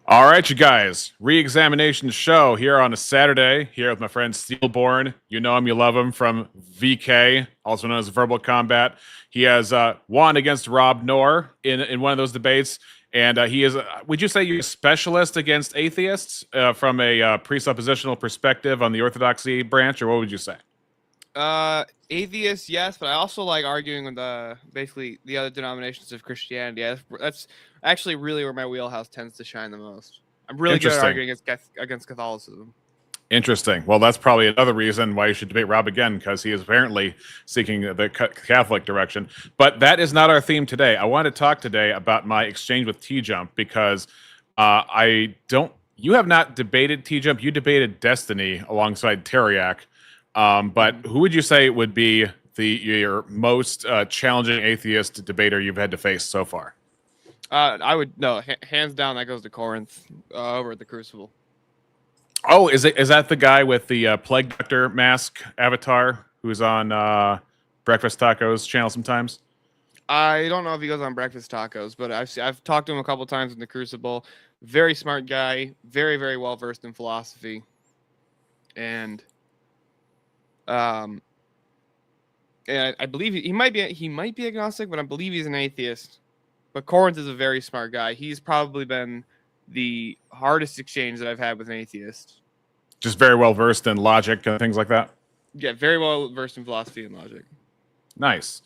All right, you guys. Re-examination show here on a Saturday. Here with my friend Steelborn. You know him, you love him from VK, also known as Verbal Combat. He has won against Rob Knorr in one of those debates, and he is. Would you say you're a specialist against atheists from a presuppositional perspective on the orthodoxy branch, or what would you say? Atheist, yes, but I also like arguing with basically the other denominations of Christianity. That's actually really where my wheelhouse tends to shine the most. I'm really good at arguing against Catholicism. Interesting. Well, that's probably another reason why you should debate Rob again, because he is apparently seeking the Catholic direction. But that is not our theme today. I want to talk today about my exchange with TJump because you have not debated TJump. You debated Destiny alongside Teriak. But who would you say would be your most challenging atheist debater you've had to face so far? Hands down, that goes to Corinth over at the Crucible. Oh, is that the guy with the Plague Doctor mask avatar who's on Breakfast Tacos channel sometimes? I don't know if he goes on Breakfast Tacos, but I've talked to him a couple times in the Crucible. Very smart guy, very, very well versed in philosophy, and I believe he might be agnostic, but I believe he's an atheist. But Corinth is a very smart guy. He's probably been the hardest exchange that I've had with an atheist. Just very well versed in logic and things like that. Yeah, very well versed in philosophy and logic. Nice.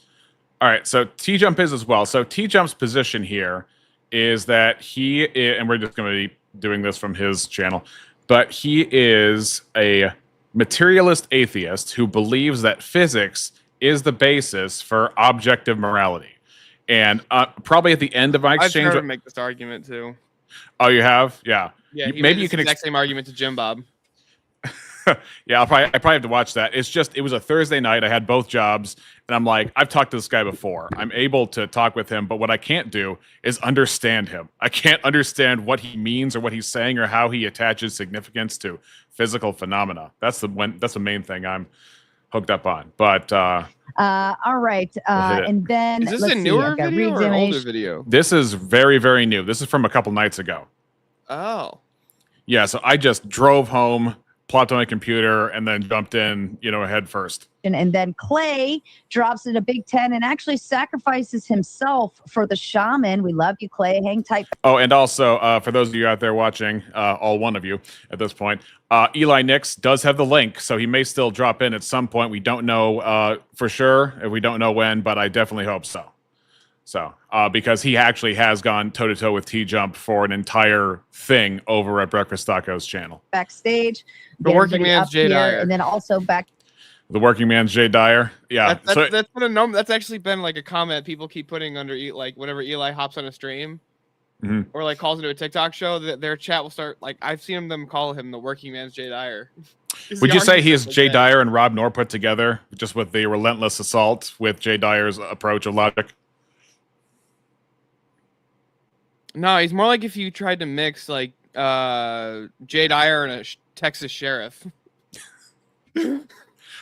All right, so TJump is as well. So TJump's position here is that and we're just going to be doing this from his channel, but he is a materialist atheist who believes that physics is the basis for objective morality. And probably at the end of my exchange, I've heard him make this argument too. Oh, you have? Yeah. Yeah. Maybe you can exact same argument to Jim Bob. Yeah, I probably have to watch that. It was a Thursday night. I had both jobs, and I'm like, I've talked to this guy before. I'm able to talk with him, but what I can't do is understand him. I can't understand what he means or what he's saying or how he attaches significance to physical phenomena. That's the main thing I'm hooked up on. But all right, and then is this a newer video or an older video? This is very, very new. This is from a couple nights ago. Oh, yeah. So I just drove home, plopped on my computer, and then jumped in, head first. And then Clay drops in a Big 10 and actually sacrifices himself for the shaman. We love you, Clay. Hang tight. Oh, and also, for those of you out there watching, all one of you at this point, Eli Nix does have the link, so he may still drop in at some point. We don't know for sure, if we don't know when, but I definitely hope so. So, because he actually has gone toe-to-toe with TJump for an entire thing over at Breakfast Tacos channel. Backstage. The working man's Jay Dyer. And then also back. The working man's Jay Dyer. Yeah. That's actually been like a comment people keep putting under, like, whenever Eli hops on a stream or like calls into a TikTok show, their chat will start, like, I've seen them call him the working man's Jay Dyer. Would you say he is Jay Dyer and Rob Knorr put together, just with the relentless assault with Jay Dyer's approach of logic? No, he's more like if you tried to mix like Jay Dyer and a Texas sheriff.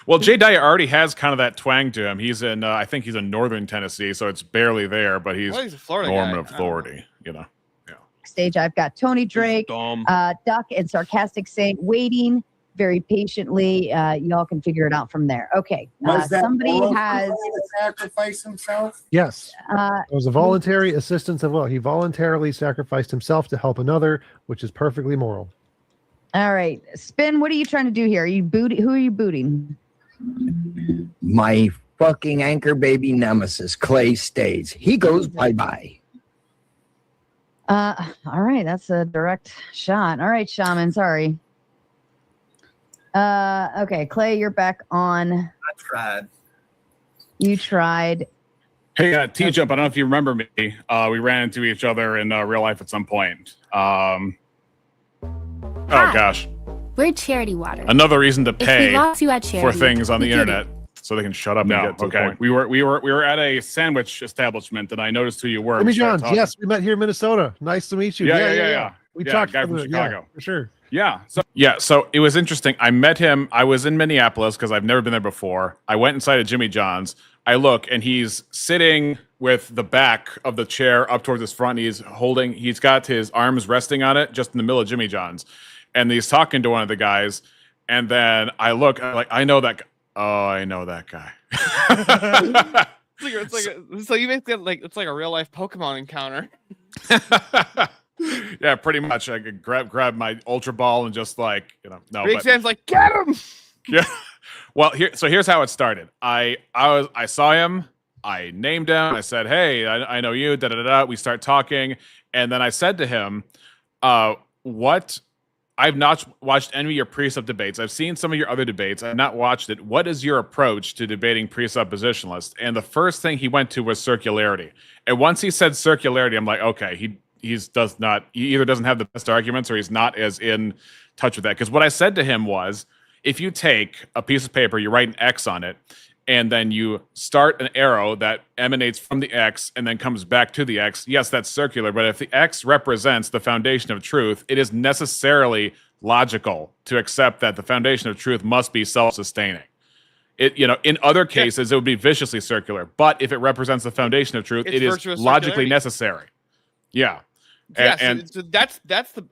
Well, Jay Dyer already has kind of that twang to him. He's in, I think he's in northern Tennessee, so it's barely there, but he's a Florida Norman guy. Authority, Yeah. Stage, I've got Tony Drake, Duck, and Sarcastic Saint waiting very patiently. Y'all can figure it out from there. Okay. Somebody has sacrificed himself. Yes. It was a voluntary assistance of will. He voluntarily sacrificed himself to help another, which is perfectly moral. All right. Spin, what are you trying to do here? Are you who are you booting? My fucking anchor baby nemesis, Clay stays. He goes bye-bye. All right. That's a direct shot. All right, Shaman. Sorry. Okay, Clay, you're back on. I tried. You tried. Hey, TJump, I don't know if you remember me. We ran into each other in real life at some point. Oh, gosh. We're Charity Water. Another reason to pay for things on the internet so they can shut up and get to the point. We were at a sandwich establishment, and I noticed who you were. Jimmy Johns, yes, we met here in Minnesota. Nice to meet you. Yeah. We talked guy from Chicago. for sure. Yeah. So it was interesting. I met him. I was in Minneapolis because I've never been there before. I went inside of Jimmy John's. I look, and he's sitting with the back of the chair up towards his front. He's got his arms resting on it just in the middle of Jimmy John's. And he's talking to one of the guys. And then I look, I'm like, I know that guy. Oh, I know that guy. So you basically like it's like a real life Pokemon encounter. Yeah, pretty much. I could grab my Ultra Ball and just like, no. Big Sam's like, get him. Yeah. Well, here's how it started. I saw him. I named him. I said, "Hey, I know you." Da da da. We start talking, and then I said to him, "What? I've not watched any of your precept debates. I've seen some of your other debates. I've not watched it. What is your approach to debating presuppositionalists?" And the first thing he went to was circularity. And once he said circularity, I'm like, okay, he either doesn't have the best arguments or he's not as in touch with that. Because what I said to him was, if you take a piece of paper, you write an X on it, and then you start an arrow that emanates from the X and then comes back to the X, yes, that's circular. But if the X represents the foundation of truth, it is necessarily logical to accept that the foundation of truth must be self-sustaining. In other cases, it would be viciously circular. But if it represents the foundation of truth, it is logically necessary. Yeah. And so that's the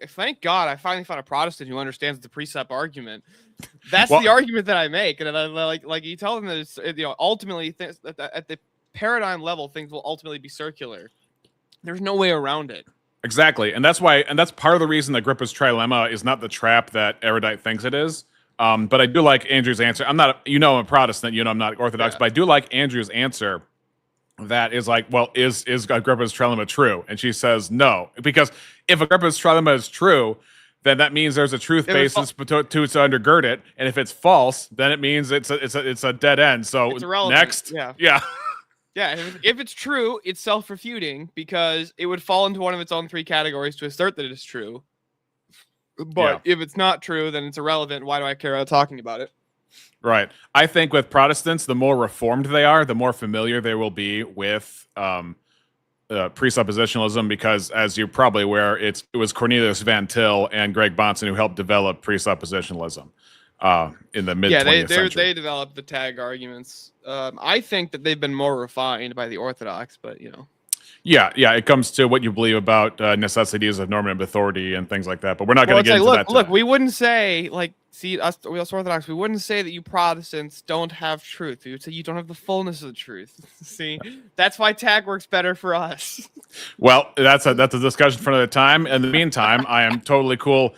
thank God I finally found a Protestant who understands the precept argument. That's the argument that I make, and I like you tell them that it's ultimately at the paradigm level things will ultimately be circular. There's no way around it. Exactly, and that's part of the reason that Agrippa's trilemma is not the trap that Erudite thinks it is. But I do like Andrew's answer. I'm not, I'm a Protestant. I'm not Orthodox, but I do like Andrew's answer. That is like, well, is Agrippa's trilemma true? And she says no, because if Agrippa's trilemma is true, then that means there's a truth basis to undergird it, and if it's false, then it means it's a dead end. So it's irrelevant. Next, yeah. If it's true, it's self-refuting because it would fall into one of its own three categories to assert that it is true. But if it's not true, then it's irrelevant. Why do I care about talking about it? Right. I think with Protestants, the more reformed they are, the more familiar they will be with presuppositionalism, because, as you're probably aware, it was Cornelius Van Til and Greg Bahnsen who helped develop presuppositionalism in the mid-20th century. They developed the tag arguments. I think that they've been more refined by the Orthodox, but Yeah, it comes to what you believe about necessities of normative authority and things like that. But we're not going to get into that today. Look, we wouldn't say, us Orthodox, we wouldn't say that you Protestants don't have truth. We would say you don't have the fullness of the truth. See, that's why tag works better for us. Well, that's a discussion for another time. In the meantime, I am totally cool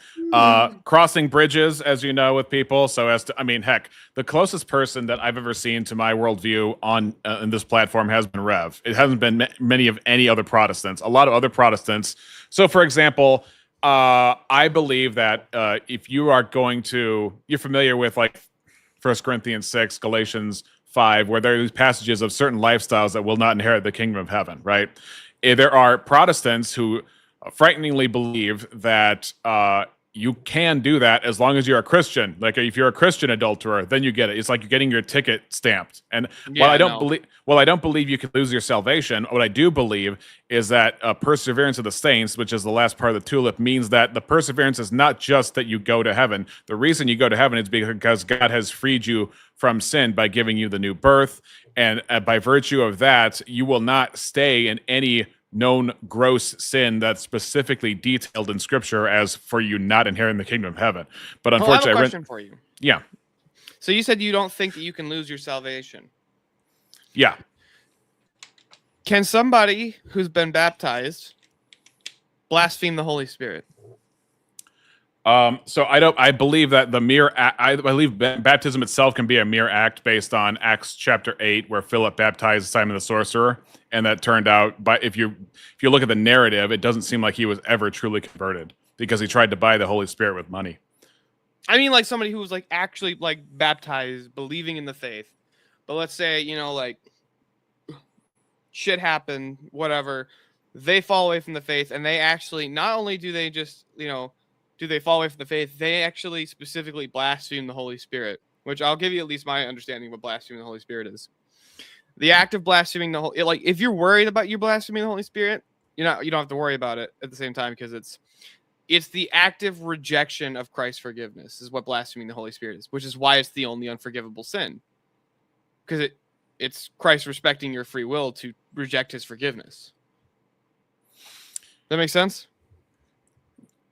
crossing bridges, as you know, with people. So heck, the closest person that I've ever seen to my worldview on in this platform has been Rev. It hasn't been many of any other Protestants. A lot of other Protestants. So, for example, I believe that if you are you're familiar with like 1 Corinthians 6, Galatians 5, where there are these passages of certain lifestyles that will not inherit the kingdom of heaven, right? There are Protestants who frighteningly believe that you can do that as long as you're a Christian. Like if you're a Christian adulterer, then you get it. It's like you're getting your ticket stamped. And while I don't believe you can lose your salvation, what I do believe is that perseverance of the saints, which is the last part of the tulip, means that the perseverance is not just that you go to heaven. The reason you go to heaven is because God has freed you from sin by giving you the new birth. And by virtue of that, you will not stay in any known gross sin that's specifically detailed in Scripture as for you not inheriting the kingdom of heaven. But unfortunately, I have a question for you. Yeah. So you said you don't think that you can lose your salvation. Yeah. Can somebody who's been baptized blaspheme the Holy Spirit? So I believe that I believe baptism itself can be a mere act based on Acts chapter 8, where Philip baptized Simon the sorcerer, and that turned out, but if you look at the narrative, it doesn't seem like he was ever truly converted because he tried to buy the Holy Spirit with money. I mean, like somebody who was like actually like baptized, believing in the faith, but let's say like shit happened, whatever, they fall away from the faith, and they actually not only do they just do they fall away from the faith, they actually specifically blaspheme the Holy Spirit, which I'll give you at least my understanding of what blaspheming the Holy Spirit is. The act of blaspheming the Holy, like if you're worried about you blaspheming the Holy Spirit, you don't have to worry about it at the same time, because it's the active rejection of Christ's forgiveness is what blaspheming the Holy Spirit is, which is why it's the only unforgivable sin. Because it's Christ respecting your free will to reject his forgiveness. That makes sense?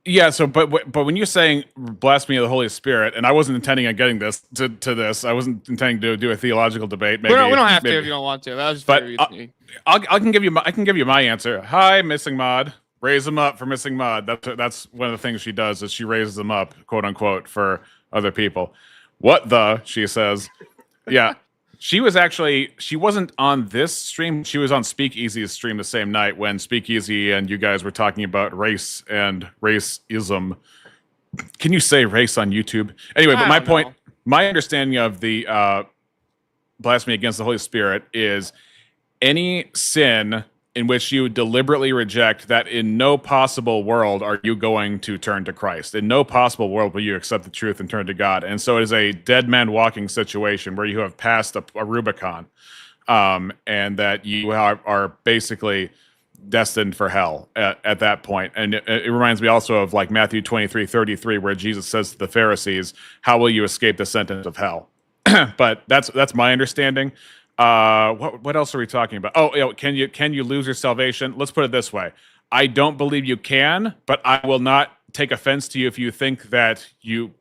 Yeah. So, but when you're saying blasphemy of the Holy Spirit, and I wasn't intending on getting this to this, I wasn't intending to do a theological debate. Maybe we don't have maybe. to if you don't want to. That was just But very I can give you my answer. Hi, missing mod. Raise them up for missing mod. That's one of the things she does is she raises them up, quote unquote, for other people. What the? She says. Yeah. She wasn't on this stream. She was on Speakeasy's stream the same night when Speakeasy and you guys were talking about race and racism. Can you say race on YouTube? Anyway, but my understanding of the blasphemy against the Holy Spirit is any sin in which you deliberately reject that in no possible world are you going to turn to Christ. In no possible world will you accept the truth and turn to God. And so it is a dead man walking situation where you have passed a Rubicon, and that you are basically destined for hell at that point. And it reminds me also of like Matthew 23:33, where Jesus says to the Pharisees, how will you escape the sentence of hell? But that's my understanding. What else are we talking about? Oh, can you lose your salvation? Let's put it this way. I don't believe you can, but I will not take offense to you if you think that you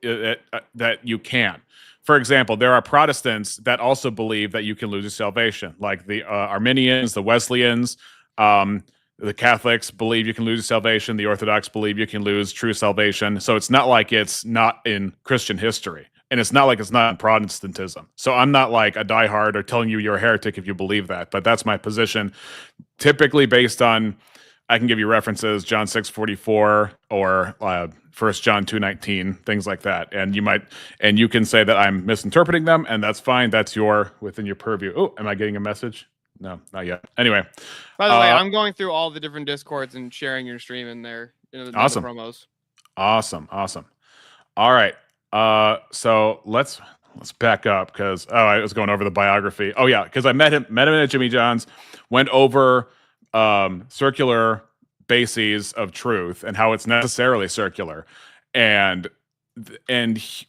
can. For example, there are Protestants that also believe that you can lose your salvation, like the Arminians, the Wesleyans, the Catholics believe you can lose your salvation. The Orthodox believe you can lose true salvation. So it's not like it's not in Christian history. And it's not like it's not in Protestantism. So I'm not like a diehard or telling you you're a heretic if you believe that. But that's my position, typically based on, I can give you references, John 6:44 or 1 John 2:19, things like that. And you can say that I'm misinterpreting them, and that's fine. That's within your purview. Oh, am I getting a message? No, not yet. Anyway. By the way, I'm going through all the different Discords and sharing your stream in there. Awesome. The promos. Awesome. All right. So let's back up because I was going over the biography. Oh yeah, because I met him at Jimmy John's, went over circular bases of truth and how it's necessarily circular, and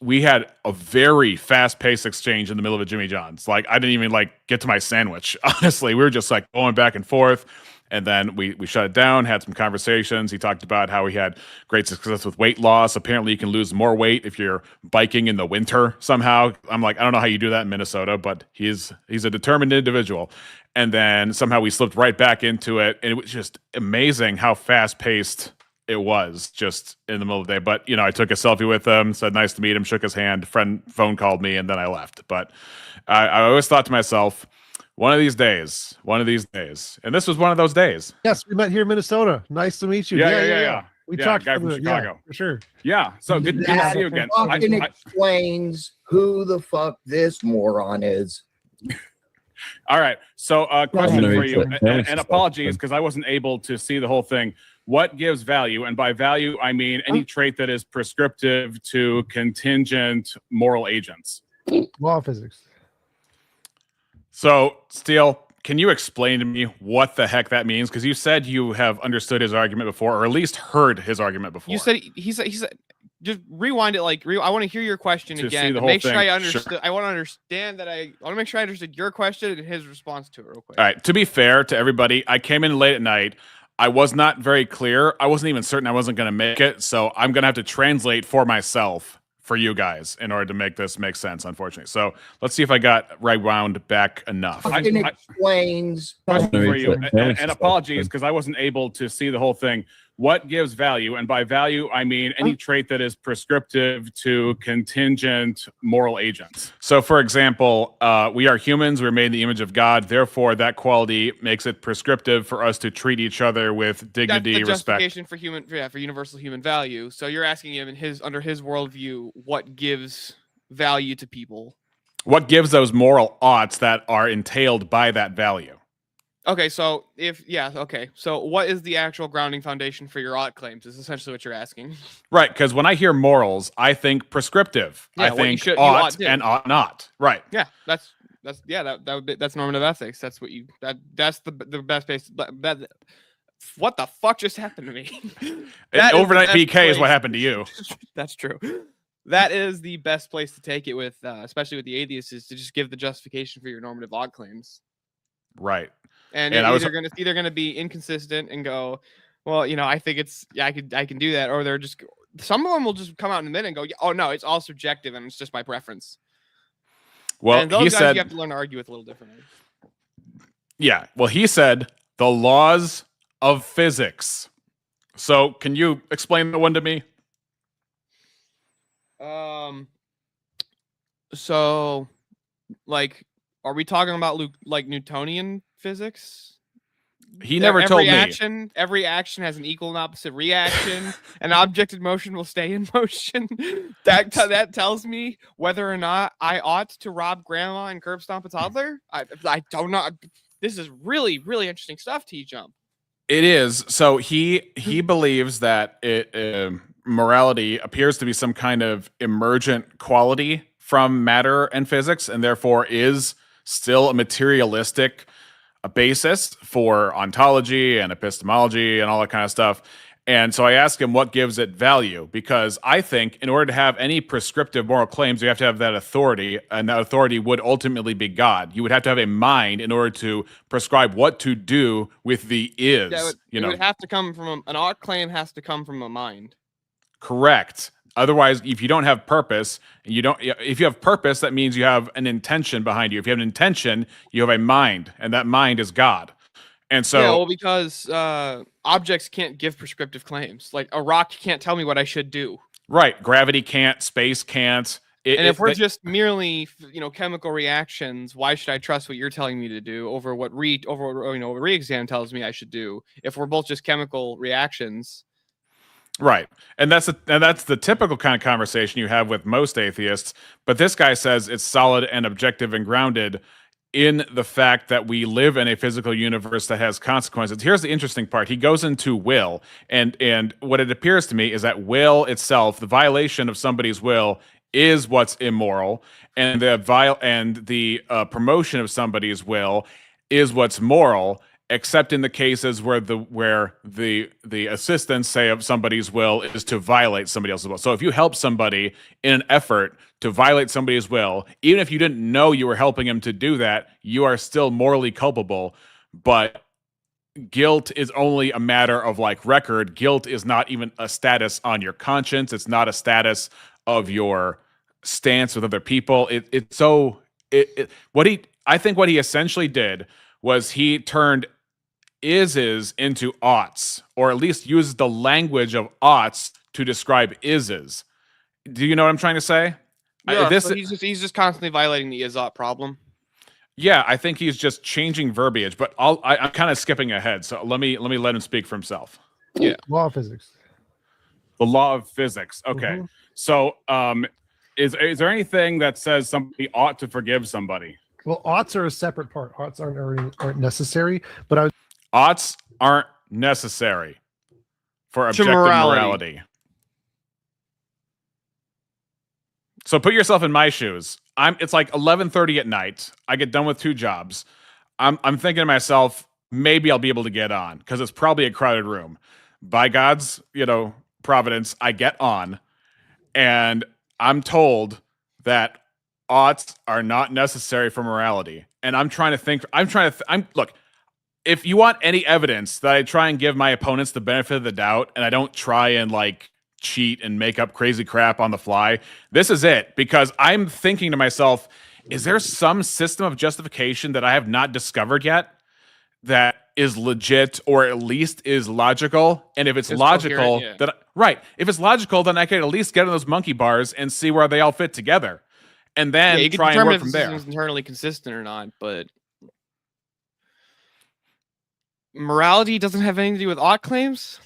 we had a very fast-paced exchange in the middle of a Jimmy John's. Like I didn't even get to my sandwich. Honestly, we were just going back and forth. And then we shut it down, had some conversations. He talked about how he had great success with weight loss. Apparently, you can lose more weight if you're biking in the winter somehow. I'm like, I don't know how you do that in Minnesota, but he's a determined individual. And then somehow we slipped right back into it. And it was just amazing how fast-paced it was just in the middle of the day. But, I took a selfie with him, said nice to meet him, shook his hand, phone called me, and then I left. But I always thought to myself, one of these days, and this was one of those days. Yes, we met here in Minnesota. Nice to meet you. Yeah. We talked guy from Chicago, for sure. Yeah, so good to see you again. Fucking explains who the fuck this moron is. All right, so question for you, and apologies because I wasn't able to see the whole thing. What gives value? And by value, I mean any trait that is prescriptive to contingent moral agents. Law of physics. So, Steele, can you explain to me what the heck that means? Because you said you have understood his argument before, or at least heard his argument before. You said he said just rewind it. I want to hear your question again. To make sure I understood. Sure. I want to understand that. I want to make sure I understood your question and his response to it real quick. All right. To be fair to everybody, I came in late at night. I was not very clear. I wasn't even certain I wasn't going to make it, so I'm going to have to translate for myself for you guys in order to make this make sense, unfortunately. So let's see if I got wound back enough. Fucking explains. Question for you, and apologies because I wasn't able to see the whole thing. What gives value? And by value, I mean any trait that is prescriptive to contingent moral agents. So, for example, we are humans. We're made in the image of God. Therefore, that quality makes it prescriptive for us to treat each other with dignity, That's the respect. Justification for universal human value. So you're asking him under his worldview, what gives value to people? What gives those moral oughts that are entailed by that value? Okay, so so what is the actual grounding foundation for your ought claims is essentially what you're asking. Right, because when I hear morals, I think prescriptive. Yeah, I think ought and ought not. Right. Yeah, that's normative ethics. That's what that's the best base. What the fuck just happened to me? Overnight PK is what happened to you. That's true. that is the best place to take it with, especially with the atheists, is to just give the justification for your normative odd claims. Right. And And it's either gonna be inconsistent and go, well, you know, I think it's I can do that, or they're just some of them will just come out in a minute and go, yeah, oh no, it's all subjective and it's just my preference. Well, and those he guys said, you have to learn to argue with a little differently. yeah. Well, he said the laws of physics. So, can you explain the one to me? So, like, are we talking about like Newtonian physics? He never told me. Every action has an equal and opposite reaction. An object in motion will stay in motion. that tells me whether or not I ought to rob grandma and curb stomp a toddler. I don't know. This is really, really interesting stuff, TJump. It is. So he believes that morality appears to be some kind of emergent quality from matter and physics, and therefore is still a materialistic basis for ontology and epistemology and all that kind of stuff. And so I asked him what gives it value, because I think in order to have any prescriptive moral claims, you have to have that authority, and that authority would ultimately be God. You would have to have a mind in order to prescribe what to do with the is. Yeah, it would have to come from an ought claim has to come from a mind. Correct. Otherwise, if you don't have purpose, if you have purpose, that means you have an intention behind you. If you have an intention, you have a mind, and that mind is God. And so, yeah, well, because objects can't give prescriptive claims. Like a rock can't tell me what I should do. Right. Gravity can't. Space can't. And if we're just merely, chemical reactions, why should I trust what you're telling me to do over what re-exam tells me I should do? If we're both just chemical reactions. Right. And that's the typical kind of conversation you have with most atheists. But this guy says it's solid and objective and grounded in the fact that we live in a physical universe that has consequences. Here's the interesting part. He goes into will, and what it appears to me is that will itself, the violation of somebody's will, is what's immoral, and the promotion of somebody's will is what's moral, except in the cases where the assistance, say, of somebody's will is to violate somebody else's will. So if you help somebody in an effort to violate somebody's will, even if you didn't know you were helping him to do that, you are still morally culpable. But guilt is only a matter of record. Guilt is not even a status on your conscience. It's not a status of your stance with other people. I think what he essentially did was he turned is into oughts, or at least uses the language of oughts to describe ises. Do you know what I'm trying to say? Yeah, so he's just constantly violating the is-ought problem. Yeah, I think he's just changing verbiage, but I'm kind of skipping ahead. So let me let him speak for himself. Yeah, law of physics. The law of physics. Okay, Mm-hmm. So is there anything that says somebody ought to forgive somebody? Well, oughts are a separate part. Oughts aren't necessary, but oughts aren't necessary for objective morality. So put yourself in my shoes. It's like 11:30 at night. I get done with 2 jobs. I'm thinking to myself, maybe I'll be able to get on because it's probably a crowded room. By God's, providence, I get on, and I'm told that oughts are not necessary for morality. And I'm trying to think. Look. If you want any evidence that I try and give my opponents the benefit of the doubt, and I don't try and cheat and make up crazy crap on the fly, this is it. Because I'm thinking to myself, is there some system of justification that I have not discovered yet that is legit, or at least is logical? And if it's logical, if it's logical, then I can at least get on those monkey bars and see where they all fit together, and then you can try and work from there. If it's internally consistent or not, but morality doesn't have anything to do with ought claims?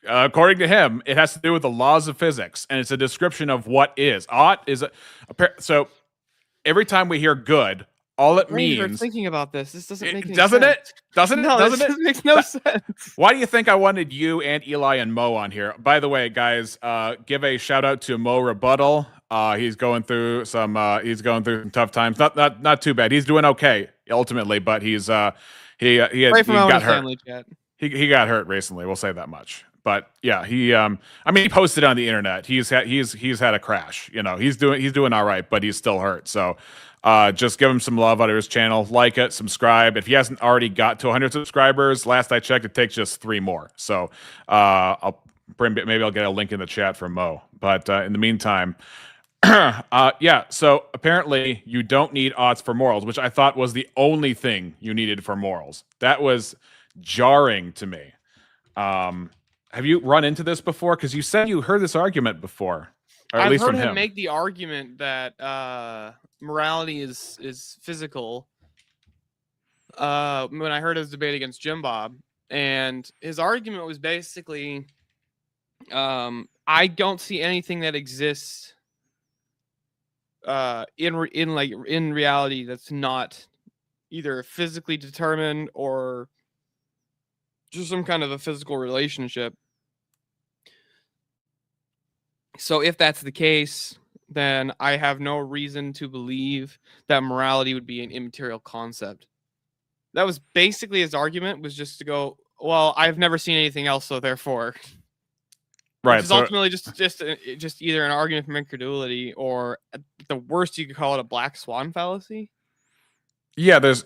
According to him, it has to do with the laws of physics, and it's a description of what is. Ought is so every time we hear good, all it means... thinking about this doesn't make any doesn't sense. Doesn't it? Makes no sense. Why do you think I wanted you and Eli and Mo on here? By the way, guys, give a shout out to Mo Rebuttal. He's going through some tough times. Not too bad. He's doing okay ultimately, but he got hurt. Family chat. He got hurt recently. We'll say that much. But yeah, he he posted on the internet. He's had a crash. You know, he's doing all right, but he's still hurt. So just give him some love out of his channel. Like it, subscribe. If he hasn't already got to 100 subscribers, last I checked, it takes just 3 more. So maybe I'll get a link in the chat from Mo. But in the meantime, yeah. So apparently you don't need odds for morals, which I thought was the only thing you needed for morals. That was jarring to me. Have you run into this before? Because you said you heard this argument before, or at I've least heard from him him. make the argument that morality is physical. When I heard his debate against Jim Bob, and his argument was basically, I don't see anything that exists in reality that's not either physically determined or just some kind of a physical relationship. So if that's the case, then I have no reason to believe that morality would be an immaterial concept. That was basically his argument, was just to go, well, I've never seen anything else, so therefore. Right. Which is ultimately just either an argument from incredulity, or at the worst you could call it a black swan fallacy. Yeah, there's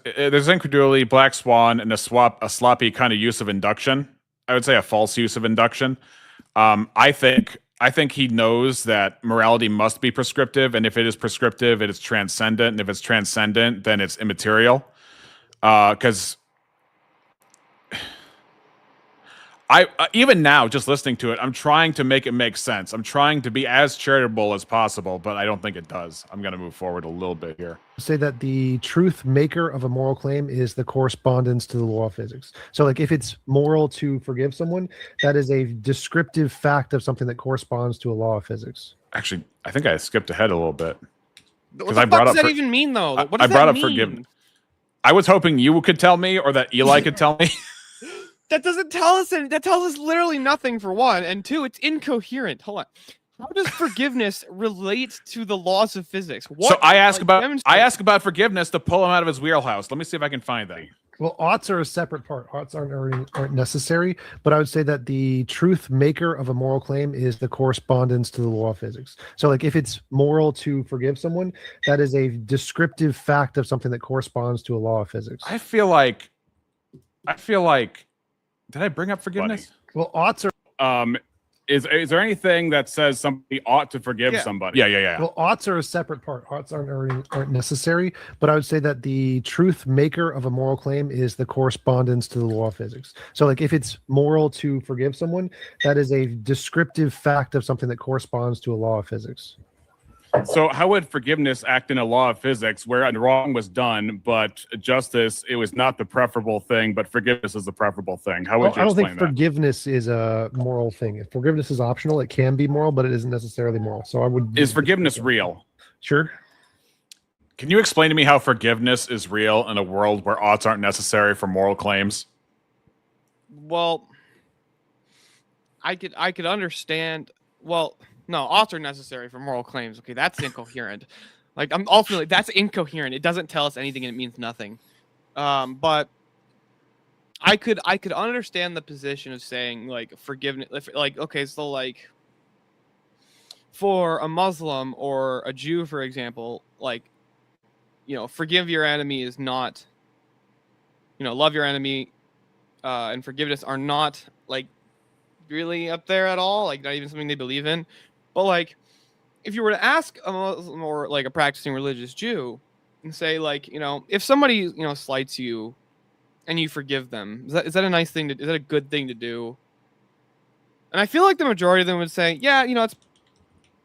incredulity, black swan, and a sloppy kind of use of induction. I would say a false use of induction. I think he knows that morality must be prescriptive, and if it is prescriptive, it is transcendent, and if it's transcendent, then it's immaterial. Because even now, just listening to it, I'm trying to make it make sense. I'm trying to be as charitable as possible, but I don't think it does. I'm going to move forward a little bit here. Say that the truth maker of a moral claim is the correspondence to the law of physics. So like if it's moral to forgive someone, that is a descriptive fact of something that corresponds to a law of physics. Actually, I think I skipped ahead a little bit. What the fuck does that even mean, though? What does I brought that up mean? forgiveness. I was hoping you could tell me, or that Eli could tell me. That doesn't tell us anything. That tells us literally nothing, for one, and two, it's incoherent. Hold on. How does forgiveness relate to the laws of physics? So I ask about forgiveness to pull him out of his wheelhouse. Let me see if I can find that. Well, oughts are a separate part. Oughts aren't necessary, but I would say that the truth maker of a moral claim is the correspondence to the law of physics. So like if it's moral to forgive someone, that is a descriptive fact of something that corresponds to a law of physics. I feel like did I bring up forgiveness? Well, oughts are Is there anything that says somebody ought to forgive somebody? Yeah. Well, oughts are a separate part. Oughts aren't necessary, but I would say that the truth maker of a moral claim is the correspondence to the law of physics. So like if it's moral to forgive someone, that is a descriptive fact of something that corresponds to a law of physics. So how would forgiveness act in a law of physics where a wrong was done, but justice, it was not the preferable thing, but forgiveness is the preferable thing? How would you I don't explain think that? Forgiveness is a moral thing. If forgiveness is optional, it can be moral, but it isn't necessarily moral. So I would. Is forgiveness real? Sure. Can you explain to me how forgiveness is real in a world where oughts aren't necessary for moral claims? Well, I could understand. Well, no, oughts are necessary for moral claims. Okay, that's incoherent. Like ultimately that's incoherent. It doesn't tell us anything and it means nothing. But I could understand the position of saying like forgiveness, like okay, so like for a Muslim or a Jew, for example, like forgive your enemy is not, love your enemy, and forgiveness are not like really up there at all, like not even something they believe in. But like if you were to ask a Muslim or like a practicing religious Jew and say like, if somebody, slights you and you forgive them, is that a nice thing is that a good thing to do? And I feel like the majority of them would say, yeah,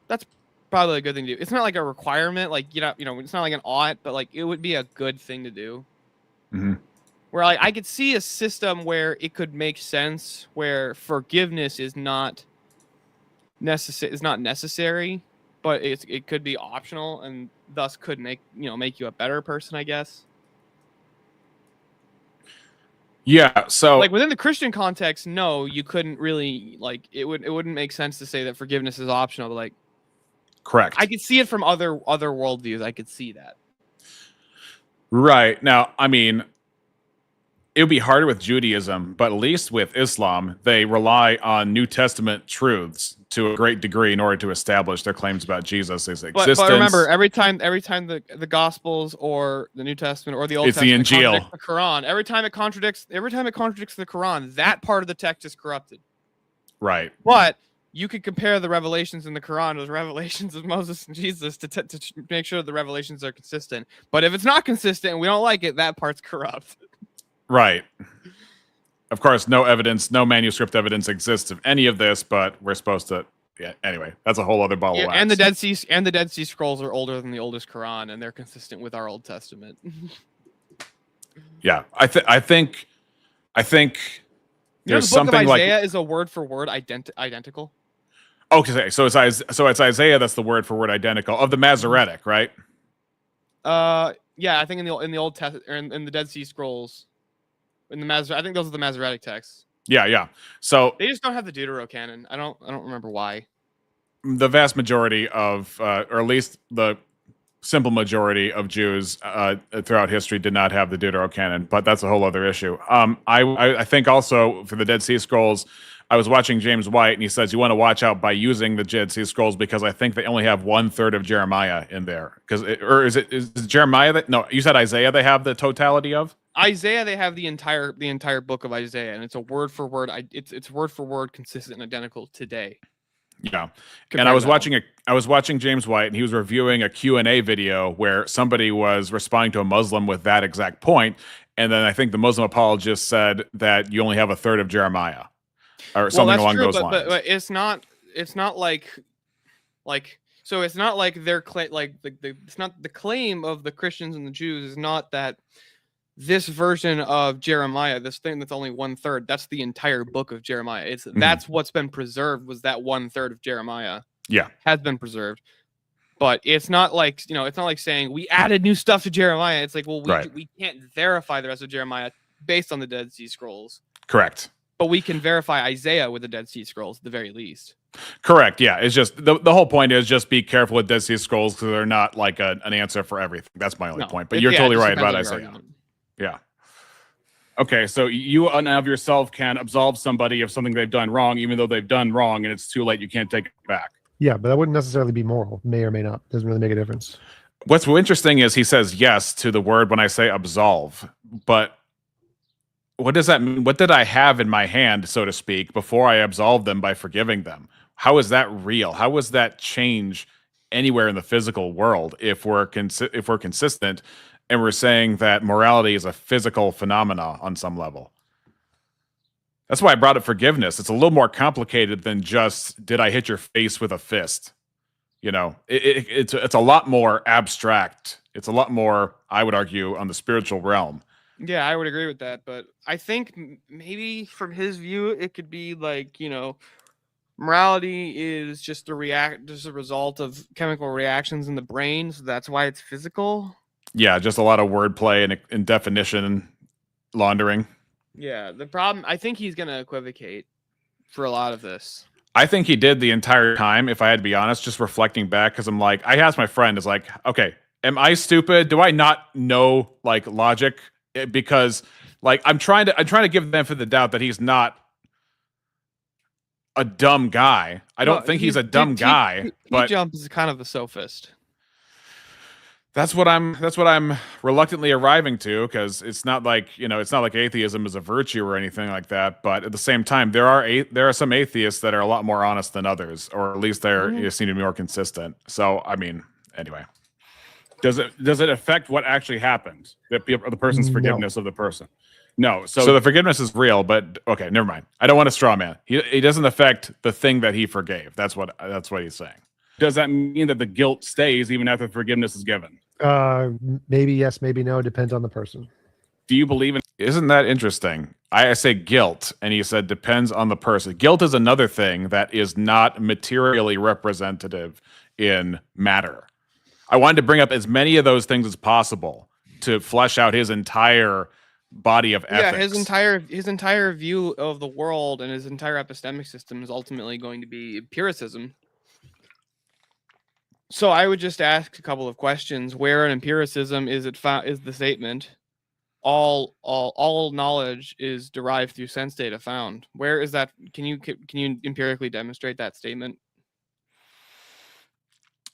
that's probably a good thing to do. It's not like a requirement, like, it's not like an ought, but like it would be a good thing to do. Mm-hmm. Where like I could see a system where it could make sense, where forgiveness is not necessary, but it could be optional, and thus could make you a better person, I guess. Yeah, so like within the Christian context, no, you couldn't really, like, it wouldn't make sense to say that forgiveness is optional, but like, correct. I could see it from other worldviews. I could see that. Right. Now, I mean, it would be harder with Judaism, but at least with Islam, they rely on New Testament truths to a great degree in order to establish their claims about Jesus' existence. But remember, every time the Gospels or the New Testament or the Old It's the Testament Injil. contradicts the Quran, every time it contradicts the Quran, that part of the text is corrupted. Right. But you could compare the revelations in the Quran with revelations of Moses and Jesus to make sure the revelations are consistent. But if it's not consistent and we don't like it, that part's corrupt. Right. Of course, no evidence, no manuscript evidence exists of any of this, but we're supposed to. Yeah. Anyway, that's a whole other ball of wax. And the Dead Sea Scrolls are older than the oldest Quran, and they're consistent with our Old Testament. Yeah, I think there's You know, the book something of like. Isaiah is a word for word identical. Okay, so it's Isaiah that's the word for word identical of the Masoretic, right? Yeah, I think in the Old Testament or in the Dead Sea Scrolls, I think those are the Masoretic texts. Yeah. So They just don't have the Deuterocanon. I don't remember why. the vast majority of, or at least the simple majority of Jews throughout history did not have the Deuterocanon, but that's a whole other issue. I think also for the Dead Sea Scrolls, I was watching James White, and he says you want to watch out by using the Dead Sea Scrolls because I think they only have 1/3 of Jeremiah in there. Is it Jeremiah that? No, you said Isaiah. They have the totality of. Isaiah, they have the entire book of Isaiah, and it's a word for word. It's word for word consistent and identical today. Yeah, and I was watching James White, and he was reviewing a Q&A video where somebody was responding to a Muslim with that exact point, and then I think the Muslim apologist said that you only have 1/3 of Jeremiah, or something along those lines. But it's not like so it's not like their it's not the claim of the Christians and the Jews is not that this version of Jeremiah, this thing that's only 1/3, that's the entire book of Jeremiah. That's what's been preserved, was that 1/3 of Jeremiah. Yeah, has been preserved. But it's not like, it's not like saying we added new stuff to Jeremiah. It's like, well, we can't verify the rest of Jeremiah based on the Dead Sea Scrolls. correct. But we can verify Isaiah with the Dead Sea Scrolls at the very least. Correct. Yeah, it's just the whole point is just be careful with Dead Sea Scrolls because they're not like an answer for everything. That's my only point. But you're totally right about Isaiah. Yeah. Okay, so you of yourself can absolve somebody of something they've done wrong, even though they've done wrong, and it's too late. You can't take it back. Yeah, but that wouldn't necessarily be moral. May or may not. Doesn't really make a difference. What's interesting is he says yes to the word when I say absolve, but what does that mean? What did I have in my hand, so to speak, before I absolved them by forgiving them? How is that real? How was that change anywhere in the physical world if we're consistent and we're saying that morality is a physical phenomena on some level? That's why I brought up forgiveness. It's a little more complicated than just did I hit your face with a fist? It's a lot more abstract. It's a lot more, I would argue, on the spiritual realm. Yeah, I would agree with that. But I think maybe from his view, it could be like, morality is just a result of chemical reactions in the brain. So that's why it's physical. Yeah, just a lot of wordplay and definition laundering. Yeah, the problem, I think he's going to equivocate for a lot of this. I think he did the entire time, if I had to be honest, just reflecting back, because I'm like, I asked my friend, is like, okay, am I stupid? Do I not know like logic? Because like I'm trying to give the benefit of the doubt that he's not a dumb guy. I don't think he's a dumb guy. But TJump is kind of a sophist. That's what I'm reluctantly arriving to, because it's not like atheism is a virtue or anything like that. But at the same time, there are some atheists that are a lot more honest than others, or at least they seem to be more consistent. So I mean, anyway, does it affect what actually happened? The person's forgiveness of the person? No. So the forgiveness is real, but okay, never mind. I don't want to straw man. He doesn't affect the thing that he forgave. That's what he's saying. Does that mean that the guilt stays even after forgiveness is given? Maybe yes, maybe no. It depends on the person. Do you believe in? Isn't that interesting? I say guilt, and he said depends on the person. Guilt is another thing that is not materially representative in matter. I wanted to bring up as many of those things as possible to flesh out his entire body of ethics. Yeah, his entire view of the world and his entire epistemic system is ultimately going to be empiricism. So I would just ask a couple of questions. Where in empiricism is the statement all knowledge is derived through sense data found. Where is that? Can you empirically demonstrate that statement?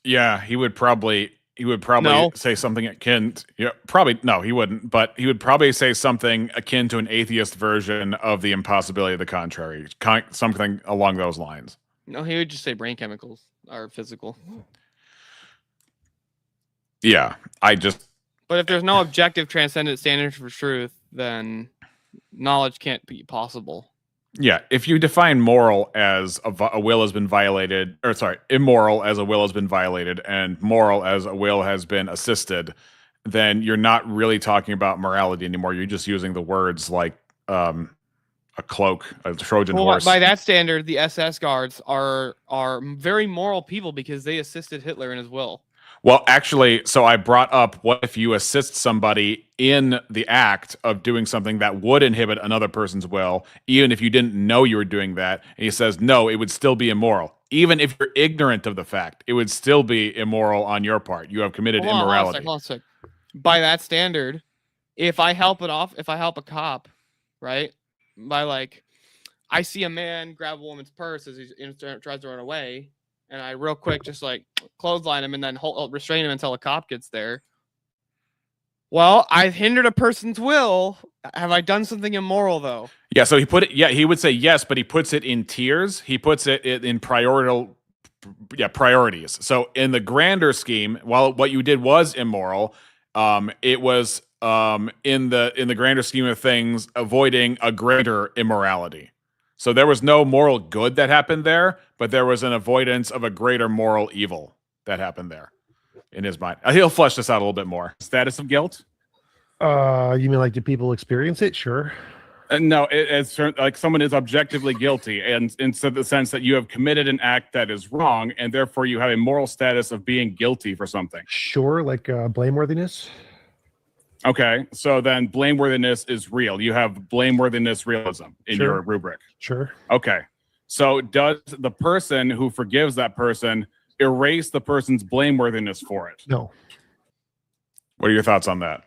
Yeah, he would probably No. say something akin. Yeah, probably no, he wouldn't. But he would probably say something akin to an atheist version of the impossibility of the contrary, something along those lines. No, he would just say brain chemicals are physical. Yeah, But if there's no objective transcendent standard for truth, then knowledge can't be possible. Yeah, if you define moral as a will has been violated, or sorry, immoral as a will has been violated, and moral as a will has been assisted, then you're not really talking about morality anymore. You're just using the words like a cloak, a Trojan horse. By that standard, the SS guards are very moral people because they assisted Hitler in his will. Well, actually, so I brought up, what if you assist somebody in the act of doing something that would inhibit another person's will, even if you didn't know you were doing that? And he says, no, it would still be immoral. Even if you're ignorant of the fact, it would still be immoral on your part. You have committed immorality. Hold on a sec. By that standard, if I help a cop, right? By like, I see a man grab a woman's purse as he tries to run away, and I real quick just like clothesline him and then restrain him until a cop gets there. Well, I've hindered a person's will. Have I done something immoral though? Yeah, so he would say yes, but he puts it in tiers. He puts it in priorities. So in the grander scheme, while what you did was immoral, it was in the grander scheme of things avoiding a greater immorality. So there was no moral good that happened there, but there was an avoidance of a greater moral evil that happened there in his mind. He'll flesh this out a little bit more. Status of guilt? You mean like, do people experience it? Sure. No, it's like someone is objectively guilty, and in the sense that you have committed an act that is wrong, and therefore you have a moral status of being guilty for something. Sure, like blameworthiness. Okay, so then blameworthiness is real. You have blameworthiness realism in Sure. your rubric. Sure. Okay, so does the person who forgives that person erase the person's blameworthiness for it? No. What are your thoughts on that?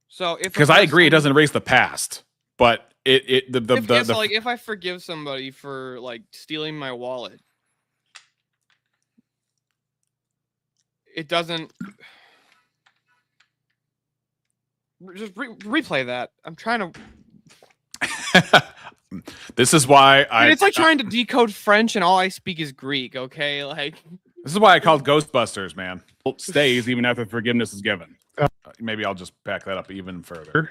So because I agree, it doesn't erase the past, but if I forgive somebody for like stealing my wallet, it doesn't. Just replay that. I'm trying to. This is why it's like trying to decode French and all I speak is Greek. Okay, like this is why I called Ghostbusters, man. It stays even after forgiveness is given. Maybe I'll just back that up even further.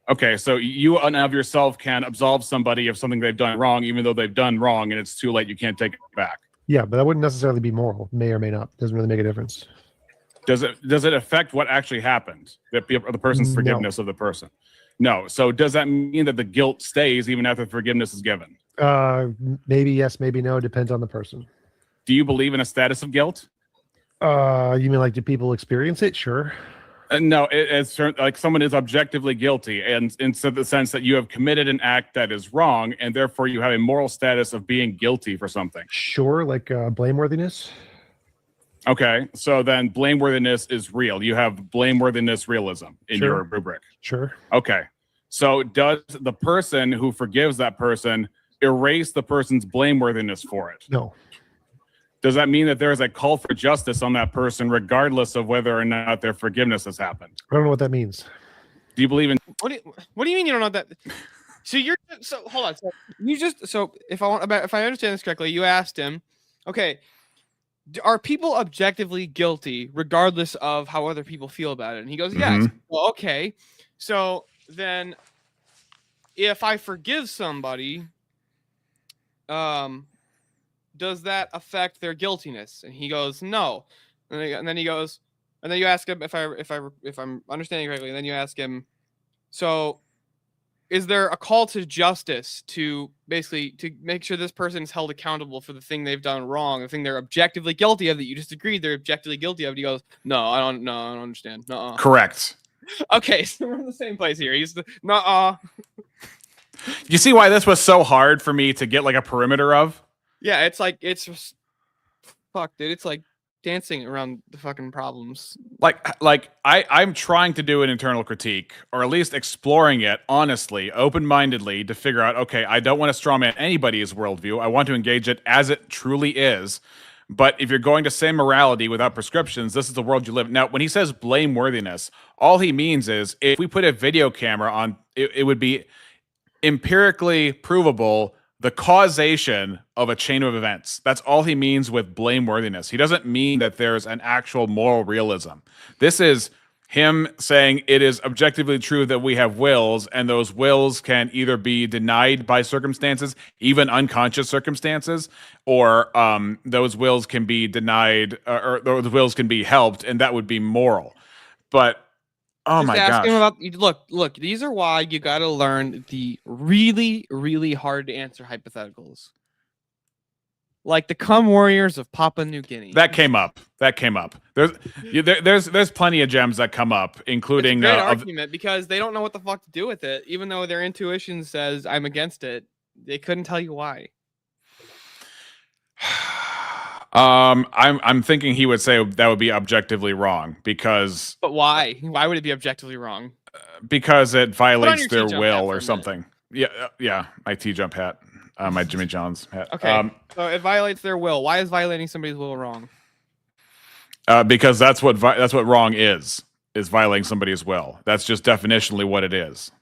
Okay, so you of yourself can absolve somebody of something they've done wrong, even though they've done wrong, and it's too late. You can't take it back. Yeah, but that wouldn't necessarily be moral. May or may not. Doesn't really make a difference. Does it affect what actually happened? The person's forgiveness of the person? No. So does that mean that the guilt stays even after forgiveness is given? Maybe yes, maybe no. It depends on the person. Do you believe in a status of guilt? You mean like, do people experience it? Sure. No, it's like someone is objectively guilty, and in the sense that you have committed an act that is wrong, and therefore you have a moral status of being guilty for something. Sure, like blameworthiness. Okay, so then blameworthiness is real. You have blameworthiness realism in your rubric. Sure. Okay, so does the person who forgives that person erase the person's blameworthiness for it? No. Does that mean that there is a call for justice on that person, regardless of whether or not their forgiveness has happened? I don't know what that means. Do you believe in? What do you mean you don't know that? So hold on. So if I understand this correctly, you asked him, okay, are people objectively guilty regardless of how other people feel about it? And he goes, yes. Well, okay. So then, if I forgive somebody, does that affect their guiltiness? And he goes, no. And then he goes, and then you ask him if I'm understanding correctly. And then you ask him, so is there a call to justice to basically to make sure this person is held accountable for the thing they've done wrong, the thing they're objectively guilty of that you just agreed they're objectively guilty of? And he goes, no, I don't understand. Nuh-uh. Correct. Okay, so we're in the same place here. He's nuh-uh. You see why this was so hard for me to get like a perimeter of? Yeah, it's just fuck, dude. It's like dancing around the fucking problems. I'm trying to do an internal critique, or at least exploring it honestly, open-mindedly, to figure out, okay, I don't want to strawman anybody's worldview. I want to engage it as it truly is. But if you're going to say morality without prescriptions, this is the world you live in. Now, when he says blameworthiness, all he means is if we put a video camera on, it would be empirically provable the causation of a chain of events. That's all he means with blameworthiness. He doesn't mean that there's an actual moral realism. This is him saying it is objectively true that we have wills, and those wills can either be denied by circumstances, even unconscious circumstances, or those wills can be denied, or those wills can be helped, and that would be moral. But oh my gosh. Him about, look, these are why you got to learn the really, really hard to answer hypotheticals. Like the Come Warriors of Papua New Guinea. That came up. There's plenty of gems that come up, including it's a great argument because they don't know what the fuck to do with it, even though their intuition says I'm against it. They couldn't tell you why. I'm thinking he would say that would be objectively wrong because. But why? Why would it be objectively wrong? Because it violates their TJump will or something. Yeah, my TJump hat, my Jimmy John's hat. Okay, so it violates their will. Why is violating somebody's will wrong? Because that's what wrong is violating somebody's will. That's just definitionally what it is.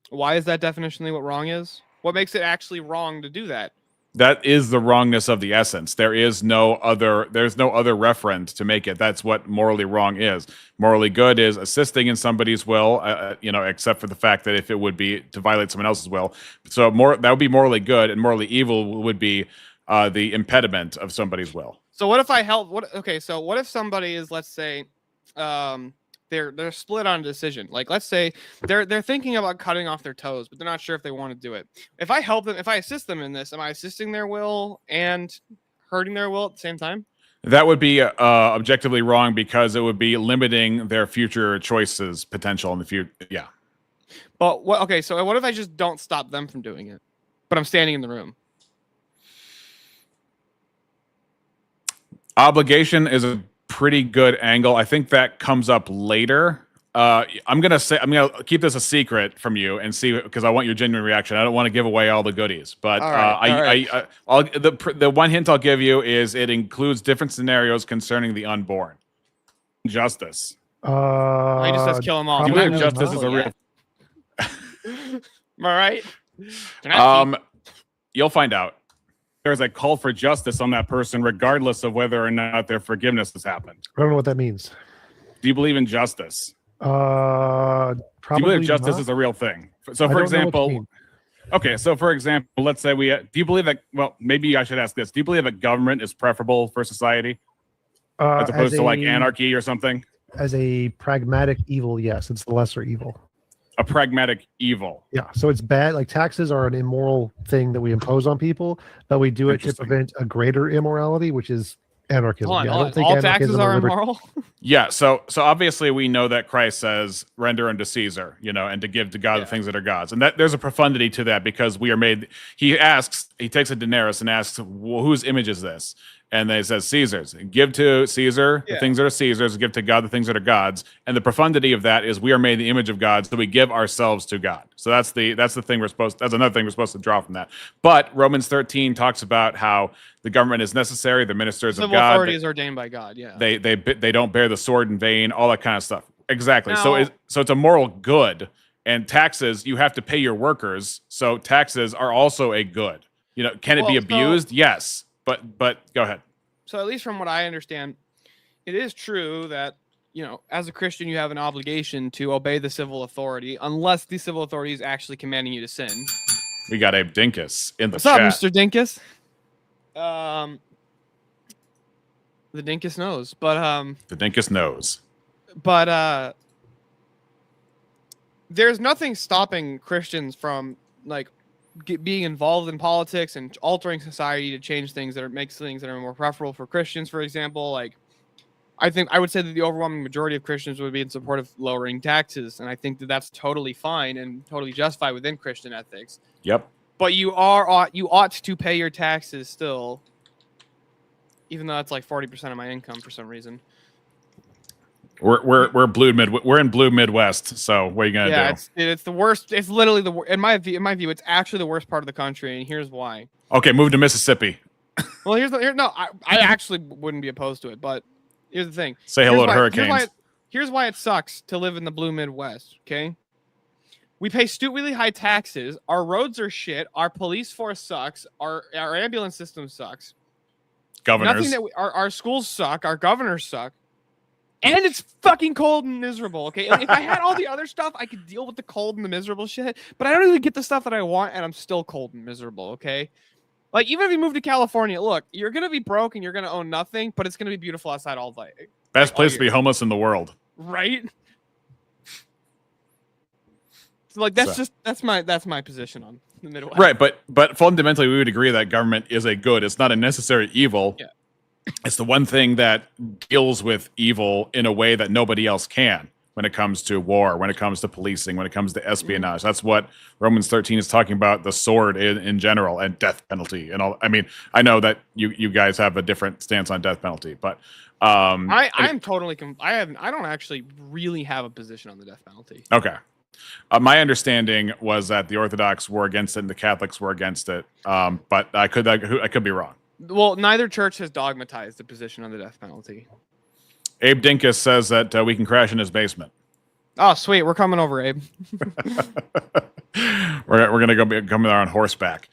Why is that definitionally what wrong is? What makes it actually wrong to do that? That is the wrongness of the essence. There's no other referent to make it. That's what morally wrong is. Morally good is assisting in somebody's will, except for the fact that if it would be to violate someone else's will. So that would be morally good, and morally evil would be the impediment of somebody's will. So what if I help? So what if somebody is, let's say, they're split on a decision. Like, let's say they're thinking about cutting off their toes, but they're not sure if they want to do it. If I help them, if I assist them in this, am I assisting their will and hurting their will at the same time? That would be objectively wrong because it would be limiting their future choices potential in the future. Yeah. But so what if I just don't stop them from doing it, but I'm standing in the room? Obligation is a pretty good angle. I think that comes up later. I'm gonna keep this a secret from you and see, because I want your genuine reaction. I don't want to give away all the goodies, but the one hint I'll give you is it includes different scenarios concerning the unborn. Justice. He just says kill them all. You believe justice is a real? Am I right? You'll find out. There's a call for justice on that person, regardless of whether or not their forgiveness has happened. I don't know what that means. Do you believe in justice? Probably. Do you believe justice is a real thing? So, for example, let's say do you believe that? Well, maybe I should ask this: do you believe that government is preferable for society as opposed to like anarchy or something? As a pragmatic evil, yes, it's the lesser evil. A pragmatic evil. Yeah, so it's bad. Like taxes are an immoral thing that we impose on people, but we do it to prevent a greater immorality, which is anarchism. I don't think all taxes are immoral. Yeah, so obviously we know that Christ says, "Render unto Caesar," and to give to God the things that are God's, and that there's a profundity to that because we are made. He takes a denarius and asks, well, "Whose image is this?" And then it says Caesar's. Give to Caesar the things that are Caesar's, give to God the things that are God's. And the profundity of that is we are made in the image of God, so we give ourselves to God. So that's the thing that's another thing we're supposed to draw from that. But Romans 13 talks about how the government is necessary, the ministers of God. Civil authority is ordained by God, yeah. They don't bear the sword in vain, all that kind of stuff. Exactly. So it's a moral good. And taxes, you have to pay your workers, so taxes are also a good. Can it be abused? Yes. But go ahead. So at least from what I understand, it is true that, as a Christian, you have an obligation to obey the civil authority unless the civil authority is actually commanding you to sin. We got Abe Dinkus in the What's chat. up, Mr. Dinkus? The Dinkus knows, but the Dinkus knows. But there's nothing stopping Christians from being involved in politics and altering society to change things that makes things that are more preferable for Christians. For example, I would say that the overwhelming majority of Christians would be in support of lowering taxes, and I think that that's totally fine and totally justified within Christian ethics. Yep. But you ought to pay your taxes still, even though that's like 40% of my income for some reason. We're in blue Midwest. So what are you gonna do? It's the worst. It's literally the in my view, it's actually the worst part of the country, and here's why. Okay, move to Mississippi. Well, I actually wouldn't be opposed to it, but here's the thing. Say hello to hurricanes. Here's why it sucks to live in the blue Midwest. Okay, we pay stupidly high taxes. Our roads are shit. Our police force sucks. Our ambulance system sucks. Governors. Our schools suck. Our governors suck. And it's fucking cold and miserable, okay? If I had all the other stuff, I could deal with the cold and the miserable shit, but I don't even get the stuff that I want, and I'm still cold and miserable, okay? Like, even if you move to California, look, you're going to be broke and you're going to own nothing, but it's going to be beautiful outside all day. Best place to be homeless in the world. Right? So, like, that's my position on the Midwest. Right, but fundamentally, we would agree that government is a good. It's not a necessary evil. Yeah. It's the one thing that deals with evil in a way that nobody else can when it comes to war, when it comes to policing, when it comes to espionage. That's what Romans 13 is talking about, the sword in general and death penalty and all. I mean, I know that you guys have a different stance on death penalty, but I'm totally I don't actually really have a position on the death penalty. Okay. My understanding was that the Orthodox were against it and the Catholics were against it. But I could be wrong. Well, neither church has dogmatized the position on the death penalty. Abe Dinkus says that we can crash in his basement. Oh, sweet. We're coming over, Abe. we're going to come there on horseback.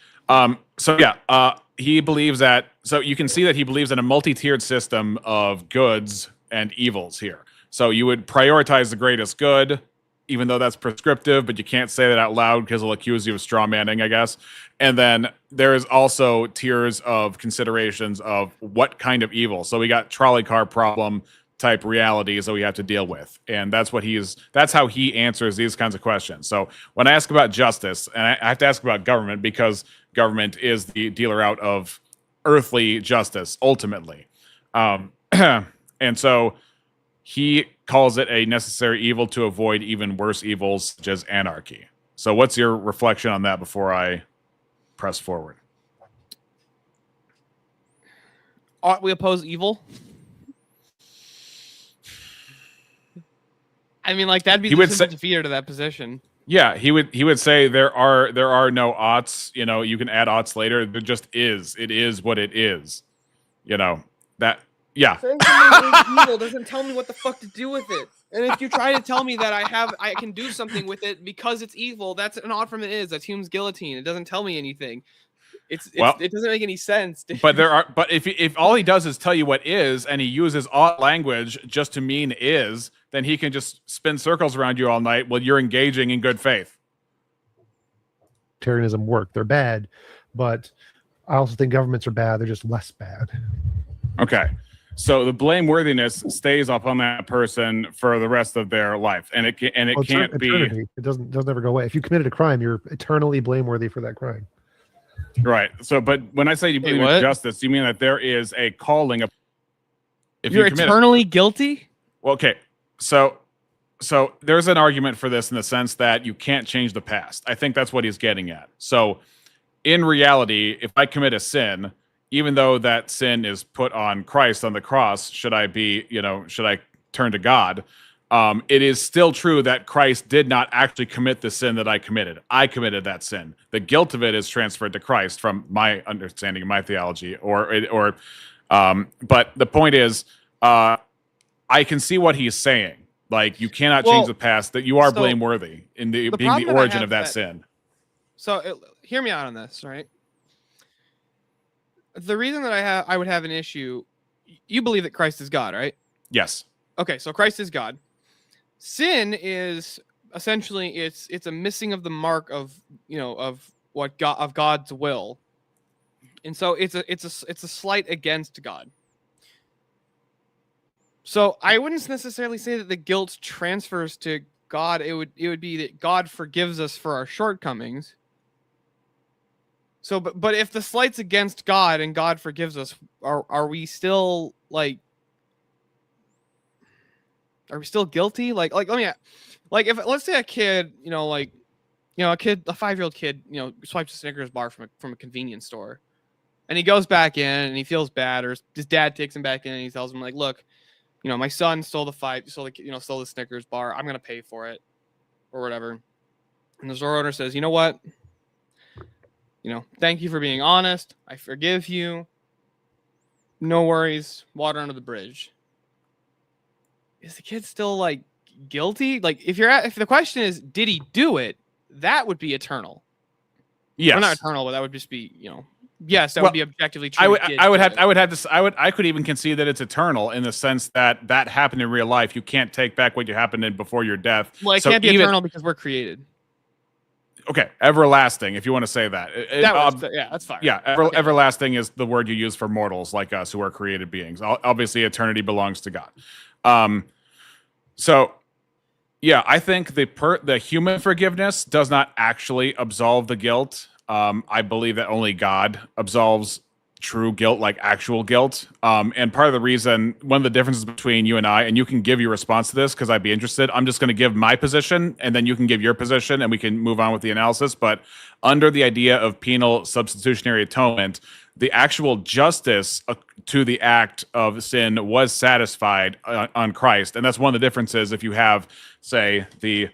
He believes that. So you can see that he believes in a multi-tiered system of goods and evils here. So you would prioritize the greatest good, even though that's prescriptive, but you can't say that out loud because they'll accuse you of straw manning, I guess. And then there is also tiers of considerations of what kind of evil. So we got trolley car problem type realities that we have to deal with. And that's how he answers these kinds of questions. So when I ask about justice, and I have to ask about government because government is the dealer out of earthly justice, ultimately. And so he calls it a necessary evil to avoid even worse evils, such as anarchy. So what's your reflection on that before I press forward? Ought we oppose evil? I mean, like, that'd be the simple defeater to that position. Yeah, he would say there are no oughts. You know, you can add oughts later. There just is. It is what it is. You know that. Yeah. Saying something is evil doesn't tell me what the fuck to do with it. And if you try to tell me that I can do something with it because it's evil, that's an ought from it is. That's Hume's guillotine. It doesn't tell me anything. It doesn't make any sense. But if all he does is tell you what is, and he uses ought language just to mean is, then he can just spin circles around you all night while you're engaging in good faith. Tarianism work. They're bad, but I also think governments are bad. They're just less bad. Okay. So the blameworthiness stays up on that person for the rest of their life, and it can't be. It doesn't ever go away. If you committed a crime, you're eternally blameworthy for that crime. Right. So, but when I say you believe in justice, you mean that there is a calling of. If you're eternally guilty. Well, okay. So there's an argument for this in the sense that you can't change the past. I think that's what he's getting at. So, in reality, if I commit a sin, even though that sin is put on Christ on the cross, should I turn to God? It is still true that Christ did not actually commit the sin that I committed. I committed that sin. The guilt of it is transferred to Christ from my understanding of my theology, but the point is, I can see what he's saying. Like, you cannot change the past, that you are blameworthy in being the origin of that sin. So hear me out on this, right? The reason that I would have an issue, you believe that Christ is God, right? Yes. Okay, so Christ is God. Sin is essentially it's a missing of the mark of God's will, and so it's a slight against God. So I wouldn't necessarily say that the guilt transfers to God. It would be that God forgives us for our shortcomings. So, but if the slight's against God and God forgives us, are we still are we still guilty? Like let me, if let's say a kid, a 5-year-old kid, swipes a Snickers bar from a convenience store, And he goes back in and he feels bad, or his dad takes him back in and he tells him like, look, my son stole the Snickers bar. I'm going to pay for it or whatever. And the store owner says, you know what? Thank you for being honest. I forgive you. No worries. Water under the bridge. Is the kid still like guilty? Like if the question is, did he do it? That would be eternal. Yes. Well, not eternal, but that would just be, yes, that would be objectively true. I could even concede that it's eternal in the sense that happened in real life. You can't take back what happened before your death. Well, it can't be eternal because we're created. Okay, everlasting, if you want to say that. That's fine. Yeah, everlasting is the word you use for mortals like us who are created beings. Obviously, eternity belongs to God. So, yeah, I think the human forgiveness does not actually absolve the guilt. I believe that only God absolves true guilt, like actual guilt. And part of the reason, one of the differences between you and I, and you can give your response to this because I'd be interested. I'm just going to give my position and then you can give your position and we can move on with the analysis. But under the idea of penal substitutionary atonement, the actual justice to the act of sin was satisfied on Christ. And that's one of the differences if you have, say, the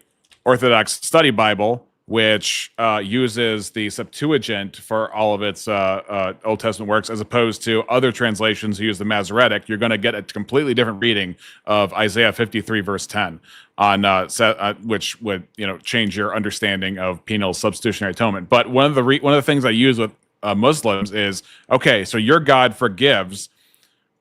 Orthodox Study Bible, which uses the Septuagint for all of its Old Testament works, as opposed to other translations who use the Masoretic. You're going to get a completely different reading of Isaiah 53 verse 10, which would change your understanding of penal substitutionary atonement. But one of the things I use with Muslims is, okay, so your God forgives,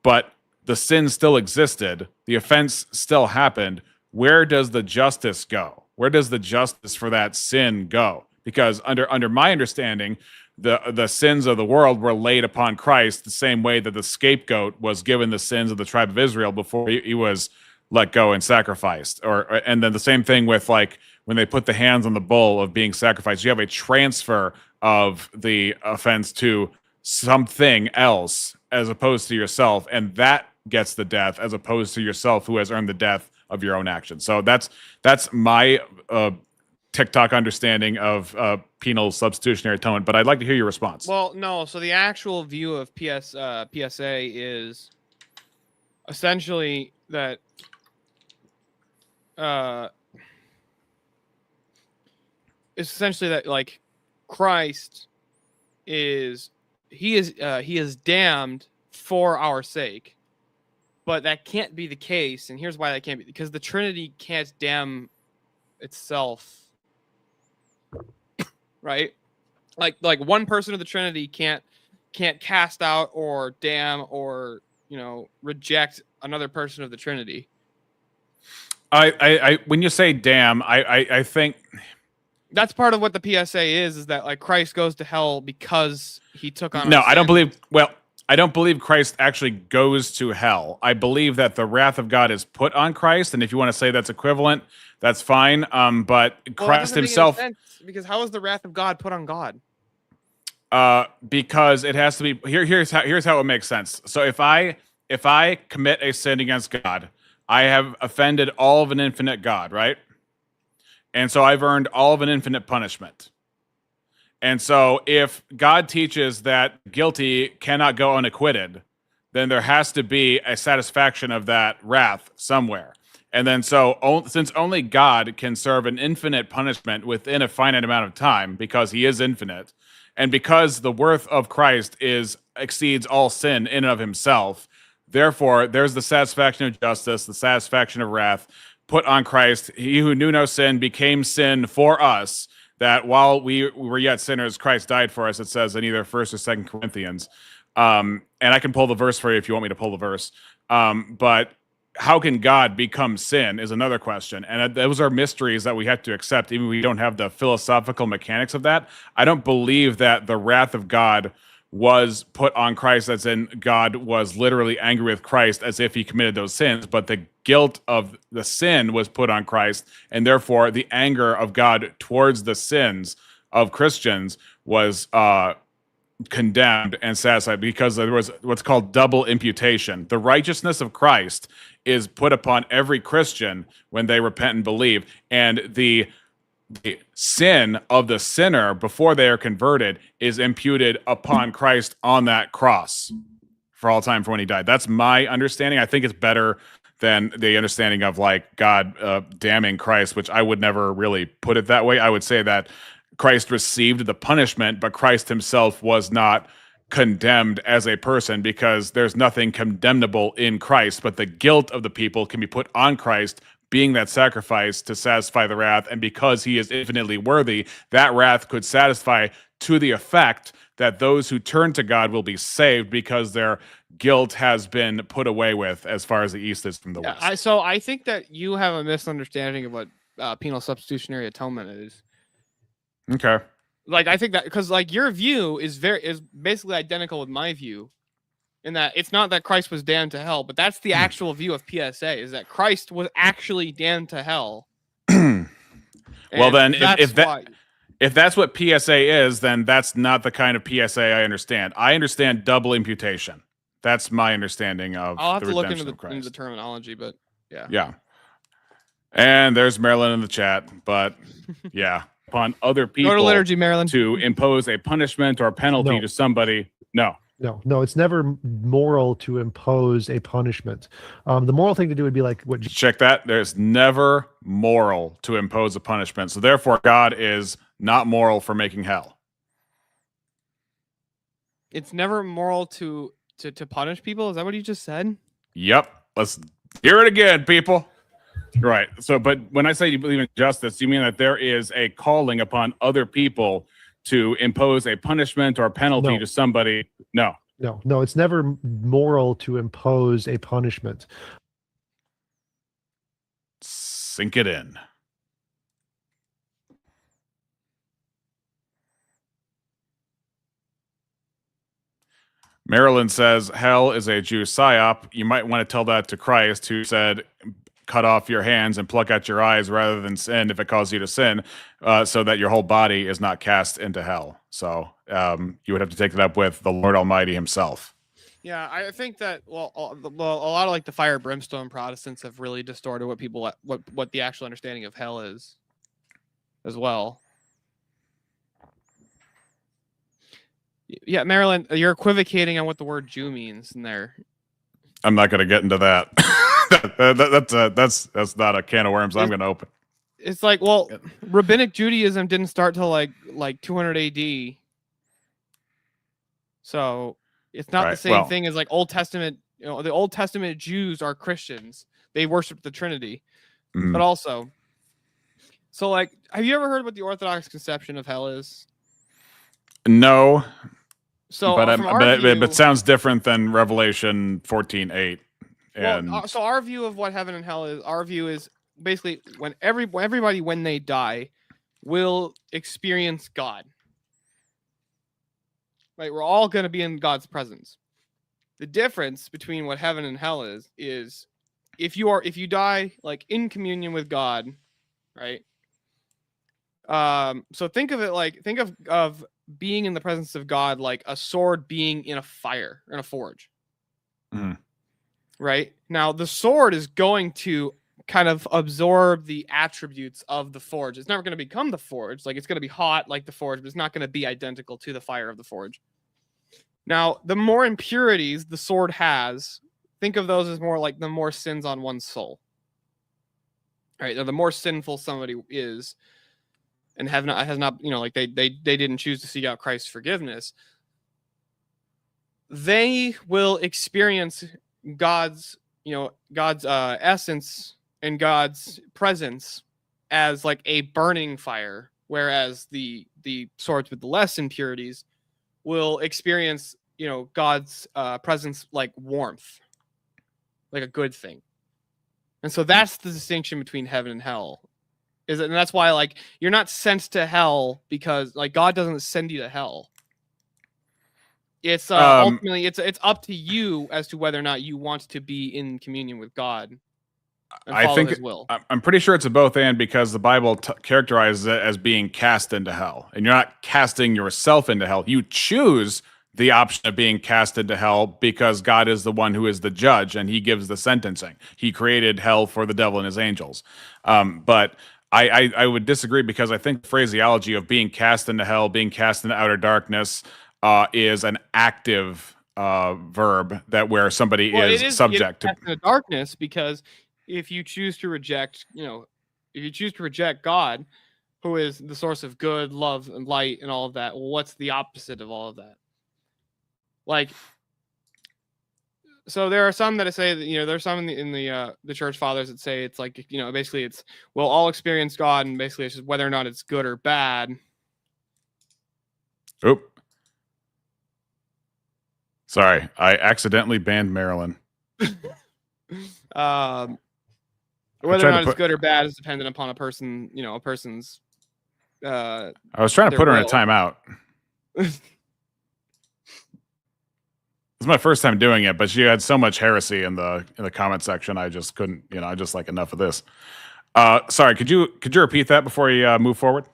but the sin still existed, the offense still happened. Where does the justice go? Where does the justice for that sin go? Because under my understanding, the sins of the world were laid upon Christ the same way that the scapegoat was given the sins of the tribe of Israel before he was let go and sacrificed. And then the same thing with like when they put the hands on the bull of being sacrificed, you have a transfer of the offense to something else as opposed to yourself, and that gets the death as opposed to yourself who has earned the death of your own action. So that's my TikTok understanding of penal substitutionary atonement. But I'd like to hear your response. Well, no. So the actual view of PSA is essentially that like Christ is damned for our sake. But that can't be the case, and here's why that can't be: because the Trinity can't damn itself, right? Like one person of the Trinity can't cast out or damn or reject another person of the Trinity. I when you say damn, I think that's part of what the PSA is that like Christ goes to hell because he took on. No, I don't believe. Well, I don't believe Christ actually goes to hell. I believe that the wrath of God is put on Christ, and if you want to say that's equivalent, that's fine. But Christ himself, because how is the wrath of God put on God? Because it has to be. Here's how it makes sense. So if I commit a sin against God, I have offended all of an infinite God, right? And so I've earned all of an infinite punishment. And so if God teaches that guilty cannot go unacquitted, then there has to be a satisfaction of that wrath somewhere. And then since only God can serve an infinite punishment within a finite amount of time because he is infinite, and because the worth of Christ exceeds all sin in and of himself, therefore there's the satisfaction of justice, the satisfaction of wrath put on Christ. He who knew no sin became sin for us, that while we were yet sinners, Christ died for us, it says in either 1st or 2nd Corinthians. And I can pull the verse for you if you want me to pull the verse. But how can God become sin is another question. And those are mysteries that we have to accept, even if we don't have the philosophical mechanics of that. I don't believe that the wrath of God was put on Christ, as in God was literally angry with Christ as if he committed those sins, but the guilt of the sin was put on Christ, and therefore the anger of God towards the sins of Christians was condemned and satisfied because there was what's called double imputation. The righteousness of Christ is put upon every Christian when they repent and believe, and the the sin of the sinner before they are converted is imputed upon Christ on that cross for all time for when he died. That's my understanding. I think it's better than the understanding of like God damning Christ, which I would never really put it that way. I would say that Christ received the punishment, but Christ himself was not condemned as a person, because there's nothing condemnable in Christ, but the guilt of the people can be put on Christ being that sacrifice to satisfy the wrath. And because he is infinitely worthy, that wrath could satisfy to the effect that those who turn to God will be saved because their guilt has been put away with as far as the east is from the west. So I think that you have a misunderstanding of what penal substitutionary atonement is. Okay. Like, I think that because like your view is basically identical with my view, in that it's not that Christ was damned to hell, but that's the actual view of PSA, is that Christ was actually damned to hell. Well, then if that's what PSA is, then that's not the kind of PSA I understand. I understand double imputation. That's my understanding of I'll have the to look redemption into of Christ. the terminology, but yeah. Yeah. And there's Marilyn in the chat, but yeah. Upon other people Go to liturgy, Marilyn. to impose a punishment or penalty to somebody. No, it's never moral to impose a punishment. The moral thing to do would be like what. Check that. There's never moral to impose a punishment. So therefore, God is not moral for making hell. It's never moral to punish people. Is that what you just said? Yep. Let's hear it again, people. right. So, but when I say you believe in justice, you mean that there is a calling upon other people to impose a punishment or penalty to somebody? No, it's never moral to impose a punishment. Sink it in. Marilyn says, hell is a Jew psyop. You might want to tell that to Christ, who said, cut off your hands and pluck out your eyes rather than sin if it causes you to sin, so that your whole body is not cast into hell. So you would have to take that up with the Lord Almighty himself. Yeah, I think that a lot of like the fire brimstone Protestants have really distorted what the actual understanding of hell is, as well. Yeah, Marilyn, you're equivocating on what the word Jew means in there. I'm not going to get into that. That's not a can of worms I'm going to open. It's like, well, rabbinic Judaism didn't start till like 200 AD. So it's not the same thing as like Old Testament. You know, the Old Testament Jews are Christians. They worship the Trinity. But also, so like, have you ever heard what the Orthodox conception of hell is? No. So, but it sounds different than Revelation 14:8. And so our view of what heaven and hell is, our view is basically when everybody when they die will experience God. Right, we're all going to be in God's presence. The difference between what heaven and hell is if you die like in communion with God, right? So think of being in the presence of God like a sword being in a fire, in a forge. Right? Now, the sword is going to kind of absorb the attributes of the forge. It's never going to become the forge. Like, it's going to be hot like the forge, but it's not going to be identical to the fire of the forge. Now, the more impurities the sword has, think of those as more like the more sins on one's soul. All right? Now, the more sinful somebody is, and has not, like they didn't choose to seek out Christ's forgiveness, they will experience God's essence and God's presence as like a burning fire, whereas the swords with the less impurities will experience God's presence like warmth, like a good thing. And so that's the distinction between heaven and hell. And that's why like you're not sent to hell because like God doesn't send you to hell. It's ultimately it's up to you as to whether or not you want to be in communion with God and follow His will. I'm pretty sure it's a both and, because the Bible characterizes it as being cast into hell, and you're not casting yourself into hell. You choose the option of being cast into hell because God is the one who is the judge and He gives the sentencing. He created hell for the devil and his angels. But I would disagree because I think the phraseology of being cast into hell, being cast into outer darkness, is an active verb that where somebody is subject to the darkness, because if you choose to reject, if you choose to reject God, who is the source of good, love, and light, and all of that, well, what's the opposite of all of that? Like, so there are some that say that there's some in the church fathers that say it's like basically it's we'll all experience God, and basically it's just whether or not it's good or bad. Oop. Sorry, I accidentally banned Marilyn. Whether or not it's good or bad is dependent upon a person, a person's. I was trying to put her in a timeout. It's my first time doing it, but she had so much heresy in the comment section. I just couldn't, I just like enough of this. Sorry, could you repeat that before you move forward?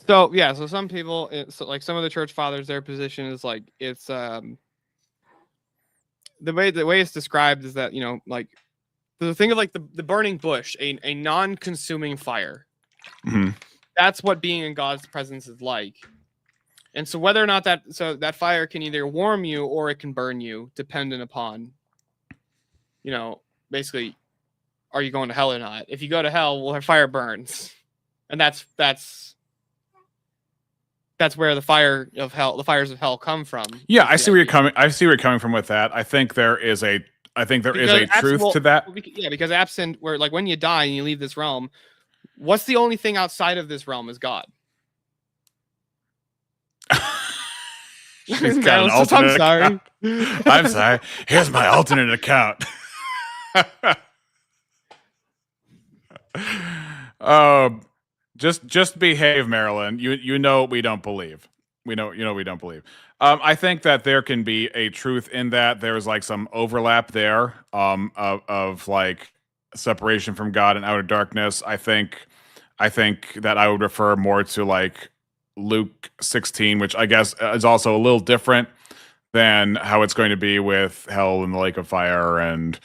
So yeah, so some people, like some of the church fathers, their position is like it's the way it's described is that like the thing of like the burning bush, a non-consuming fire. Mm-hmm. That's what being in God's presence is like. And so whether or not that fire can either warm you or it can burn you, dependent upon, basically, are you going to hell or not? If you go to hell, well, fire burns, and that's where the fires of hell come from. Yeah, I see where you're coming. I see where you're coming from with that. I think there is a truth to that. Yeah, because absent, where like when you die and you leave this realm, what's the only thing outside of this realm is God. She's got an alternate I'm sorry. account. I'm sorry. Here's my alternate account. Just behave, Marilyn. You know we don't believe. We don't believe. I think that there can be a truth in that. There's like some overlap there of like separation from God and outer darkness. I think that I would refer more to like Luke 16, which I guess is also a little different than how it's going to be with hell and the lake of fire and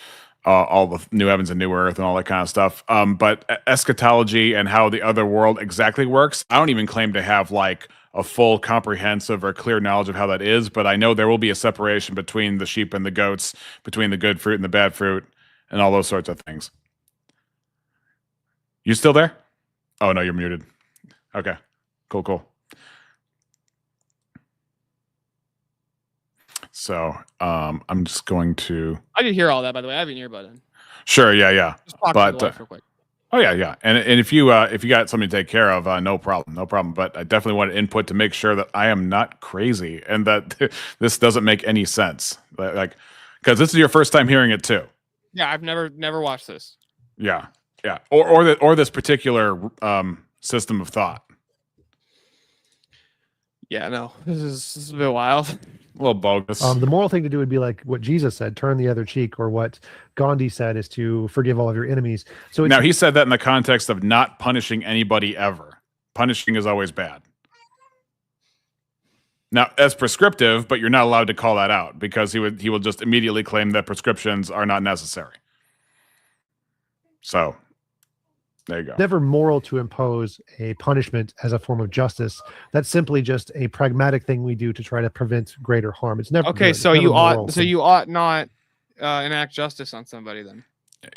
all the new heavens and new earth and all that kind of stuff. But eschatology and how the other world exactly works, I don't even claim to have like a full comprehensive or clear knowledge of how that is, but I know there will be a separation between the sheep and the goats, between the good fruit and the bad fruit, and all those sorts of things. You still there? Oh no, you're muted. Okay, cool. So I'm just going to. I did hear all that, by the way. I have an earbud in. Sure, yeah. Just talk to the wife real quick. Oh yeah, and if you got something to take care of, no problem. But I definitely want input to make sure that I am not crazy and that this doesn't make any sense. Like, because this is your first time hearing it too. Yeah, I've never watched this. Yeah, or this particular system of thought. Yeah, no, this is a bit wild. A little bogus. The moral thing to do would be like what Jesus said, turn the other cheek, or what Gandhi said is to forgive all of your enemies. So now he said that in the context of not punishing anybody ever. Punishing is always bad. Now that's prescriptive, but you're not allowed to call that out because he will just immediately claim that prescriptions are not necessary. So there you go. Never moral to impose a punishment as a form of justice. That's simply just a pragmatic thing we do to try to prevent greater harm. It's never okay. Good. So never you moral. ought not enact justice on somebody then.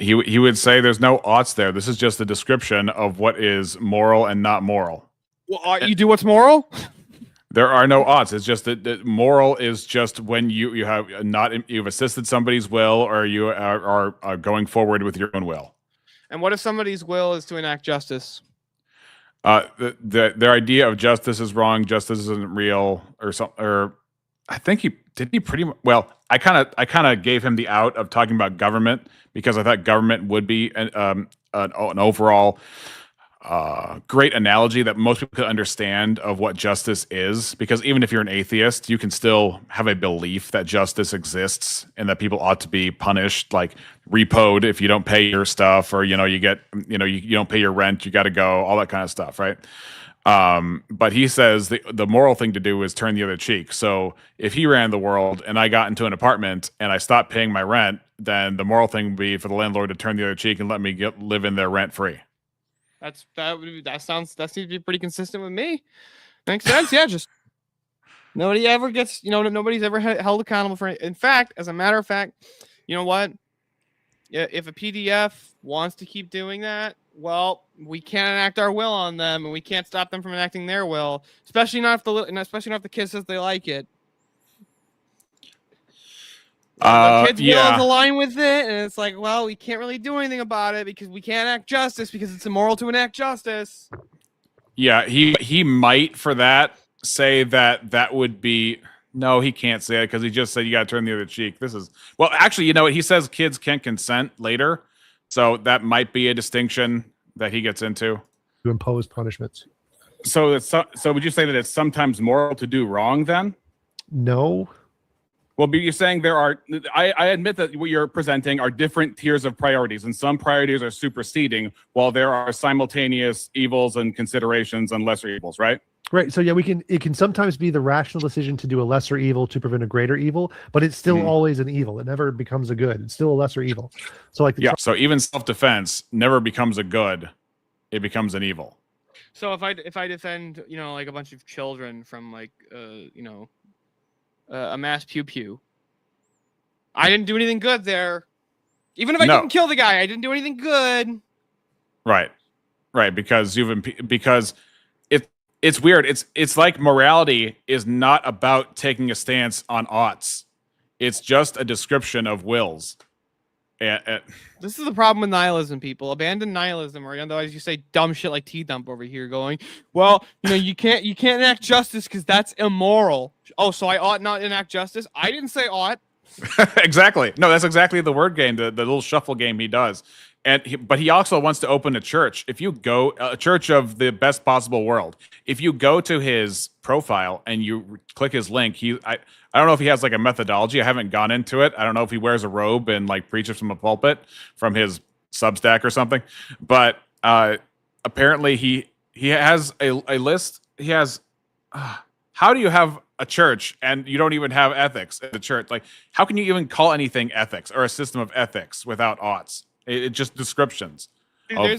He would say there's no oughts there. This is just a description of what is moral and not moral. Well, you do what's moral. There are no oughts. It's just that moral is just when you've assisted somebody's will or you are going forward with your own will. And what if somebody's will is to enact justice? Their idea of justice is wrong. Justice isn't real, or something. Or I think he pretty well. I kind of gave him the out of talking about government because I thought government would be an overall great analogy that most people could understand of what justice is. Because even if you're an atheist, you can still have a belief that justice exists and that people ought to be punished, like repoed if you don't pay your stuff, or you don't pay your rent, you got to go, all that kind of stuff, right? But he says the moral thing to do is turn the other cheek. So if he ran the world and I got into an apartment and I stopped paying my rent, then the moral thing would be for the landlord to turn the other cheek and let me live in there rent free. That seems to be pretty consistent with me. Makes sense. Yeah, just nobody ever gets, nobody's ever held accountable for it. In fact, as a matter of fact, you know what? If a PDF wants to keep doing that, well, we can't enact our will on them, and we can't stop them from enacting their will, especially not if the kid says they like it. The kid's will is aligned with it, and it's like, well, we can't really do anything about it because we can't act justice because it's immoral to enact justice. Yeah, he might for that say that would be no, he can't say it because he just said you got to turn the other cheek. This is well, actually, he says kids can't consent later, so that might be a distinction that he gets into. To impose punishments. So would you say that it's sometimes moral to do wrong then? No. Well, but you're saying there are. I admit that what you're presenting are different tiers of priorities, and some priorities are superseding, while there are simultaneous evils and considerations and lesser evils, right? Right. So yeah, it can sometimes be the rational decision to do a lesser evil to prevent a greater evil, but it's still always an evil. It never becomes a good. It's still a lesser evil. So like so even self-defense never becomes a good; it becomes an evil. So if I defend like a bunch of children from like a mass pew, I didn't do anything good there. Even if I didn't kill the guy, I didn't do anything good. Right, because it's weird. It's like morality is not about taking a stance on oughts. It's just a description of wills. This is the problem with nihilism, people. Abandon nihilism, or otherwise you say dumb shit like TJump over here, going, well, you can't enact justice because that's immoral. Oh, so I ought not enact justice? I didn't say ought. Exactly. No, that's exactly the word game, the little shuffle game he does. But he also wants to open a church. If you go a church of the best possible world, if you go to his profile and you click his link, I don't know if he has like a methodology. I haven't gone into it. I don't know if he wears a robe and like preaches from a pulpit from his Substack or something. But apparently he has a list. He has how do you have a church and you don't even have ethics at the church? Like, how can you even call anything ethics or a system of ethics without oughts? It's just descriptions. Dude,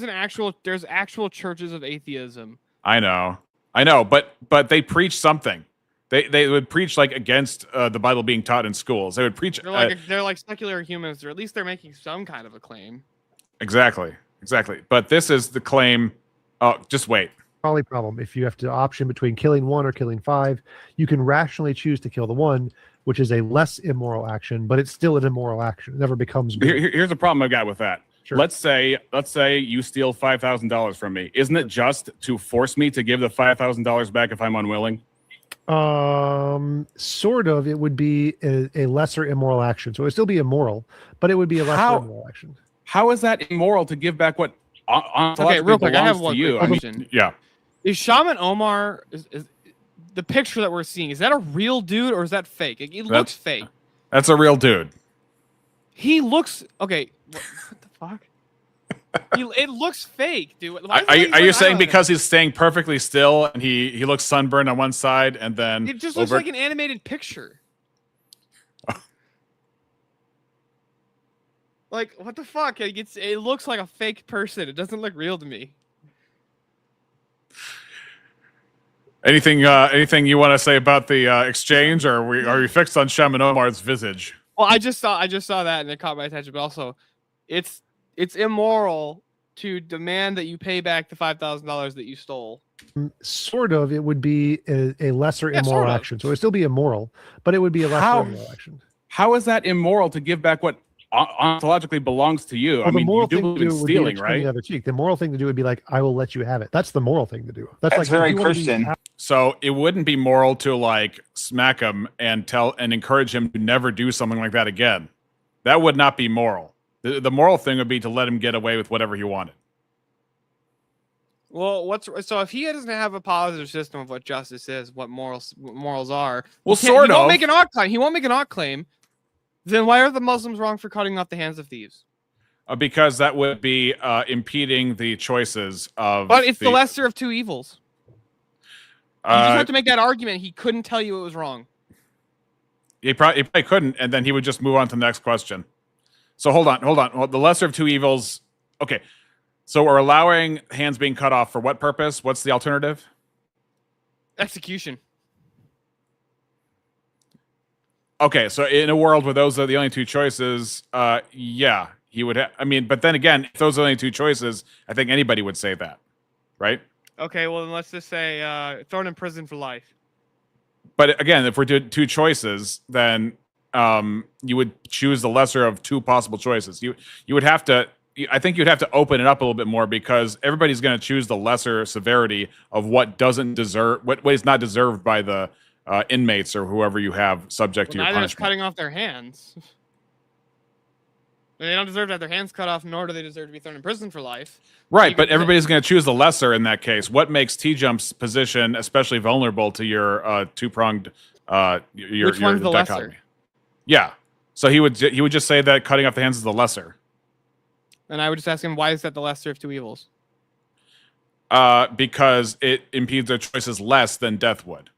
there's actual churches of atheism. I know, but they preach something. They would preach like against the Bible being taught in schools. They would preach. They're like secular humans, or at least they're making some kind of a claim. Exactly. But this is the claim. Oh, just wait. Probably problem. If you have to option between killing one or killing five, you can rationally choose to kill the one, which is a less immoral action, but it's still an immoral action. It never becomes good. Here's a problem I've got with that. Sure. Let's say you steal $5,000 from me. Isn't it just to force me to give the $5,000 back if I'm unwilling? Sort of. It would be a lesser immoral action. So it would still be immoral, but it would be a lesser immoral action. How is that immoral to give back what okay, real quick, I have one question. Yeah. Is Shaman Omar is the picture that we're seeing, is that a real dude or is that fake? It looks fake. That's a real dude. He looks okay. What the fuck? It looks fake, dude. Are you saying because he's staying perfectly still and he looks sunburned on one side and then it just looks like an animated picture? Like, what the fuck? It looks like a fake person. It doesn't look real to me. Anything you want to say about the exchange, or are we fixed on Shaman Omar's visage? Well, I just saw that and it caught my attention. But also, it's immoral to demand that you pay back the $5,000 that you stole. Sort of. It would be a lesser immoral action. So it would still be immoral, but it would be a lesser immoral action. How is that immoral to give back what ontologically belongs to you? Well, I mean, you do believe in stealing, right? The other cheek. The moral thing to do would be like, I will let you have it. That's the moral thing to do. That's like very Christian. So it wouldn't be moral to like smack him and encourage him to never do something like that again. That would not be moral. The moral thing would be to let him get away with whatever he wanted. Well, so if he doesn't have a positive system of what justice is, what morals are, well, he won't make an ought claim. He won't make an ought claim. Then why are the Muslims wrong for cutting off the hands of thieves? Because that would be impeding the choices of. But it's the lesser of two evils. You just have to make that argument. He couldn't tell you it was wrong. He probably couldn't, and then he would just move on to the next question. So hold on. Well, the lesser of two evils. Okay, So we're allowing hands being cut off for what purpose? What's the alternative? Execution. Okay, so in a world where those are the only two choices, yeah, he would. I mean, but then again, if those are the only two choices, I think anybody would say that, right? Okay, well then let's just say thrown in prison for life. But again, if we're doing two choices, then you would choose the lesser of two possible choices. You would have to. I think you'd have to open it up a little bit more because everybody's going to choose the lesser severity of what doesn't deserve, what is not deserved by the inmates or whoever you have subject to your Neither is punishment. cutting off their hands. They don't deserve to have their hands cut off, nor do they deserve to be thrown in prison for life. Right, but everybody's going to choose the lesser in that case. What makes TJump's position especially vulnerable to your two-pronged Which one's the dichotomy? lesser? Yeah, so he would just say that cutting off the hands is the lesser. And I would just ask him, why is that the lesser of two evils? Because it impedes their choices less than death would.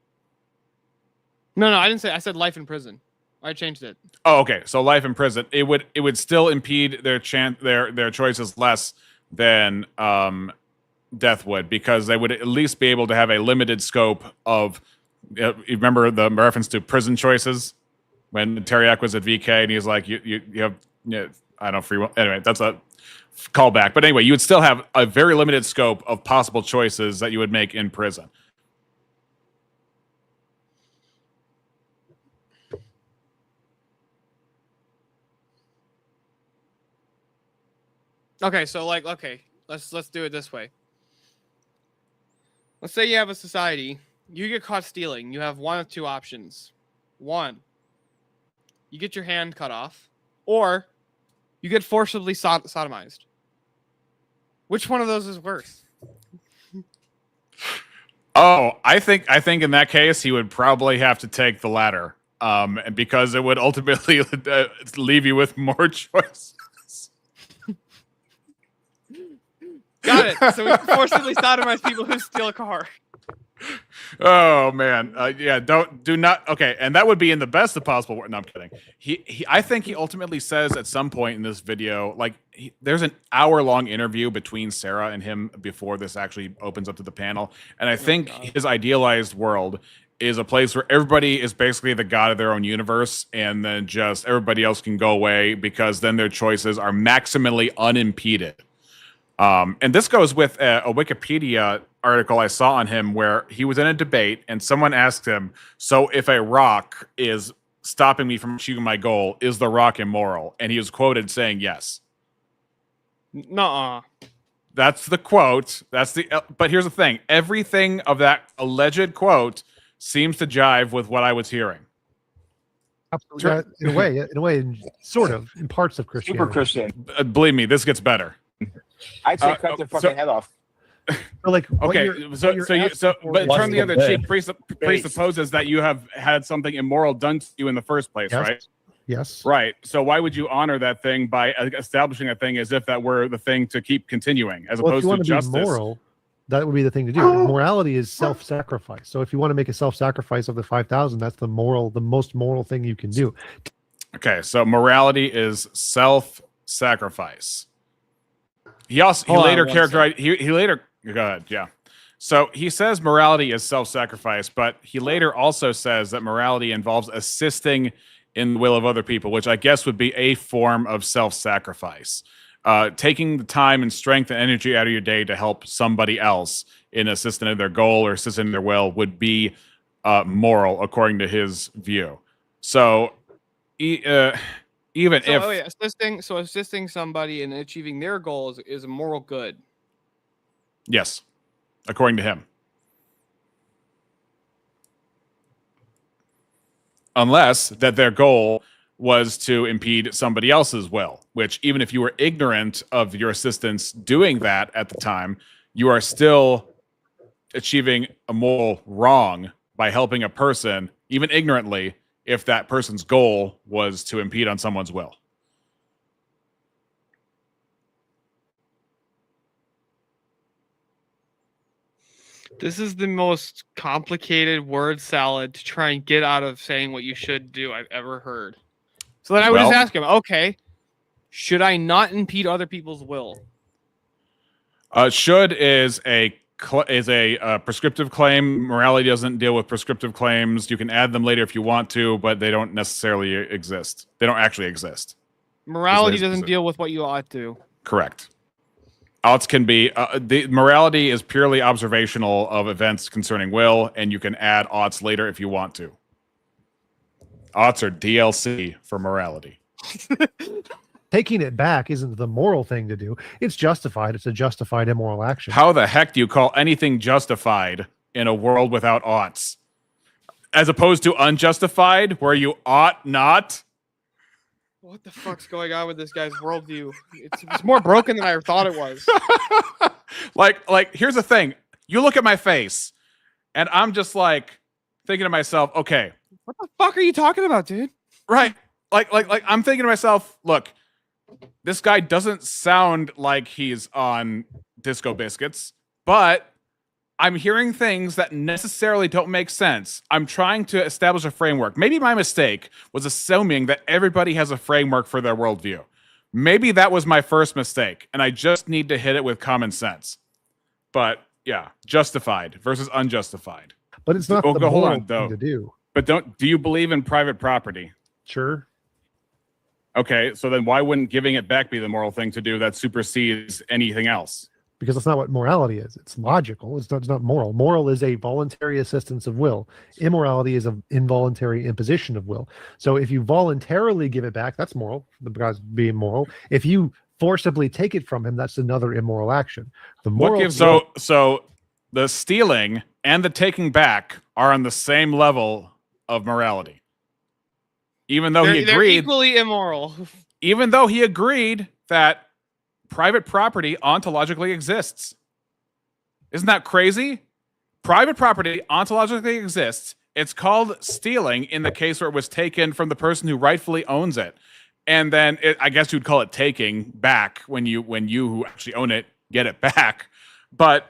No, I didn't say. I said life in prison. I changed it. Oh, okay. So life in prison, it would still impede their choices less than death would, because they would at least be able to have a limited scope of. You remember the reference to prison choices when Teriak was at VK and he was like, you have I don't know, free will. Anyway, that's a callback. But anyway, you would still have a very limited scope of possible choices that you would make in prison. Okay, so let's do it this way. Let's say you have a society, you get caught stealing, you have one of two options. One, you get your hand cut off, or you get forcibly sodomized. Which one of those is worse? Oh, I think in that case he would probably have to take the latter, because it would ultimately leave you with more choices. Got it. So we forcibly sodomize people who steal a car. Oh man, yeah. Do not. Okay, and that would be in the best of possible. No, I'm kidding. I think he ultimately says at some point in this video, like there's an hour-long interview between Sarah and him before this actually opens up to the panel, and I think his idealized world is a place where everybody is basically the god of their own universe, and then just everybody else can go away because then their choices are maximally unimpeded. And this goes with a Wikipedia article I saw on him where he was in a debate and someone asked him, so if a rock is stopping me from achieving my goal, is the rock immoral? And he was quoted saying yes. Nuh-uh. That's the quote. But here's the thing. Everything of that alleged quote seems to jive with what I was hearing. Absolutely. In a way, sort of, in parts of Christianity. Super Christian. Believe me, this gets better. I'd say cut their fucking head off. So, like, okay, but turn the other cheek presupposes that you have had something immoral done to you in the first place, yes. right? Yes. Right. So why would you honor that thing by establishing a thing as if that were the thing to keep continuing, as opposed to justice? Be moral, that would be the thing to do. Morality is self-sacrifice. So if you want to make a self-sacrifice of the 5,000, that's the most moral thing you can do. Okay, so morality is self-sacrifice. He later characterized. He later. Go ahead. Yeah. So he says morality is self-sacrifice, but he later also says that morality involves assisting in the will of other people, which I guess would be a form of self-sacrifice. Taking the time and strength and energy out of your day to help somebody else in assisting in their goal or assisting in their will would be moral, according to his view. So assisting somebody in achieving their goals is a moral good. Yes, according to him. Unless that their goal was to impede somebody else's will, which even if you were ignorant of your assistance doing that at the time, you are still achieving a moral wrong by helping a person, even ignorantly, if that person's goal was to impede on someone's will. This is the most complicated word salad to try and get out of saying what you should do I've ever heard. So then I would just ask him, okay, should I not impede other people's will? Should is a prescriptive claim. Morality doesn't deal with prescriptive claims. You can add them later if you want to, but they don't necessarily exist. They don't actually exist. Morality doesn't deal with what you ought to. Correct. Oughts can be the morality is purely observational of events concerning will, and you can add oughts later if you want to. Oughts are DLC for morality. Taking it back isn't the moral thing to do. It's justified. It's a justified immoral action. How the heck do you call anything justified in a world without oughts? As opposed to unjustified, where you ought not? What the fuck's going on with this guy's worldview? It's more broken than I thought it was. like, here's the thing. You look at my face, and I'm just like thinking to myself, okay. What the fuck are you talking about, dude? Right. Like I'm thinking to myself, look, this guy doesn't sound like he's on Disco Biscuits, but I'm hearing things that necessarily don't make sense. I'm trying to establish a framework. Maybe my mistake was assuming that everybody has a framework for their worldview. Maybe that was my first mistake, and I just need to hit it with common sense. But yeah, justified versus unjustified. But it's not the moral thing to do. But do you believe in private property? Sure. Okay, so then why wouldn't giving it back be the moral thing to do that supersedes anything else? Because that's not what morality is. It's logical. It's not moral. Moral is a voluntary assistance of will. Immorality is an involuntary imposition of will. So if you voluntarily give it back, that's moral. The guy's being moral. If you forcibly take it from him, that's another immoral action. The moral. So the stealing and the taking back are on the same level of morality. Even though he agreed, they're equally immoral. Even though he agreed that private property ontologically exists. Isn't that crazy? Private property ontologically exists. It's called stealing in the case where it was taken from the person who rightfully owns it. And then I guess you'd call it taking back when you who actually own it get it back. But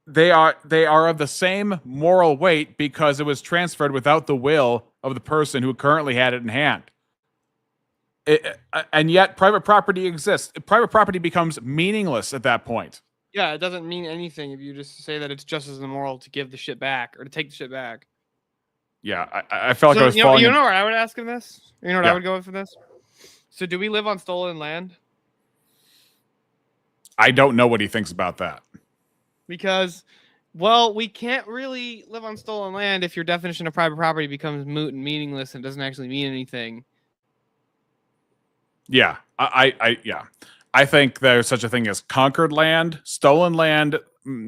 they are of the same moral weight because it was transferred without the will of the person who currently had it in hand. And yet private property exists. Private property becomes meaningless at that point. Yeah, it doesn't mean anything if you just say that it's just as immoral to give the shit back or to take the shit back. Yeah, I felt like I was falling. You know where I would ask him this? You know what I would go with for this? So do we live on stolen land? I don't know what he thinks about that. Because, well, we can't really live on stolen land if your definition of private property becomes moot and meaningless and doesn't actually mean anything. Yeah, I think there's such a thing as conquered land. Stolen land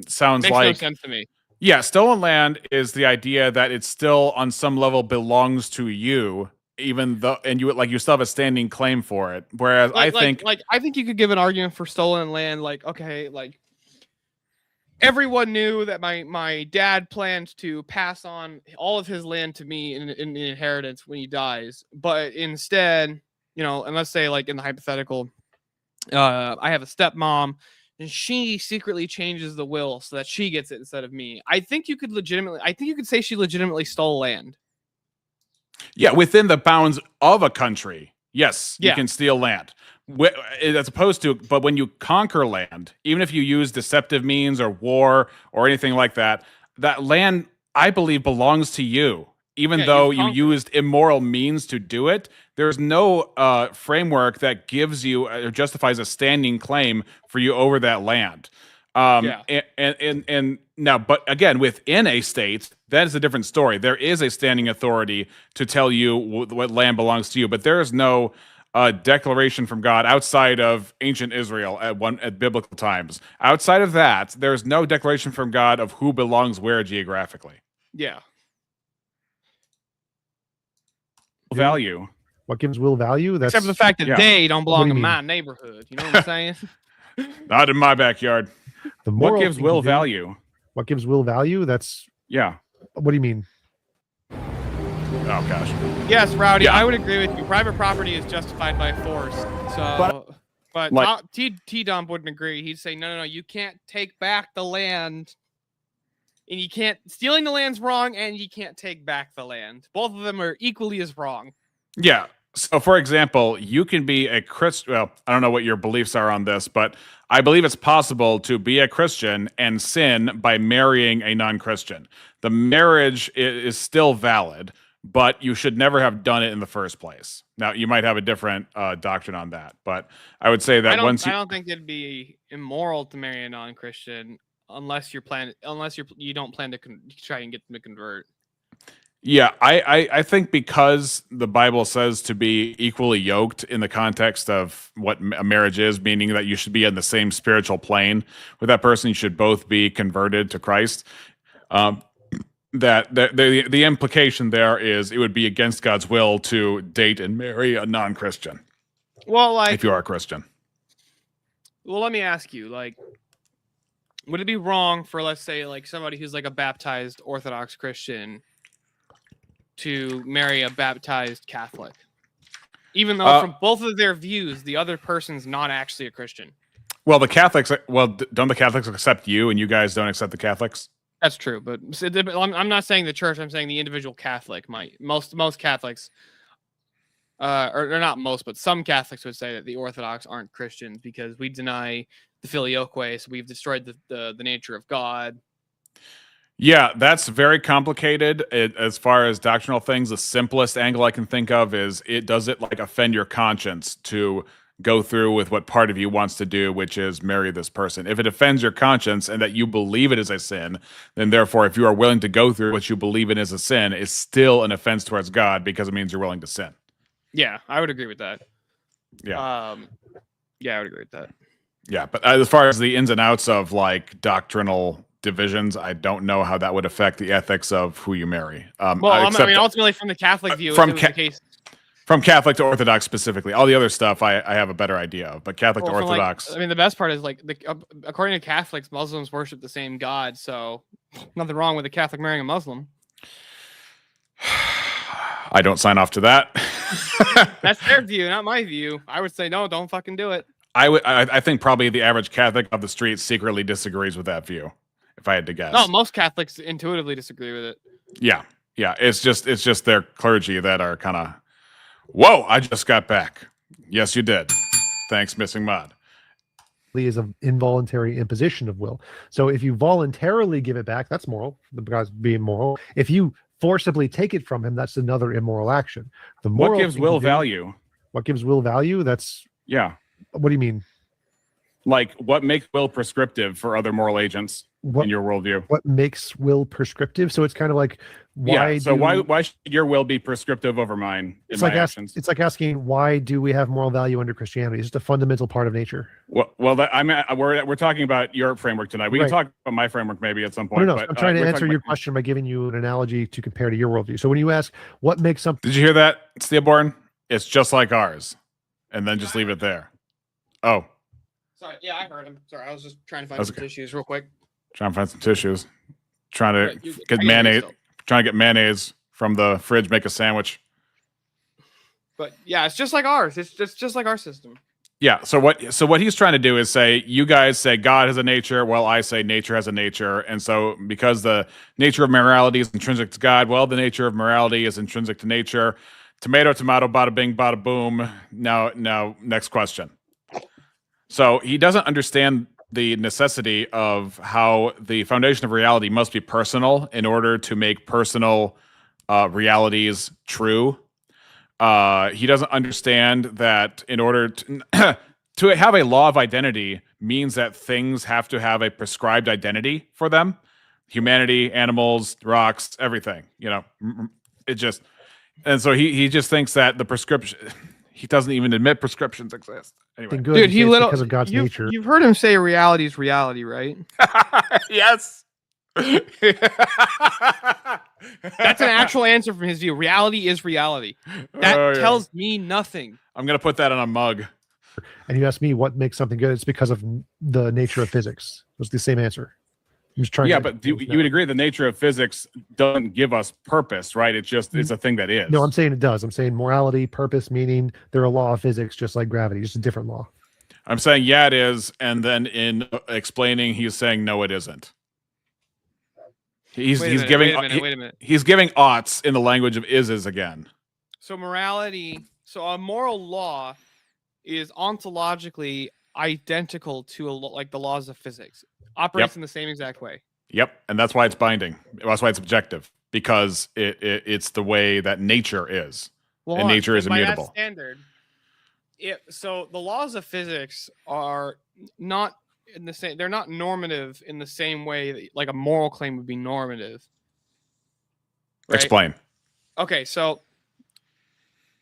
sounds Makes like no sense to me. Yeah, stolen land is the idea that it still on some level belongs to you, even though you still have a standing claim for it. Whereas I think you could give an argument for stolen land, everyone knew that my dad planned to pass on all of his land to me in inheritance when he dies, but instead, and let's say in the hypothetical, I have a stepmom and she secretly changes the will so that she gets it instead of me. I think you could say she legitimately stole land. Yeah, within the bounds of a country. Yes, you can steal land. As opposed to, but when you conquer land, even if you use deceptive means or war or anything like that, that land, I believe, belongs to you. Even though you used immoral means to do it, there's no framework that gives you or justifies a standing claim for you over that land. And now, but again, within a state, that is a different story. There is a standing authority to tell you what land belongs to you, but there is no declaration from God outside of ancient Israel at biblical times. Outside of that, there's no declaration from God of who belongs where geographically. Yeah. Value. What gives will value? That's except for the fact that they don't belong in my neighborhood. You know what I'm saying? Not in my backyard. What gives will value? What gives will value? That's What do you mean? Oh gosh. Yes, Rowdy, I would agree with you. Private property is justified by force. So, but TJump wouldn't agree. He'd say, no, you can't take back the land. And you can't, stealing the land's wrong, and you can't take back the land. Both of them are equally as wrong. Yeah. So, for example, you can be a Christian. Well, I don't know what your beliefs are on this, but I believe it's possible to be a Christian and sin by marrying a non-Christian. The marriage is still valid, but you should never have done it in the first place. Now, you might have a different doctrine on that, but I would say that I once you don't think it'd be immoral to marry a non-Christian unless you don't plan to try and get them to convert. Yeah, I think because the Bible says to be equally yoked in the context of what a marriage is, meaning that you should be in the same spiritual plane with that person, you should both be converted to Christ. That the implication there is it would be against God's will to date and marry a non-Christian. Well, like if you are a Christian. Well, let me ask you, like, would it be wrong for, let's say, like somebody who's like a baptized Orthodox Christian to marry a baptized Catholic, even though from both of their views, the other person's not actually a Christian? Well, the Catholics, don't the Catholics accept you and you guys don't accept the Catholics? That's true, but I'm not saying the church. I'm saying the individual Catholic might. Most Catholics, or not most, but some Catholics would say that the Orthodox aren't Christians because we deny the filioque, so we've destroyed the nature of God. Yeah, that's very complicated. As far as doctrinal things, the simplest angle I can think of is does it like offend your conscience to go through with what part of you wants to do, which is marry this person. If it offends your conscience and that you believe it is a sin, then therefore, if you are willing to go through what you believe in is a sin, it's still an offense towards God because it means you're willing to sin. Yeah, I would agree with that. Yeah. Yeah, I would agree with that. Yeah, but as far as the ins and outs of like doctrinal divisions, I don't know how that would affect the ethics of who you marry. Well, I mean, ultimately, from the Catholic view, from Catholic to Orthodox specifically, all the other stuff I have a better idea of. But Catholic to Orthodox, I mean, the best part is like according to Catholics, Muslims worship the same God, so nothing wrong with a Catholic marrying a Muslim. I don't sign off to that. That's their view, not my view. I would say no, don't fucking do it. I think probably the average Catholic of the street secretly disagrees with that view, if I had to guess. No, most Catholics intuitively disagree with it. Yeah. It's just their clergy that are kind of, whoa, I just got back. Yes, you did. Thanks, Missing Mod. Is an involuntary imposition of will. So if you voluntarily give it back, that's moral, because being moral. If you forcibly take it from him, that's another immoral action. The moral what gives will value? What gives will value? That's What do you mean? Like, what makes will prescriptive for other moral agents in your worldview? What makes will prescriptive? So it's kind of like, why should your will be prescriptive over mine? It's like asking, why do we have moral value under Christianity? It's just a fundamental part of nature. We're talking about your framework tonight. We can talk about my framework maybe at some point. No, I'm trying to answer your question by giving you an analogy to compare to your worldview. So when you ask, what makes something? Did you hear that, Steelborn? It's just like ours, and then just leave it there. Oh. Sorry, yeah, I heard him. Sorry, I was just trying to find some tissues real quick. Trying to find some tissues. Trying to get mayonnaise. Trying to get mayonnaise from the fridge, make a sandwich. But yeah, it's just like ours. It's just like our system. Yeah. So what he's trying to do is say, you guys say God has a nature, well, I say nature has a nature, and so because the nature of morality is intrinsic to God, well, the nature of morality is intrinsic to nature. Tomato, tomato, bada bing, bada boom. Now, next question. So he doesn't understand the necessity of how the foundation of reality must be personal in order to make personal realities true. He doesn't understand that in order to, to have a law of identity means that things have to have a prescribed identity for them. Humanity, animals, rocks, everything. And so he just thinks that the prescription. He doesn't even admit prescriptions exist. Anyway, dude, because of God's nature. You've heard him say reality is reality, right? Yes. That's an actual answer from his view. Reality is reality. That tells me nothing. I'm gonna put that on a mug. And you ask me what makes something good. It's because of the nature of physics. It was the same answer. But you would agree the nature of physics doesn't give us purpose, right? It's a thing that is. No, I'm saying it does. I'm saying morality, purpose, meaning they're a law of physics, just like gravity, just a different law. I'm saying, yeah, it is. And then in explaining, he's saying, no, it isn't. He's giving oughts in the language of is again. So morality So a moral law is ontologically identical to like the laws of physics. Operates in the same exact way. Yep, and that's why it's binding. That's why it's objective, because it's the way that nature is, and nature is immutable. By that standard, so the laws of physics are not in the same. They're not normative in the same way that like a moral claim would be normative. Right? Explain. Okay, so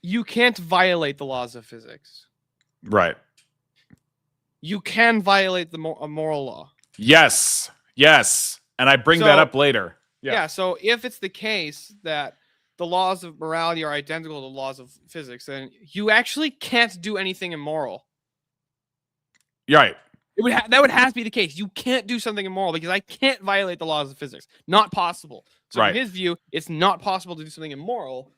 you can't violate the laws of physics. Right. You can violate a moral law. Yes. And I bring that up later. Yeah. So if it's the case that the laws of morality are identical to the laws of physics, then you actually can't do anything immoral. Right. That would have to be the case. You can't do something immoral because I can't violate the laws of physics. Not possible. So in his view, it's not possible to do something immoral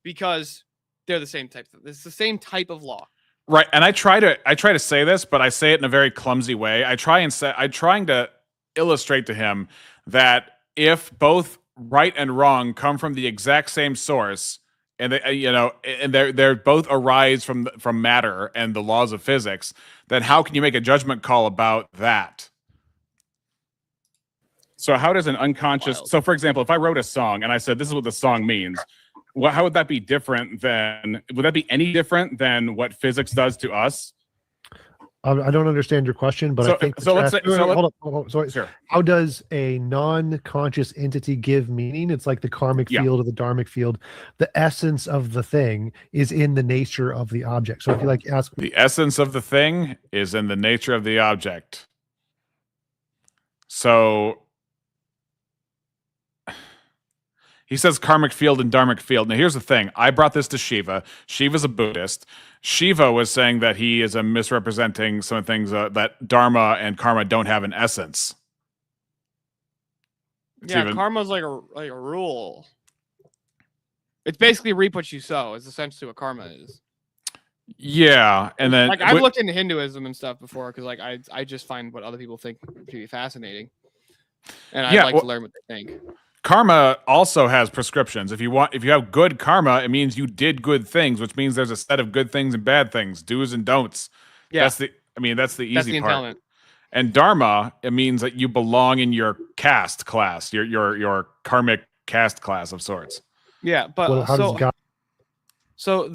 because they're the same type. It's the same type of law. Right. And I try to say this, but I say it in a very clumsy way. I'm trying to illustrate to him that if both right and wrong come from the exact same source, and they're both arise from matter and the laws of physics, then how can you make a judgment call about that? So how does an unconscious? So for example, if I wrote a song and I said this is what the song means, how would that be different than? Would that be any different than what physics does to us? I don't understand your question, but I think hold on. Sorry. Sure. How does a non-conscious entity give meaning? It's like the karmic field or the dharmic field. The essence of the thing is in the nature of the object. So if you ask, the essence of the thing is in the nature of the object. So he says karmic field and dharmic field. Now, here's the thing. I brought this to Shiva. Shiva's a Buddhist. Shiva was saying that he is misrepresenting some things that dharma and karma don't have an essence. Karma's like a rule. It's basically reap what you sow. Is essentially what karma is. Yeah, and then I've looked into Hinduism and stuff before because I just find what other people think to be fascinating, and I'd like to learn what they think. Karma also has prescriptions. If you have good karma, it means you did good things, which means there's a set of good things and bad things, do's and don'ts. Yeah. That's the easy part. Intelligent. And dharma, it means that you belong in your caste class, your karmic caste class of sorts. Yeah, but how does God? So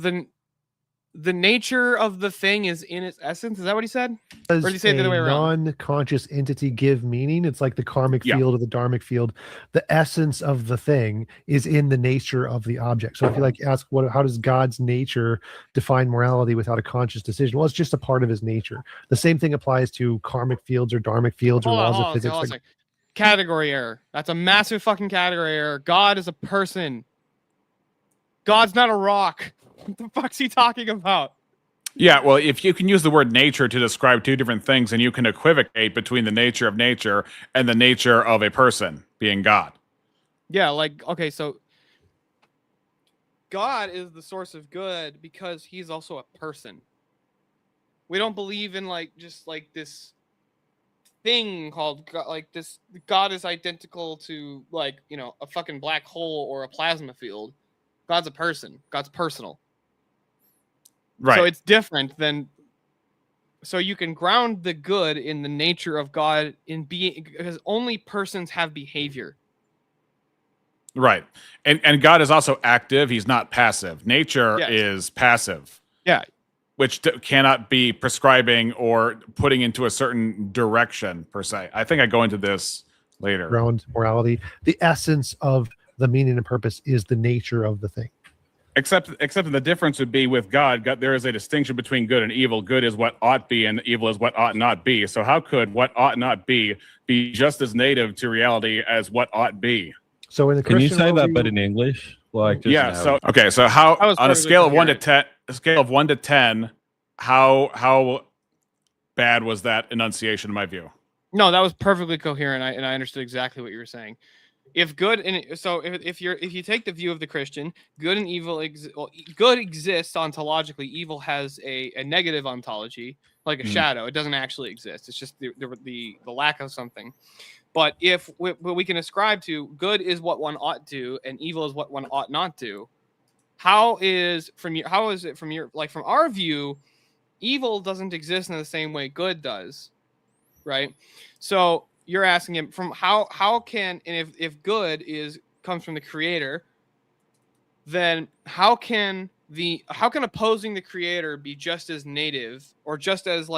the nature of the thing is in its essence. Is that what he said? Or did he say it the other way around? Non-conscious entity give meaning. It's like the karmic field or the dharmic field. The essence of the thing is in the nature of the object. So if you ask how does God's nature define morality without a conscious decision? Well, it's just a part of his nature. The same thing applies to karmic fields or dharmic fields or laws of physics. Category error. That's a massive fucking category error. God is a person. God's not a rock. What the fuck's he talking about? Yeah, well, if you can use the word nature to describe two different things, and you can equivocate between the nature of nature and the nature of a person being God. Yeah, okay, so God is the source of good because he's also a person. We don't believe in just this thing called God, this God is identical to a fucking black hole or a plasma field. God's a person. God's personal. Right. So it's different than. So you can ground the good in the nature of God in being, because only persons have behavior. Right. And God is also active. He's not passive. Nature is passive. Yeah. Which cannot be prescribing or putting into a certain direction per se. I think I go into this later. Around morality, the essence of the meaning and purpose is the nature of the thing. Except that the difference would be with God, there is a distinction between good and evil. Good is what ought be, and evil is what ought not be. So how could what ought not be just as native to reality as what ought be? So in the Can you Christian say that worldview- but in English? So how on a scale of 1 to 10, how bad was that enunciation in my view? No, that was perfectly coherent, and I understood exactly what you were saying. If good if you take the view of the Christian, good and evil good exists ontologically. Evil has a negative ontology, like a shadow. It doesn't actually exist. It's just the lack of something. But if we can ascribe to good is what one ought to, and evil is what one ought not to, how is it from your like from our view, evil doesn't exist in the same way good does, right? So you're asking him from how can, and if good comes from the creator, then how can opposing the creator be just as native or just as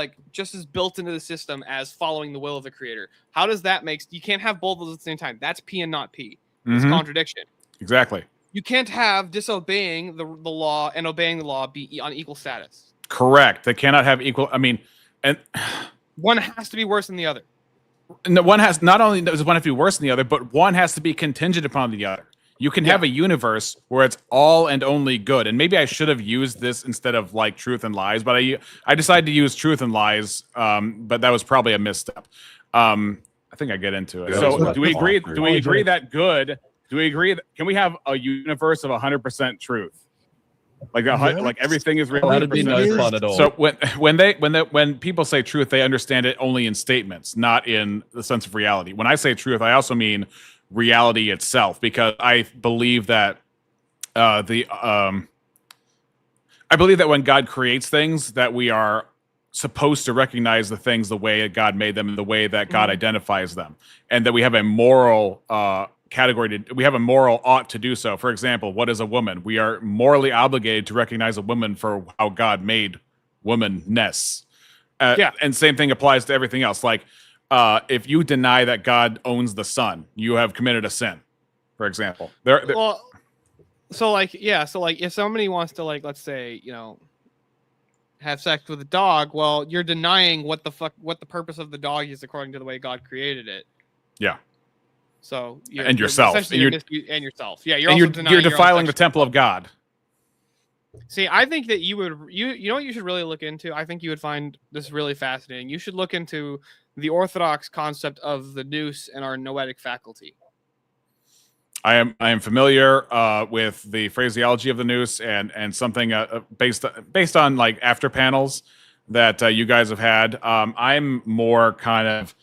built into the system as following the will of the creator? How does that you can't have both of those at the same time. That's P and not P. It's contradiction. Exactly. You can't have disobeying the law and obeying the law be on equal status. Correct. They cannot have equal. I mean, and one has to be worse than the other. No, one has not only does one have to be worse than the other, but one has to be contingent upon the other. You can have a universe where it's all and only good. And maybe I should have used this instead of like truth and lies, but I decided to use truth and lies. But that was probably a misstep. I think I get into it. So do we agree? Do we agree that good? Do we agree that can we have a universe of 100% truth? Like like everything is real. That'd be no fun at all. So when people say truth, they understand it only in statements, not in the sense of reality. When I say truth, I also mean reality itself, because I believe that I believe that when God creates things, that we are supposed to recognize the things the way that God made them and the way that God identifies them, and that we have a moral category we have a moral ought to do so. For example, what is a woman? We are morally obligated to recognize a woman for how God made womanness. And same thing applies to everything else. Like if you deny that God owns the sun, you have committed a sin, for example. So if somebody wants to, like, let's say, have sex with a dog, well, you're denying what the purpose of the dog is according to the way God created it. Yeah. So and yourself, and yourself, yeah, you're defiling the temple of God. See, I think that you know what you should really look into. I think you would find this really fascinating. You should look into the Orthodox concept of the nous and our noetic faculty. I am familiar with the phraseology of the nous and something based on like after panels that you guys have had. I'm more kind of.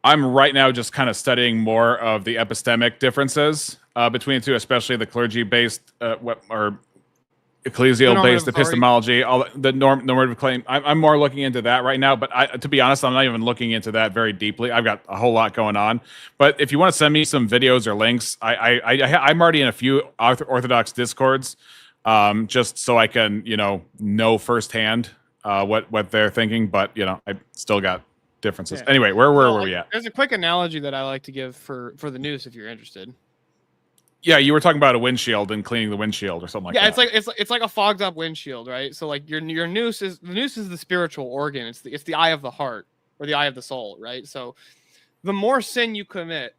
I'm right now just kind of studying more of the epistemic differences between the two, especially the clergy-based or ecclesial-based epistemology, all the normative claim. I'm more looking into that right now, but to be honest, I'm not even looking into that very deeply. I've got a whole lot going on. But if you want to send me some videos or links, I'm already in a few Orthodox Discords, just so I can know firsthand what they're thinking. But I still got differences. Yeah. Anyway, where were we at? There's a quick analogy that I like to give for the nous if you're interested. Yeah, you were talking about a windshield and cleaning the windshield or something like that. Yeah, it's like a fogged up windshield, right? So like your nous is the spiritual organ. It's the eye of the heart or the eye of the soul, right? So the more sin you commit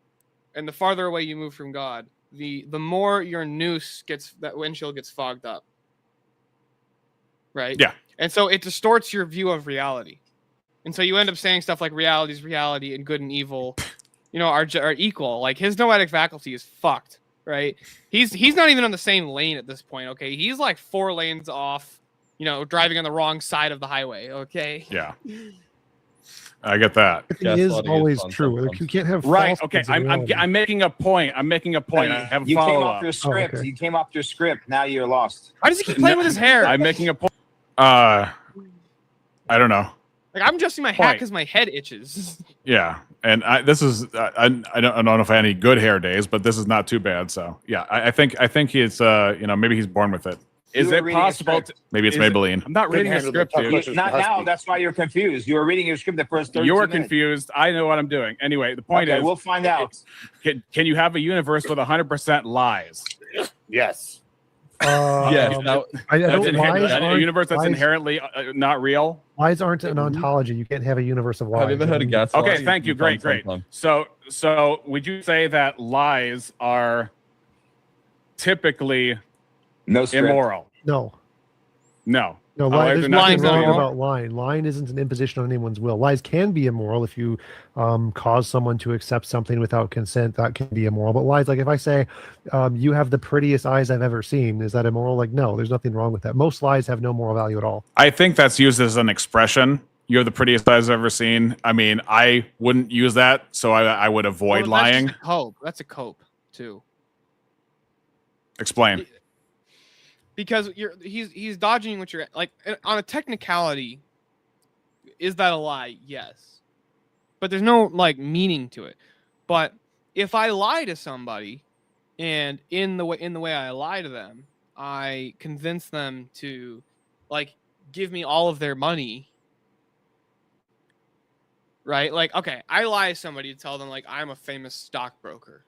and the farther away you move from God, the more your nous that windshield gets fogged up. Right? Yeah. And so it distorts your view of reality. And so you end up saying stuff like reality is reality and good and evil, are equal. Like his noetic faculty is fucked, right? He's not even on the same lane at this point, okay? He's like 4 lanes off, driving on the wrong side of the highway, okay? Yeah. I get that. It is always true. Like, you can't have okay. I'm making a point. I have a you follow came up. off your script. okay. You came off your script. Now you're lost. Why does he keep playing with his hair? I'm making a point. I don't know. Like I'm adjusting my hat because my head itches. Yeah, and this is I don't know if I had any good hair days, but this is not too bad. So yeah, I think he's maybe he's born with it. Is it possible? Maybe it's Maybelline. I'm not reading a script, dude. Not now. That's why you're confused. You were reading your script the first 30 You were minutes. confused. I know what I'm doing. Anyway, the point is, we'll find out. Can you have a universe with 100% lies? Yes. Yes. A universe that's lies, inherently not real. Lies aren't an ontology. You can't have a universe of lies. Have you ever heard of gas? Okay, thank you. Great. So would you say that lies are typically immoral? No. There's nothing wrong about lying. Lying isn't an imposition on anyone's will. Lies can be immoral if you cause someone to accept something without consent. That can be immoral. But lies, like if I say, you have the prettiest eyes I've ever seen, is that immoral? Like, no, there's nothing wrong with that. Most lies have no moral value at all. I think that's used as an expression. You have the prettiest eyes I've ever seen. I mean, I wouldn't use that, so I would avoid lying. That's a cope too. Explain. Because he's dodging what you're like on a technicality. Is that a lie? Yes, but there's no like meaning to it. But if I lie to somebody, and in the way I lie to them, I convince them to like give me all of their money. Right? Like, okay, I lie to somebody to tell them like I'm a famous stockbroker.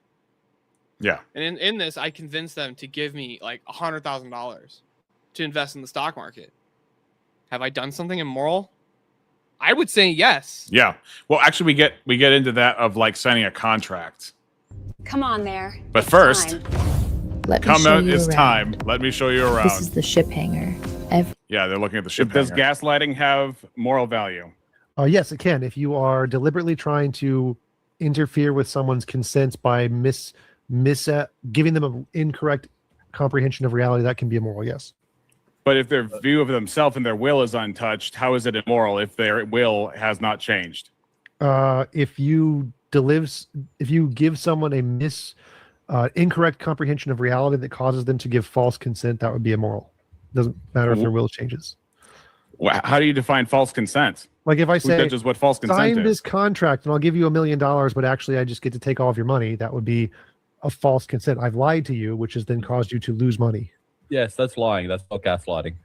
Yeah. And in this, I convince them to give me like $100,000 to invest in the stock market. Have I done something immoral? I would say yes. Yeah. Well, actually, we get into that of like signing a contract. Come on there. But It's first, time. Let me come show out. you It's around. time. Let me show you around. This is the ship hangar. Yeah, they're looking at the ship. Does hangar. gaslighting have moral value? Yes, it can. If you are deliberately trying to interfere with someone's consent by giving them an incorrect comprehension of reality, that can be immoral. Yes. But if their view of themselves and their will is untouched, how is it immoral if their will has not changed? If you give someone a incorrect comprehension of reality that causes them to give false consent, that would be immoral. Doesn't matter if their will changes. How do you define false consent? Like if I Who say, judges what false consent sign is? this contract and I'll give you $1 million, but actually I just get to take all of your money, that would be a false consent. I've lied to you, which has then caused you to lose money. Yes, that's lying. That's not gaslighting.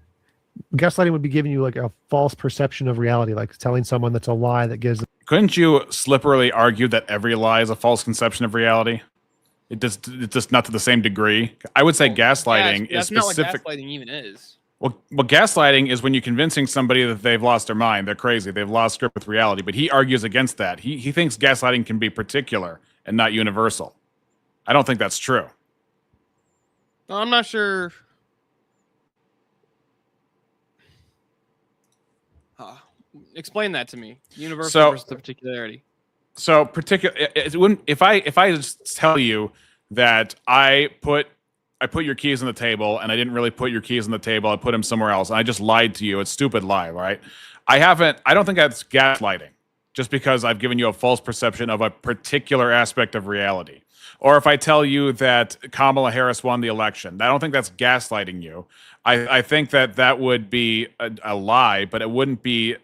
Gaslighting would be giving you like a false perception of reality, like telling someone that's a lie that gives. Couldn't you slipperily argue that every lie is a false conception of reality? It's just not to the same degree. I would say gaslighting is that's specific. not what gaslighting even is. Well, gaslighting is when you're convincing somebody that they've lost their mind, they're crazy, they've lost grip with reality. But he argues against that. He thinks gaslighting can be particular and not universal. I don't think that's true. I'm not sure. Explain that to me. Universal versus the particularity. So particular, if I just tell you that I put your keys on the table and I didn't really put your keys on the table, I put them somewhere else, and I just lied to you. It's a stupid lie, right? I don't think that's gaslighting, just because I've given you a false perception of a particular aspect of reality. Or if I tell you that Kamala Harris won the election, I don't think that's gaslighting you. I think that would be a lie, but it wouldn't be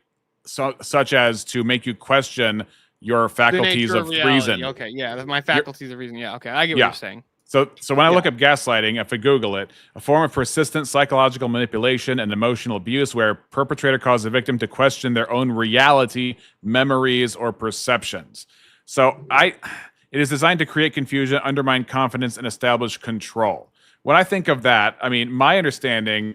such as to make you question your faculties of reason. Okay, yeah, my faculties of reason. Yeah, okay, I get what you're saying. So when I look up gaslighting, if I Google it, a form of persistent psychological manipulation and emotional abuse where a perpetrator causes a victim to question their own reality, memories, or perceptions. So it is designed to create confusion, undermine confidence, and establish control. When I think of that, I mean, my understanding,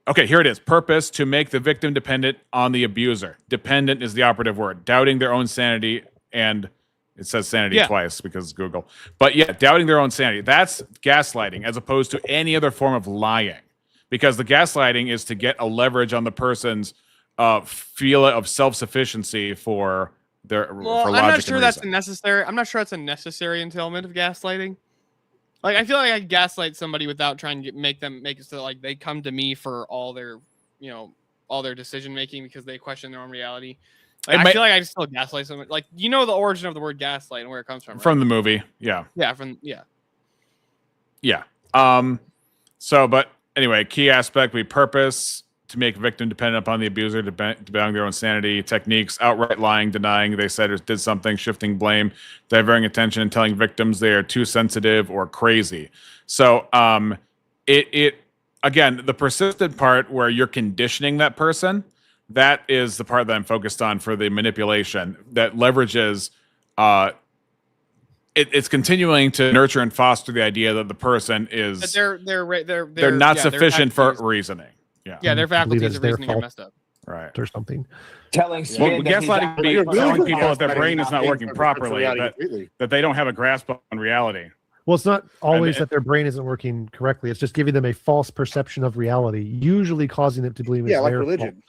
okay, here it is. Purpose: to make the victim dependent on the abuser. Dependent is the operative word. Doubting their own sanity, and it says sanity twice because it's Google. But yeah, doubting their own sanity. That's gaslighting as opposed to any other form of lying. Because the gaslighting is to get a leverage on the person's feel of self-sufficiency for their for logic. I'm not sure and that's reason. a necessary. I'm not sure that's a necessary entailment of gaslighting. Like, I feel like I gaslight somebody without trying to make it so like they come to me for all their decision making because they question their own reality. Like, I feel like I still gaslight someone. Like, the origin of the word gaslight and where it comes from. Right? From the movie, yeah. Yeah. So, but anyway, key aspect would be purpose: to make victim dependent upon the abuser, depending on their own sanity. Techniques: outright lying, denying they said or did something, shifting blame, diverting attention, and telling victims they are too sensitive or crazy. So, it again, the persistent part where you're conditioning that person, that is the part that I'm focused on for the manipulation that leverages. It's continuing to nurture and foster the idea that the person is they're not sufficient for reasoning. Yeah, their faculties of reasoning are messed up. Right. Or something. Telling Spin that gaslighting he's would be telling people that their gaslighting brain is not working properly, that they don't have a grasp on reality. Well, it's not always that their brain isn't working correctly. It's just giving them a false perception of reality, usually causing them to believe it's like their religion. fault.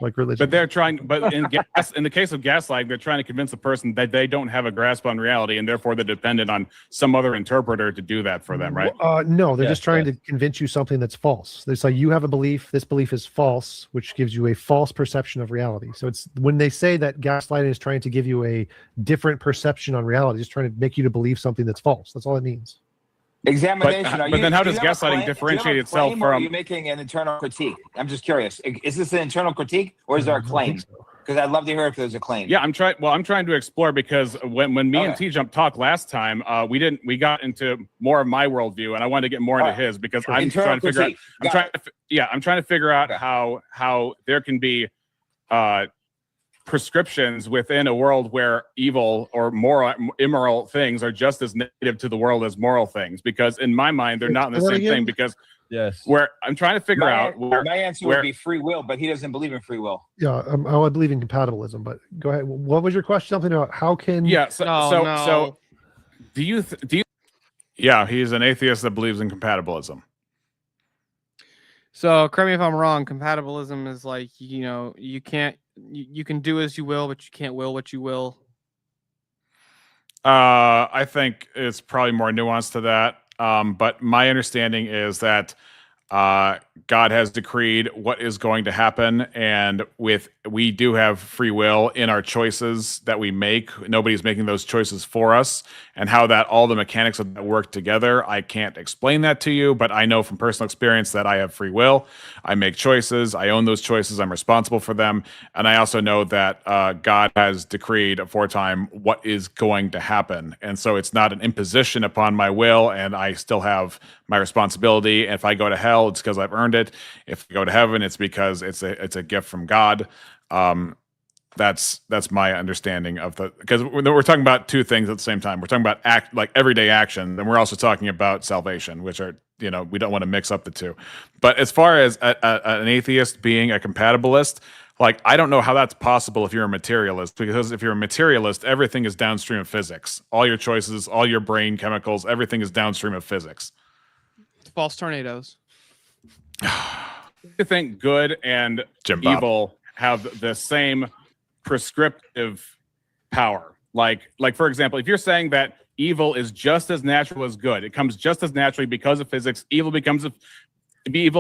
Like religion. But they're trying. But in the case of gaslighting, they're trying to convince the person that they don't have a grasp on reality, and therefore they're dependent on some other interpreter to do that for them, right? No, they're just trying to convince you something that's false. It's like you have a belief. This belief is false, which gives you a false perception of reality. So it's when they say that gaslighting is trying to give you a different perception on reality, it's trying to make you to believe something that's false. That's all it means. Examination. But then how do does you have a gaslighting claim? differentiate Do you have a itself claim, or are from? you making an internal critique? I'm just curious. Is this an internal critique, or is there a claim? Because I'd love to hear if there's a claim. Yeah, I'm trying to explore, because when me and TJump talked last time, we got into more of my worldview, and I wanted to get more into his, because I'm Internal trying to figure out. critique. I'm trying to figure out how there can be prescriptions within a world where evil or immoral things are just as negative to the world as moral things, because in my mind they're not in the same thing. Because where I'm trying to figure out my answer would be free will, but he doesn't believe in free will. Yeah, I would believe in compatibilism, but go ahead. What was your question? Something about how can? Yeah. So do you? Yeah, he's an atheist that believes in compatibilism. So correct me if I'm wrong. Compatibilism is like, you can't, you can do as you will, but you can't will what you will. I think it's probably more nuanced to that. But my understanding is that God has decreed what is going to happen, and we do have free will in our choices that we make. Nobody's making those choices for us, and how that all the mechanics of that work together, I can't explain that to you, but I know from personal experience that I have free will. I make choices. I own those choices. I'm responsible for them, and I also know that God has decreed aforetime what is going to happen, and so it's not an imposition upon my will, and I still have my responsibility. And if I go to hell, it's because I've earned it. If I go to heaven, it's because it's a gift from God. That's my understanding of because we're talking about two things at the same time. We're talking about everyday action, and we're also talking about salvation, which are, we don't want to mix up the two. But as far as an atheist being a compatibilist, I don't know how that's possible if you're a materialist, because if you're a materialist, everything is downstream of physics. All your choices, all your brain chemicals, everything is downstream of physics. False tornadoes. I think good and evil have the same prescriptive power. Like for example, if you're saying that evil is just as natural as good, it comes just as naturally because of physics. Evil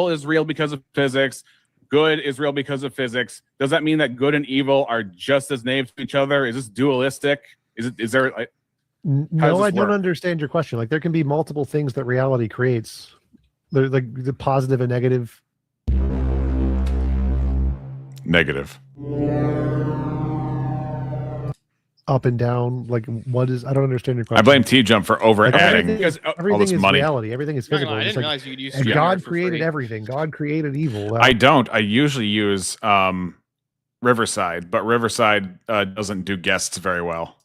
is real because of physics. Good is real because of physics. Does that mean that good and evil are just as native to each other? Is this dualistic? Is there? No, I don't understand your question. There can be multiple things that reality creates. They're the positive and negative. Negative. Up and down. What is? I don't understand your question. I blame TJump for over adding everything is money. Reality. Everything is physical. I didn't realize you could use God created everything. God created evil. I don't. I usually use Riverside, but Riverside doesn't do guests very well.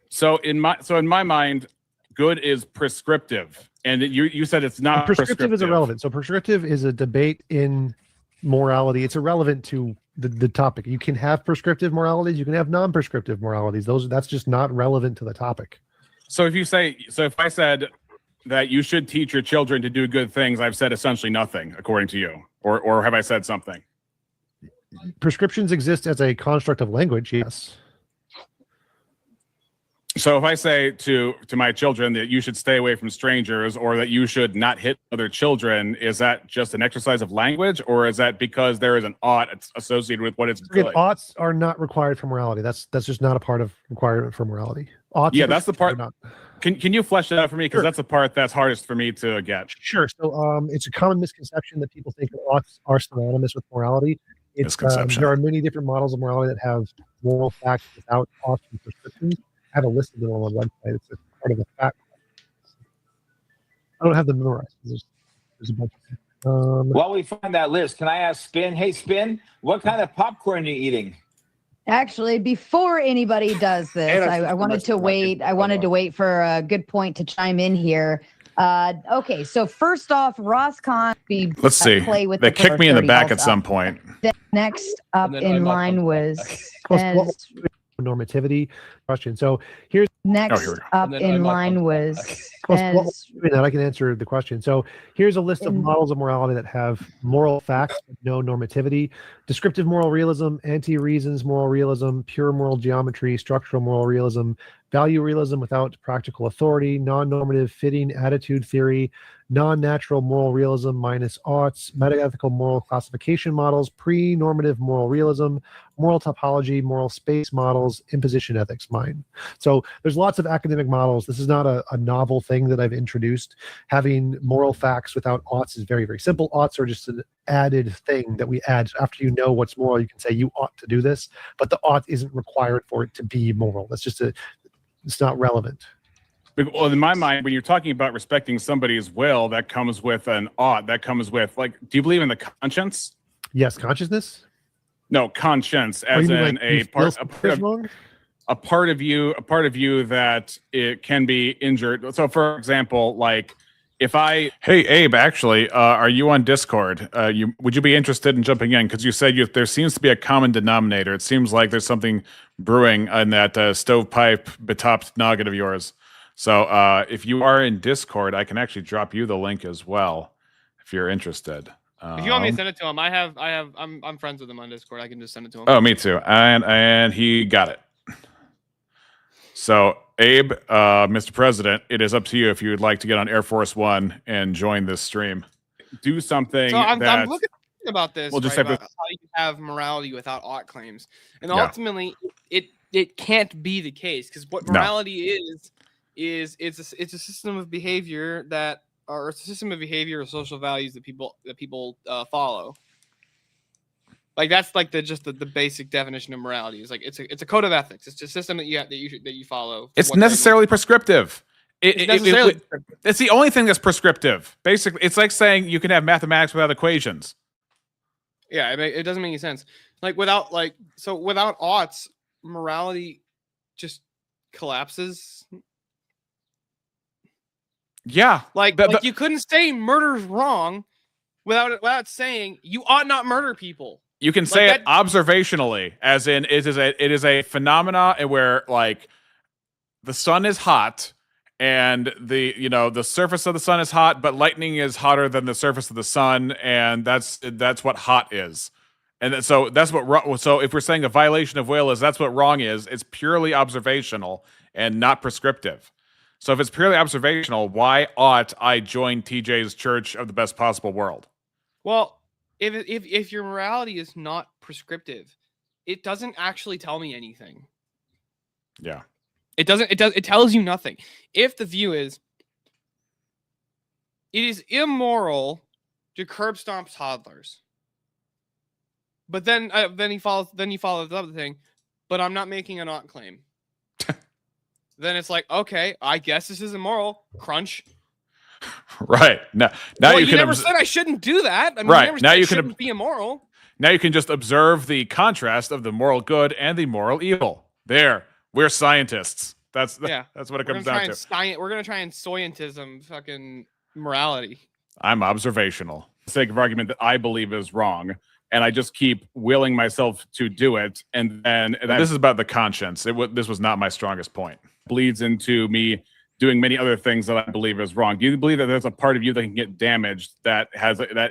So in my mind, good is prescriptive, and you said it's not prescriptive is irrelevant. So prescriptive is a debate in morality. It's irrelevant to the topic. You can have prescriptive moralities, you can have non-prescriptive moralities. That's just not relevant to the topic. So if I said that you should teach your children to do good things, I've said essentially nothing, according to you, or have I said something? Prescriptions exist as a construct of language, yes. So if I say to my children that you should stay away from strangers, or that you should not hit other children, is that just an exercise of language, or is that because there is an ought associated with what it's good? Oughts are not required for morality. That's just not a part of requirement for morality. Oughts, yeah, that's the part. Can you flesh that out for me? Because that's the part that's hardest for me to get. Sure. So it's a common misconception that people think that oughts are synonymous with morality. There are many different models of morality that have moral facts without oughts and prescriptions. I have a list of them on my website. It's part of the fact. I don't have them memorized. There's a bunch of them. While we find that list, can I ask Spin? Hey, Spin, what kind of popcorn are you eating? Actually, before anybody does this, I wanted to wait. I wanted to wait for a good point to chime in here. Okay, so first off, Ross Khan. Let's see. They kicked me in the back at some point. Next up in line was normativity question. So here's up in line was I can answer the question. So here's a list of models of morality that have moral facts, no normativity: descriptive moral realism, anti-reasons moral realism, pure moral geometry, structural moral realism, value realism without practical authority, non-normative fitting attitude theory, non-natural moral realism minus aughts, metaethical moral classification models, pre-normative moral realism, moral topology, moral space models, imposition ethics mine. So there's lots of academic models. This is not a novel thing that I've introduced. Having moral facts without aughts is very, very simple. Aughts are just an added thing that we add. After you know what's moral, you can say you ought to do this, but the ought isn't required for it to be moral. That's just it's not relevant. Well, in my mind, when you're talking about respecting somebody's will, that comes with an ought. That comes with, like, do you believe in the conscience? Yes, consciousness. No, conscience, as in a part of you that it can be injured. So, for example, like if I, hey Abe, actually, are you on Discord? Would you be interested in jumping in? Because you said there seems to be a common denominator. It seems like there's something brewing in that stovepipe betopped noggin of yours. So if you are in Discord, I can actually drop you the link as well if you're interested. If you want me to send it to him, I'm friends with him on Discord. I can just send it to him. Oh, me too. And he got it. So Abe, Mr. President, it is up to you if you would like to get on Air Force One and join this stream. Do something. So I'm looking about this. We'll just about how you have morality without ought claims, and ultimately, it can't be the case, because what morality is it's a system of behavior or social values that people follow. Like that's like the basic definition of morality. Is like it's a code of ethics. It's a system that you follow. It's necessarily prescriptive. It's the only thing that's prescriptive. Basically, it's like saying you can have mathematics without equations. Yeah, it doesn't make any sense. Like without oughts, morality just collapses. Yeah, like you couldn't say murder's wrong without saying you ought not murder people. You can say it observationally, as in it is a phenomena where like the sun is hot and the surface of the sun is hot, but lightning is hotter than the surface of the sun, and that's what hot is. And so that's what. So if we're saying a violation of will is, that's what wrong is. It's purely observational and not prescriptive. So if it's purely observational, why ought I join TJ's Church of the Best Possible World? Well, if your morality is not prescriptive, it doesn't actually tell me anything. Yeah. It tells you nothing. If the view is it is immoral to curb stomp toddlers, but then you follow the other thing, but I'm not making an ought claim. Then it's like, okay, I guess this is immoral. Crunch. Right. Now you never said I shouldn't do that. I mean, right. You never now said you it can shouldn't be immoral. Now you can just observe the contrast of the moral good and the moral evil. There. We're scientists. That's what it comes down to. We're gonna try and scientism fucking morality. I'm observational. For the sake of argument that I believe is wrong, and I just keep willing myself to do it, and this is about the conscience. This was not my strongest point. Bleeds into me doing many other things that I believe is wrong. Do you believe that there's a part of you that can get damaged that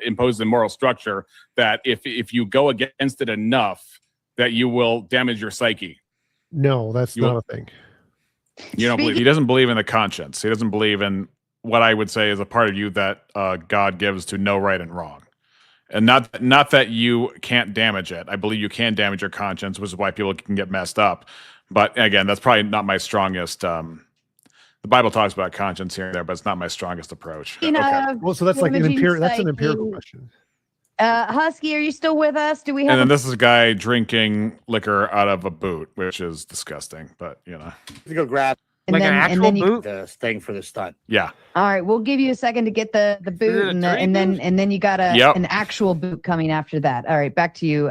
imposes a moral structure that if you go against it enough, that you will damage your psyche? No, that's not a thing. You don't believe. He doesn't believe in the conscience. He doesn't believe in what I would say is a part of you that God gives to know right and wrong. And not that you can't damage it. I believe you can damage your conscience, which is why people can get messed up. But again, that's probably not my strongest. The Bible talks about conscience here and there, but it's not my strongest approach. Okay. Well, so that's like an empirical question. Husky, are you still with us? Do we have? And then this is a guy drinking liquor out of a boot, which is disgusting. But You go grab an actual boot, the thing for the stunt. Yeah. All right, we'll give you a second to get the boot, and then you got an actual boot coming after that. All right, back to you,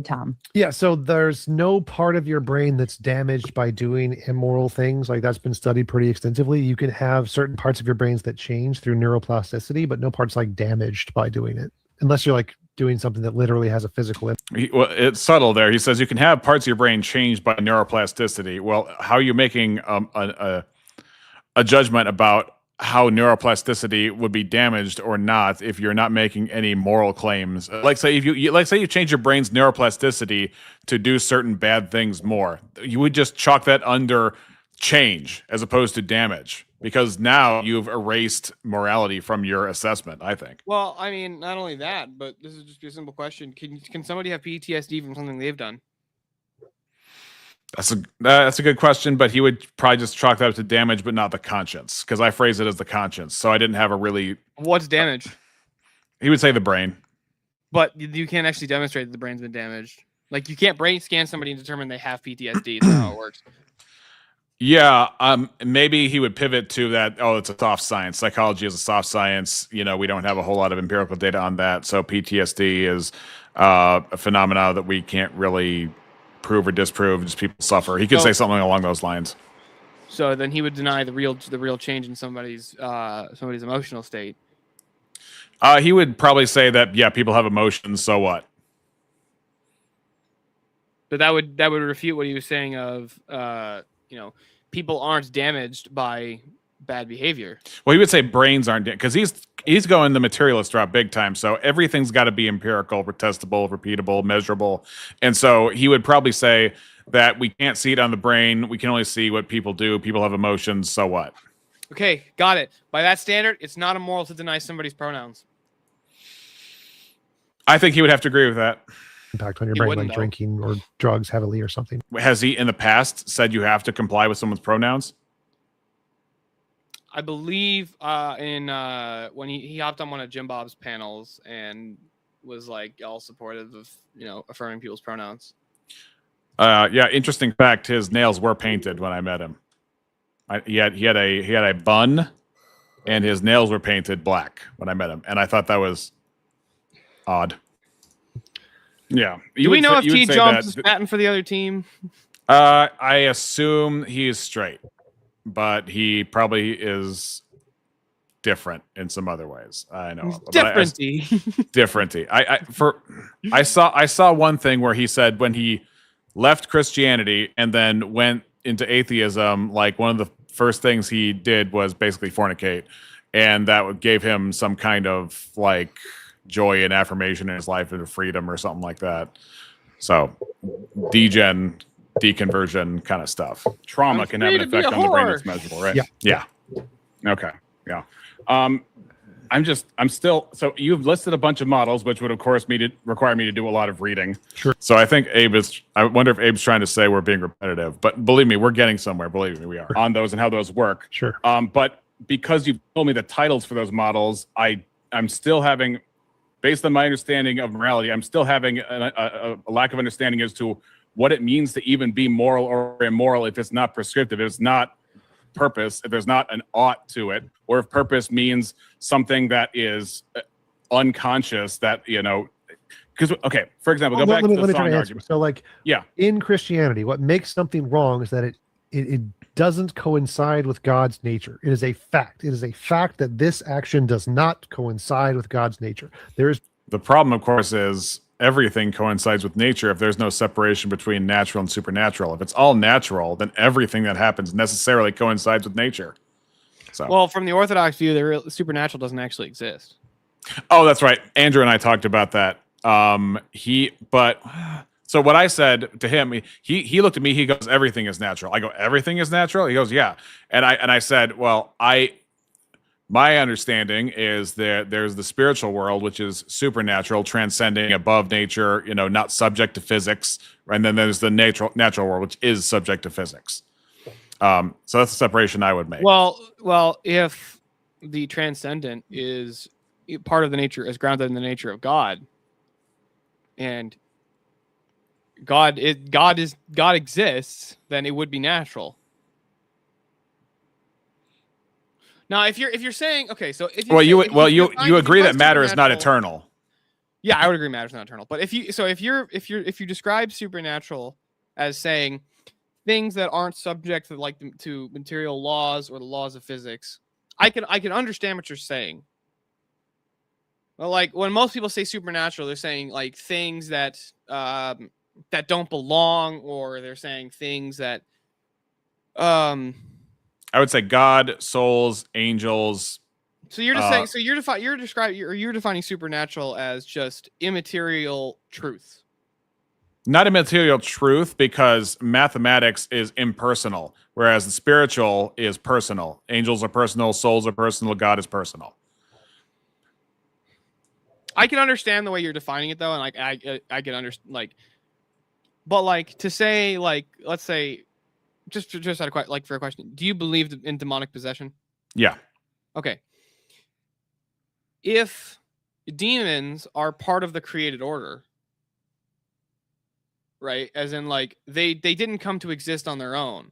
Tom. Yeah, so there's no part of your brain that's damaged by doing immoral things. Like that's been studied pretty extensively. You can have certain parts of your brains that change through neuroplasticity, but no parts like damaged by doing it, unless you're like doing something that literally has a physical impact. Well, it's subtle there. He says you can have parts of your brain changed by neuroplasticity. Well, how are you making a judgment about how neuroplasticity would be damaged or not if you're not making any moral claims? Like say if you change your brain's neuroplasticity to do certain bad things more, you would just chalk that under change as opposed to damage, because now you've erased morality from your assessment, I think. Well, I mean, not only that, but this is just a simple question: Can somebody have PTSD from something they've done? That's a good question, but he would probably just chalk that up to damage, but not the conscience, because I phrase it as the conscience. So I didn't have a really. What's damage? He would say the brain. But you can't actually demonstrate that the brain's been damaged. Like, you can't brain scan somebody and determine they have PTSD. That's not how it works. Yeah, maybe he would pivot to that. Oh, it's a soft science. Psychology is a soft science. We don't have a whole lot of empirical data on that. So PTSD is a phenomena that we can't really prove or disprove. Just people suffer. He could say something along those lines. So then he would deny the real change in somebody's emotional state. He would probably say that, yeah, people have emotions. So what? But that would refute what he was saying of people aren't damaged by bad behavior. Well, he would say brains aren't, because he's going the materialist route big time. So everything's got to be empirical, testable, repeatable, measurable. And so he would probably say that we can't see it on the brain. We can only see what people do. People have emotions. So what? Okay, got it. By that standard, it's not immoral to deny somebody's pronouns. I think he would have to agree with that. Impact on your brain, like drinking or drugs heavily or something. Has he in the past said you have to comply with someone's pronouns? I believe in when he hopped on one of Jim Bob's panels and was like all supportive of affirming people's pronouns. Yeah, interesting fact. His nails were painted when I met him. He had a bun, and his nails were painted black when I met him, and I thought that was odd. Yeah. Do we know if TJump is batting for the other team? I assume he is straight, but he probably is different in some other ways. I know. Differenty. Differenty. I saw one thing where he said when he left Christianity and then went into atheism, like one of the first things he did was basically fornicate, and that gave him some kind of like joy and affirmation in his life and freedom or something like that. So deconversion kind of stuff. Trauma can have an effect on the brain that's measurable, right? Yeah. Okay. Yeah. I'm still, so you've listed a bunch of models, which would of course require me to do a lot of reading. Sure. So I think I wonder if Abe's trying to say we're being repetitive, but believe me, we're getting somewhere. Believe me, we are on those and how those work. Sure. But because you've told me the titles for those models, I'm still having, based on my understanding of morality, I'm still having a lack of understanding as to what it means to even be moral or immoral if it's not prescriptive, if it's not purpose, if there's not an ought to it, or if purpose means something that is unconscious that, because, okay, for example, go back to the song argument. So like, yeah, in Christianity, what makes something wrong is that it doesn't coincide with God's nature. It is a fact. It is a fact that this action does not coincide with God's nature. The problem, of course, is everything coincides with nature if there's no separation between natural and supernatural. If it's all natural, then everything that happens necessarily coincides with nature. So, well, from the Orthodox view, the supernatural doesn't actually exist. Oh, that's right. Andrew and I talked about that. So what I said to him, he looked at me, he goes, everything is natural. I go, everything is natural? He goes, yeah. And I said, well, my understanding is that there's the spiritual world, which is supernatural, transcending above nature, not subject to physics. And then there's the natural world, which is subject to physics. So that's the separation I would make. Well, if the transcendent is part of the nature, is grounded in the nature of God, and God exists, then it would be natural. Now, if you're saying, okay, so if you agree that matter is not eternal. Yeah, I would agree matter is not eternal. But if you describe supernatural as saying things that aren't subject to material laws or the laws of physics, I can understand what you're saying. Well, like when most people say supernatural, they're saying like things that that don't belong, or they're saying things that I would say God, souls, angels. So you're just saying. So you're defining supernatural as just immaterial truth. Not a material truth, because mathematics is impersonal, whereas the spiritual is personal. Angels are personal, souls are personal, God is personal. I can understand the way you're defining it though, and like I can understand but like to say like let's say just out of like for a question, do you believe in demonic possession? Yeah. Okay. If demons are part of the created order, right? As in like they didn't come to exist on their own.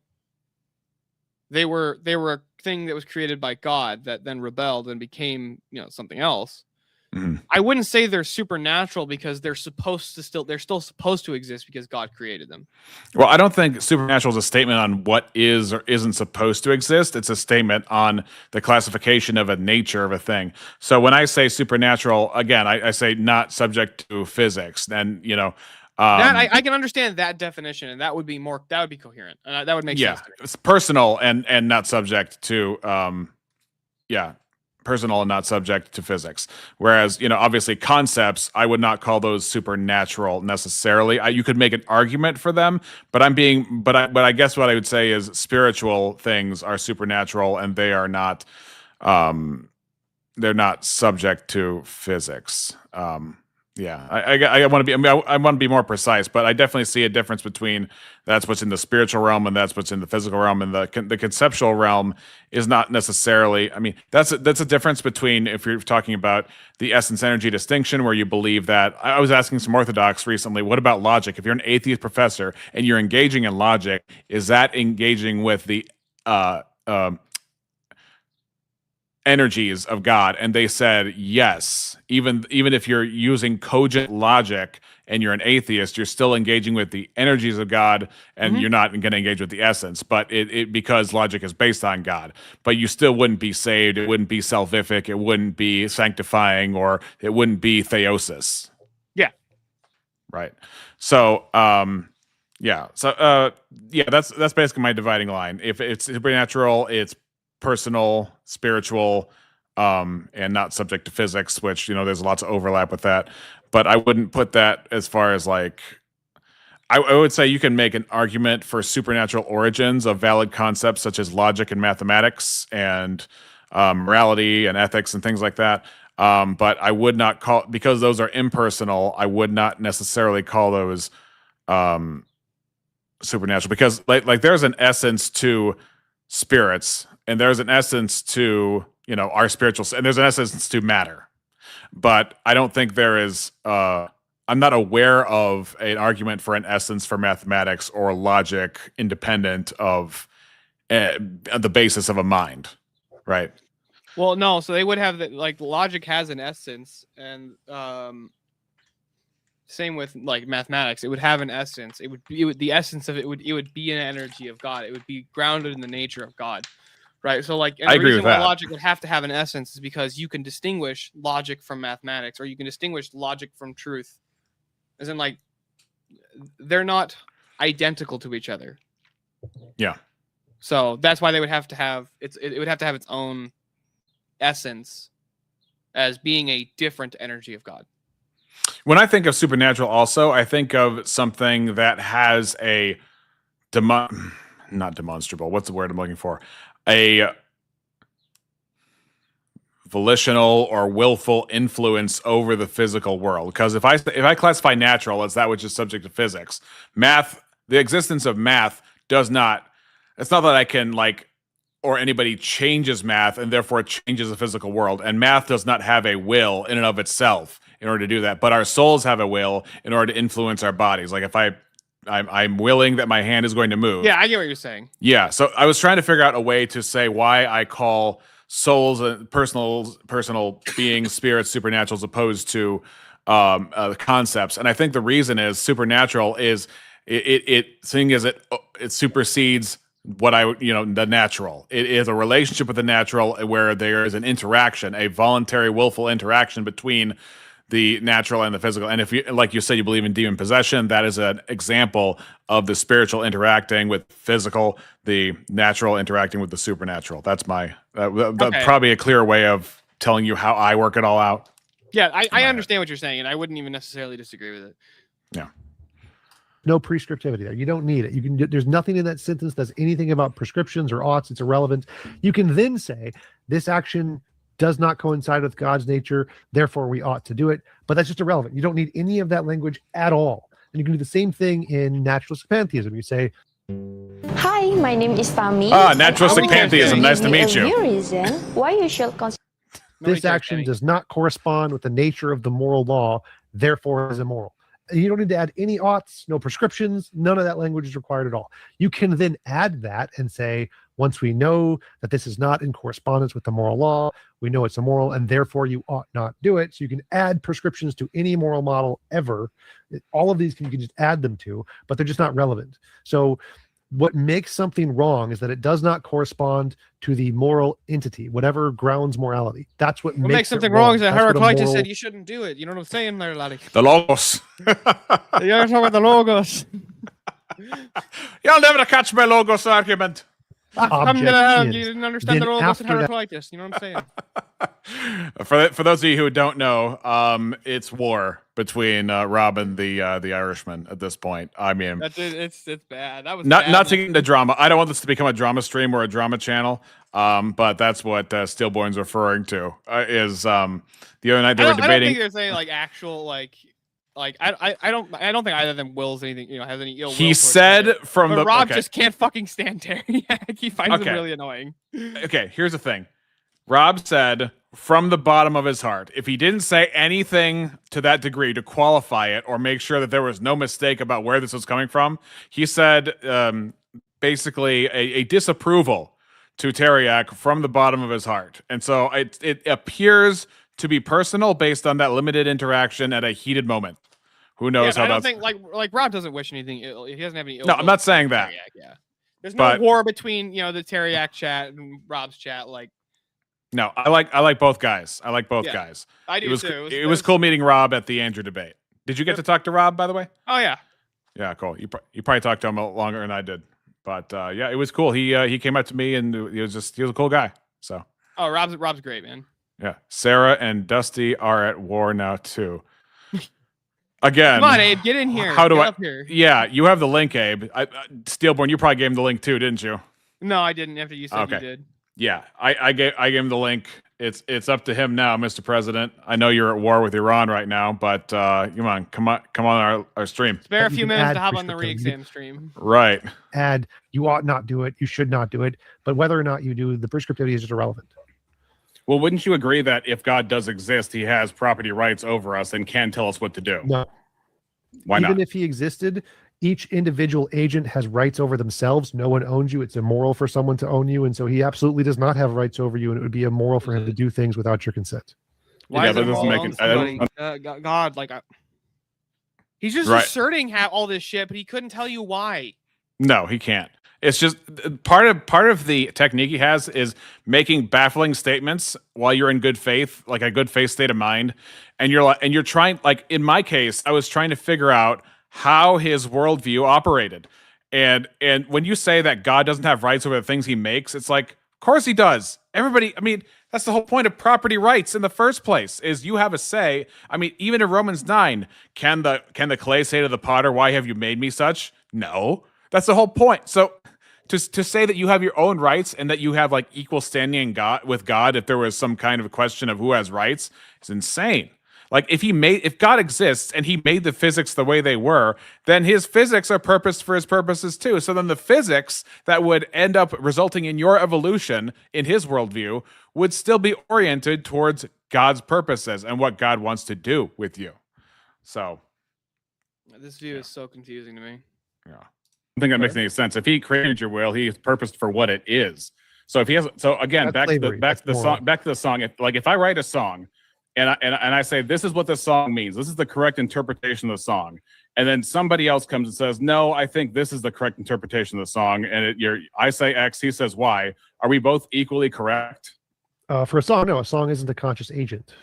They were a thing that was created by God that then rebelled and became, something else. Mm-hmm. I wouldn't say they're supernatural because they're still supposed to exist because God created them. Well, I don't think supernatural is a statement on what is or isn't supposed to exist. It's a statement on the classification of a nature of a thing. So when I say supernatural, again, I say not subject to physics. And that I can understand that definition, and that would be coherent, and that would make sense. It's personal and not subject to personal and not subject to physics. Whereas, obviously concepts, I would not call those supernatural necessarily. You could make an argument for them, but I guess what I would say is spiritual things are supernatural, and they are not, they're not subject to physics. I want to be more precise, but I definitely see a difference between that's what's in the spiritual realm and that's what's in the physical realm, and the conceptual realm is not necessarily. I mean, that's a difference between if you're talking about the essence energy distinction, where you believe that. I was asking some Orthodox recently, what about logic? If you're an atheist professor and you're engaging in logic, is that engaging with the energies of God? And they said yes. Even if you're using cogent logic and you're an atheist, you're still engaging with the energies of God, and you're not going to engage with the essence. But it because logic is based on God, but you still wouldn't be saved. It wouldn't be salvific. It wouldn't be sanctifying, or it wouldn't be theosis. Yeah. Right. So that's basically my dividing line. If it's supernatural, it's personal, spiritual, and not subject to physics, which, there's lots of overlap with that. But I wouldn't put that as far as like, I would say you can make an argument for supernatural origins of valid concepts such as logic and mathematics and morality and ethics and things like that. But I would not call, because those are impersonal, I would not necessarily call those supernatural, because like there's an essence to spirits, and there's an essence to our spiritual, and there's an essence to matter. But I don't think there is I'm not aware of an argument for an essence for mathematics or logic independent of the basis of a mind, right? Well, no, so they would have that, like logic has an essence, and same with like mathematics. It would have an essence. It would the essence of it would be an energy of God. It would be grounded in the nature of God. Right. So like, and I the agree reason with why that. logic would have to have an essence is because you can distinguish logic from mathematics, or you can distinguish logic from truth. As in, like, they're not identical to each other. Yeah. So that's why they would have to have it would have to have its own essence as being a different energy of God. When I think of supernatural, also, I think of something that has a not demonstrable. What's the word I'm looking for? A volitional or willful influence over the physical world. Because if I classify natural as that which is subject to physics, math, the existence of math does not. It's not that I can or anybody changes math and therefore changes the physical world. And math does not have a will in and of itself in order to do that. But our souls have a will in order to influence our bodies. Like if I'm willing that my hand is going to move. Yeah, I get what you're saying. Yeah, so I was trying to figure out a way to say why I call souls and personal beings, spirits, supernatural, as opposed to concepts. And I think the reason is supernatural is seeing as it supersedes what the natural. It is a relationship with the natural where there is an interaction, a voluntary, willful interaction between the natural and the physical. And if you, like you said, you believe in demon possession, that is an example of the spiritual interacting with physical, the natural interacting with the supernatural. That's my probably a clear way of telling you how I work it all out. Yeah, I understand what you're saying, and I wouldn't even necessarily disagree with it. Yeah. No prescriptivity there. You don't need it. You can. There's nothing in that sentence that's anything about prescriptions or oughts. It's irrelevant. You can then say this action does not coincide with God's nature, therefore we ought to do it. But that's just irrelevant. You don't need any of that language at all. And you can do the same thing in naturalistic pantheism. You say, "Hi, my name is Tammy." Naturalistic pantheism. Nice to meet you. Reason why you shall consider this action does not correspond with the nature of the moral law, therefore is immoral. You don't need to add any oughts, no prescriptions, none of that language is required at all. You can then add that and say, once we know that this is not in correspondence with the moral law, we know it's immoral, and therefore you ought not do it. So you can add prescriptions to any moral model ever. All of these you can just add them to, but they're just not relevant. So what makes something wrong is that it does not correspond to the moral entity, whatever grounds morality. That's what makes something wrong. wrong is that That's what a Heraclitus moral- said you shouldn't do it. You know what I'm saying there, laddie? The logos. You gotta talk about the logos. You'll never catch my logos argument. You didn't understand Then the logos after in that- Heraclitus. You know what I'm saying? For those of you who don't know, it's war between Rob and the Irishman at this point. I mean, it's bad. That was not bad, not to man. get into drama. I don't want this to become a drama stream or a drama channel. But that's what Steelborn's referring to. Is the other night they were I don't debating. think there's any like actual like I don't think either of them wills anything. Has any ill will. He towards said Terry. from But the Rob okay. just can't fucking stand Terry. He finds Okay. him really annoying. Okay, here's the thing. Rob said from the bottom of his heart, if he didn't say anything to that degree to qualify it or make sure that there was no mistake about where this was coming from, he said basically a disapproval to Teriak from the bottom of his heart. And so it appears to be personal based on that limited interaction at a heated moment. Who knows how I don't that's... think like Rob doesn't wish anything ill. He doesn't have any ill. No, I'm will not towards saying that. Teriak, yeah. There's no But- war between the Teriak chat and Rob's chat. Like No, I like both guys. I like both Yeah, guys. I do It was too. it was cool meeting Rob at the Andrew debate. Did you get to talk to Rob, by the way? Oh yeah. Yeah, cool. You probably talked to him a lot longer than I did, but yeah, it was cool. He came up to me and he was a cool guy. So Oh, Rob's great, man. yeah, Sarah and Dusty are at war now too. Again, Come on, Abe, get in here. How do Get I? up here. Yeah, you have the link, Abe. Steelborn, you probably gave him the link too, didn't you? No, I didn't. After you said you Okay. did. Yeah, I gave him the link. It's up to him now, Mr. President. I know you're at war with Iran right now, but come on our stream. Spare a But you few can minutes add to hop on the prescriptivity. re-exam stream. Right. Add, you ought not do it, you should not do it, but whether or not you do, the prescriptivity is just irrelevant. Well, wouldn't you agree that if God does exist, he has property rights over us and can tell us what to do? No. Why Even not? if he existed, each individual agent has rights over themselves. No one owns you. It's immoral for someone to own you. And so he absolutely does not have rights over you. And it would be immoral for him to do things without your consent. Why Yeah, is that it doesn't all make on it- I don't- somebody? God, like he's just Right. asserting all this shit, but he couldn't tell you why. No, he can't. It's just part of the technique he has is making baffling statements while you're in good faith, like a good faith state of mind, and you're trying. Like in my case, I was trying to figure out how his worldview operated, and when you say that God doesn't have rights over the things he makes, it's like, of course he does. Everybody, I mean, that's the whole point of property rights in the first place, is you have a say. I mean, even in Romans 9, can the clay say to the potter, "Why have you made me such?" No. That's the whole point. So to say that you have your own rights and that you have like equal standing with God if there was some kind of question of who has rights is insane. Like if God exists and he made the physics the way they were, then his physics are purposed for his purposes too. So then the physics that would end up resulting in your evolution in his worldview would still be oriented towards God's purposes and what God wants to do with you. So This view is so confusing to me. yeah. I don't think that makes any sense. If he created your will, he is purposed for what it is. So if he has, so again, That's slavery. back to the That's song, moral. back to the song. If I write a song, and I say this is what the song means, this is the correct interpretation of the song, and then somebody else comes and says, no, I think this is the correct interpretation of the song, and I say X, he says Y. Are we both equally correct? For a song, no, a song isn't a conscious agent.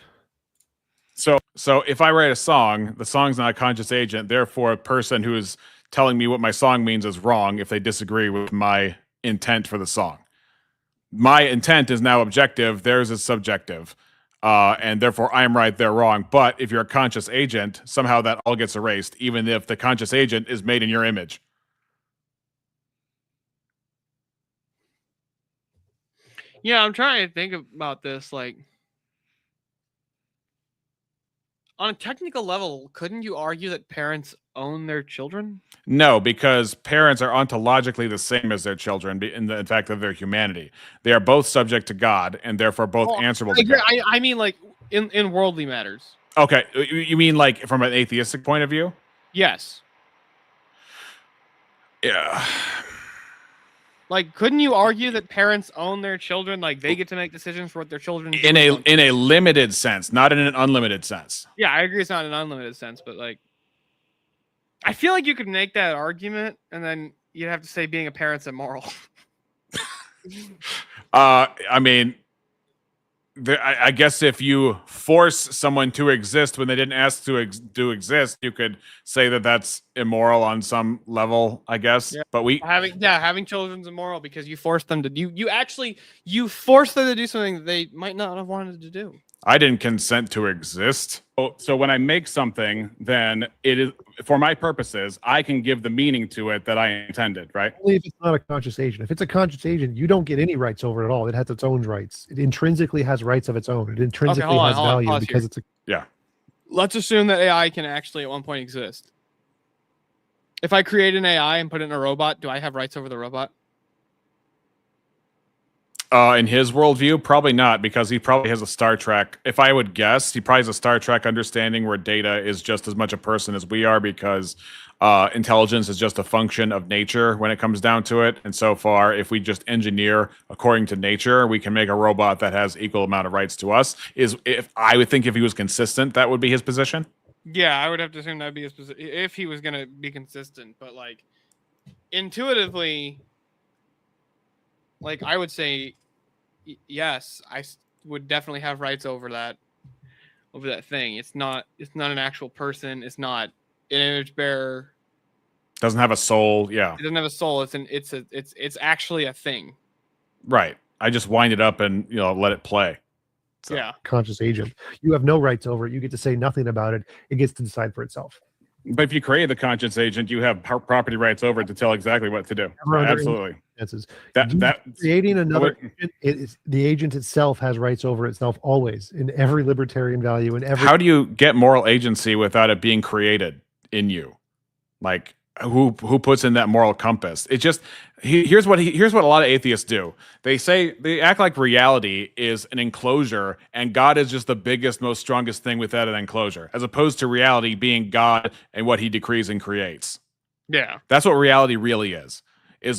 So if I write a song, the song's not a conscious agent. Therefore, a person who is telling me what my song means is wrong if they disagree with my intent for the song. My intent is now objective. Theirs is subjective. and therefore I'm right, they're wrong. But if you're a conscious agent, somehow that all gets erased, even if the conscious agent is made in your image. Yeah, I'm trying to think about this. Like, on a technical level, couldn't you argue that parents own their children? No, because parents are ontologically the same as their children in the fact of their humanity. They are both subject to God and therefore both answerable to God. I mean, like, in worldly matters. Okay, you mean like from an atheistic point of view? Yes. Yeah. Like, couldn't you argue that parents own their children? Like, they get to make decisions for what their children do? In a limited sense, not in an unlimited sense. Yeah, I agree. It's not an unlimited sense, but like, I feel like you could make that argument, and then you'd have to say being a parent's immoral. I mean, I guess if you force someone to exist when they didn't ask to exist, you could say that that's immoral on some level, I guess. Yeah. But having children's immoral because you forced them to you forced them to do something that they might not have wanted to do. I didn't consent to exist. So when I make something, then it is for my purposes. I can give the meaning to it that I intended, right? Only if it's not a conscious agent. If it's a conscious agent, you don't get any rights over it at all. It has its own rights. It intrinsically has rights of its own. It intrinsically has value because it's a. Yeah. Let's assume that AI can actually at one point exist. If I create an AI and put it in a robot, do I have rights over the robot? In his worldview, probably not, because he probably has a Star Trek. If I would guess, he probably has a Star Trek understanding where Data is just as much a person as we are, because intelligence is just a function of nature when it comes down to it. And so far, if we just engineer according to nature, we can make a robot that has equal amount of rights to us. If I would think if he was consistent, that would be his position. Yeah, I would have to assume that'd be his position if he was going to be consistent. But like, intuitively, like, I would say, yes, I would definitely have rights over that thing. It's not an actual person. It's not an image bearer. Doesn't have a soul. Yeah. It doesn't have a soul. It's actually a thing. Right. I just wind it up and let it play. So. Yeah. Conscious agent. You have no rights over it. You get to say nothing about it. It gets to decide for itself. But if you create the conscious agent, you have property rights over it to tell exactly what to do. Absolutely. That creating another agent, the agent itself has rights over itself always in every libertarian value. In every. How do you get moral agency without it being created in you? Like, who puts in that moral compass? It just here's what a lot of atheists do. They act like reality is an enclosure and God is just the biggest, most strongest thing without an enclosure, as opposed to reality being God and what he decrees and creates. Yeah. That's what reality really is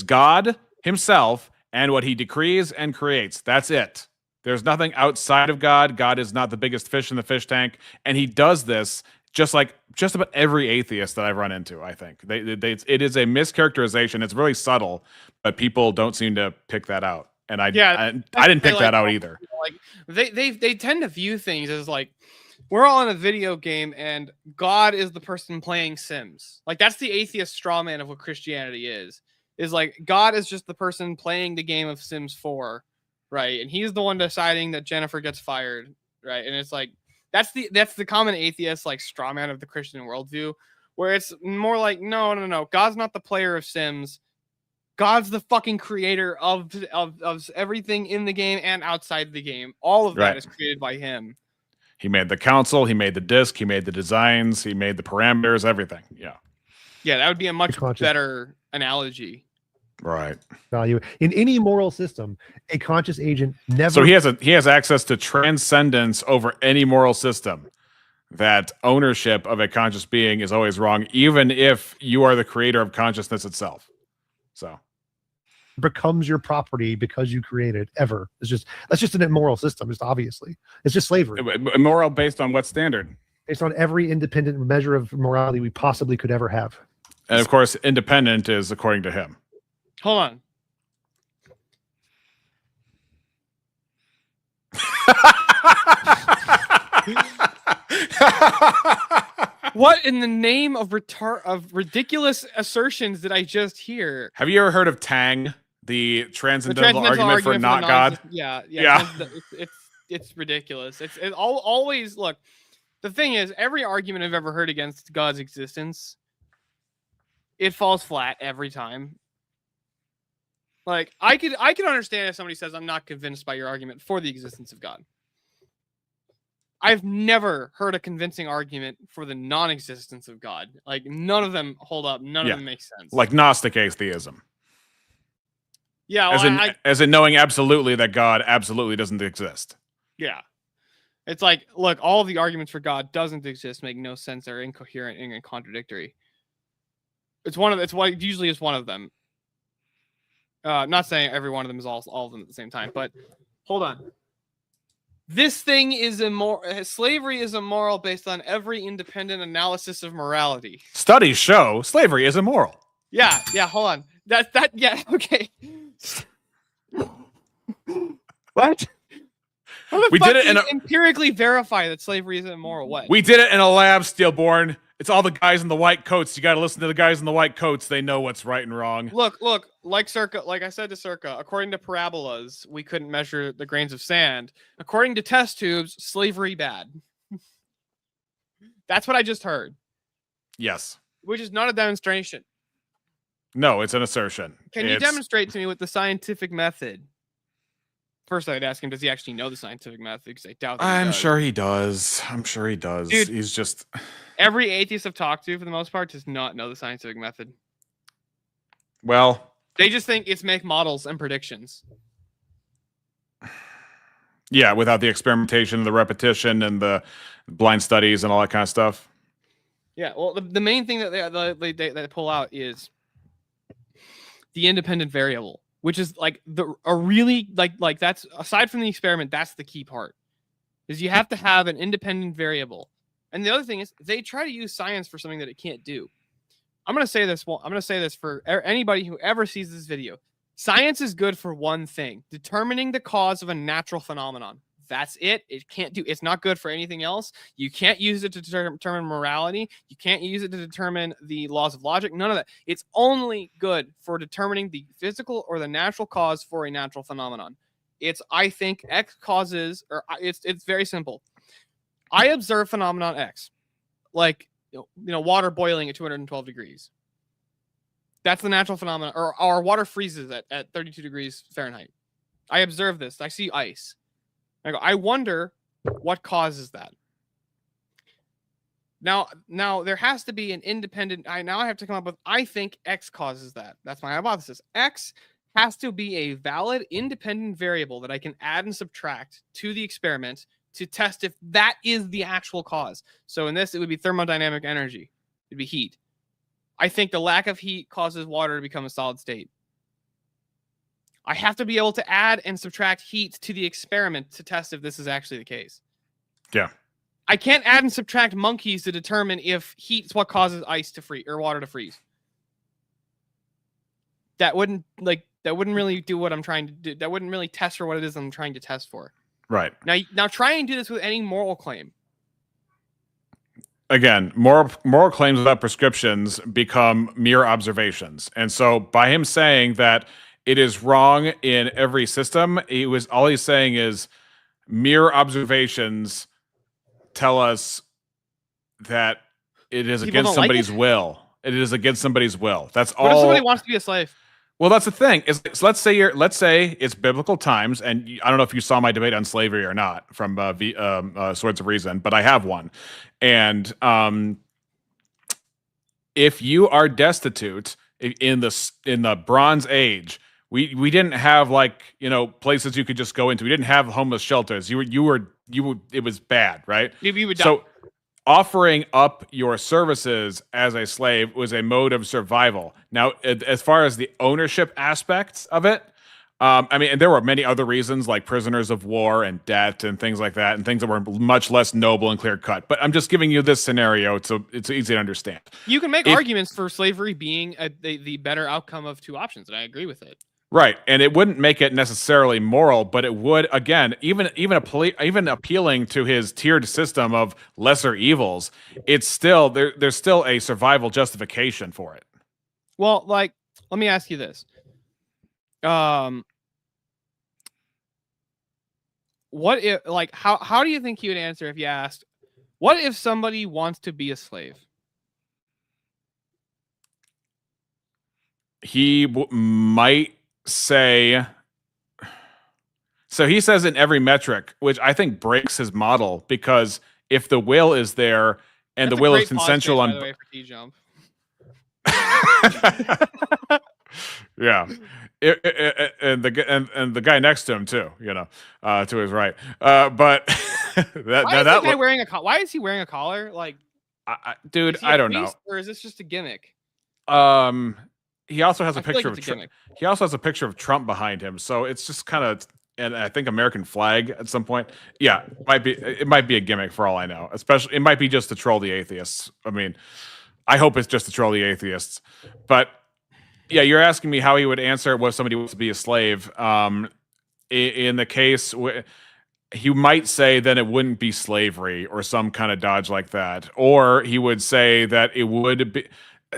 God himself and what he decrees and creates. That's it. There's nothing outside of God. God is not the biggest fish in the fish tank. And he does this just about every atheist that I've run into. I think it is a mischaracterization. It's really subtle, but people don't seem to pick that out. And I didn't pick that out either. Like, they tend to view things as like, we're all in a video game and God is the person playing Sims. Like, that's the atheist straw man of what Christianity is like, God is just the person playing the game of Sims 4, right? And he's the one deciding that Jennifer gets fired, right? And it's like, that's the common atheist like straw man of the Christian worldview, where it's more like, no, God's not the player of Sims. God's the fucking creator of everything in the game and outside the game. All of that is created by him. He made the console, he made the disc, he made the designs, he made the parameters, everything. Yeah. Yeah, that would be a much better analogy. Right. Value in any moral system, a conscious agent never. So he has access to transcendence over any moral system. That ownership of a conscious being is always wrong, even if you are the creator of consciousness itself. So becomes your property because you create it. Ever. That's just an immoral system. Just obviously, it's just slavery. Immoral based on what standard? Based on every independent measure of morality we possibly could ever have. And of course, independent is according to him. Hold on. What in the name of ridiculous assertions did I just hear? Have you ever heard of Tang, the transcendental argument for not God? Yeah. Yeah. It's it's ridiculous. It's always look. The thing is, every argument I've ever heard against God's existence, it falls flat every time. Like I could understand if somebody says I'm not convinced by your argument for the existence of God. I've never heard a convincing argument for the non-existence of God. Like none of them hold up. None of them make sense. Like Gnostic atheism. Yeah, well, as in knowing absolutely that God absolutely doesn't exist. Yeah. It's like, look, all of the arguments for God doesn't exist, make no sense, they're incoherent and contradictory. It usually is one of them. Not saying every one of them is all of them at the same time, but hold on. This thing is immoral. Slavery is immoral based on every independent analysis of morality. Studies show slavery is immoral. Yeah, hold on. Yeah, okay. What? We did it in empirically verify that slavery isn't immoral. What? We did it in a lab, Steelborn. It's all the guys in the white coats. You got to listen to the guys in the white coats. They know what's right and wrong. Look, like I said to Circa, according to parabolas, we couldn't measure the grains of sand. According to test tubes, slavery bad. That's what I just heard. Yes. Which is not a demonstration. No, it's an assertion. Can you demonstrate to me with the scientific method? First, I'd ask him, does he actually know the scientific method? Because I doubt that I'm sure he does. Dude, he's just... Every atheist I've talked to, for the most part, does not know the scientific method. Well... They just think it's make models and predictions. Yeah, without the experimentation, the repetition, and the blind studies and all that kind of stuff. Yeah, well, the main thing that they pull out is the independent variable, which is like that's aside from the experiment, that's the key part. Is you have to have an independent variable. And the other thing is they try to use science for something that it can't do. I'm going to say this. Well, I'm going to say this for anybody who ever sees this video. Science is good for one thing: determining the cause of a natural phenomenon. That's it. It's not good for anything else. You can't use it to determine morality. You can't use it to determine the laws of logic. None of that. It's only good for determining the physical or the natural cause for a natural phenomenon. I think X causes, or it's very simple. I observe phenomenon X, like water boiling at 212 degrees. That's the natural phenomenon, or our water freezes at 32 degrees Fahrenheit. I observe this. I see ice. I wonder what causes that. Now there has to be an independent. I have to come up with. I think X causes that. That's my hypothesis. X has to be a valid independent variable that I can add and subtract to the experiment to test if that is the actual cause. So in this, it would be thermodynamic energy. It'd be heat. I think the lack of heat causes water to become a solid state. I have to be able to add and subtract heat to the experiment to test if this is actually the case. Yeah. I can't add and subtract monkeys to determine if heat is what causes ice to freeze or water to freeze. That wouldn't really do what I'm trying to do. That wouldn't really test for what it is I'm trying to test for. Right. Now try and do this with any moral claim. Again, moral claims without prescriptions become mere observations. And so by him saying that it is wrong in every system, all he's saying is mere observations tell us that it is against somebody's will. It is against somebody's will. That's all. What if somebody wants to be a slave? Well, that's the thing. So let's say it's biblical times, and I don't know if you saw my debate on slavery or not from Swords of Reason, but I have one. And if you are destitute in the Bronze Age, we didn't have places you could just go into. We didn't have homeless shelters. It was bad, right? You would die. So offering up your services as a slave was a mode of survival. Now, as far as the ownership aspects of it, and there were many other reasons like prisoners of war and debt and things like that, and things that were much less noble and clear cut. But I'm just giving you this scenario so it's easy to understand. You can make arguments for slavery being the better outcome of two options, and I agree with it. Right, and it wouldn't make it necessarily moral, but it would, again, even appealing to his tiered system of lesser evils. It's still there's still a survival justification for it. Well, let me ask you this: what if, like, how do you think he would answer if you asked, what if somebody wants to be a slave? He might say, so he says in every metric, which I think breaks his model, because if the will is there and That's the will is a great consensual pause on, page, by the way, for TJump. yeah, and the guy next to him too, you know, to his right. But why is he wearing a collar? Like, dude, is he I a don't know. priest, or is this just a gimmick? He also has a I feel like picture it's a of gimmick. he also has a picture of Trump behind him, so it's just kind of, and I think American flag at some point. Yeah, it might be a gimmick for all I know. Especially, it might be just to troll the atheists. I mean, I hope it's just to troll the atheists. But yeah, you're asking me how he would answer what if somebody wants to be a slave. In the case, he might say then it wouldn't be slavery or some kind of dodge like that, or he would say that it would be.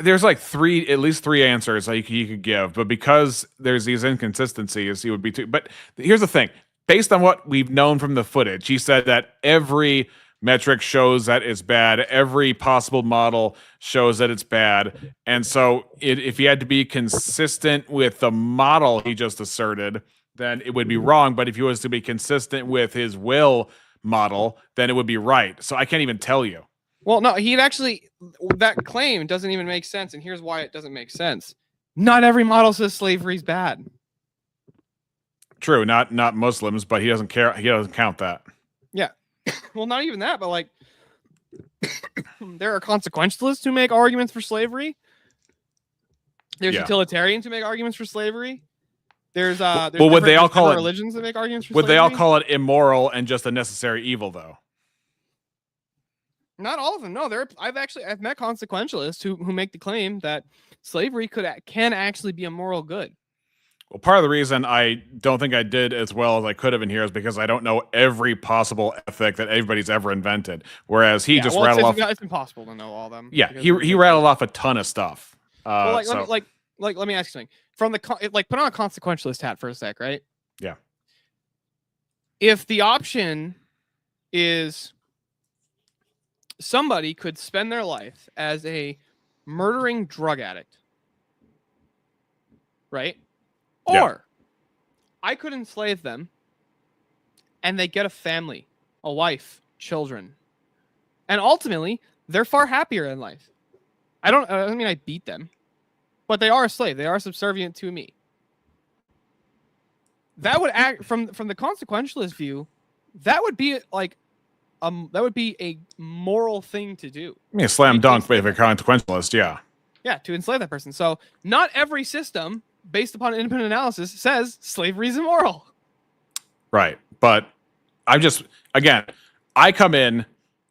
There's like at least three answers like he could give, but because there's these inconsistencies, he would be too. But here's the thing: based on what we've known from the footage, he said that every metric shows that it's bad. Every possible model shows that it's bad, and so if he had to be consistent with the model he just asserted, then it would be wrong. But if he was to be consistent with his will model, then it would be right. So I can't even tell you. Well, no, that claim doesn't even make sense, and here's why it doesn't make sense. Not every model says slavery's bad. True, not Muslims, but he doesn't care. He doesn't count that. Yeah. Well, not even that, but like, there are consequentialists who make arguments for slavery. There's utilitarians who make arguments for slavery. There's would they all call it religions that make arguments for slavery? Would they all call it immoral and just a necessary evil, though? Not all of them. No, I've met consequentialists who make the claim that slavery can actually be a moral good. Well, part of the reason I don't think I did as well as I could have in here is because I don't know every possible ethic that everybody's ever invented. Whereas he just rattled off. It's impossible to know all of them. Yeah, he rattled off a ton of stuff. Well, let me ask you something. From put on a consequentialist hat for a sec, right? Yeah. If the option is somebody could spend their life as a murdering drug addict, right? Or I could enslave them and they get a family, a wife, children. And ultimately, they're far happier in life. I don't mean I beat them, but they are a slave. They are subservient to me. That would act from the consequentialist view, that would be like that would be a moral thing to do. I mean, a slam dunk, but if a consequentialist, yeah. Yeah, to enslave that person. So not every system, based upon independent analysis, says slavery is immoral. Right. But I come in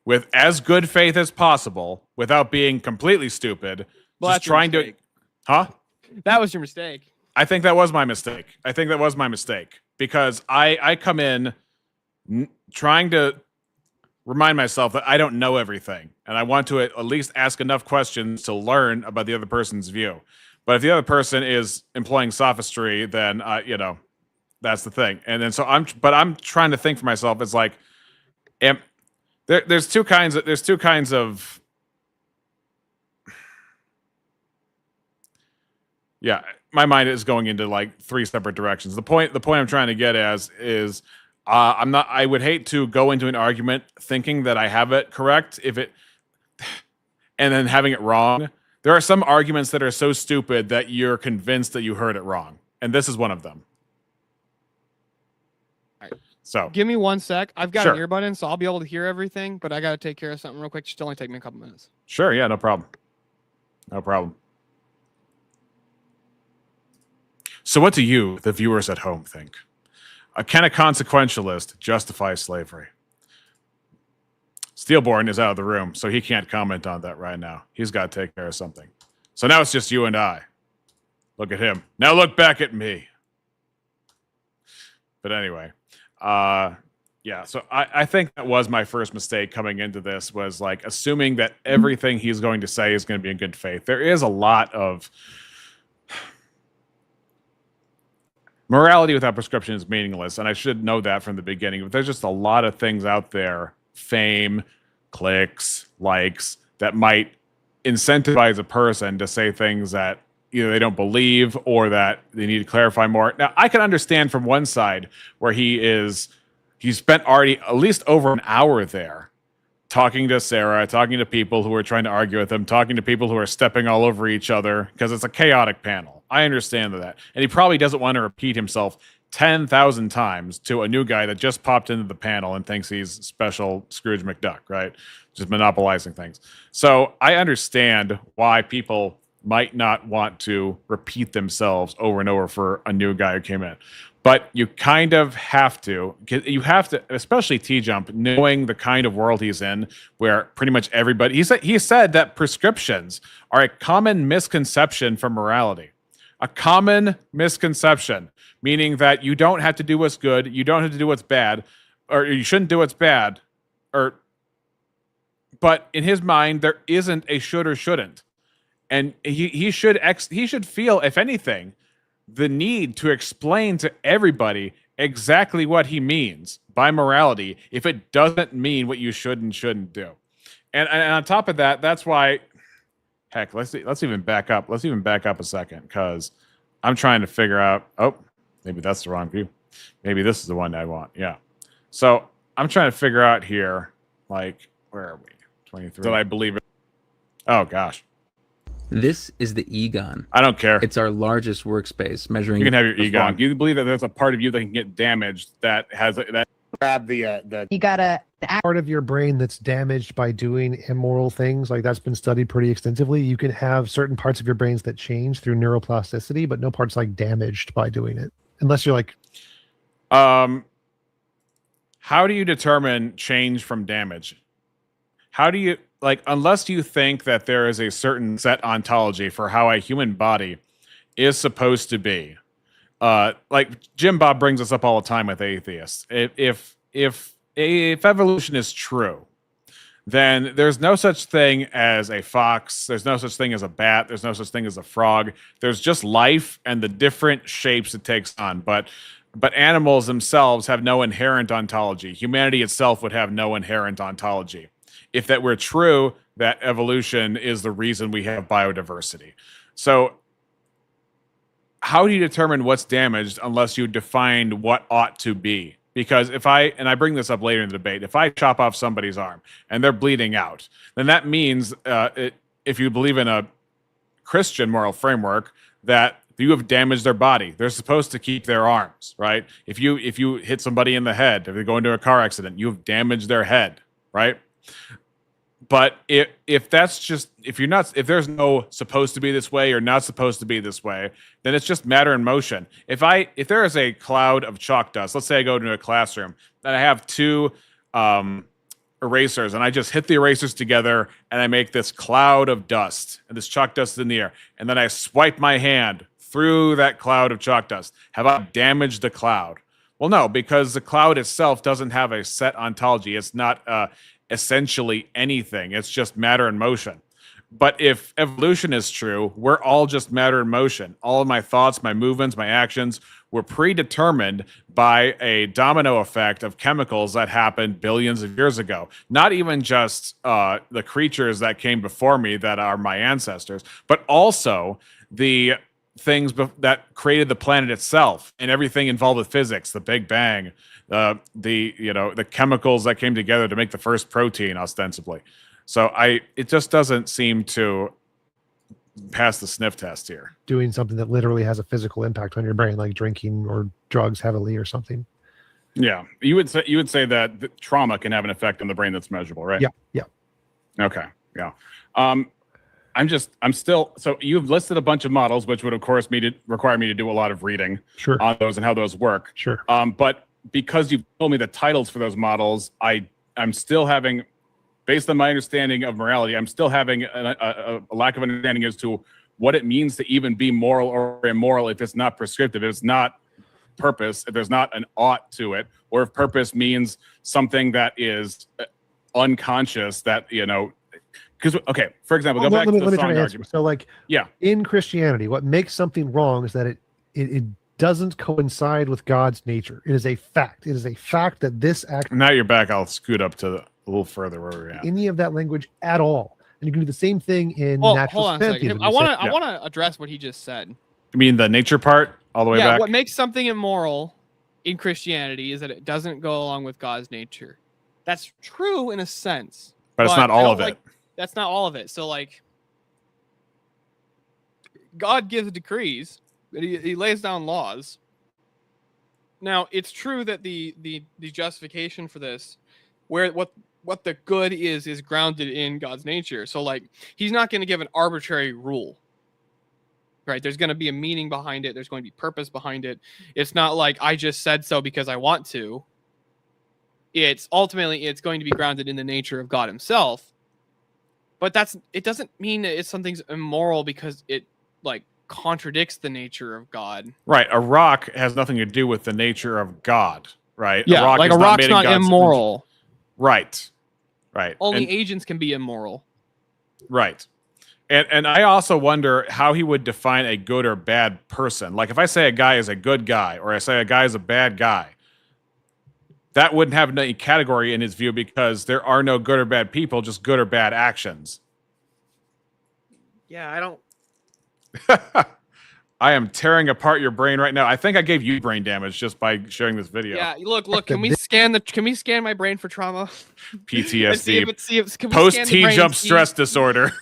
with as good faith as possible without being completely stupid. Well, just trying to... Huh? That was your mistake. I think that was my mistake. Because I come in trying to remind myself that I don't know everything, and I want to at least ask enough questions to learn about the other person's view. But if the other person is employing sophistry, then that's the thing. And then I'm trying to think for myself. It's like, there's two kinds of yeah. My mind is going into like three separate directions. The point I'm trying to get is I would hate to go into an argument thinking that I have it correct and then having it wrong. There are some arguments that are so stupid that you're convinced that you heard it wrong. And this is one of them. All right. So give me 1 sec. I've got an earbud in, so I'll be able to hear everything, but I got to take care of something real quick. Just only take me a couple minutes. Sure. Yeah, no problem. So what do you, the viewers at home, think? Can a consequentialist justify slavery? Steelborn is out of the room, so he can't comment on that right now. He's got to take care of something. So now it's just you and I. Look at him. Now look back at me. But anyway, yeah, so I think that was my first mistake coming into this, was like assuming that everything he's going to say is going to be in good faith. There is a lot of... morality without prescription is meaningless, and I should know that from the beginning. But there's just a lot of things out there, fame, clicks, likes, that might incentivize a person to say things that either they don't believe or that they need to clarify more. Now, I can understand from one side where he spent already at least over an hour there talking to Sarah, talking to people who are trying to argue with him, talking to people who are stepping all over each other because it's a chaotic panel. I understand that. And he probably doesn't want to repeat himself 10,000 times to a new guy that just popped into the panel and thinks he's special Scrooge McDuck, right? Just monopolizing things. So I understand why people might not want to repeat themselves over and over for a new guy who came in. But you kind of have to, especially TJump, knowing the kind of world he's in, where pretty much everybody, he said that prescriptions are a common misconception for morality. A common misconception, meaning that you don't have to do what's good, you don't have to do what's bad, or you shouldn't do what's bad, but in his mind, there isn't a should or shouldn't. And he should feel, if anything, the need to explain to everybody exactly what he means by morality if it doesn't mean what you should and shouldn't do. And on top of that, that's why, heck, let's even back up. Let's even back up a second, because I'm trying to figure out, oh, maybe that's the wrong view. Maybe this is the one I want. Yeah. So I'm trying to figure out here, like, where are we? 23. Did I believe it? Oh, gosh. This is the Egon. I don't care. It's our largest workspace, measuring. You can have your Egon. Do you believe that there's a part of you that can get damaged that has that? Grab the. You gotta part of your brain that's damaged by doing immoral things. Like that's been studied pretty extensively. You can have certain parts of your brains that change through neuroplasticity, but no parts like damaged by doing it, unless you're like. How do you determine change from damage? How do you, like, unless you think that there is a certain set ontology for how a human body is supposed to be, like Jim Bob brings us up all the time with atheists. If evolution is true, then there's no such thing as a fox. There's no such thing as a bat. There's no such thing as a frog. There's just life and the different shapes it takes on. But animals themselves have no inherent ontology. Humanity itself would have no inherent ontology. If that were true, that evolution is the reason we have biodiversity. So how do you determine what's damaged unless you define what ought to be? Because and I bring this up later in the debate, if I chop off somebody's arm and they're bleeding out, then that means, if you believe in a Christian moral framework, that you have damaged their body. They're supposed to keep their arms, right? If you hit somebody in the head, if they go into a car accident, you've damaged their head, right? But if there's no supposed to be this way or not supposed to be this way, then it's just matter in motion. If there is a cloud of chalk dust, let's say I go into a classroom and I have two erasers and I just hit the erasers together and I make this cloud of dust and this chalk dust is in the air, and then I swipe my hand through that cloud of chalk dust. Have I damaged the cloud? Well, no, because the cloud itself doesn't have a set ontology. It's not essentially anything. It's just matter in motion. But if evolution is true, we're all just matter in motion. All of my thoughts, my movements, my actions were predetermined by a domino effect of chemicals that happened billions of years ago. Not even just the creatures that came before me that are my ancestors, but also the things that created the planet itself and everything involved with physics, the Big Bang, the chemicals that came together to make the first protein, ostensibly. So it just doesn't seem to pass the sniff test here. Doing something that literally has a physical impact on your brain, like drinking or drugs heavily or something. Yeah, you would say that trauma can have an effect on the brain that's measurable, right? Yeah. Okay. Yeah. I'm still, so you've listed a bunch of models, which would of course require me to do a lot of reading on those and how those work. Sure. But because you've told me the titles for those models, I'm still having, based on my understanding of morality, I'm still having a lack of understanding as to what it means to even be moral or immoral if it's not prescriptive, if it's not purpose, if there's not an ought to it, or if purpose means something that is unconscious that, because, okay, for example, let me try to answer. So, in Christianity, what makes something wrong is that it doesn't coincide with God's nature. It is a fact. It is a fact that this action. Now you're back. I'll scoot up to a little further where we're at. Any of that language at all, and you can do the same thing in Well, natural hold on a second. pantheism. I want to address what he just said. You mean the nature part all the way back? What makes something immoral in Christianity is that it doesn't go along with God's nature. That's true in a sense, but it's not all of it. That's not all of it. So, like, God gives decrees, he lays down laws. Now, it's true that the justification for this, where what the good is grounded in God's nature. So, like, he's not going to give an arbitrary rule. Right? There's going to be a meaning behind it. There's going to be purpose behind it. It's not like I just said so because I want to. It's going to be grounded in the nature of God himself. But it doesn't mean that something's immoral because it like contradicts the nature of God. Right. A rock has nothing to do with the nature of God, right? Yeah, a rock's not immoral. Right. Right. Only agents can be immoral. Right. And I also wonder how he would define a good or bad person. Like if I say a guy is a good guy or I say a guy is a bad guy, that wouldn't have any category in his view because there are no good or bad people, just good or bad actions. Yeah, I don't. I am tearing apart your brain right now. I think I gave you brain damage just by sharing this video. Yeah, look. Can we scan my brain for trauma? PTSD. Can we Post scan the brain TJump stress disorder.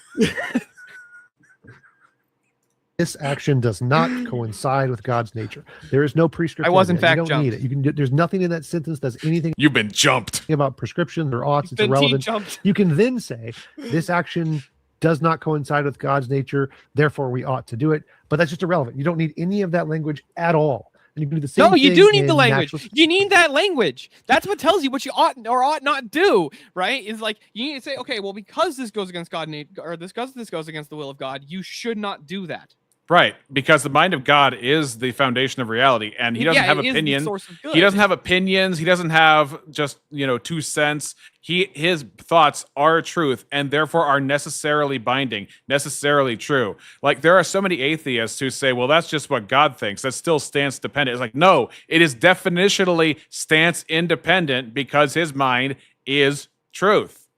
This action does not coincide with God's nature. There is no prescription. I was in fact you don't jumped. need it. You can. There's nothing in that sentence that's anything. You've been jumped about prescriptions or oughts. It's irrelevant. You can then say this action does not coincide with God's nature. Therefore, we ought to do it. But that's just irrelevant. You don't need any of that language at all. And you can do the same. No, you thing do need in the language. You need that language. That's what tells you what you ought or ought not do. Right? Is like you need to say, okay, well, because this goes against God or this goes against the will of God, you should not do that. Right, because the mind of God is the foundation of reality, and he doesn't have opinions. He doesn't have opinions. He doesn't have just 2 cents. His thoughts are truth, and therefore are necessarily binding, necessarily true. Like there are so many atheists who say, "Well, that's just what God thinks. That's still stance dependent." It's like, no, it is definitionally stance independent because his mind is truth.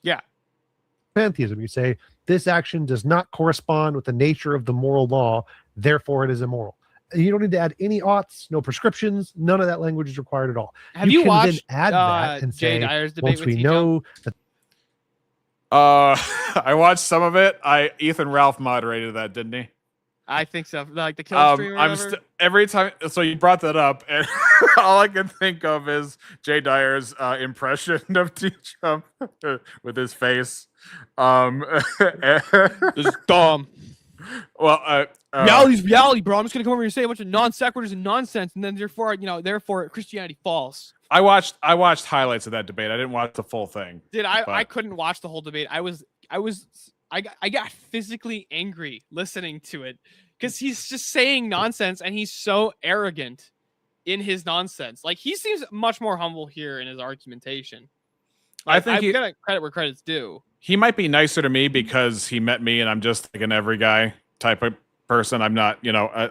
Yeah, pantheism. You say. This action does not correspond with the nature of the moral law, therefore it is immoral. You don't need to add any oughts, no prescriptions, none of that language is required at all. Have you can watched then add that and Jay say, Dyer's debate once with we know that I watched some of it. Ethan Ralph moderated that, didn't he? I think so. Like the kill stream or whatever. Every time. So you brought that up, and all I can think of is Jay Dyer's impression of TJump with his face. This is dumb. Well, reality's reality, bro. I'm just gonna come over here and say a bunch of non sequiturs and nonsense, and then therefore Christianity false. I watched highlights of that debate. I didn't watch the full thing. I couldn't watch the whole debate. I got physically angry listening to it because he's just saying nonsense and he's so arrogant in his nonsense. Like he seems much more humble here in his argumentation. Like, I think I'm gonna credit where credit's due. He might be nicer to me because he met me and I'm just like an every guy type of person. I'm not,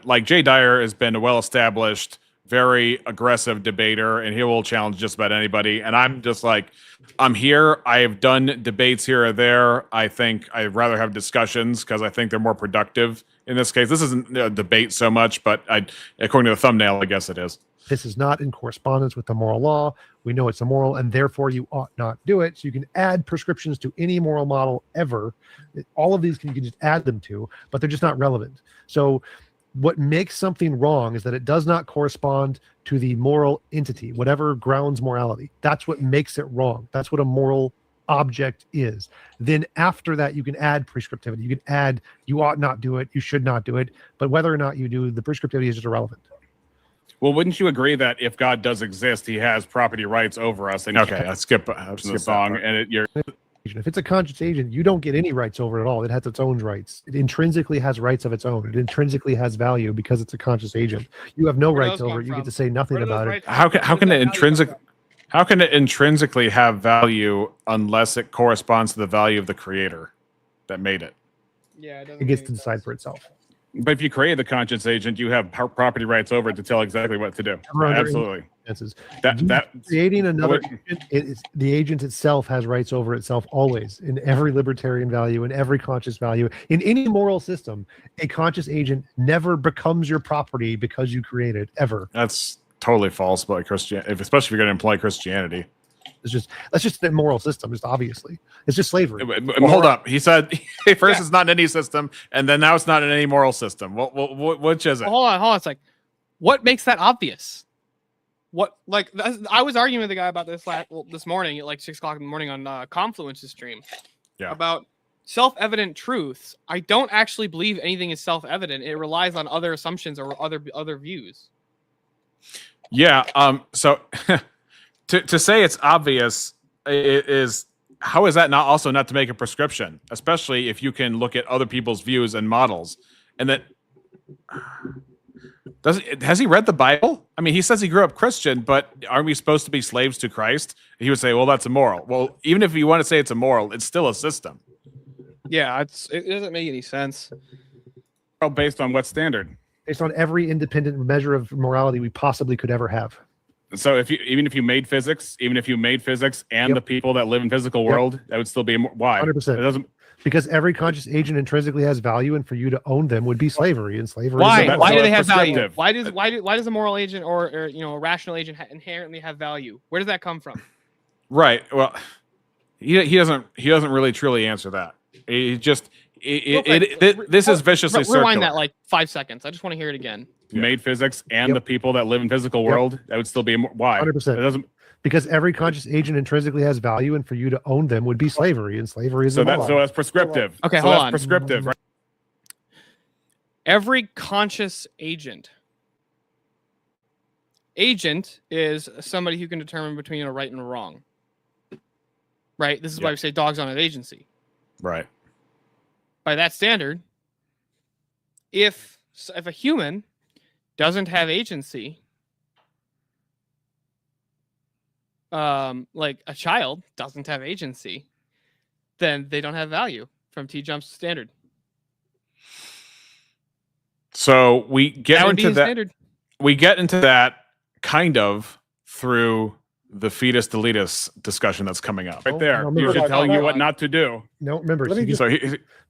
like Jay Dyer has been a well-established, very aggressive debater, and he will challenge just about anybody. And I'm just like, I'm here. I have done debates here or there. I think I'd rather have discussions because I think they're more productive in this case. This isn't a debate so much, but according to the thumbnail, I guess it is. this is not in correspondence with the moral law. We know it's immoral, and therefore you ought not do it. So you can add prescriptions to any moral model ever. All of these you can just add them to, but they're just not relevant. So what makes something wrong is that it does not correspond to the moral entity, whatever grounds morality. That's what makes it wrong. That's what a moral object is. Then after that, you can add prescriptivity. You can add, you ought not do it, you should not do it. But whether or not you do, the prescriptivity is just irrelevant. Well, wouldn't you agree that if God does exist, he has property rights over us? And okay, I'll skip the song. And you're... If it's a conscious agent, you don't get any rights over it at all. It has its own rights. It intrinsically has rights of its own. It intrinsically has value because it's a conscious agent. You have no rights over it. You get to say nothing about it. How can it intrinsically have value unless it corresponds to the value of the creator that made it? Yeah, it gets to decide for itself. But if you create the conscious agent, you have property rights over it to tell exactly what to do. Absolutely. That creating another agent, the agent itself has rights over itself always, in every libertarian value, in every conscious value, in any moral system. A conscious agent never becomes your property because you create it, ever. That's totally false by Christianity, especially if you're going to imply Christianity. That's just an immoral system. Just obviously, it's just slavery. Hold up. He said first it's not in any system, and then now it's not in any moral system. Which is it? Hold on. It's like, what makes that obvious? What, like, I was arguing with the guy about this this morning at like 6 o'clock in the morning on Confluence's stream. Yeah. About self-evident truths. I don't actually believe anything is self-evident. It relies on other assumptions or other views. Yeah. So to say it's obvious is, how is that not to make a prescription, especially if you can look at other people's views and models, and that has he read the Bible? I mean, he says he grew up Christian, but aren't we supposed to be slaves to Christ? He would say, well, that's immoral. Well, even if you want to say it's immoral, it's still a system. Yeah, it doesn't make any sense. Well, based on what standard? Based on every independent measure of morality we possibly could ever have. So even if you made physics and the people that live in physical world, that would still be why? 100%. It doesn't. Because every conscious agent intrinsically has value, and for you to own them would be slavery. And slavery. Why? Why do they have value? Why does a moral agent or a rational agent inherently have value? Where does that come from? Right. Well, he doesn't really truly answer that. He just this is viciously circular. Rewind that like 5 seconds. I just want to hear it again. Made physics and the people that live in physical world, that would still be why? 100%. It doesn't. Because every conscious agent intrinsically has value, and for you to own them would be slavery, and slavery is so that's prescriptive. Okay, so hold that's on. Prescriptive, right? Every conscious agent is somebody who can determine between a right and a wrong. Right. This is why we say dogs don't have agency. Right. By that standard, if a human doesn't have agency, like a child doesn't have agency, then they don't have value from TJump's standard. So we get into that. Standard. We get into that kind of through the fetus deletus discussion that's coming up. Right there. You should tell you what not to do. No, remember.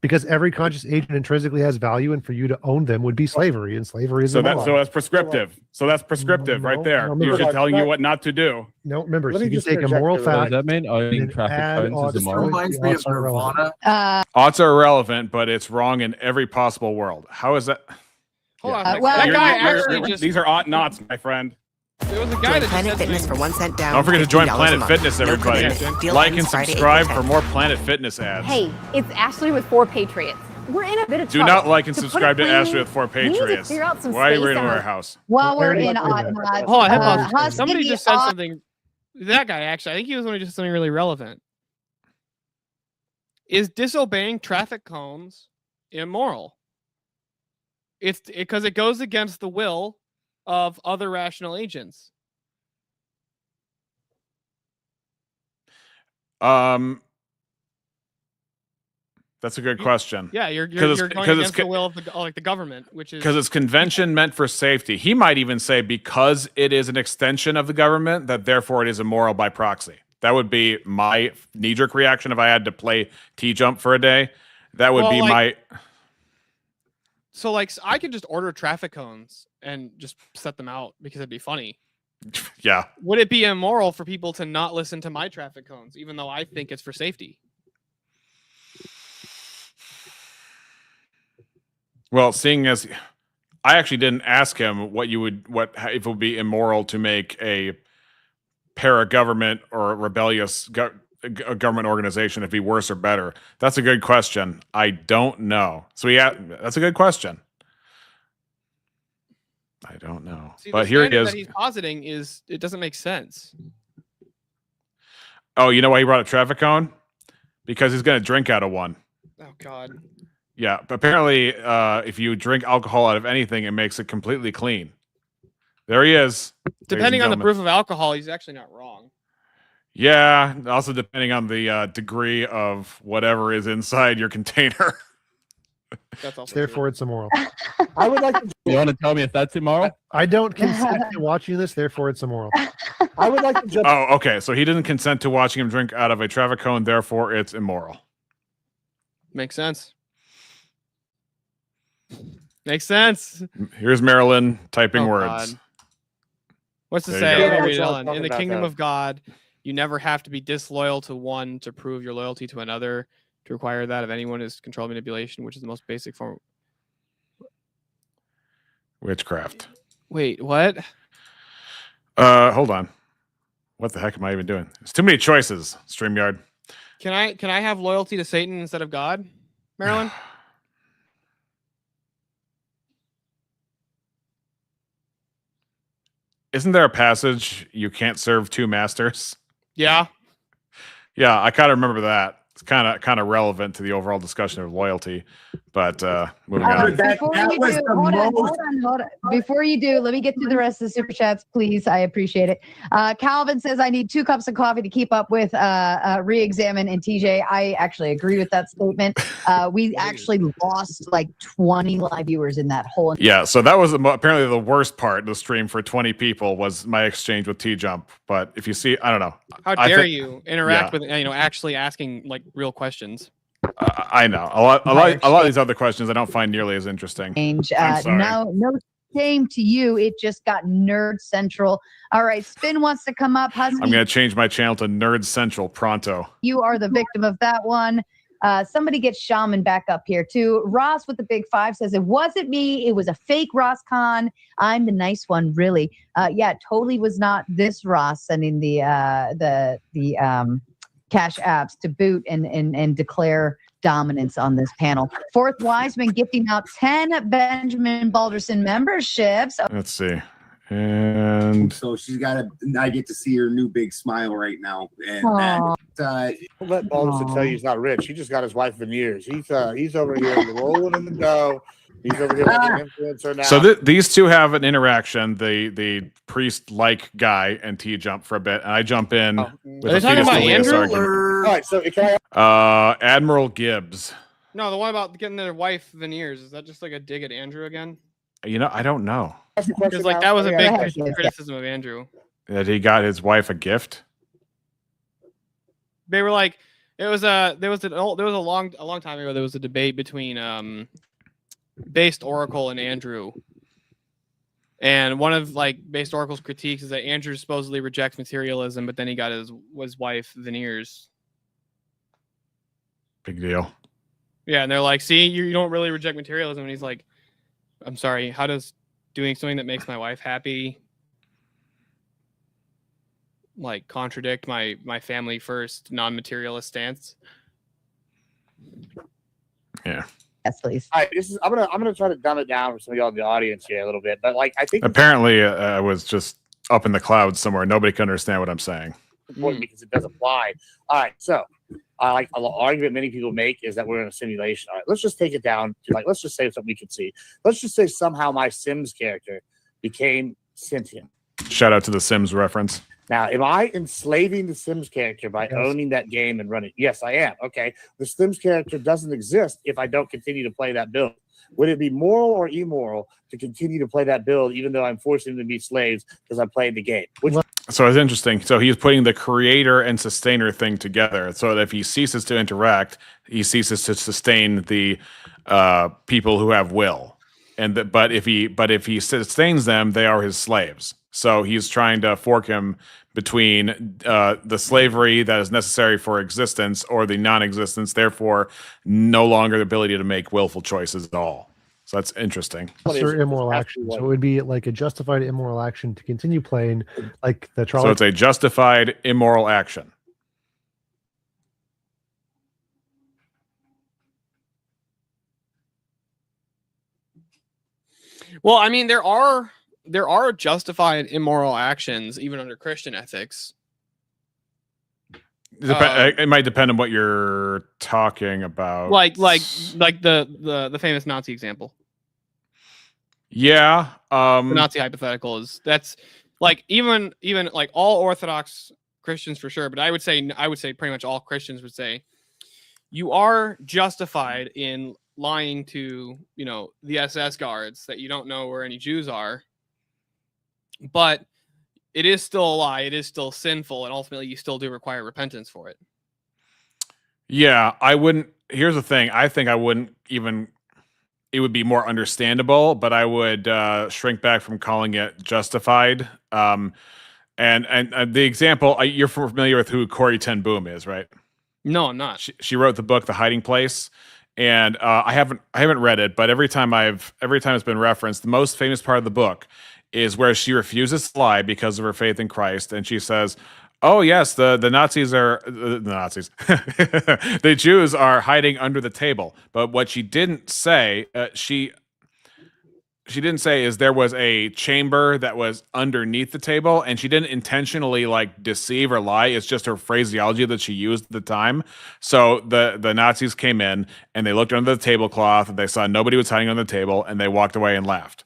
Because every conscious agent intrinsically has value, and for you to own them would be slavery, and slavery is so that's prescriptive. So that's prescriptive right there. You should tell you what not to do. No, remember. So you can take a moral fact. Does that mean owning traffic cones is immoral? Odds are irrelevant, but it's wrong in every possible world. How is that? Hold on. That guy actually just. These are ought nots, my friend. There was a guy that Planet Fitness for 1 cent down. Don't forget to join Planet Fitness, everybody. Like and subscribe for more Planet Fitness ads. Hey, it's Ashley with 4 Patriots. We're in a bit of trouble. Do not like and subscribe to Ashley with 4 Patriots. Why are you in a warehouse? While we're in Hold on, somebody just said something. That guy, actually, I think he was only just something really relevant. Is disobeying traffic cones immoral? It's because it goes against the will of other rational agents. That's a good question. Yeah, you're going against the will of the government, which is because it's convention meant for safety. He might even say because it is an extension of the government that therefore it is immoral by proxy. That would be my knee-jerk reaction if I had to play TJump for a day. That would be my. So, like, I could just order traffic cones and just set them out because it'd be funny. Yeah. Would it be immoral for people to not listen to my traffic cones, even though I think it's for safety? Well, seeing as I actually didn't ask him if it would be immoral to make a para-government or rebellious government organization, if it be worse or better. That's a good question. I don't know. So that's a good question. I don't know. See, but here he is. That he's positing is it doesn't make sense. Oh, you know why he brought a traffic cone? Because he's going to drink out of one. Oh God. Yeah, but apparently, if you drink alcohol out of anything, it makes it completely clean. There he is. Depending on the proof of alcohol, he's actually not wrong. Yeah, also depending on the degree of whatever is inside your container. That's also Therefore, it's immoral. I would like to. You want to tell me if that's immoral? I don't consent to watching this. Therefore, it's immoral. I would like to jump. Oh, okay. So he didn't consent to watching him drink out of a traffic cone. Therefore, it's immoral. Makes sense. Makes sense. Here's Marilyn typing Oh, words. God. What's to There say? you go. Let me read it Yeah, on. talking In the about kingdom that. of God, you never have to be disloyal to one to prove your loyalty to another. To require that of anyone is control manipulation, which is the most basic form. Witchcraft. Wait, what? Hold on. What the heck am I even doing? There's too many choices, StreamYard. Can I have loyalty to Satan instead of God, Marilyn? Isn't there a passage you can't serve two masters? Yeah. Yeah, I kind of remember that. It's kind of relevant to the overall discussion of loyalty. But moving on. Before you do, hold on. Before you do, let me get through the rest of the super chats, please. I appreciate it. Calvin says, I need 2 cups of coffee to keep up with Re-Examine and TJ. I actually agree with that statement. We actually lost like 20 live viewers in that whole. Yeah, so that was apparently the worst part of the stream for 20 people was my exchange with TJump. But if you see, I don't know. How dare you interact with actually asking like real questions? I know a lot of these other questions I don't find nearly as interesting. I'm sorry. No shame to you. It just got nerd central. All right, Spin wants to come up. Husky, I'm going to change my channel to Nerd Central pronto. you are the victim of that one. Somebody gets Shaman back up here too. Ross with the big 5 says, it wasn't me. It was a fake Ross Khan. I'm the nice one, really. Yeah, it totally was not this Ross sending the cash apps to boot and declare dominance on this panel. Fourth Wiseman gifting out 10 Benjamin Balderson memberships. Let's see. And so I get to see her new big smile right now. And let Balderson tell you he's not rich. He just got his wife veneers. He's over here rolling in the dough. He's over here like an influencer now. so these two have an interaction. The priest-like guy and TJump for a bit, and I jump in. With Are they talking about Andrew? All right, so can Admiral Gibbs. No, the one about getting their wife veneers. Is that just like a dig at Andrew again? You know, I don't know. Because like that was a big criticism of Andrew. That he got his wife a gift. They were like, there was a long time ago. There was a debate between Based Oracle and Andrew, and one of like Based Oracle's critiques is that Andrew supposedly rejects materialism, but then he got his wife veneers. Big deal. Yeah, and they're like, see, you don't really reject materialism, and he's like, I'm sorry, how does doing something that makes my wife happy like contradict my family first non-materialist stance? Yeah. Yes, please. All right, I'm gonna try to dumb it down for some of y'all in the audience here a little bit, but like I think Apparently, I was just up in the clouds somewhere. Nobody can understand what I'm saying. it's important because it does apply. All right, so like an argument many people make is that we're in a simulation. All right, let's just take it down to like let's just say something we can see. Let's just say somehow my Sims character became sentient. Shout out to the Sims reference. Now, am I enslaving the Sims character by owning that game and running? Yes, I am. Okay. The Sims character doesn't exist if I don't continue to play that build. Would it be moral or immoral to continue to play that build even though I'm forcing them to be slaves because I played the game? So it's interesting. So he's putting the creator and sustainer thing together. So that if he ceases to interact, he ceases to sustain the people who have will. But if he sustains them, they are his slaves. So he's trying to fork him between the slavery that is necessary for existence or the non-existence, therefore no longer the ability to make willful choices at all. So that's interesting. Or immoral action. So it would be like a justified immoral action to continue playing, like the trial. So it's a justified immoral action. Well, I mean, there are justified immoral actions even under Christian ethics. It might depend on what you're talking about. Like the famous Nazi example. Yeah. The Nazi hypothetical that's like even like all Orthodox Christians for sure, but I would say pretty much all Christians would say you are justified in lying to, the SS guards that you don't know where any Jews are. But it is still a lie. It is still sinful. And ultimately, you still do require repentance for it. Yeah, I wouldn't. Here's the thing. I think I wouldn't even. It would be more understandable, but I would shrink back from calling it justified. And the example, you're familiar with who Corrie Ten Boom is, right? No, I'm not. She wrote the book The Hiding Place, and I haven't read it, but every time it's been referenced, the most famous part of the book is where she refuses to lie because of her faith in Christ, and she says, "Oh yes, the Nazis are the Nazis. The Jews are hiding under the table." But what she didn't say, she didn't say is there was a chamber that was underneath the table, and she didn't intentionally like deceive or lie. It's just her phraseology that she used at the time. So the Nazis came in and they looked under the tablecloth and they saw nobody was hiding on the table, and they walked away and left.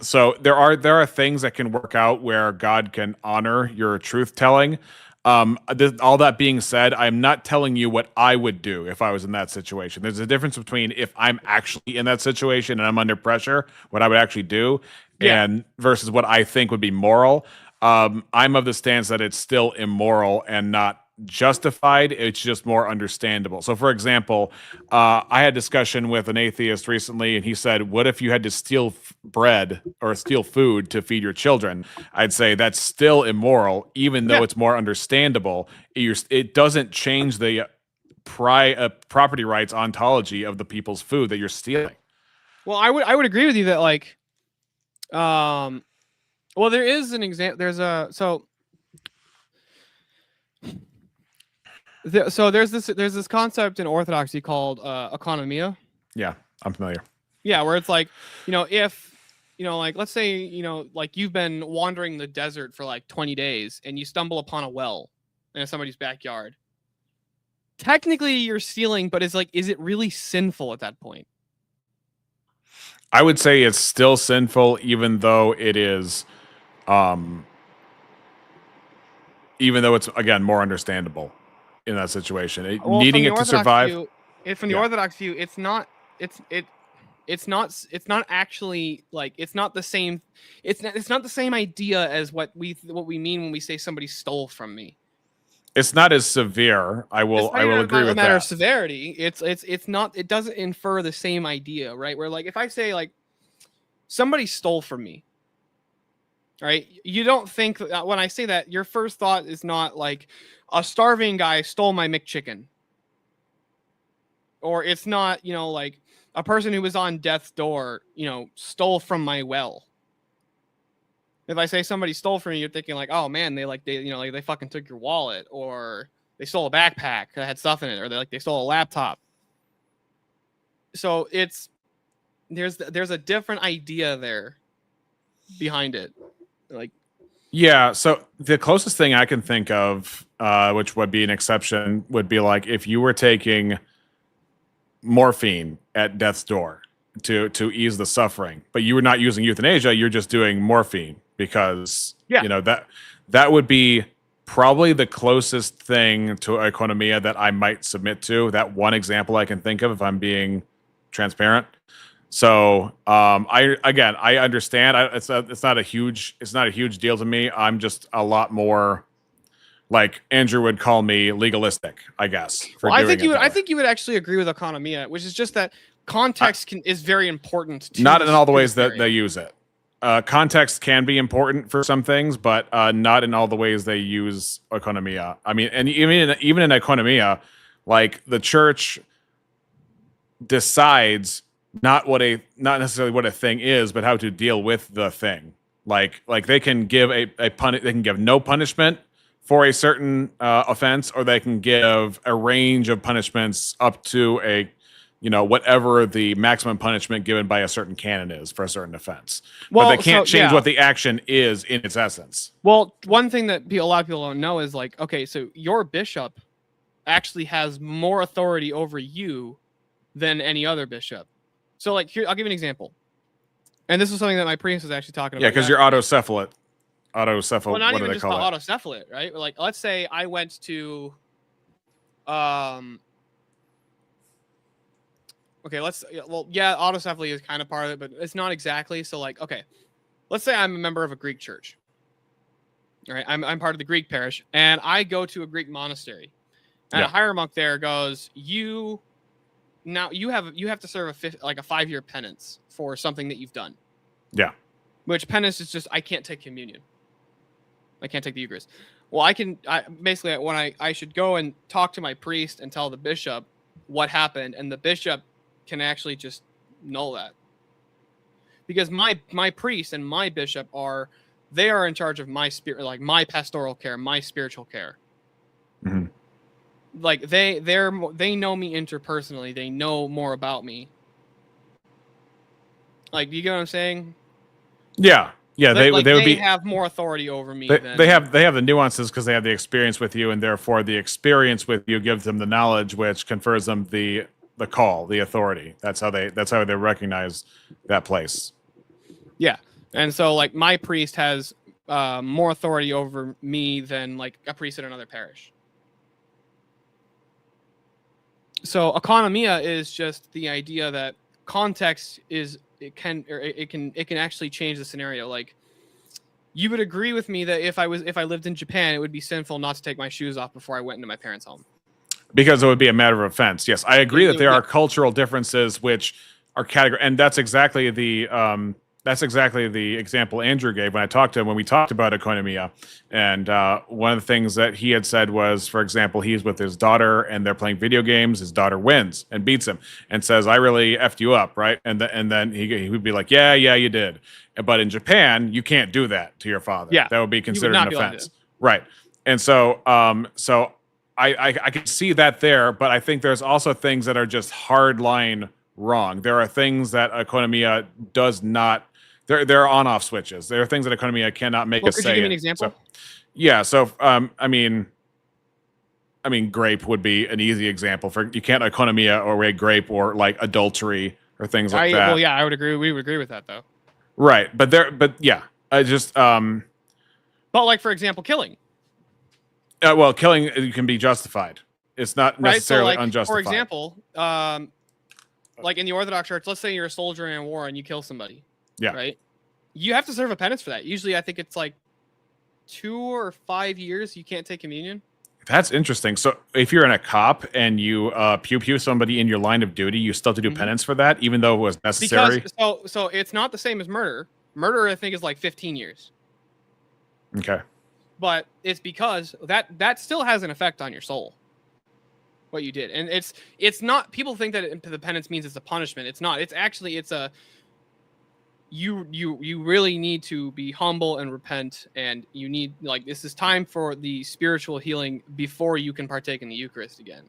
So there are things that can work out where God can honor your truth telling. All that being said, I'm not telling you what I would do if I was in that situation. There's a difference between if I'm actually in that situation and I'm under pressure, what I would actually do, and versus what I think would be moral. I'm of the stance that it's still immoral and not justified. It's just more understandable. So, for example, I had a discussion with an atheist recently, and he said, "What if you had to steal bread or steal food to feed your children?" I'd say that's still immoral, even though it's more understandable. It doesn't change the property rights ontology of the people's food that you're stealing. Well, I would agree with you that like, well, there is an example. There's this concept in Orthodoxy called economia. Yeah, I'm familiar. Yeah, where it's like, if, like, let's say, like you've been wandering the desert for like 20 days and you stumble upon a well in somebody's backyard. Technically you're stealing, but is it really sinful at that point? I would say it's still sinful, even though it is, even though it's, again, more understandable in that situation. Needing it to survive. From the Orthodox view, it's not actually like, it's not the same. It's not the same idea as what we mean when we say somebody stole from me. It's not as severe. I will agree with that. It's not a matter of severity. It's not. It doesn't infer the same idea, right? Where like if I say like somebody stole from me, right? You don't think when I say that, your first thought is not like a starving guy stole my McChicken, or it's not like a person who was on death's door stole from my well. If I say somebody stole from you, you're thinking like, oh man, they fucking took your wallet, or they stole a backpack that had stuff in it, or they stole a laptop. So there's a different idea there behind it. Like, yeah. So the closest thing I can think of, which would be an exception, would be like if you were taking morphine at death's door to ease the suffering, but you were not using euthanasia, you're just doing morphine because that would be probably the closest thing to economia that I might submit to. That one example I can think of, if I'm being transparent. So I understand. It's not a huge deal to me. I'm just a lot more, like Andrew would call me, legalistic, I guess. I think you would actually agree with economia, which is just that context is very important. Not in all the ways that they use it. Context can be important for some things, but not in all the ways they use economia. I mean, and even in economia, like the church decides not necessarily what a thing is, but how to deal with the thing. Like they can give they can give no punishment for a certain offense, or they can give a range of punishments up to whatever the maximum punishment given by a certain canon is for a certain offense. But they can't change what the action is in its essence. Well, one thing that a lot of people don't know is like, okay, so your bishop actually has more authority over you than any other bishop. So like here, I'll give you an example. And this is something that my priest was actually talking about. Yeah, because you're autocephalate. Well, not even just autocephalate, right? Like, let's say I went to, okay, autocephaly is kind of part of it, but it's not exactly. So like, okay, let's say I'm a member of a Greek church. All right, I'm part of the Greek parish, and I go to a Greek monastery, and a hieromonk there goes, you have to serve a 5-year penance for something that you've done. Yeah. Which penance is just I can't take communion. I can't take the Eucharist. Well, I should go and talk to my priest and tell the bishop what happened, and the bishop can actually just null that. Because my priest and my bishop are in charge of my spirit, like my pastoral care, my spiritual care. Mm-hmm. Like they know me interpersonally. They know more about me. Like, you get what I'm saying? Yeah. Yeah, they would have more authority over me. They have the nuances because they have the experience with you, and therefore the experience with you gives them the knowledge, which confers them the call, the authority. That's how they recognize that place. Yeah, and so like my priest has more authority over me than like a priest in another parish. So economia is just the idea that context can actually change the scenario. Like, you would agree with me that if I lived in Japan, it would be sinful not to take my shoes off before I went into my parents' home. Because it would be a matter of offense. Yes, I agree that there are cultural differences which are category, and that's exactly the example Andrew gave when I talked to him when we talked about economia. And one of the things that he had said was, for example, he's with his daughter and they're playing video games. His daughter wins and beats him and says, "I really effed you up," right? And then he would be like, "Yeah, you did." But in Japan, you can't do that to your father. Yeah, that would be considered an offense, right? And so I can see that there, but I think there's also things that are just hard line wrong. There are things that economia does not. There are on-off switches. There are things that economia cannot make a say. Could you give me an example? So I mean, grape would be an easy example for you can't economia or a grape or like adultery or things like that. Well, yeah, I would agree. We would agree with that though. Right, but I just But like, for example, killing. Well, killing can be justified. It's not necessarily unjustified. For example, like in the Orthodox Church, let's say you're a soldier in a war and you kill somebody. Yeah. Right. You have to serve a penance for that. Usually, I think it's like 2 or 5 years. You can't take communion. That's interesting. So, if you're in a cop and you pew somebody in your line of duty, you still have to do penance for that, even though it was necessary. Because so it's not the same as murder. Murder, I think, is like 15 years. Okay. But it's because that still has an effect on your soul. What you did, and it's not. People think that the penance means it's a punishment. It's not. It's actually you really need to be humble and repent, and you need, like, this is time for the spiritual healing before you can partake in the Eucharist again.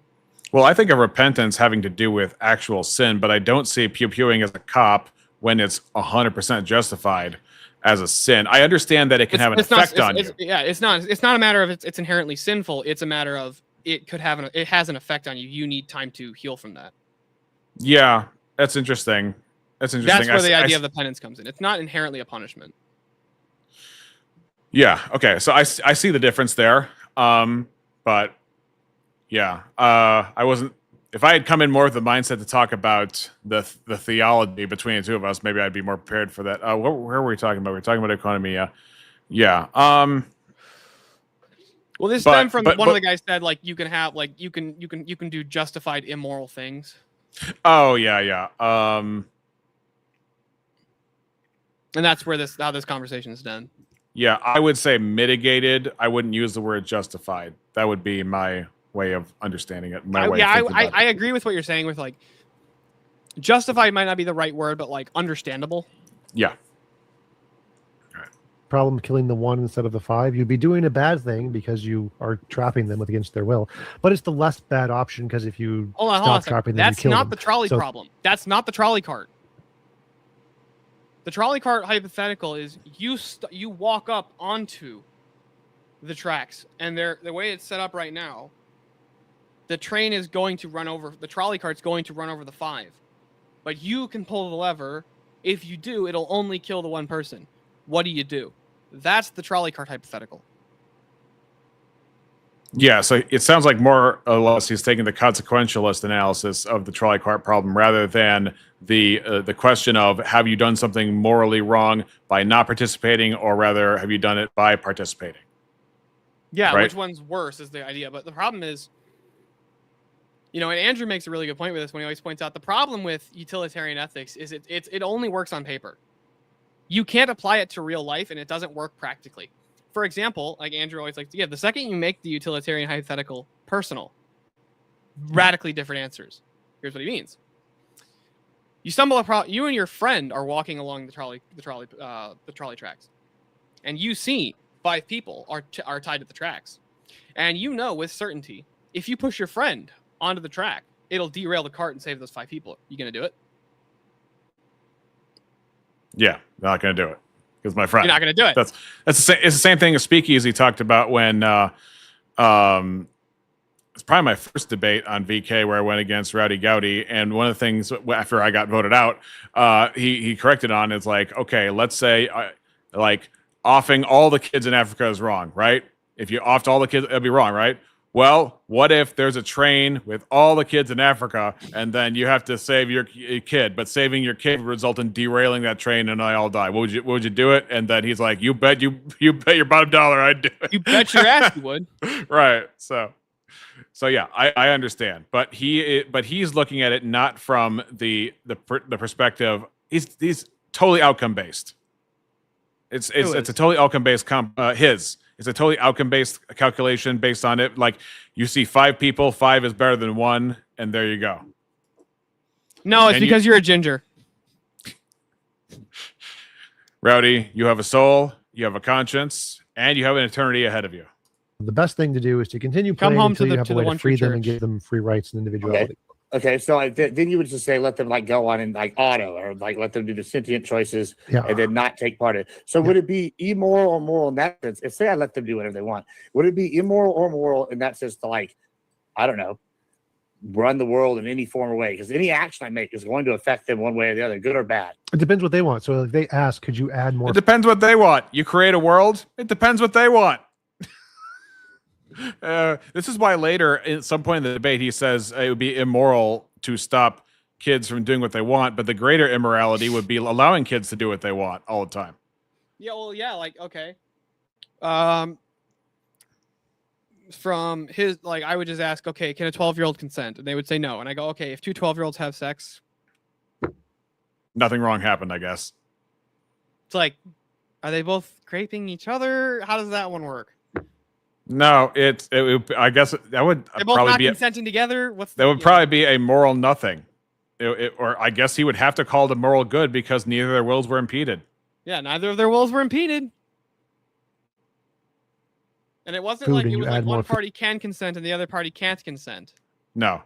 Well, I think of repentance having to do with actual sin, but I don't see pewing as a cop when it's 100% justified as a sin. I understand that it can have an effect on you. It's not a matter of it's inherently sinful. It's a matter of it has an effect on you. You need time to heal from that. Yeah, that's interesting. That's interesting. That's where the idea of the penance comes in. It's not inherently a punishment. Yeah. Okay. So I see the difference there. But yeah, I wasn't. If I had come in more with the mindset to talk about the theology between the two of us, maybe I'd be more prepared for that. Where were we talking about? We were talking about economy. Yeah. Well, this time from one of the guys said, like, you can have, like, you can do justified immoral things. Oh yeah. And that's where how this conversation is done. Yeah, I would say mitigated. I wouldn't use the word justified. That would be my way of understanding it. I agree with what you're saying with, like, justified might not be the right word, but like understandable. Yeah. Problem killing the 1 instead of the 5. You'd be doing a bad thing because you are trapping them against their will. But it's the less bad option because if you stop trapping them, that's not the trolley problem. That's not the trolley cart. The trolley cart hypothetical is you walk up onto the tracks, and the way it's set up right now, the train is going to run over, the trolley cart's going to run over the 5. But you can pull the lever. If you do, it'll only kill the 1 person. What do you do? That's the trolley cart hypothetical. Yeah, so it sounds like more or less he's taking the consequentialist analysis of the trolley cart problem rather than the question of have you done something morally wrong by not participating, or rather have you done it by participating? Yeah, right? Which one's worse is the idea. But the problem is, and Andrew makes a really good point with this when he always points out the problem with utilitarian ethics is it only works on paper. You can't apply it to real life, and it doesn't work practically. For example, like Andrew always likes to give, the second you make the utilitarian hypothetical personal, radically different answers. Here's what he means. You stumble across, you and your friend are walking along the trolley tracks, and you see 5 people are tied to the tracks, and you know with certainty if you push your friend onto the track, it'll derail the cart and save those 5 people. You gonna do it? Yeah, not gonna do it because my friend. You're not gonna do it. That's it's the same thing as Speakeasy talked about when it's probably my first debate on VK where I went against Rowdy Gowdy, and one of the things after I got voted out, he corrected on is like, okay, let's say like offing all the kids in Africa is wrong, right? If you offed all the kids, it'd be wrong, right? Well, what if there's a train with all the kids in Africa and then you have to save your kid, but saving your kid would result in derailing that train and I all die? Would you do it? And then he's like, you bet your bottom dollar I'd do it. You bet your ass you would. Right. So yeah, I understand, but he's looking at it not from the perspective. He's totally outcome based. It's a totally outcome based It's a totally outcome-based calculation based on it. Like, you see 5 people, 5 is better than 1, and there you go. No, it's because you're a ginger. Rowdy, you have a soul, you have a conscience, and you have an eternity ahead of you. The best thing to do is to continue Come playing home until to you the- have to a the way one to free true them and church. give them free rights and individuality. Okay, so then you would just say let them like go on and like auto or like let them do the sentient choices and then not take part in it. So would it be immoral or moral in that sense? If say I let them do whatever they want, would it be immoral or moral in that sense to like, I don't know, run the world in any form or way? Because any action I make is going to affect them one way or the other, good or bad. It depends what they want. So if they ask, could you add more? It depends what they want. You create a world, it depends what they want. This is why later, at some point in the debate, he says it would be immoral to stop kids from doing what they want, but the greater immorality would be allowing kids to do what they want all the time. Yeah, well, yeah, like, okay. From his, like, I would just ask, okay, can a 12-year-old consent? And they would say no. And I go, okay, if 2 12-year-olds have sex, Nothing wrong happened, I guess. it's like, are they both raping each other? How does that one work? No, I guess that would They're both probably not be consenting together? that would probably be a moral nothing. Or I guess he would have to call it a moral good because neither of their wills were impeded. Yeah, neither of their wills were impeded. And it wasn't Food, like and it you was add like more one food. party can consent and the other party can't consent. No.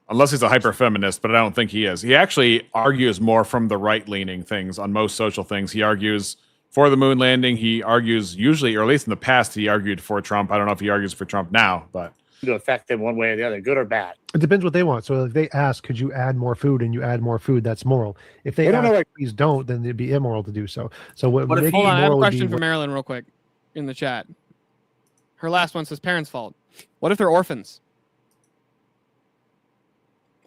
Unless he's a hyper feminist, but I don't think he is. He actually argues more from the right leaning things on most social things. He argues for the moon landing. He argues usually, or at least in the past, he argued for Trump. I don't know if he argues for Trump now, but To affect them one way or the other, good or bad. It depends what they want. So if they ask, could you add more food, and you add more food, that's moral. If they don't ask, know, like- please don't, then it'd be immoral to do so. So what Hold making on, I have a immoral would question be for Marilyn real quick in the chat. Her last one says parents' fault. What if they're orphans?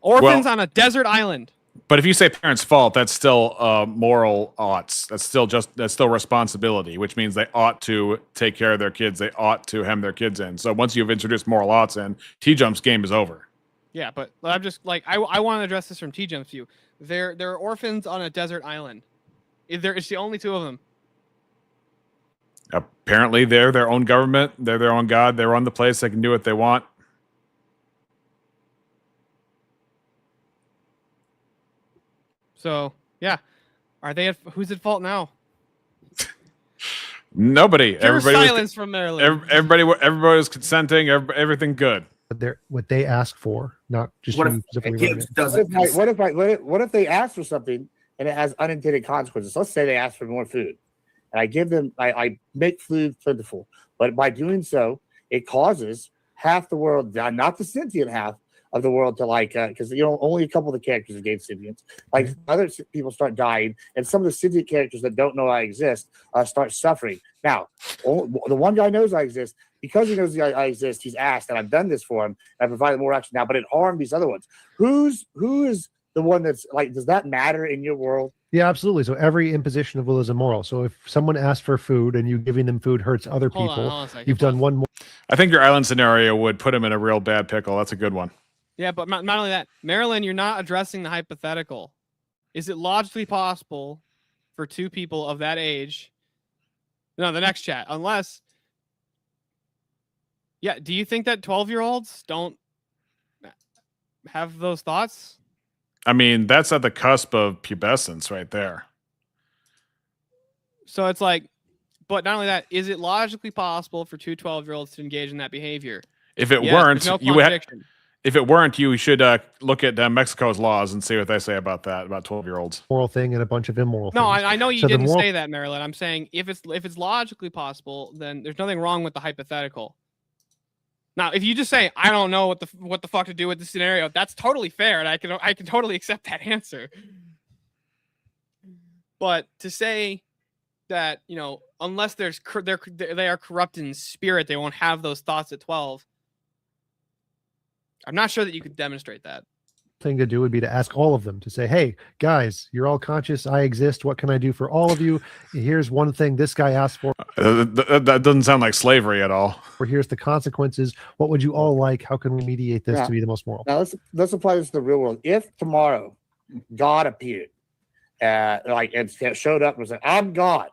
Orphans on a desert island. But if you say parents' fault, that's still moral oughts. That's still responsibility, which means they ought to take care of their kids. They ought to hem their kids in. So once you've introduced moral oughts in, TJump's game is over. Yeah, but I'm just like I want to address this from TJump's view. They're orphans on a desert island. It's the only 2 of them. Apparently, they're their own government. They're their own god. They run the place. They can do what they want. So yeah, are they? Who's at fault now? Nobody. Pure Everybody silence from Maryland. Everybody was consenting. Everything good. what they ask for, not just What you if specifically kids running doesn't? What if they ask for something and it has unintended consequences? Let's say they ask for more food, and I give them, I make food plentiful, but by doing so, it causes half the world, not the sentient half of the world to like, because only a couple of the characters have gained sentience. Like other people start dying, and some of the sentient characters that don't know I exist start suffering. Now, the one guy knows I exist. Because he knows I exist, he's asked, and I've done this for him. I provided more action now, but it harmed these other ones. Who is the one that's like? Does that matter in your world? Yeah, absolutely. So every imposition of will is immoral. So if someone asks for food and you giving them food hurts other people, you've done one more. I think your island scenario would put him in a real bad pickle. That's a good one. Yeah, but not only that, Marilyn, you're not addressing the hypothetical. Is it logically possible for two people of that age? No, the next chat, unless. Yeah, do you think that 12-year-olds don't have those thoughts? I mean, that's at the cusp of pubescence right there. So it's like, but not only that, is it logically possible for two 12-year-olds to engage in that behavior? If it weren't, if it weren't, you should look at Mexico's laws and see what they say about that, about 12-year-olds. Moral thing and a bunch of immoral No, things. I know you didn't say that, Marilyn. I'm saying if it's logically possible, then there's nothing wrong with the hypothetical. Now, if you just say I don't know what the fuck to do with this scenario, that's totally fair, and I can totally accept that answer. But to say that unless they are corrupted in spirit, they won't have those thoughts at 12. I'm not sure that you could demonstrate that. Thing to do would be to ask all of them to say, hey guys, you're all conscious, I exist, what can I do for all of you? Here's one thing this guy asked for. That doesn't sound like slavery at all. Or here's the consequences, what would you all like, how can we mediate this to be the most moral? Now let's apply this to the real world. If tomorrow God appeared and showed up and was like, I'm God,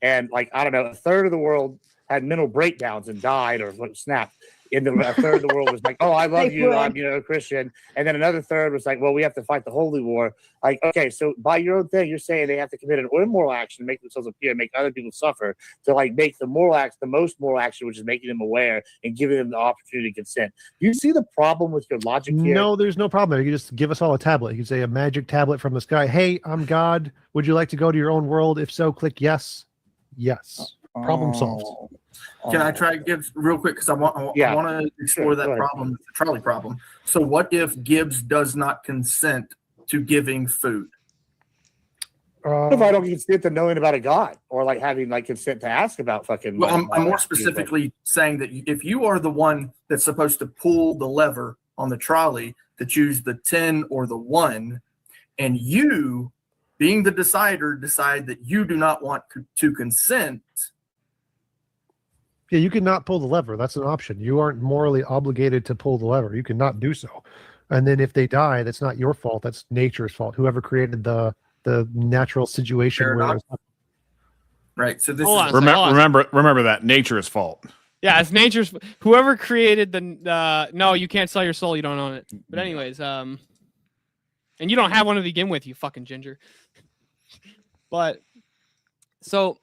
and I don't know, a third of the world had mental breakdowns and died or snapped. A third of the world was like, oh, I love you, I'm a Christian. And then another third was like, well, we have to fight the holy war. Like, okay, so by your own thing, you're saying they have to commit an immoral action, make themselves appear, make other people suffer, to make the moral act the most moral action, which is making them aware and giving them the opportunity to consent. Do you see the problem with your logic here? No, there's no problem. You can just give us all a tablet. You can say a magic tablet from the sky. Hey, I'm God. Would you like to go to your own world? If so, click yes. Yes. Problem solved. Can I try to give real quick because I want to explore that problem, the trolley problem. So what if Gibbs does not consent to giving food? If I don't consent to knowing about a God or having consent to ask about fucking. Well, I'm more specifically saying that if you are the one that's supposed to pull the lever on the trolley to choose the 10 or the 1, and you, being the decider, decide that you do not want to consent. Yeah, you cannot pull the lever. That's an option. You aren't morally obligated to pull the lever. You cannot do so. And then if they die, that's not your fault. That's nature's fault. Whoever created the natural situation. Right. So this remember that nature's fault. Yeah, it's nature's. Whoever created no, you can't sell your soul. You don't own it. But anyways, and you don't have one to begin with, you fucking ginger. But so.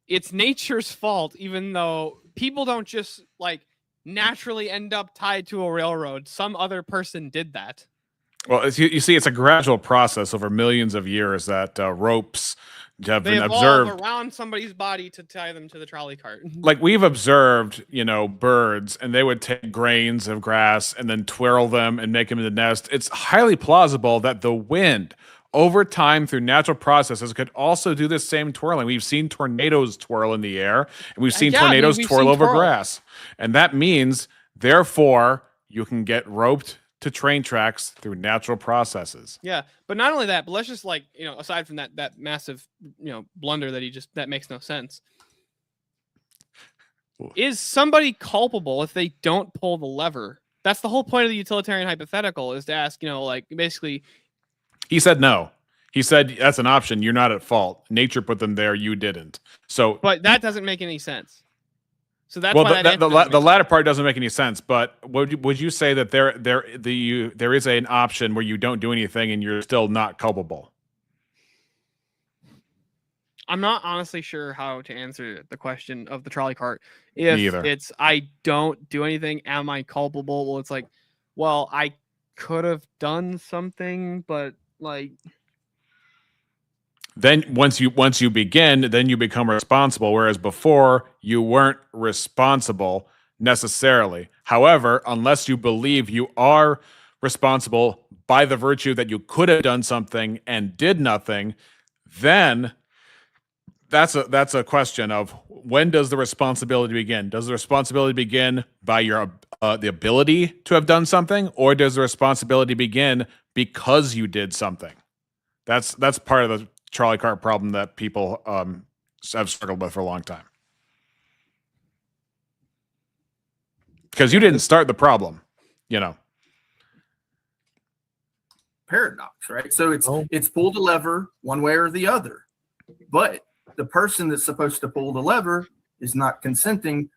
It's nature's fault, even though people don't just naturally end up tied to a railroad. Some other person did that. Well, you see, it's a gradual process over millions of years that ropes have been observed around somebody's body to tie them to the trolley cart. We've observed, birds, and they would take grains of grass and then twirl them and make them in the nest. It's highly plausible that the wind, over time through natural processes, could also do this same twirling. We've seen tornadoes twirl in the air, and we've seen tornadoes twirl over grass. And that means, therefore, you can get roped to train tracks through natural processes. Yeah, but not only that, but let's just aside from that massive, blunder that makes no sense. Is somebody culpable if they don't pull the lever? That's the whole point of the utilitarian hypothetical, is to ask, basically. He said no. He said that's an option. You're not at fault. Nature put them there. You didn't. So, but that doesn't make any sense. So that's why the latter part doesn't make any sense. But would you say that there is an option where you don't do anything and you're still not culpable? I'm not honestly sure how to answer the question of the trolley cart. If Me either. It's I don't do anything, am I culpable? Well, it's I could have done something, but then once you begin, then you become responsible, whereas before you weren't responsible. necessarily. However, unless you believe you are responsible by the virtue that you could have done something and did nothing, then that's a question of when does the responsibility begin? Does the responsibility begin by your the ability to have done something, or does the responsibility begin because you did something? That's part of the trolley cart problem that people have struggled with for a long time. Because you didn't start the problem, you know. Paradox, right? So it's pull the lever one way or the other, but the person that's supposed to pull the lever is not consenting.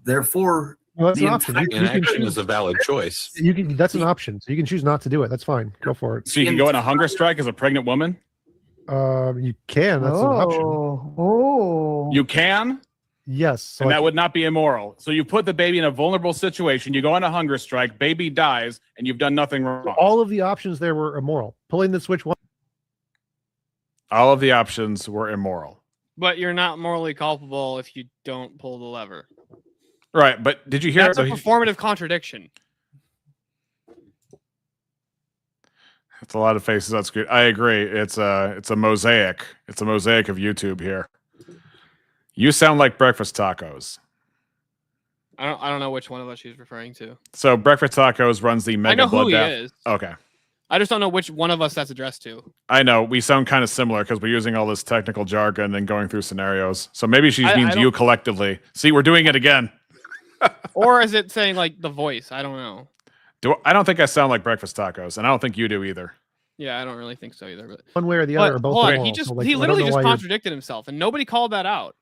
Therefore, well, that's an option. Inaction is a valid choice. That's an option. So you can choose not to do it. That's fine. Go for it. So you can go on a hunger strike as a pregnant woman? You can. That's an option. Oh. You can? Yes. So and that would not be immoral. So you put the baby in a vulnerable situation, you go on a hunger strike, baby dies, and you've done nothing wrong. All of the options there were immoral. Pulling the switch one. All of the options were immoral. But you're not morally culpable if you don't pull the lever. Right, but did you hear? That's a performative contradiction. It's a lot of faces on screen. I agree. It's a mosaic. It's a mosaic of YouTube here. You sound like breakfast tacos. I don't know which one of us she's referring to. So breakfast tacos runs the Mega I know who he Bloodbath. is. Okay. I just don't know which one of us that's addressed to. I know we sound kind of similar because we're using all this technical jargon and going through scenarios. So maybe she means you collectively. See, we're doing it again. Or is it saying like the voice? I don't know. I don't think I sound like breakfast tacos, and I don't think you do either. Yeah, I don't really think so either. But one way or the other, or both. Hold on, he literally just contradicted himself, and nobody called that out.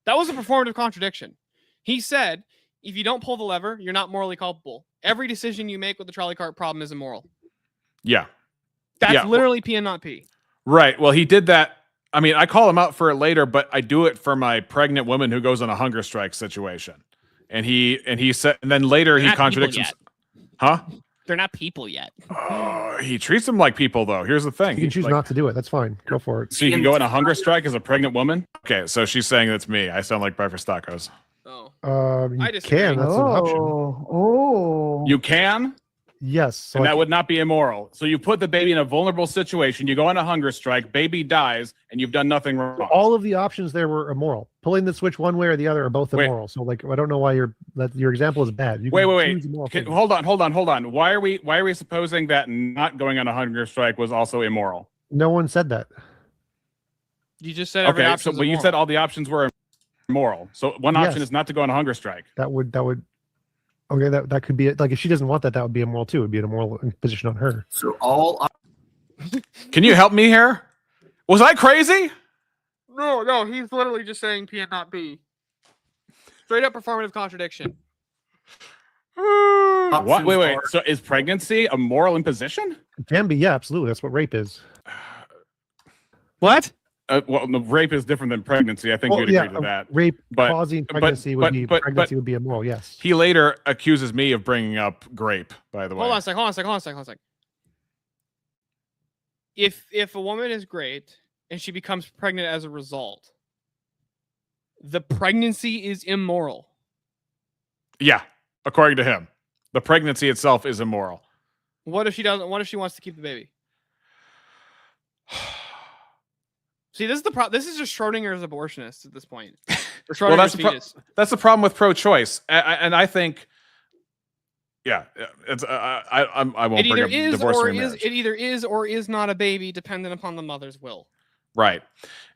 That was a performative contradiction. He said, if you don't pull the lever, you're not morally culpable. Every decision you make with the trolley cart problem is immoral. Yeah. That's literally P and not P. Right. Well, he did that. I mean, I call him out for it later, but I do it for my pregnant woman who goes on a hunger strike situation. And he said, and then later he contradicts himself. Huh? They're not people yet. He treats them like people, though. Here's the thing. You can choose not to do it. That's fine. Go for it. So you can go on a hunger strike as a pregnant woman? Okay, so she's saying that's me. I sound like breakfast tacos. Oh. You can. That's an option. Oh. You can? Yes. So and that would not be immoral. So you put the baby in a vulnerable situation, you go on a hunger strike, baby dies, and you've done nothing wrong. All of the options there were immoral. Pulling the switch one way or the other are both immoral. So like, I don't know why your example is bad. You wait. Hold on. Why are we supposing that not going on a hunger strike was also immoral? No one said that. You just said every option. But you said all the options were immoral. So one option is not to go on a hunger strike. That would. Okay, that could be it. Like if she doesn't want that, that would be immoral too. It would be an immoral position on her. So all. Can you help me here? Was I crazy? No. He's literally just saying P and not P. Straight up performative contradiction. What? Wait. So is pregnancy a moral imposition? It can be. Yeah, absolutely. That's what rape is. What? Well, no, rape is different than pregnancy. I think you'd agree to that. Rape causing pregnancy would be immoral. Yes. He later accuses me of bringing up grape. By the way, hold on a sec. If a woman is great and she becomes pregnant as a result, the pregnancy is immoral. Yeah, according to him, the pregnancy itself is immoral. What if she doesn't? What if she wants to keep the baby? See, this is the problem. This is just Schrodinger's abortionist at this point. Well, that's the problem with pro-choice, and I think, yeah, it's I won't bring up divorce and remarriage. It either is or is not a baby, dependent upon the mother's will. Right,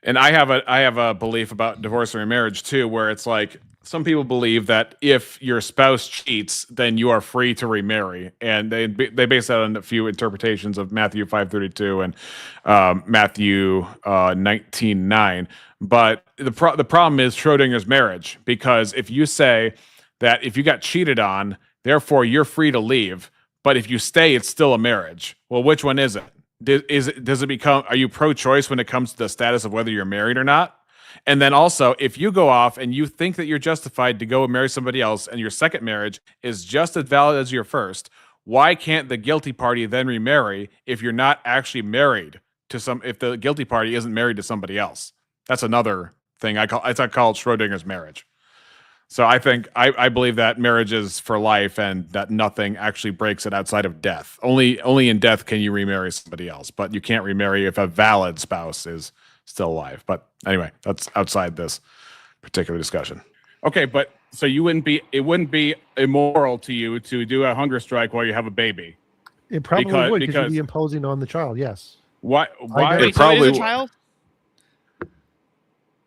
and I have a belief about divorce and remarriage too, where it's like some people believe that if your spouse cheats, then you are free to remarry, and they base that on a few interpretations of Matthew 5:32 and Matthew 19:9. But the problem is Schrodinger's marriage, because if you say that if you got cheated on, therefore you're free to leave, but if you stay, it's still a marriage. Well, which one is it? Does it become? Are you pro-choice when it comes to the status of whether you're married or not? And then also, if you go off and you think that you're justified to go and marry somebody else, and your second marriage is just as valid as your first, why can't the guilty party then remarry if you're not actually married to if the guilty party isn't married to somebody else? That's another thing I call it Schrodinger's marriage. So I believe that marriage is for life and that nothing actually breaks it outside of death. Only in death can you remarry somebody else, but you can't remarry if a valid spouse is still alive. But anyway, that's outside this particular discussion. Okay, but so it wouldn't be immoral to you to do a hunger strike while you have a baby. It probably would, because you'd be imposing on the child. Yes. Why? Wait, so it is a child?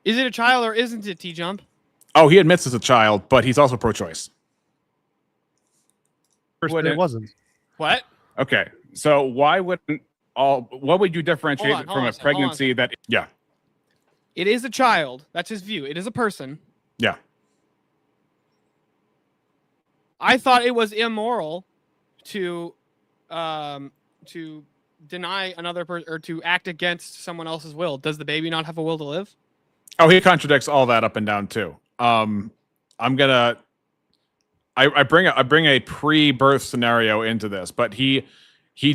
Is it a child or isn't it, TJump? Oh, he admits it's a child, but he's also pro-choice. It wasn't. What? Okay, so why wouldn't what would you differentiate from a pregnancy that? Yeah. It is a child. That's his view. It is a person. Yeah. I thought it was immoral to deny another person or to act against someone else's will. Does the baby not have a will to live? Oh, he contradicts all that up and down too. I bring a pre-birth scenario into this, but he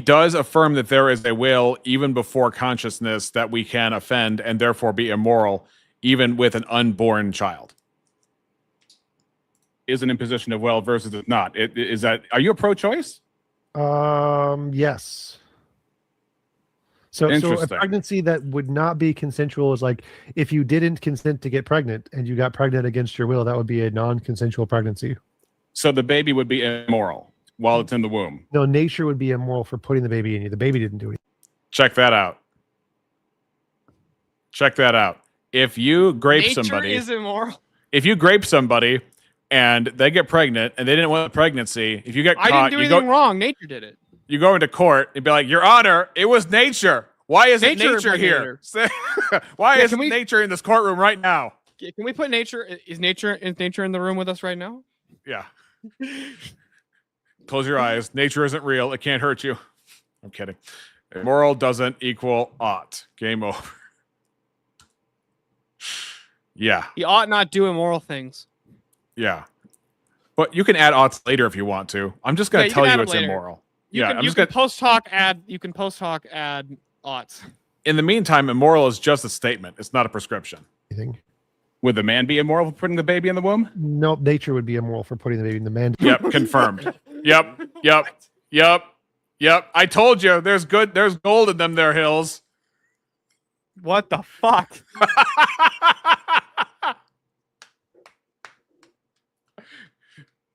does affirm that there is a will even before consciousness that we can offend and therefore be immoral, even with an unborn child. Is an imposition of will versus it's not. Are you a pro-choice? Yes. So a pregnancy that would not be consensual is like if you didn't consent to get pregnant and you got pregnant against your will, that would be a non-consensual pregnancy. So the baby would be immoral while it's in the womb. No, nature would be immoral for putting the baby in you. The baby didn't do it. Check that out. If you grape somebody, nature is immoral. If you grape somebody and they get pregnant and they didn't want the pregnancy, if you get caught, I didn't do anything wrong. Nature did it. You go into court and be like, Your Honor, it was nature. Why isn't nature here? Why isn't nature in this courtroom right now? Can we put nature? Is nature in the room with us right now? Yeah. Close your eyes. Nature isn't real. It can't hurt you. I'm kidding. Immoral doesn't equal ought. Game over. Yeah. He ought not do immoral things. Yeah. But you can add oughts later if you want to. I'm just going to tell you it's later. immoral. You can post hoc add oughts. In the meantime, immoral is just a statement. It's not a prescription. Would the man be immoral for putting the baby in the womb? Nope. Nature would be immoral for putting the baby in the man. Yep. Confirmed. Yep. I told you there's gold in them there hills. What the fuck?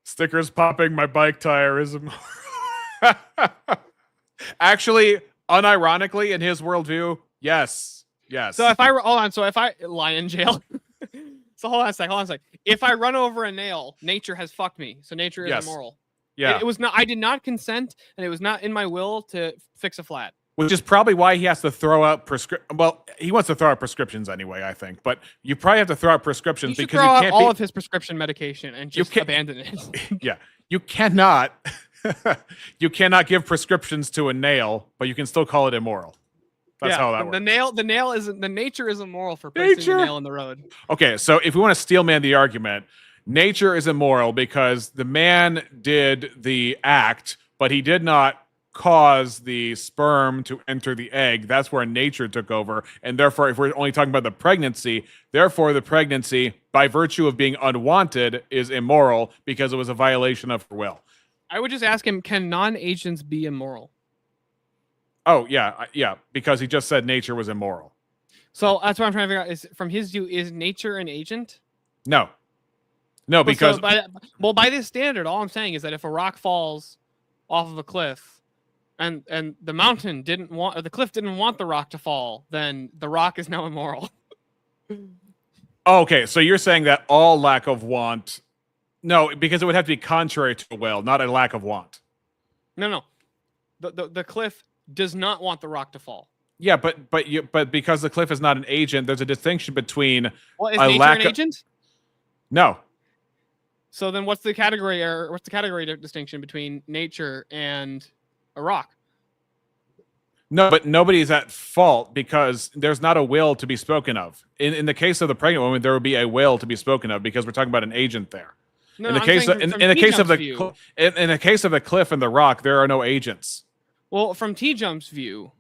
Stickers popping my bike tire is immoral. Actually, unironically, in his worldview, yes. So if I lie in jail. So hold on a sec. If I run over a nail, nature has fucked me. So nature is immoral. Yeah. It was not. I did not consent, and it was not in my will to fix a flat. Which is probably why he has to throw out Well, he wants to throw out prescriptions anyway, I think. But you probably have to throw out prescriptions because throw you out can't all of his prescription medication and just abandon it. Yeah, you cannot. You cannot give prescriptions to a nail, but you can still call it immoral. That's how that works. The nature is immoral for placing the nail in the road. Okay, so if we want to steel man the argument, nature is immoral because the man did the act, but he did not cause the sperm to enter the egg. That's where nature took over. And therefore, if we're only talking about the pregnancy, therefore the pregnancy, by virtue of being unwanted, is immoral because it was a violation of her will. I would just ask him, can non-agents be immoral? Oh, yeah, because he just said nature was immoral. So that's what I'm trying to figure out. Is from his view, is nature an agent? No, because... by this standard, all I'm saying is that if a rock falls off of a cliff and the mountain didn't want, or the cliff didn't want the rock to fall, then the rock is now immoral. Okay, so you're saying that all lack of want... No, because it would have to be contrary to will, not a lack of want. No. The cliff does not want the rock to fall. Yeah, but because the cliff is not an agent, there's a distinction between is nature an agent? No. So then what's the category distinction between nature and a rock? No, but nobody's at fault because there's not a will to be spoken of. In the case of the pregnant woman, there would be a will to be spoken of because we're talking about an agent there. No, in the case of the cliff and the rock, there are no agents. Well, from TJump's view,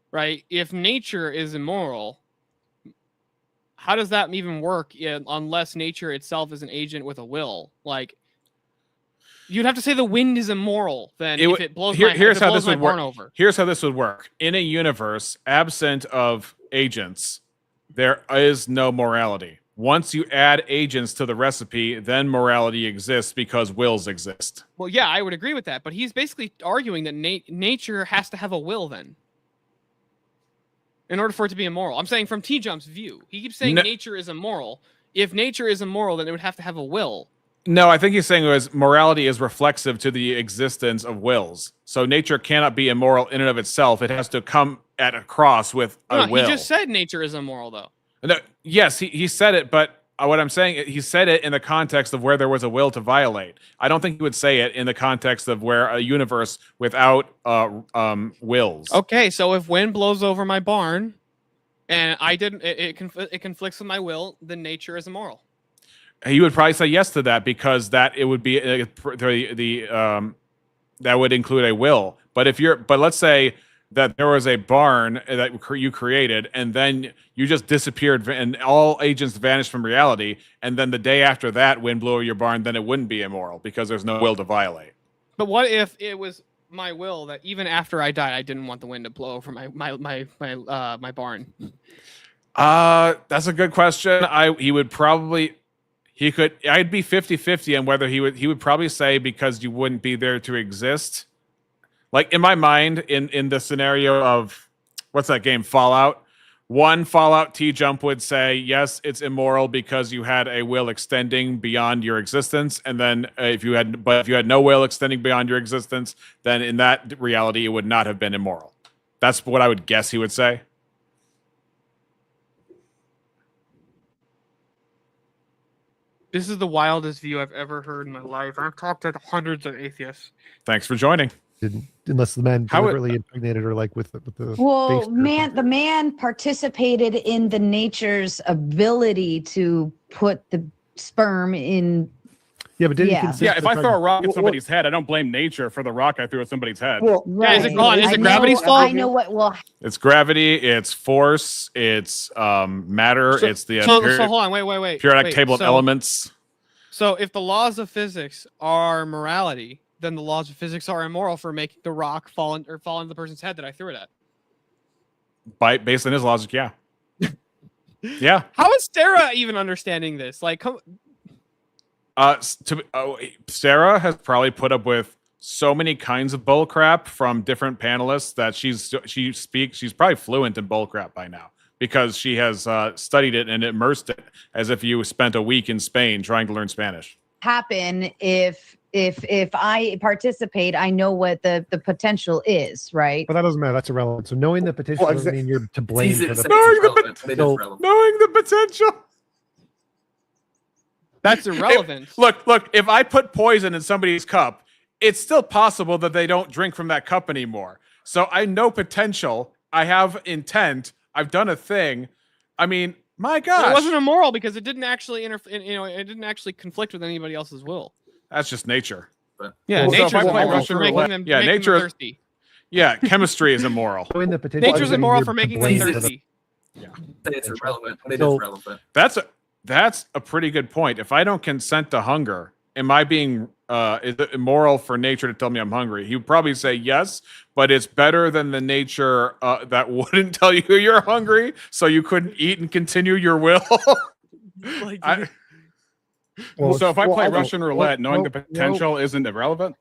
right? If nature is immoral, how does that even work unless nature itself is an agent with a will? Like, you'd have to say the wind is immoral then if it blows my barn over. Here's how this would work. In a universe absent of agents, there is no morality. Once you add agents to the recipe, then morality exists because wills exist. Well, yeah, I would agree with that, but he's basically arguing that nature has to have a will then, in order for it to be immoral. I'm saying from TJump's view. He keeps saying nature is immoral. If nature is immoral, then it would have to have a will. No, I think he's saying morality is reflexive to the existence of wills. So nature cannot be immoral in and of itself. It has to come at a cross with a will. He just said nature is immoral, though. No, yes, he said it, but what I'm saying, he said it in the context of where there was a will to violate. I don't think he would say it in the context of where a universe without wills. Okay, so if wind blows over my barn, and it conflicts with my will, then nature is immoral. He would probably say yes to that because that it would be that would include a will. But let's say that there was a barn that you created, and then you just disappeared, and all agents vanished from reality, and then the day after that wind blew over your barn, then it wouldn't be immoral because there's no will to violate. But what if it was my will that even after I died, I didn't want the wind to blow over my barn? That's a good question. I'd be 50-50 on whether he would probably say because you wouldn't be there to exist. Like in my mind, in the scenario of what's that game, Fallout? Fallout TJump would say, yes, it's immoral because you had a will extending beyond your existence. And then if you had no will extending beyond your existence, then in that reality, it would not have been immoral. That's what I would guess he would say. This is the wildest view I've ever heard in my life. I've talked to hundreds of atheists. Thanks for joining. Unless the man deliberately impregnated her, like with the Well, the man participated in the nature's ability to put the sperm in. Yeah, but didn't he consent? Yeah, if I throw a rock at somebody's head, I don't blame nature for the rock I threw at somebody's head. Well, is it gravity's fault? I know what. Well, it's gravity, it's force, it's matter, it's the so hold on, wait. periodic table of elements. So if the laws of physics are morality, then the laws of physics are immoral for making the rock fall into the person's head that I threw it at. Based on his logic, yeah. Yeah. How is Sarah even understanding this? Like, Sarah has probably put up with so many kinds of bullcrap from different panelists that she's probably fluent in bullcrap by now because she has studied it and immersed it as if you spent a week in Spain trying to learn Spanish. Happen if I participate, I know what the potential is, right? But that doesn't matter. That's irrelevant. So knowing the potential doesn't mean you're to blame for the knowing the potential. That's irrelevant. Look, if I put poison in somebody's cup, it's still possible that they don't drink from that cup anymore. So I know potential. I have intent. I've done a thing. I mean, my gosh. It wasn't immoral because it didn't actually it didn't actually conflict with anybody else's will. That's just nature. Yeah, nature is immoral for making them thirsty. Yeah, chemistry is immoral. Nature's immoral for making them thirsty. Yeah, it's irrelevant. It is relevant. That's a pretty good point. If I don't consent to hunger, am I being is it immoral for nature to tell me I'm hungry? He would probably say yes, but it's better than the nature that wouldn't tell you you're hungry, so you couldn't eat and continue your will. So if I play Russian roulette, knowing the potential isn't irrelevant?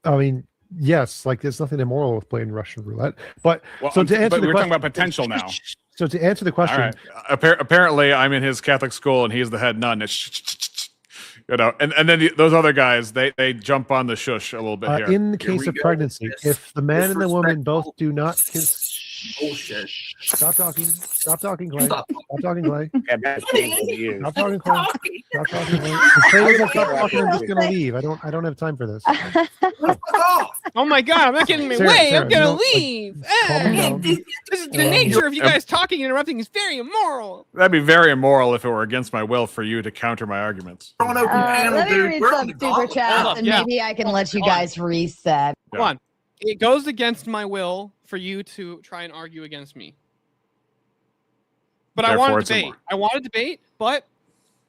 I mean, yes, like there's nothing immoral with playing Russian roulette. But we're talking about potential now. So to answer the question, right. Apparently I'm in his Catholic school and he's the head nun. And then those other guys, they jump on the shush a little bit here. In the case of pregnancy, if the man and the woman both do not bullshit. Stop talking, Clay. Stop talking, Clay. That's painful to you. Stop talking, Clay. Stop talking, Clay. If Clay doesn't stop talking, I'm just gonna leave. I don't have time for this. Oh my god, I'm not getting my way. I'm gonna leave. This is the nature of you guys talking and interrupting is very immoral. That'd be very immoral if it were against my will for you to counter my arguments. Let me read some super chats and maybe I can let you guys reset. Come on. It goes against my will for you to try and argue against me. But I want Therefore, to it's debate. immoral. I want to debate, but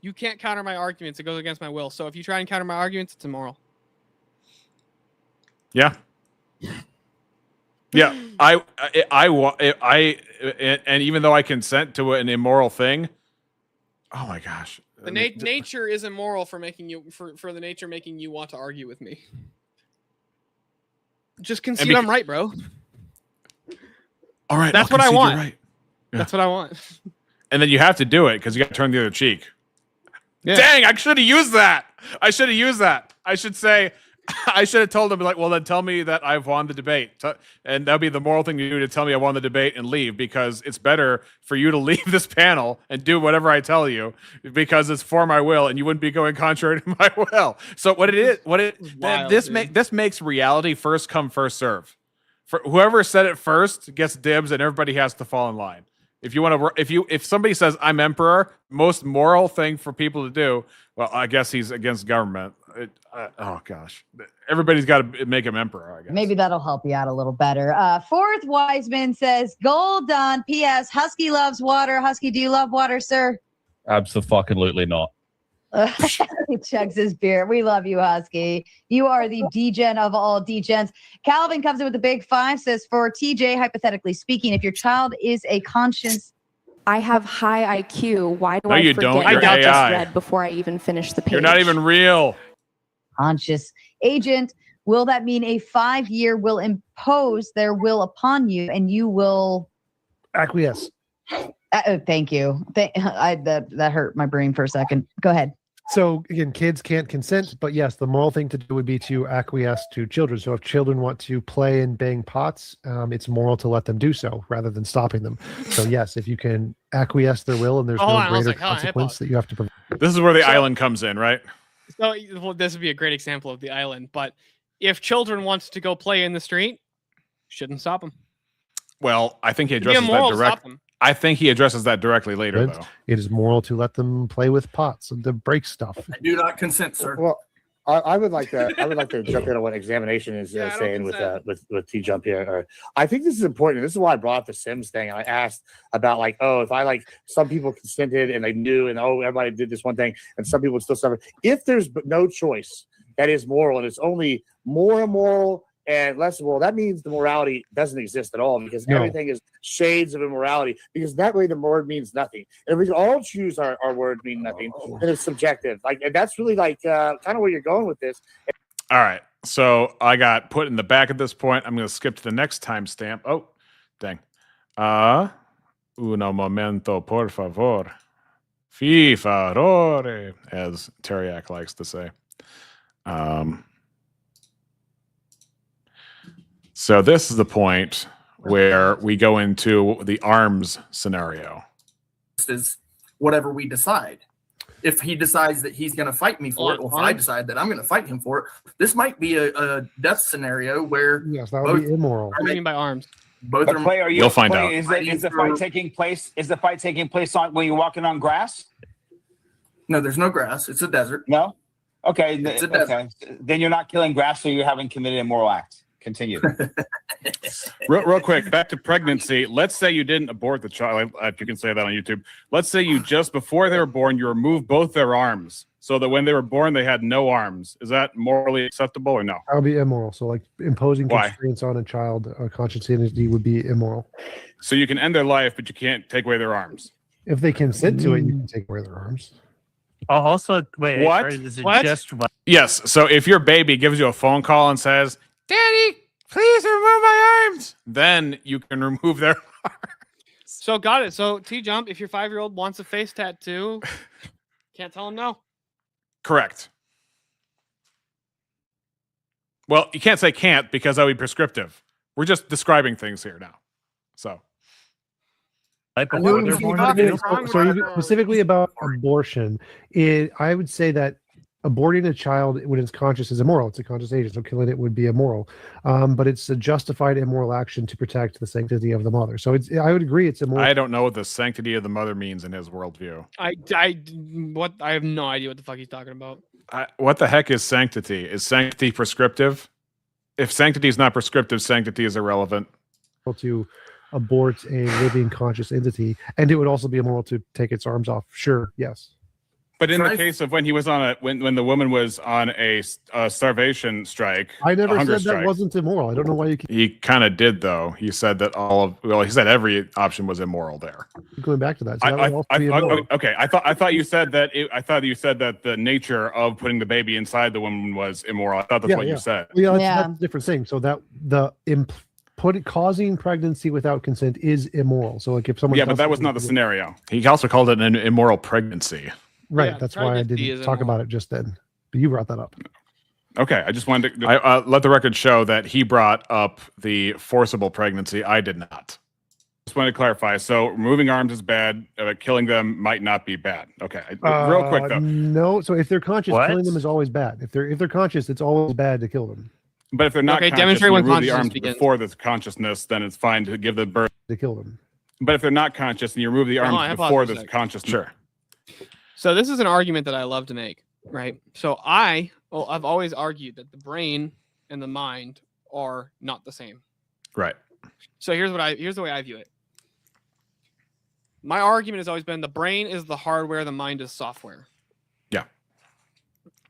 you can't counter my arguments. It goes against my will. So if you try and counter my arguments, it's immoral. Yeah. Yeah. And even though I consent to an immoral thing, oh my gosh. The nature is immoral for making you for the nature making you want to argue with me. Just concede I'm right, bro. All right, that's I'll what I concede want. you're right. Yeah. That's what I want. And then you have to do it because you got to turn the other cheek. Yeah. Dang, I should have used that. I should have told him, like, well, then tell me that I've won the debate. And that'd be the moral thing to do, to tell me I won the debate and leave, because it's better for you to leave this panel and do whatever I tell you, because it's for my will and you wouldn't be going contrary to my will. So this makes reality first come, first serve. For whoever said it first gets dibs and everybody has to fall in line. If somebody says I'm emperor, most moral thing for people to do, well, I guess he's against government. Oh gosh, everybody's got to make him emperor, I guess. Maybe that'll help you out a little better. Fourth Wiseman says, "Gold done. P.S. Husky loves water. Husky, do you love water, sir?" Absolutely not. He chugs his beer. We love you, Husky. You are the degen of all degens. Calvin comes in with a big 5, says, for TJ, hypothetically speaking, if your child is a conscience... I have high IQ. Why do No, I you forget don't. what You're I just AI. read before I even finish the page? You're not even real. Conscious agent, will that mean a 5-year will impose their will upon you and you will... Acquiesce. Thank you. That hurt my brain for a second. Go ahead. So again, kids can't consent, but yes, the moral thing to do would be to acquiesce to children. So if children want to play and bang pots, it's moral to let them do so rather than stopping them. So yes, if you can acquiesce their will and there's no greater consequence that you have to provide. This is where the island comes in, right? So well, this would be a great example of the island. But if children wants to go play in the street, shouldn't stop them. Well, I think he addresses that directly. I think he addresses that directly later, though. It is moral to let them play with pots and to break stuff. I do not consent, sir. Well, I would like to. I would like to jump in on what examination is saying with TJump here. Or, I think this is important. This is why I brought up the Sims thing. I asked about like, oh, if I like some people consented and they knew, and oh, everybody did this one thing, and some people would still suffer. If there's no choice, that is moral, and it's only more immoral and less immoral. That means the morality doesn't exist at all, because everything is shades of immorality. Because that way the word means nothing. And if we all choose our word mean nothing, then it's subjective. Like, and that's really like kind of where you're going with this. All right. So I got put in the back at this point. I'm going to skip to the next timestamp. Oh, dang. Uno momento, por favor. Fi favore, as Teriak likes to say. So this is the point where we go into the arms scenario. This is whatever we decide. If he decides that he's going to fight me for it, or if I decide that I'm going to fight him for it, this might be a death scenario where that would be immoral. What do you mean by arms? Both But are. Clay, You'll find out. Is the fight taking place? Is the fight taking place on when you're walking on grass? No, there's no grass. It's a desert. No. Okay. It's a Okay. desert. Then you're not killing grass, so you haven't committed a moral act. Continue. Real quick, back to pregnancy. Let's say you didn't abort the child. You can say that on YouTube. Let's say you just before they were born, you removed both their arms, so that when they were born, they had no arms. Is that morally acceptable or no? That would be immoral. So like imposing Why? constraints on a child, a conscious entity, would be immoral. So you can end their life, but you can't take away their arms. If they consent to it, you can take away their arms. Also, wait. What? Or is it What? just one? Yes. So if your baby gives you a phone call and says, "Daddy, please remove my arms," then you can remove their arms. So got it. So TJump, if your 5-year-old wants a face tattoo, can't tell him no. Correct. Well, you can't say can't because that would be prescriptive. We're just describing things here now. So. Specifically about abortion, I would say that aborting a child when it's conscious is immoral. It's a conscious agent, so killing it would be immoral. But it's a justified immoral action to protect the sanctity of the mother. So I would agree it's immoral. I don't know what the sanctity of the mother means in his worldview. I have no idea what the fuck he's talking about. What the heck is sanctity? Is sanctity prescriptive? If sanctity is not prescriptive, sanctity is irrelevant. To abort a living conscious entity, and it would also be immoral to take its arms off. Sure, yes. But in the case of when he was on when the woman was on a starvation strike, I never hunger said that strike. wasn't immoral. I don't know why you keep He kind of did, though. He said that he said every option was immoral there. going back to that. So that would also be immoral. Okay, I thought you said that. I thought you said that the nature of putting the baby inside the woman was immoral. I thought that's what you said. Well, that's a different thing. So that causing pregnancy without consent is immoral. So like if someone but that was not the scenario. He also called it an immoral pregnancy. Right. That's why I didn't talk about it just then. But you brought that up. Okay, I just wanted to. I let the record show that he brought up the forcible pregnancy. I did not. Just wanted to clarify. So removing arms is bad. Killing them might not be bad. Okay, real quick though. No. So if they're conscious, killing them is always bad. If they're conscious, it's always bad to kill them. But if they're not conscious, demonstrate when you remove the consciousness arms begins. before the consciousness, then it's fine to give the birth to kill them. But if they're not conscious and you remove the Hold arms on, before pause for a the sec. consciousness, sure. So this is an argument that I love to make, right? So I've always argued that the brain and the mind are not the same. Right. So here's the way I view it. My argument has always been the brain is the hardware, the mind is software. Yeah.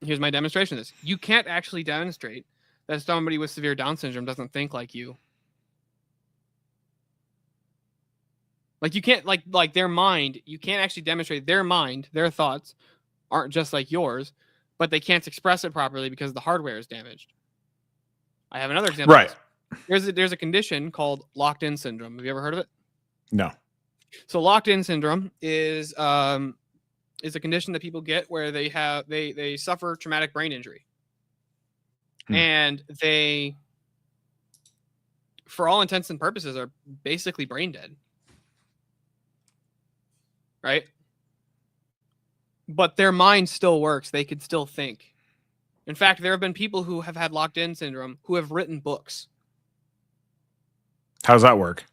Here's my demonstration of this. You can't actually demonstrate that somebody with severe Down syndrome doesn't think like you. Like you can't like their mind, you can't actually demonstrate their mind, their thoughts aren't just like yours, but they can't express it properly because the hardware is damaged. I have another example. Right. There's a condition called locked-in syndrome. Have you ever heard of it? No. So locked-in syndrome is a condition that people get where they suffer traumatic brain injury. And they, for all intents and purposes, are basically brain dead. Right? But their mind still works. They could still think. In fact, there have been people who have had locked-in syndrome who have written books. How does that work?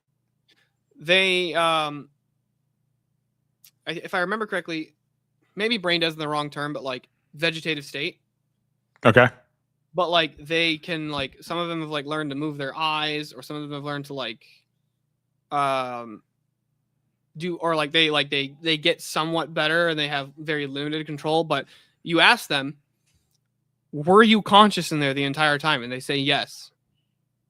They, if I remember correctly, maybe brain dead is the wrong term, but like vegetative state. Okay. But like they can some of them have learned to move their eyes, or some of them have learned to they get somewhat better and they have very limited control. But you ask them, were you conscious in there the entire time? And they say yes.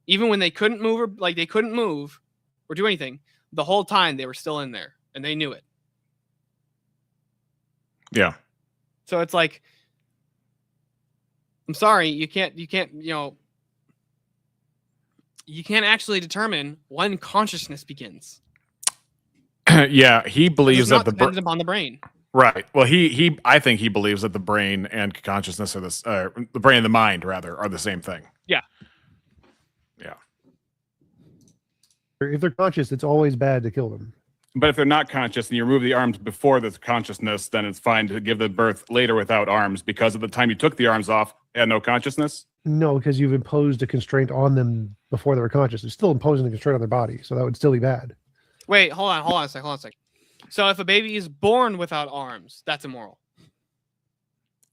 Even when they couldn't move or do anything, the whole time they were still in there and they knew it. Yeah. So it's like, I'm sorry, you can't actually determine when consciousness begins. Yeah, he believes that dependent upon the brain. Right. Well, I think he believes that the brain and consciousness are the brain and the mind rather are the same thing. Yeah. Yeah. If they're conscious, it's always bad to kill them. but if they're not conscious and you remove the arms before the consciousness, then it's fine to give the birth later without arms, because at the time you took the arms off, they had no consciousness. No, because you've imposed a constraint on them before they were conscious. It's still imposing a constraint on their body, so that would still be bad. Wait, hold on a sec. So if a baby is born without arms, that's immoral.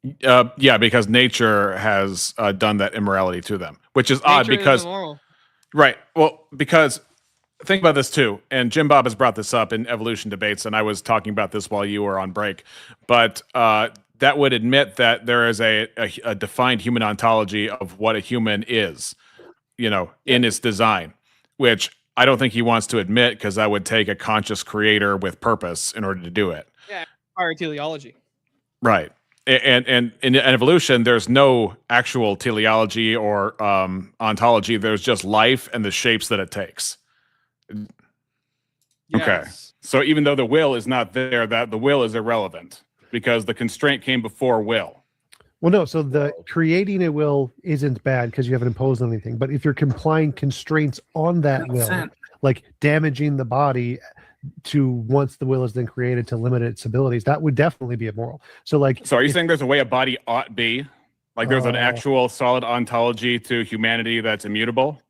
Yeah, because nature has done that immorality to them, which is odd because, right? Well, because think about this too, and Jim Bob has brought this up in evolution debates, and I was talking about this while you were on break, but that would admit that there is a defined human ontology of what a human is, you know, in its design, which I don't think he wants to admit, because that would take a conscious creator with purpose in order to do it. Yeah, our teleology. Right. And in evolution, there's no actual teleology or ontology. There's just life and the shapes that it takes. Yes. Okay. So even though the will is not there, that the will is irrelevant because the constraint came before will. Well, no. So the creating a will isn't bad because you haven't imposed anything. But if you're complying constraints on that will, like damaging the body to once the will is then created to limit its abilities, that would definitely be immoral. So like, so are you saying there's a way a body ought be? Like there's an actual solid ontology to humanity that's immutable?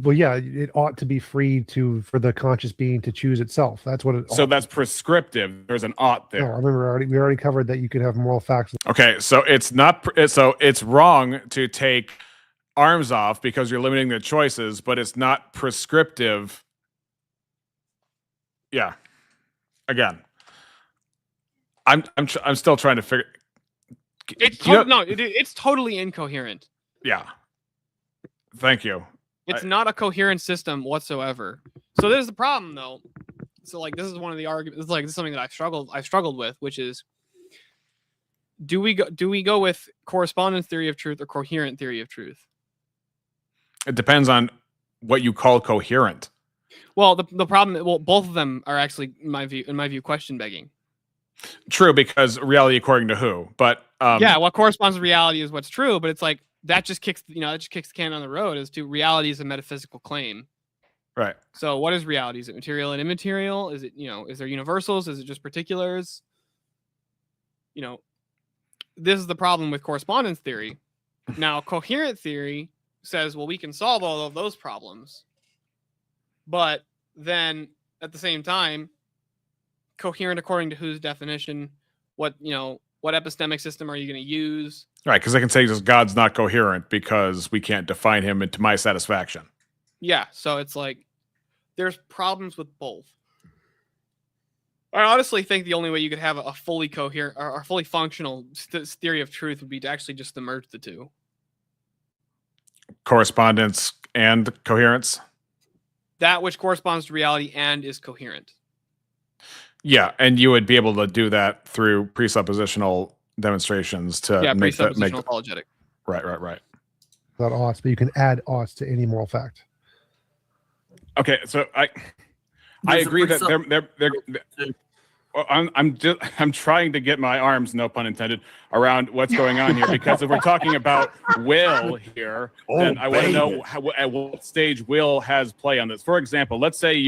Well, yeah, it ought to be free for the conscious being to choose itself. That's what it. So that's prescriptive. There's an ought there. No, I remember we already covered that you could have moral facts. Okay, so it's not. So it's wrong to take arms off because you're limiting their choices, but it's not prescriptive yeah. Again, I'm still trying to figure. It's it's totally incoherent. Yeah. Thank you. It's not a coherent system whatsoever. So there's the problem, though. So like, this is one of the arguments. This is something that I've struggled with, which is, do we go with correspondence theory of truth or coherent theory of truth? It depends on what you call coherent. Well, the problem. Well, both of them are actually, in my view, question begging. True, because reality according to who? But yeah, what corresponds to reality is what's true, but it's like that just kicks the can on the road as to reality is a metaphysical claim. Right. So what is reality? Is it material and immaterial? Is it, is there universals? Is it just particulars? This is the problem with correspondence theory. Now, coherent theory says, well, we can solve all of those problems. But then at the same time, coherent according to whose definition? What epistemic system are you going to use? Right, because I can say just God's not coherent because we can't define him to my satisfaction. Yeah, so it's like there's problems with both. I honestly think the only way you could have a fully coherent or fully functional theory of truth would be to actually just to merge the two. Correspondence and coherence? That which corresponds to reality and is coherent. Yeah, and you would be able to do that through presuppositional demonstrations to make that apologetic. Right. Without oughts, but you can add oughts to any moral fact. Okay, so I agree that I'm trying to get my arms, no pun intended, around what's going on here, because if we're talking about will here, then I want to know at what stage will has play on this. For example, let's say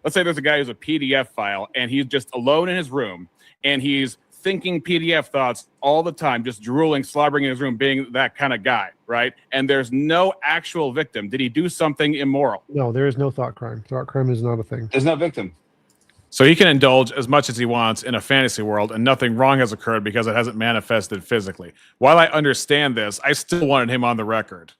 let's say there's a guy who's a PDF file and he's just alone in his room and he's thinking PDF thoughts all the time, just drooling, slobbering in his room, being that kind of guy, right? And there's no actual victim. Did he do something immoral? No, there is no thought crime. Thought crime is not a thing. There's no victim. So he can indulge as much as he wants in a fantasy world and nothing wrong has occurred because it hasn't manifested physically. While I understand this, I still wanted him on the record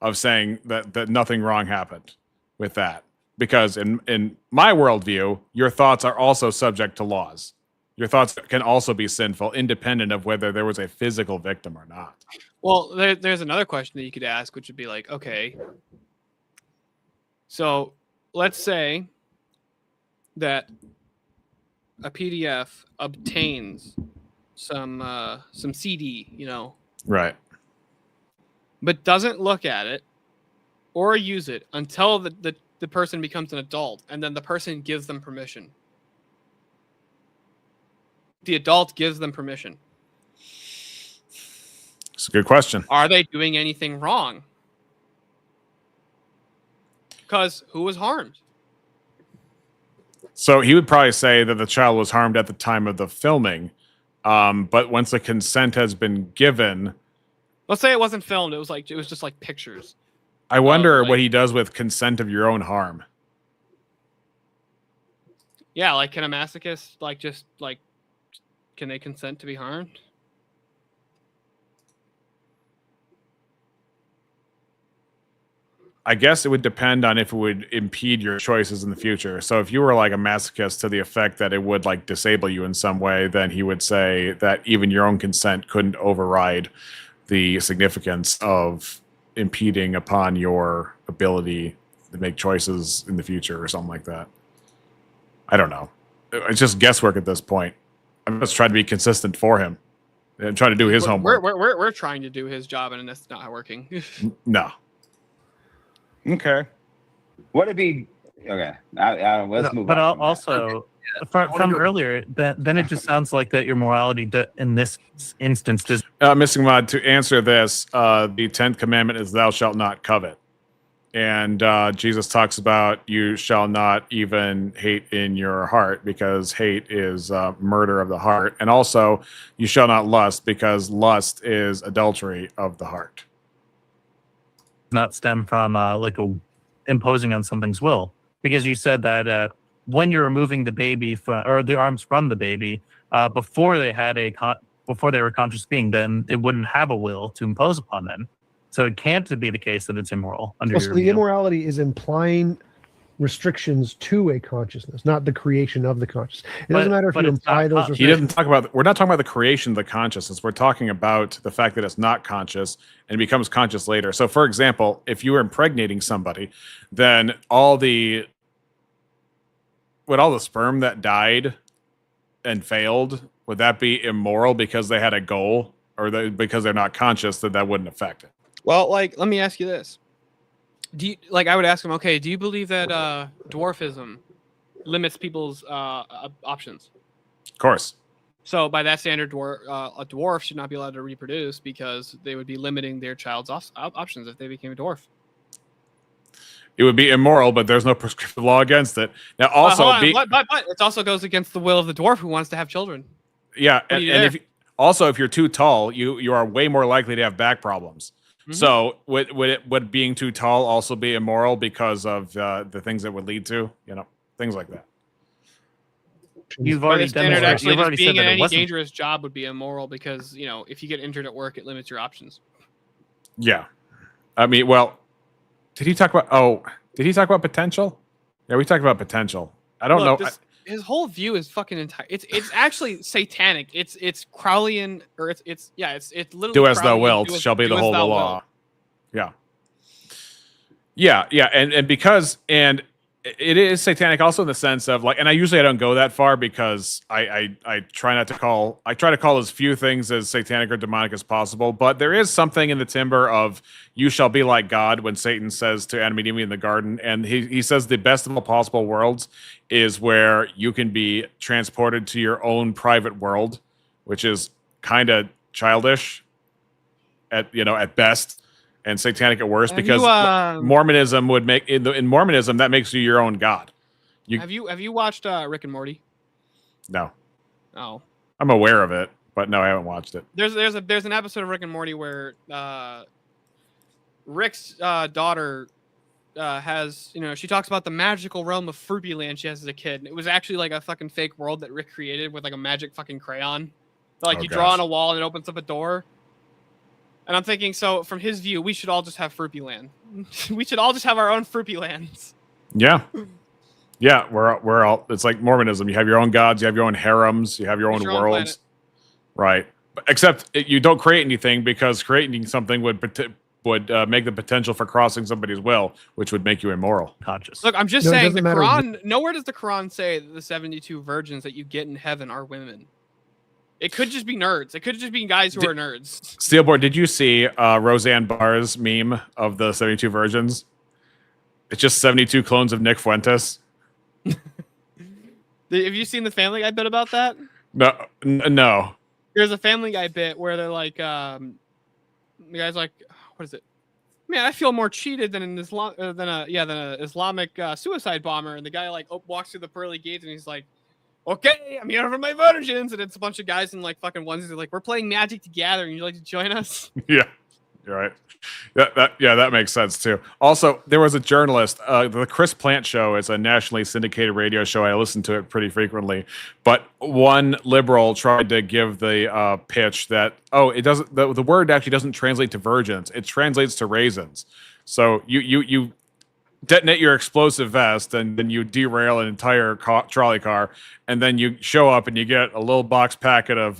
of saying that nothing wrong happened with that. Because in my worldview, your thoughts are also subject to laws. Your thoughts can also be sinful, independent of whether there was a physical victim or not. Well, there's another question that you could ask, which would be like, okay, so let's say that a PDF obtains some CD, right, but doesn't look at it or use it until the person becomes an adult, and then the person gives them permission. The adult gives them permission. It's a good question. Are they doing anything wrong? Because who was harmed? So he would probably say that the child was harmed at the time of the filming, but once the consent has been given, let's say it wasn't filmed. It was just like pictures. I wonder what he does with consent of your own harm. Yeah, like can a masochist can they consent to be harmed? I guess it would depend on if it would impede your choices in the future. So if you were like a masochist to the effect that it would like disable you in some way, then he would say that even your own consent couldn't override the significance of impeding upon your ability to make choices in the future or something like that. I don't know. It's just guesswork at this point. I'm just trying to be consistent for him and trying to do his homework. We're trying to do his job, and it's not working. No. Okay. What if he? Okay. Let's move. But on also, from earlier, then it just sounds like that your morality in this instance does. Missing Mod, to answer this, the 10th commandment is "Thou shalt not covet," and Jesus talks about you shall not even hate in your heart because hate is murder of the heart, and also you shall not lust because lust is adultery of the heart. Not stem from imposing on something's will, because you said that when you're removing the baby or the arms from the baby before they had before they were a conscious being, then it wouldn't have a will to impose upon them. So it can't be the case that it's immoral. The immorality is implying restrictions to a consciousness, not the creation of the consciousness. It doesn't matter if you imply those restrictions. He doesn't talk about. We're not talking about the creation of the consciousness. We're talking about the fact that it's not conscious and becomes conscious later. So, for example, if you were impregnating somebody, then all the sperm that died and failed, would that be immoral because they had a goal, or because they're not conscious that wouldn't affect it? Well, like, let me ask you this. Do you, like, I would ask him, okay, do you believe that dwarfism limits people's options? Of course. So by that standard, a dwarf should not be allowed to reproduce because they would be limiting their child's options if they became a dwarf. It would be immoral, but there's no prescriptive law against it. Now, also, but it also goes against the will of the dwarf who wants to have children. Yeah, and if you're too tall, you are way more likely to have back problems. Mm-hmm. So would being too tall also be immoral because of the things that would lead to, things like that? You've already demonstrated. You've already being said in that any it wasn't. dangerous job would be immoral because if you get injured at work, it limits your options. Yeah, I mean, well, did he talk about potential? Yeah, we talked about potential. I don't know. His whole view is fucking entire. It's actually satanic. It's Crowleyan, or it's literally. Do as thou wilt shall be the whole of the law. Yeah, and because it is satanic also in the sense of like, and I don't go that far because I try to call as few things as satanic or demonic as possible, but there is something in the timber of you shall be like God when Satan says to Adam and Eve in the garden, and he says the best of all possible worlds is where you can be transported to your own private world, which is kind of childish at best. And satanic at worst, because Mormonism would make in Mormonism that makes you your own god. Have you watched Rick and Morty? No. Oh. I'm aware of it, but no, I haven't watched it. There's an episode of Rick and Morty where Rick's daughter has she talks about the magical realm of Fruity Land she has as a kid. And it was actually like a fucking fake world that Rick created with like a magic fucking crayon. Like draw on a wall and it opens up a door. And I'm thinking, so from his view, we should all just have Fruity Land. We should all just have our own Fruity Lands. Yeah. Yeah, we're all, it's like Mormonism. You have your own gods, you have your own harems, you have your own worlds. Right. Except you don't create anything, because creating something would make the potential for crossing somebody's will, which would make you immoral. Conscious. Look, I'm just saying, the Quran, nowhere does the Quran say that the 72 virgins that you get in heaven are women. It could just be nerds. It could just be guys who are nerds. Steelboard, did you see Roseanne Barr's meme of the 72 virgins? It's just 72 clones of Nick Fuentes. Have you seen the Family Guy bit about that? No. There's a Family Guy bit where they're like, the guy's like, what is it? Man, I feel more cheated than an Islamic suicide bomber. And the guy like walks through the pearly gates and he's like, okay, I'm here for my virgins, and it's a bunch of guys in like fucking onesies. They're like, we're playing Magic the Gathering. You like to join us? Yeah, you're right. That makes sense too. Also, there was a journalist. The Chris Plant Show is a nationally syndicated radio show. I listen to it pretty frequently. But one liberal tried to give the pitch that it doesn't. The word actually doesn't translate to virgins. It translates to raisins. So you detonate your explosive vest, and then you derail an entire trolley car, and then you show up and you get a little box packet of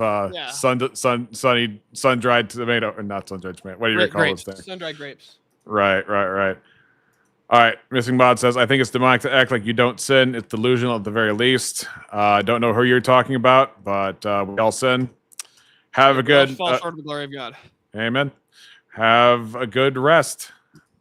sun-dried tomato, or not sun-dried tomato. What do you call this thing? Sun-dried grapes. Right. All right. Missing Mod says, I think it's demonic to act like you don't sin. It's delusional at the very least. I don't know who you're talking about, but we all sin. Have a good... fall short of the glory of God. Amen. Have a good rest,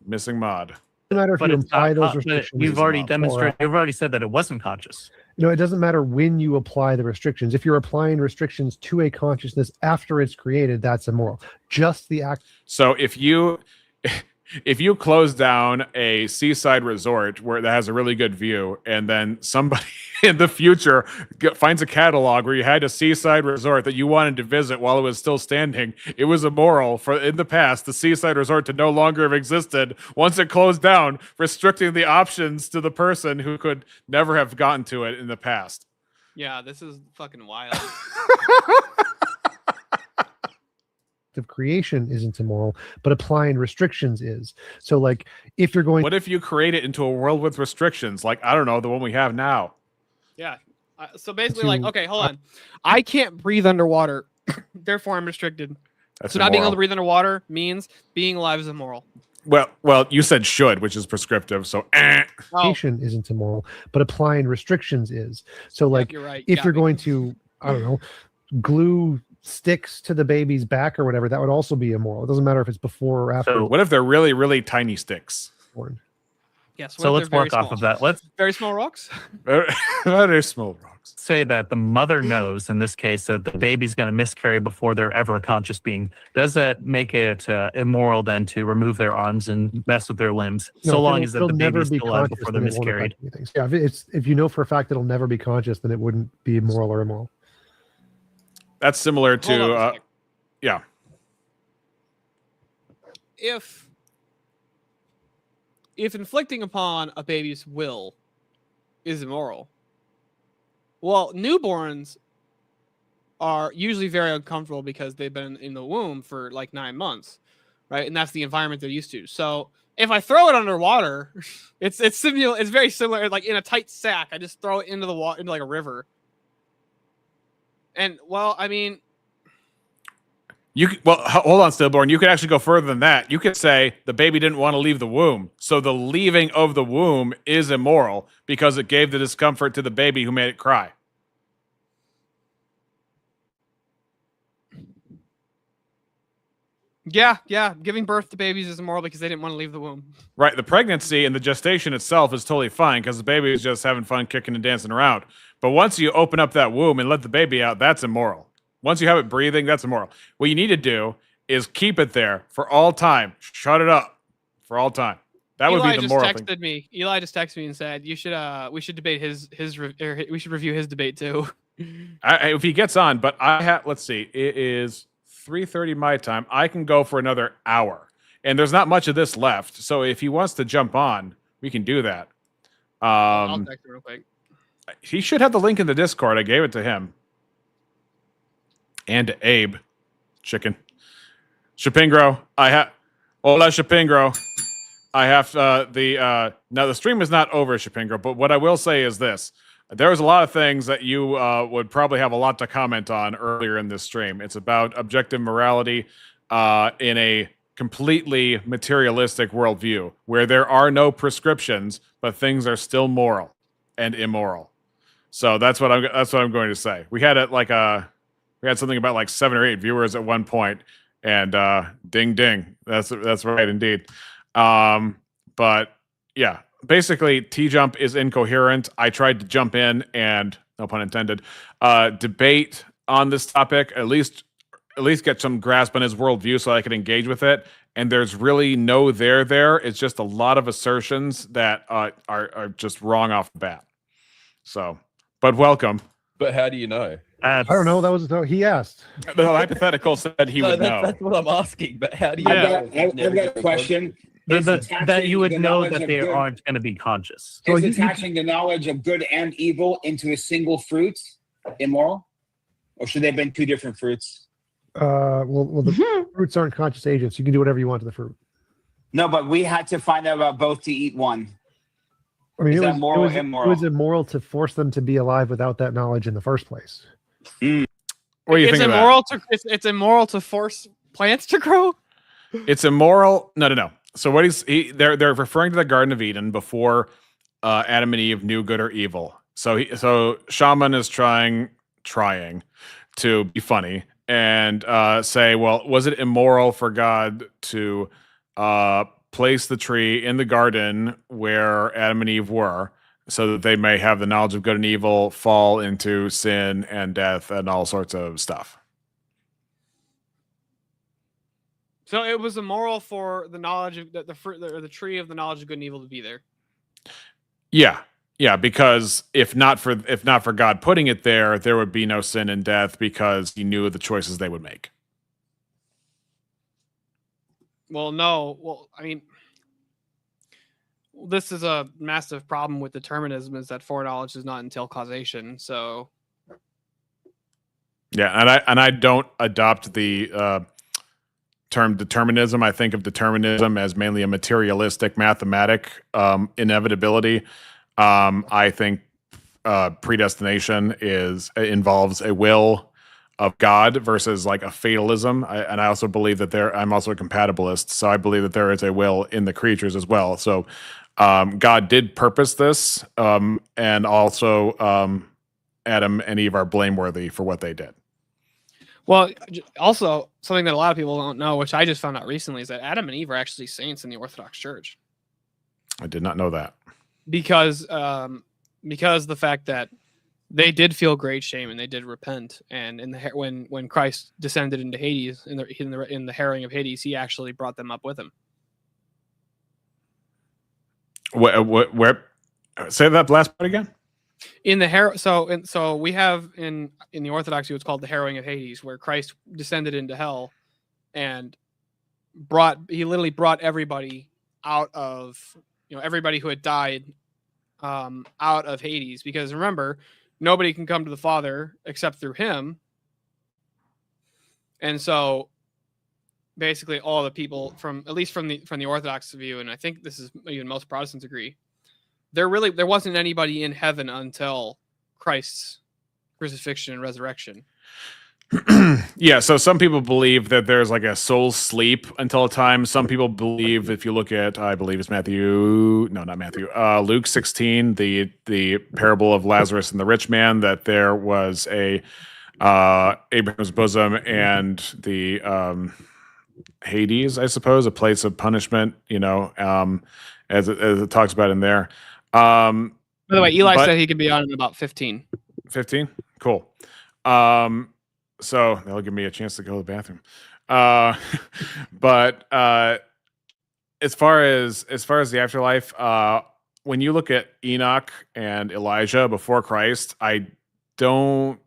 Missing Mod. It doesn't matter if you apply those restrictions. You've already demonstrated. You've already said that it wasn't conscious. It doesn't matter when you apply the restrictions. If you're applying restrictions to a consciousness after it's created, that's immoral. Just the act. So if you close down a seaside resort that has a really good view, and then somebody in the future finds a catalog where you had a seaside resort that you wanted to visit while it was still standing, it was immoral for in the past the seaside resort to no longer have existed once it closed down, restricting the options to the person who could never have gotten to it in the past. Yeah, this is fucking wild. of creation isn't immoral, but applying restrictions is. So like if you're going What if you create it into a world with restrictions? Like, I don't know, the one we have now. Yeah. So basically, like, okay, hold on. I can't breathe underwater, therefore I'm restricted. That's so not being able immoral. to breathe underwater means being alive is immoral. Well, you said should, which is prescriptive. So, creation isn't immoral, but applying restrictions is. So like you're right. if you're going to, I don't know, glue sticks to the baby's back or whatever, that would also be immoral. It doesn't matter if it's before or after. what if they're really, really tiny sticks? Yes. So let's work off of that. Let's very small rocks. Very small rocks. say that the mother knows, in this case, that the baby's going to miscarry before they're ever a conscious being. Does that make it immoral then to remove their arms and mess with their limbs, No, so long it'll- as that it'll the never baby's be still alive conscious, before they're then it won't affect miscarried? anything. Yeah, if you know for a fact it'll never be conscious, then it wouldn't be moral or immoral. That's similar Hold on a to, sec. yeah. If inflicting upon a baby's will is immoral, well, newborns are usually very uncomfortable because they've been in the womb for like 9 months, right? And that's the environment they're used to. So if I throw it underwater, it's very similar. Like in a tight sack, I just throw it into the water, into like a river. And well, I mean, hold on, Stillborn. You could actually go further than that. You could say the baby didn't want to leave the womb, so the leaving of the womb is immoral because it gave the discomfort to the baby who made it cry. yeah, giving birth to babies is immoral because they didn't want to leave the womb. Right. The pregnancy and the gestation itself is totally fine because the baby is just having fun kicking and dancing around. But once you open up that womb and let the baby out, that's immoral. Once you have it breathing, that's immoral. What you need to do is keep it there for all time. Shut it up for all time. That would be the moral thing. Eli just texted me and said we should debate we should review his debate too. If he gets on, but let's see. It is 3:30 my time. I can go for another hour. And there's not much of this left. So if he wants to jump on, we can do that. I'll text him real quick. He should have the link in the Discord. I gave it to him. And to Abe. Chicken. Shapingro. Hola, Shapingro. I have now the stream is not over, Shapingro, but what I will say is this. There's a lot of things that you would probably have a lot to comment on earlier in this stream. It's about objective morality in a completely materialistic worldview where there are no prescriptions, but things are still moral and immoral. So that's what I'm going to say. We had we had something about like 7 or 8 viewers at one point, and ding ding. That's right indeed. But yeah, basically TJump is incoherent. I tried to jump in and, no pun intended, debate on this topic, at least get some grasp on his worldview so I could engage with it. And there's really no there. It's just a lot of assertions that are just wrong off the bat. So, but welcome. But how do you know? I don't know. That was he asked. The hypothetical said he would know. That's what I'm asking. But how do you I've know? got a question. That you would know that they aren't going to be conscious. Is attaching the knowledge of good and evil into a single fruit immoral? Or should they have been 2 different fruits? Well, the fruits aren't conscious agents. You can do whatever you want to the fruit. No, but we had to find out about both to eat one. I mean, Is it that was, moral it or was, immoral? It was immoral to force them to be alive without that knowledge in the first place. What do you think of that? It's immoral to force plants to grow. It's immoral. No. So what they're referring to the Garden of Eden before Adam and Eve knew good or evil. So Shaman is trying to be funny and say, well, was it immoral for God to place the tree in the garden where Adam and Eve were, so that they may have the knowledge of good and evil, fall into sin and death and all sorts of stuff? So it was immoral for the knowledge of the fruit or the tree of the knowledge of good and evil to be there. Yeah, because if not for God putting it there would be no sin and death because he knew the choices they would make. Well, no. Well, I mean, this is a massive problem with determinism, is that foreknowledge does not entail causation. So, yeah, and I don't adopt the term determinism. I think of determinism as mainly a materialistic, mathematic inevitability. I think predestination involves a will of God versus like a fatalism. And I also believe that I'm also a compatibilist, so I believe that there is a will in the creatures as well. So God did purpose this, and also Adam and Eve are blameworthy for what they did. Well, also something that a lot of people don't know, which I just found out recently, is that Adam and Eve are actually saints in the Orthodox Church. I did not know that. Because the fact that they did feel great shame and they did repent, and when Christ descended into Hades in the harrowing of Hades, he actually brought them up with him. Where? Say that last part again. In the so we have in the Orthodoxy what's called the harrowing of Hades, where Christ descended into hell and he literally brought everybody out of, everybody who had died out of Hades, because remember, nobody can come to the Father except through him. And so basically all the people from the Orthodox view, and I think this is even most Protestants agree, there wasn't anybody in heaven until Christ's crucifixion and resurrection. Yeah, so some people believe that there's like a soul sleep until a time. Some people believe, if you look at, I believe it's Luke 16, the parable of Lazarus and the rich man, that there was a Abraham's bosom and the Hades, I suppose, a place of punishment, as it talks about in there. By the way, Eli said he could be on in about 15. 15? Cool. So that'll give me a chance to go to the bathroom. But as far as the afterlife, when you look at Enoch and Elijah before Christ, I don't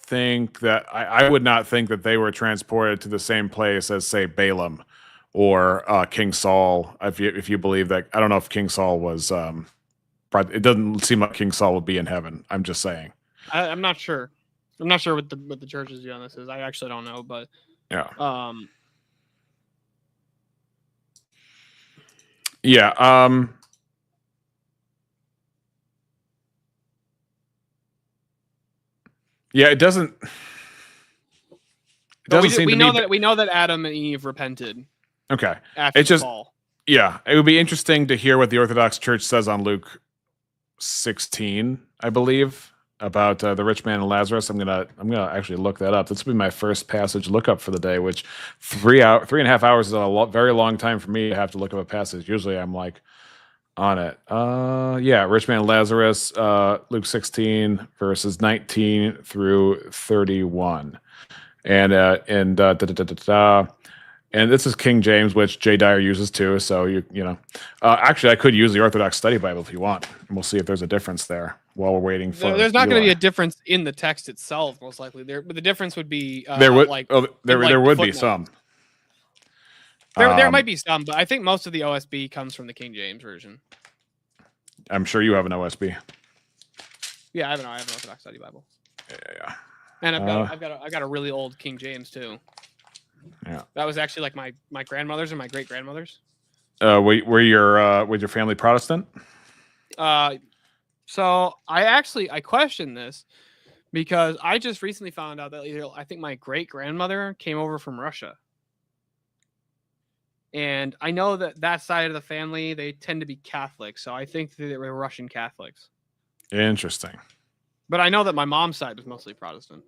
think that I would not think that they were transported to the same place as, say, Balaam or King Saul. If you believe that, I don't know if King Saul was. It doesn't seem like King Saul would be in heaven. I'm just saying. I'm not sure. I'm not sure what the church's view on this is. I actually don't know, but yeah. Yeah, it doesn't. We know that Adam and Eve repented. Okay. After it's just fall. Yeah, it would be interesting to hear what the Orthodox Church says on Luke 16, I believe, about the rich man and Lazarus. I'm gonna actually look that up. This will be my first passage lookup for the day, which 3.5 hours is a very long time for me to have to look up a passage. Usually I'm like on it. Rich man and Lazarus, Luke 16 verses 19 through 31, and this is King James, which Jay Dyer uses too. So actually, I could use the Orthodox Study Bible if you want, and we'll see if there's a difference there while we're waiting for. There's not going to be a difference in the text itself, most likely. But the difference would be there would be some. There might be some, but I think most of the OSB comes from the King James version. I'm sure you have an OSB. Yeah, I have an Orthodox Study Bible. Yeah. And I've got a really old King James too. Yeah, that was actually like my grandmother's and my great grandmother's. Were your family Protestant? So I questioned this because I just recently found out that I think my great grandmother came over from Russia, and I know that side of the family, they tend to be Catholic, so I think that they were Russian Catholics. Interesting. But I know that my mom's side was mostly Protestant.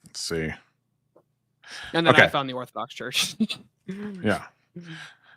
Let's see. And then I found the Orthodox Church. Yeah.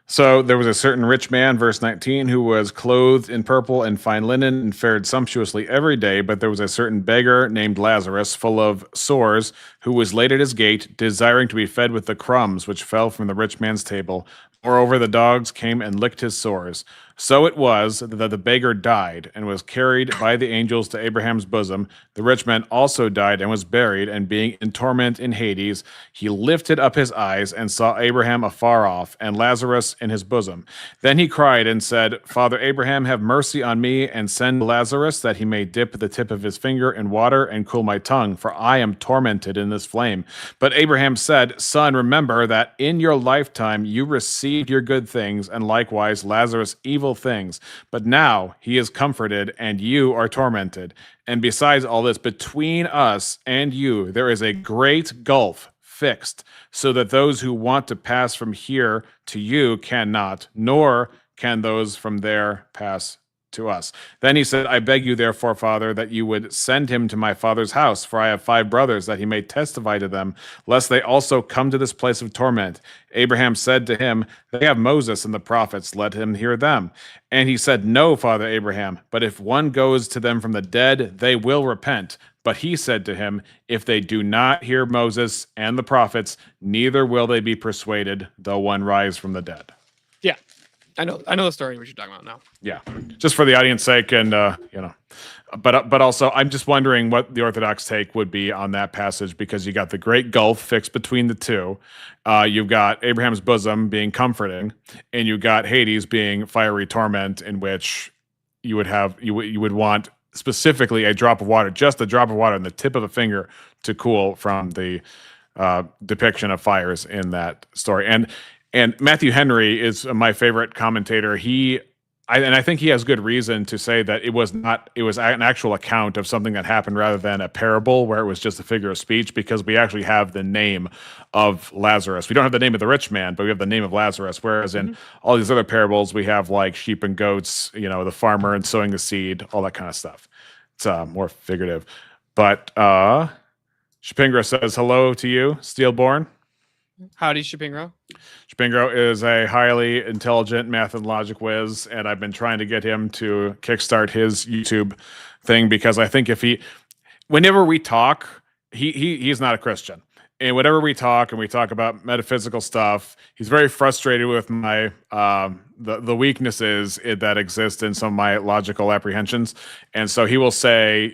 So there was a certain rich man, verse 19, who was clothed in purple and fine linen and fared sumptuously every day. But there was a certain beggar named Lazarus, full of sores, who was laid at his gate, desiring to be fed with the crumbs which fell from the rich man's table. Moreover, the dogs came and licked his sores. So it was that the beggar died and was carried by the angels to Abraham's bosom. The rich man also died and was buried, and being in torment in Hades, he lifted up his eyes and saw Abraham afar off and Lazarus in his bosom. Then he cried and said, Father Abraham, have mercy on me and send Lazarus that he may dip the tip of his finger in water and cool my tongue, for I am tormented in this flame. But Abraham said, Son, remember that in your lifetime you received your good things, and likewise Lazarus evil things. But now he is comforted, and you are tormented. And besides all this, between us and you there is a great gulf fixed, so that those who want to pass from here to you cannot, nor can those from there pass to us. Then he said, I beg you, therefore, Father, that you would send him to my father's house, for I have 5 brothers, that he may testify to them, lest they also come to this place of torment. Abraham said to him, They have Moses and the prophets, let him hear them. And he said, No, Father Abraham, but if one goes to them from the dead, they will repent. But he said to him, If they do not hear Moses and the prophets, neither will they be persuaded, though one rise from the dead. Yeah. I know the story what you're talking about now. Yeah, just for the audience sake, and but also I'm just wondering what the Orthodox take would be on that passage, because you got the great gulf fixed between the two, you've got Abraham's bosom being comforting, and you got Hades being fiery torment, in which you would want specifically a drop of water, just a drop of water, on the tip of a finger to cool from the depiction of fires in that story. And Matthew Henry is my favorite commentator. I think he has good reason to say that it was an actual account of something that happened rather than a parable where it was just a figure of speech, because we actually have the name of Lazarus. We don't have the name of the rich man, but we have the name of Lazarus. Whereas in all these other parables, we have like sheep and goats, the farmer and sowing the seed, all that kind of stuff. It's more figurative. But Shapingra says hello to you, Steelborn. Howdy, Shapingro. Shapingro is a highly intelligent math and logic whiz, and I've been trying to get him to kickstart his YouTube thing, because I think whenever we talk, he's not a Christian. And whenever we talk and we talk about metaphysical stuff, he's very frustrated with my the weaknesses that exist in some of my logical apprehensions. And so he will say,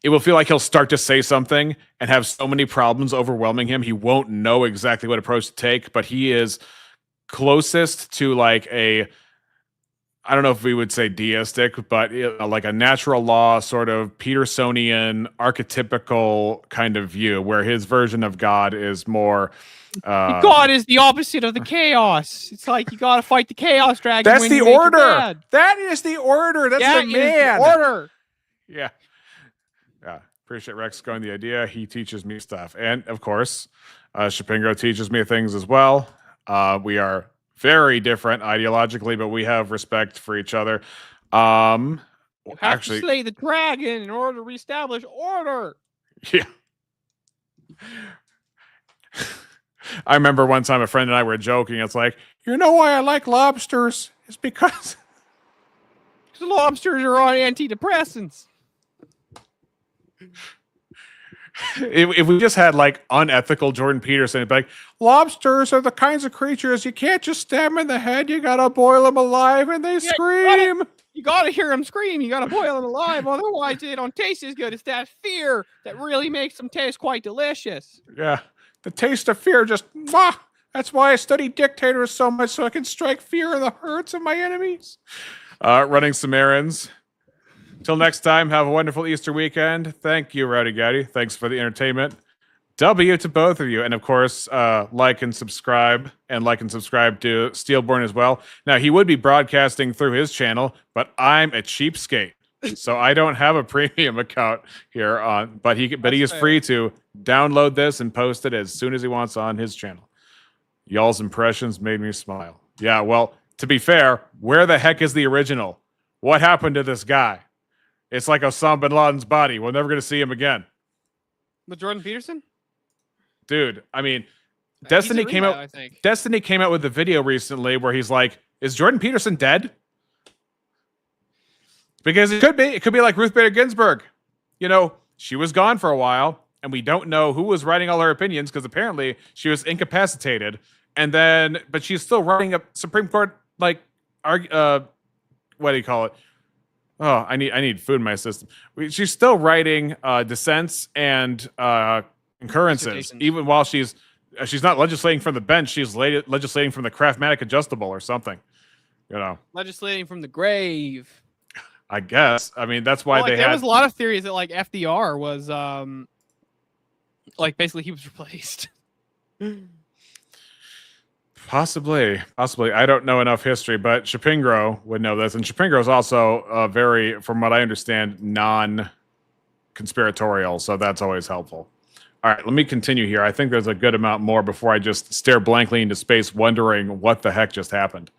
it will feel like he'll start to say something and have so many problems overwhelming him, he won't know exactly what approach to take, but he is closest to like I don't know if we would say deistic, but like a natural law sort of Petersonian archetypical kind of view, where his version of God is more... God is the opposite of the chaos. It's like you got to fight the chaos dragon. That's the order. That is the order. That's the man. Order. Yeah. Yeah, appreciate Rex going the idea. He teaches me stuff. And, of course, Shapingro teaches me things as well. We are very different ideologically, but we have respect for each other. You have to slay the dragon in order to reestablish order. Yeah. I remember one time a friend and I were joking. It's like, you know why I like lobsters? It's because the lobsters are on antidepressants. If we just had like unethical Jordan Peterson, it'd be like, lobsters are the kinds of creatures you can't just stab them in the head. You gotta boil them alive and they scream. You gotta hear them scream. You gotta boil them alive. Otherwise, they don't taste as good. It's that fear that really makes them taste quite delicious. Yeah. The taste of fear just, that's why I study dictators so much, so I can strike fear in the hearts of my enemies. Running some errands. Till next time, have a wonderful Easter weekend. Thank you, Rowdy Gowdy. Thanks for the entertainment. W to both of you. And of course, like and subscribe to Steelborn as well. Now, he would be broadcasting through his channel, but I'm a cheapskate. So I don't have a premium account here on, but he is free to download this and post it as soon as he wants on his channel. Y'all's impressions made me smile. Yeah, well, to be fair, where the heck is the original? What happened to this guy? It's like Osama bin Laden's body. We're never going to see him again. With Jordan Peterson? Dude, I mean, Destiny came out with a video recently where he's like, is Jordan Peterson dead? Because it could be. It could be like Ruth Bader Ginsburg. She was gone for a while, and we don't know who was writing all her opinions, because apparently she was incapacitated. But she's still running a Supreme Court what do you call it? Oh, I need food in my system. She's still writing dissents and concurrences, even while she's not legislating from the bench. She's legislating from the Craftmatic adjustable or something. You know, legislating from the grave. I guess. I mean, that's why there was a lot of theories that like FDR was like basically he was replaced. Possibly. I don't know enough history, but Shapingro would know this. And Shapingro is also very, from what I understand, non-conspiratorial. So that's always helpful. All right, let me continue here. I think there's a good amount more before I just stare blankly into space, wondering what the heck just happened.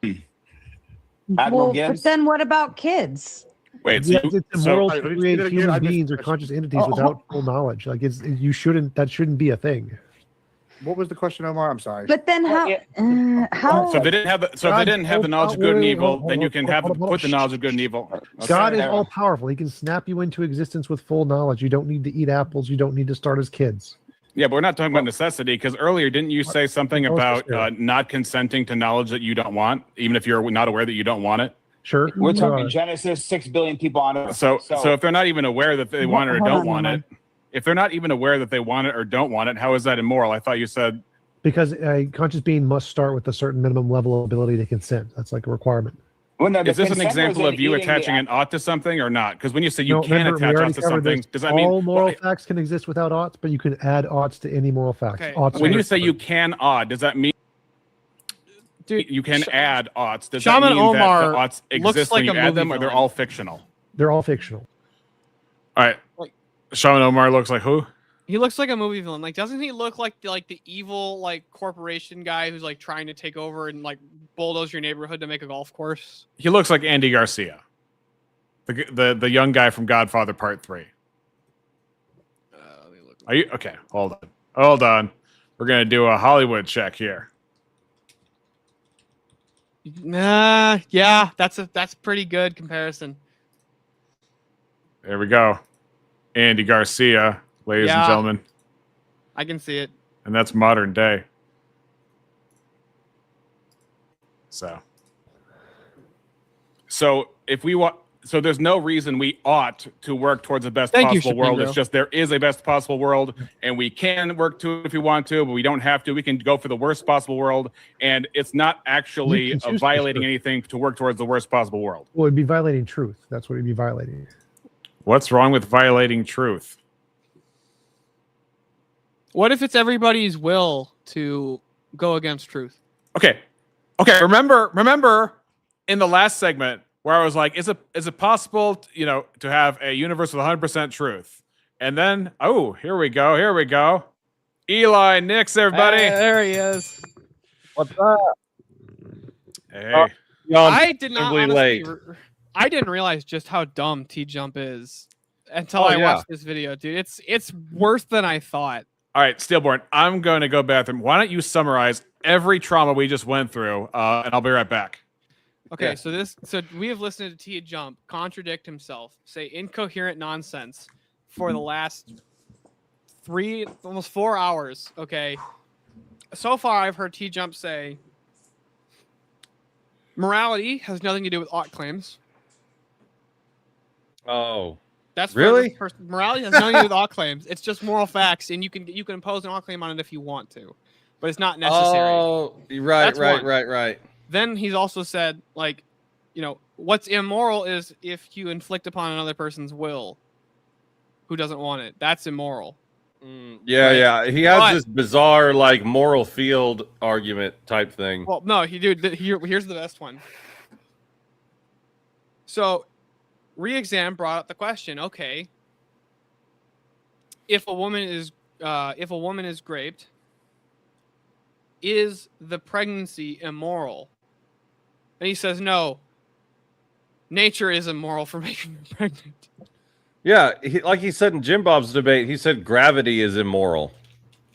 Well, but then what about kids? Wait, it's immoral to create human beings or conscious entities without full knowledge. Like that shouldn't be a thing. What was the question, Omar? I'm sorry. But then how? So if they didn't have the knowledge of good and evil, then you can put the knowledge of good and evil. Okay. God is all powerful. He can snap you into existence with full knowledge. You don't need to eat apples. You don't need to start as kids. Yeah, but we're not talking about necessity, because earlier didn't you say something about not consenting to knowledge that you don't want, even if you're not aware that you don't want it? Sure. We're talking Genesis, 6 billion people on Earth. So if they're not even aware that they want it or don't want it, if they're not even aware that they want it or don't want it, how is that immoral? I thought you said because a conscious being must start with a certain minimum level of ability to consent. That's like a requirement. Well, no, is this an example of you attaching an ought to something or not? Because when you say you can attach ought to something, does that mean all moral facts can exist without oughts, but you can add oughts to any moral facts? Okay. When you say you can ought, does that mean you can add oughts? Does Shaman that mean Omar that the oughts exist like when you a add them, movie or they're villain. all fictional? They're all fictional. All right. Shaman Omar looks like who? He looks like a movie villain. Like, doesn't he look like the evil like corporation guy who's like trying to take over and like bulldoze your neighborhood to make a golf course? He looks like Andy Garcia, the young guy from Godfather Part 3. Are you okay? Hold on. We're gonna do a Hollywood check here. Nah, yeah, that's pretty good comparison. There we go, Andy Garcia, ladies and gentlemen. I can see it. And that's modern day. So if we want, so there's no reason we ought to work towards the best possible world. It's just there is a best possible world, and we can work to it if we want to, but we don't have to. We can go for the worst possible world, and it's not actually violating anything to work towards the worst possible world. Well, it'd be violating truth. That's what it'd be violating. What's wrong with violating truth? What if it's everybody's will to go against truth? Okay. Remember in the last segment where I was like, is it possible, to have a universe with 100% truth? And then, here we go. Eli Nix, everybody. Hey, there he is. What's up? Hey. I did not honestly, I didn't realize just how dumb TJump is until I watched this video, dude. It's worse than I thought. All right, Steelborn, I'm going to go bathroom. Why don't you summarize every trauma we just went through, and I'll be right back. Okay, so we have listened to TJump contradict himself, say incoherent nonsense for the last almost 4 hours. Okay, so far I've heard TJump say morality has nothing to do with ought claims. Oh, that's really? Morality has nothing to do with ought claims. It's just moral facts, and you can impose an ought claim on it if you want to, but it's not necessary. Oh, right. Then he's also said, what's immoral is if you inflict upon another person's will who doesn't want it. That's immoral. Yeah. He has this bizarre, moral field argument type thing. Well, no, here's the best one. So, Re-Exam brought up the question, okay, if a woman is raped, is the pregnancy immoral? And he says, no, nature is immoral for making her pregnant. Yeah, like he said in Jim Bob's debate, he said gravity is immoral.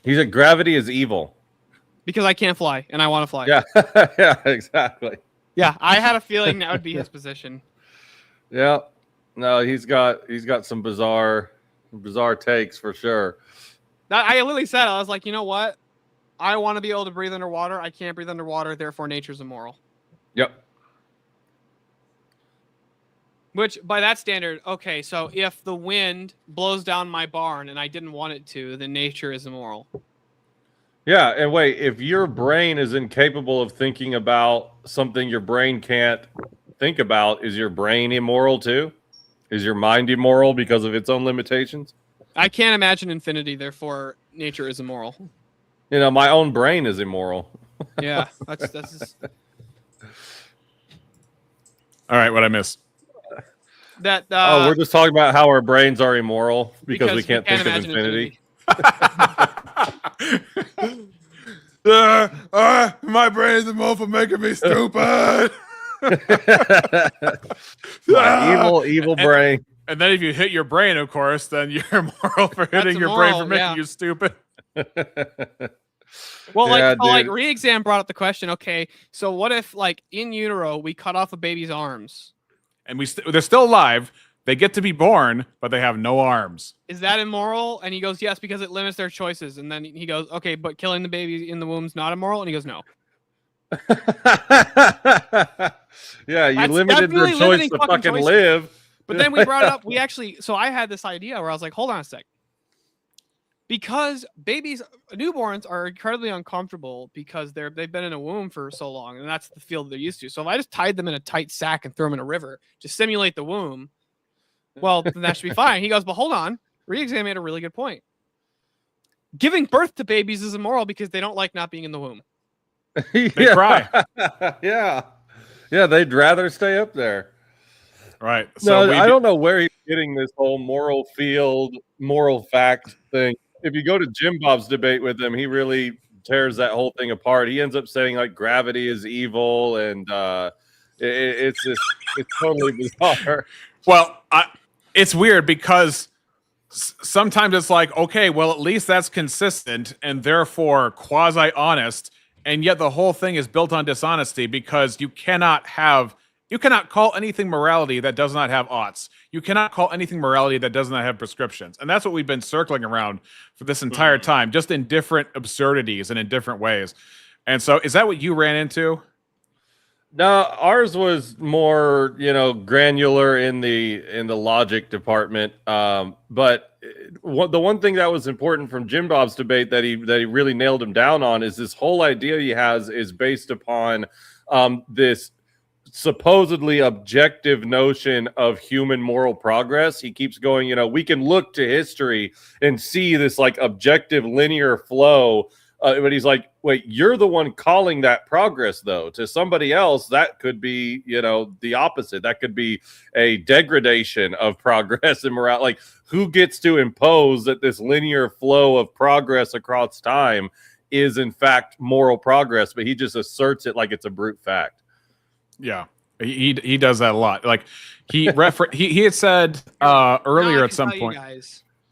He said gravity is evil. Because I can't fly, and I want to fly. Yeah, yeah, exactly. Yeah, I had a feeling that would be his position. Yeah, no, he's got some bizarre takes for sure. I literally said, I was like, you know what? I want to be able to breathe underwater. I can't breathe underwater, therefore nature's immoral. Yep. Which, by that standard, okay, so if the wind blows down my barn and I didn't want it to, then nature is immoral. Yeah, and wait, if your brain is incapable of thinking about something your brain can't think about, is your brain immoral too? Is your mind immoral because of its own limitations? I can't imagine infinity, therefore nature is immoral. You know, my own brain is immoral. Yeah, that's just... All right, what I missed? That we're just talking about how our brains are immoral because we can't think of infinity. My brain's immoral for making me stupid. My evil brain. And then if you hit your brain, of course, then you're immoral for hitting your brain for making you stupid. Well, Yeah, like dude. re-exam brought up the question. Okay, so what if, like, in utero we cut off a baby's arms, and they're still alive? They get to be born, but they have no arms. Is that immoral? And he goes, yes, because it limits their choices. And then he goes, okay, but killing the baby in the womb's not immoral. And he goes, no. Yeah, you That's limited their really choice limiting to fucking fucking choices. live. But then we brought up, so I had this idea where I was like, hold on a sec. Because newborns are incredibly uncomfortable because they've been in a womb for so long, and that's the field they're used to. So if I just tied them in a tight sack and threw them in a river to simulate the womb, well, then that should be fine. He goes, but hold on. Re-exam made a really good point. Giving birth to babies is immoral because they don't like not being in the womb. They cry. Yeah, they'd rather stay up there. Right. So I don't know where he's getting this whole moral field, moral fact thing. If you go to Jim Bob's debate with him, he really tears that whole thing apart. He ends up saying like gravity is evil, and it's totally bizarre. Well, it's weird because sometimes it's like, okay, well, at least that's consistent and therefore quasi-honest, and yet the whole thing is built on dishonesty because you cannot call anything morality that does not have oughts. You cannot call anything morality that does not have prescriptions. And that's what we've been circling around for this entire time, just in different absurdities and in different ways. And so is that what you ran into? No, ours was more, granular in the logic department. But the one thing that was important from Jim Bob's debate that he really nailed him down on is this whole idea he has is based upon this supposedly objective notion of human moral progress. He keeps going, we can look to history and see this like objective linear flow. But he's like, wait, you're the one calling that progress, though. To somebody else, that could be, the opposite. That could be a degradation of progress and morale. Like, who gets to impose that this linear flow of progress across time is, in fact, moral progress? But he just asserts it like it's a brute fact. Yeah, he does that a lot. Like, he had said earlier at some point.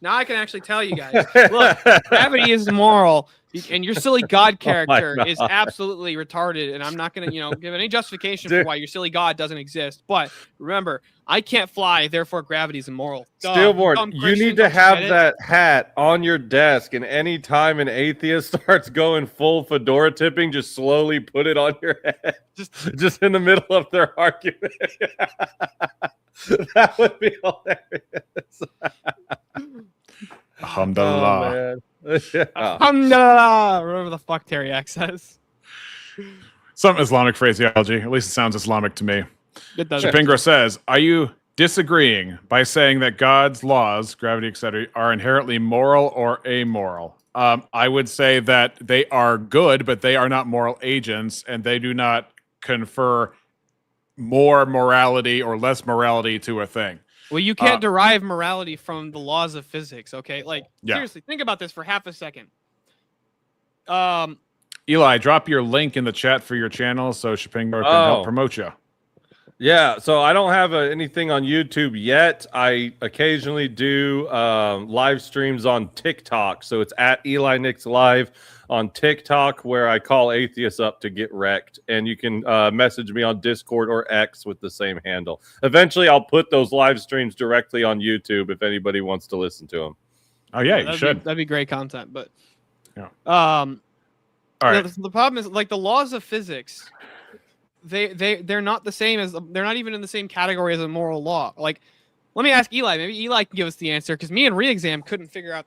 Now I can actually tell you guys. Look, gravity is immoral, and your silly God character is absolutely retarded. And I'm not going to, give any justification for why your silly God doesn't exist. But remember, I can't fly, therefore gravity is immoral. Steelborn, you need to have that hat on your desk, and any time an atheist starts going full fedora tipping, just slowly put it on your head, just in the middle of their argument. That would be hilarious. Alhamdulillah. Alhamdulillah. Whatever the fuck Teriak says. Some Islamic phraseology. At least it sounds Islamic to me. It does. Shapingro says, are you disagreeing by saying that God's laws, gravity, etc., are inherently moral or amoral? I would say that they are good, but they are not moral agents, and they do not confer more morality or less morality to a thing. Well, you can't derive morality from the laws of physics, okay? Seriously, think about this for half a second. Eli, drop your link in the chat for your channel so Shapingro can help promote you. Yeah, so I don't have anything on YouTube yet. I occasionally do live streams on TikTok. So it's at Eli Nix Live on TikTok, where I call atheists up to get wrecked. And you can message me on Discord or X with the same handle. Eventually, I'll put those live streams directly on YouTube if anybody wants to listen to them. Oh, yeah, you should. That'd be great content. But all right. The problem is, like, the laws of physics, they're not the same as they're not even in the same category as a moral law. Like, let me ask Eli. Maybe Eli can give us the answer because me and Re-Exam couldn't figure out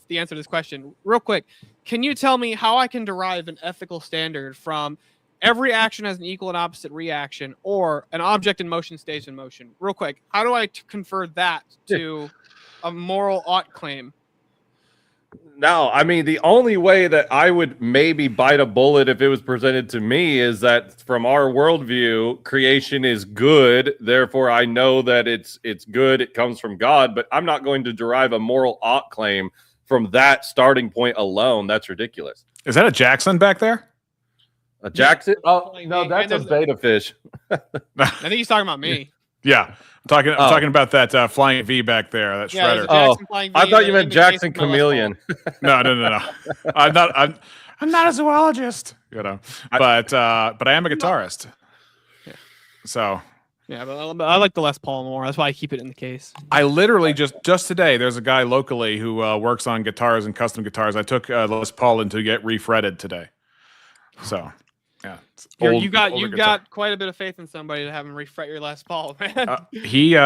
the answer to this question. Real quick, can you tell me how I can derive an ethical standard from every action has an equal and opposite reaction, or an object in motion stays in motion? Real quick, how do I convert that to a moral ought claim? No, I mean, the only way that I would maybe bite a bullet if it was presented to me is that from our worldview, creation is good. Therefore, I know that it's good. It comes from God, but I'm not going to derive a moral ought claim from that starting point alone. That's ridiculous. Is that a Jackson back there? A Jackson? Oh, no, that's a beta fish. I think he's talking about me. Yeah. I'm talking about that Flying V back there, that shredder. Oh, I thought you meant Jackson Chameleon. No. I'm not a zoologist, you know. But I am a guitarist. Yeah. So yeah, but I like the Les Paul more. That's why I keep it in the case. I literally just today, there's a guy locally who works on guitars and custom guitars. I took Les Paul in to get refretted today. So yeah, You got quite a bit of faith in somebody to have him refret your Les Paul, man. He's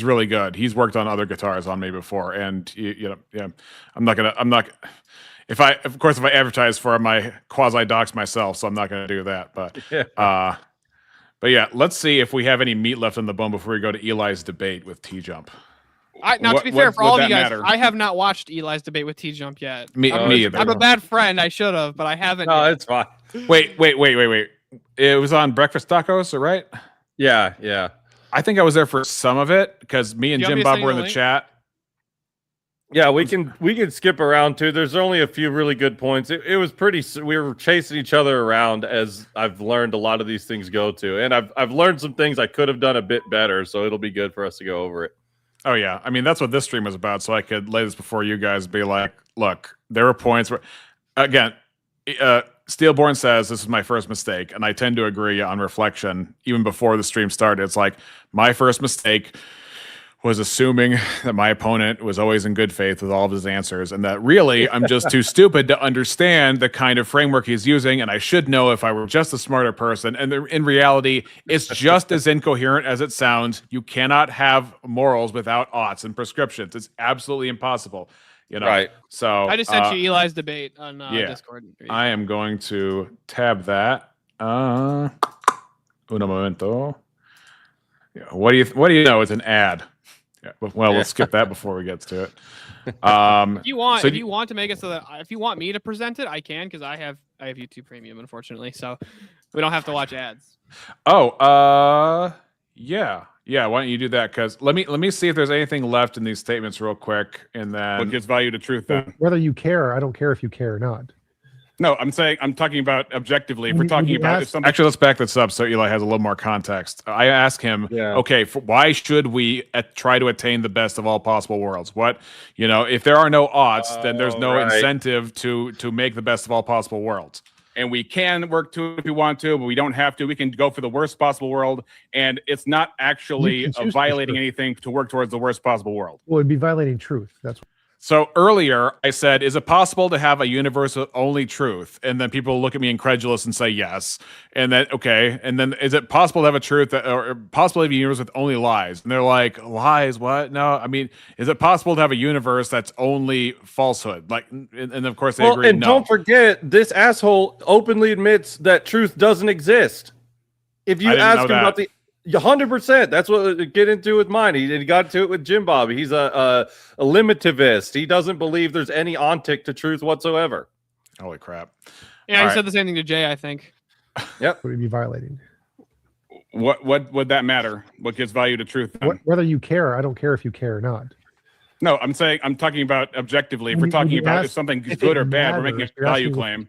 really good. He's worked on other guitars on me before, and I'm not. If I advertise for my quasi docs myself, so I'm not gonna do that. But yeah, let's see if we have any meat left in the bone before we go to Eli's debate with TJump. To be fair, for all of you guys, I have not watched Eli's debate with TJump yet. Me either. I'm a bad friend. I should have, but I haven't. No, yet. it's fine. Wait. It was on Breakfast Tacos, right? Yeah. I think I was there for some of it because me and Jim Bob were in the chat. Yeah, we can skip around too. There's only a few really good points. It was pretty. We were chasing each other around, as I've learned a lot of these things go to, and I've learned some things I could have done a bit better. So it'll be good for us to go over it. Oh yeah, I mean that's what this stream was about. So I could lay this before you guys, be like, look, there were points where, again, Steelborn says this is my first mistake, and I tend to agree on reflection. Even before the stream started, it's like my first mistake was assuming that my opponent was always in good faith with all of his answers, and that really I'm just too stupid to understand the kind of framework he's using, and I should know if I were just a smarter person. And in reality, it's just as incoherent as it sounds. You cannot have morals without oughts and prescriptions. It's absolutely impossible. You know, right? So I just sent you Eli's debate on Discord. I am going to tab that. Uno momento. Yeah, what do you know? It's an ad. Yeah, well, let's skip that before we get to it. If you want to make it so that if you want me to present it, I can, because I have YouTube Premium, unfortunately, so we don't have to watch ads. Oh, yeah. Why don't you do that? Because let me see if there's anything left in these statements real quick, and then what gives value to truth then? Whether you care, I don't care if you care or not. No, I'm talking about objectively. If we're talking about if something. Actually, let's back this up so Eli has a little more context. I asked him, okay, why should we try to attain the best of all possible worlds? If there are no oughts, then there's no incentive to make the best of all possible worlds. And we can work to it if we want to, but we don't have to. We can go for the worst possible world, and it's not actually violating anything to work towards the worst possible world. Well, it'd be violating truth. That's so earlier I said, is it possible to have a universe with only truth? And then people look at me incredulous and say yes. And then, okay. And then is it possible to have a truth or possible to have a universe with only lies? And they're like, lies? What? No, I mean, is it possible to have a universe that's only falsehood? Like, and of course they agree. And no. Don't forget, this asshole openly admits that truth doesn't exist. If you ask him about 100%. That's what get into with mine. He got to it with Jim Bob. He's a limitivist. He doesn't believe there's any ontic to truth whatsoever. Holy crap! Yeah, he said the same thing to Jay, I think. Yep. Would be violating. What would that matter? What gives value to truth? Whether you care, I don't care if you care or not. No, I'm talking about objectively. If we're talking about if something's good or bad, we're making a value claim.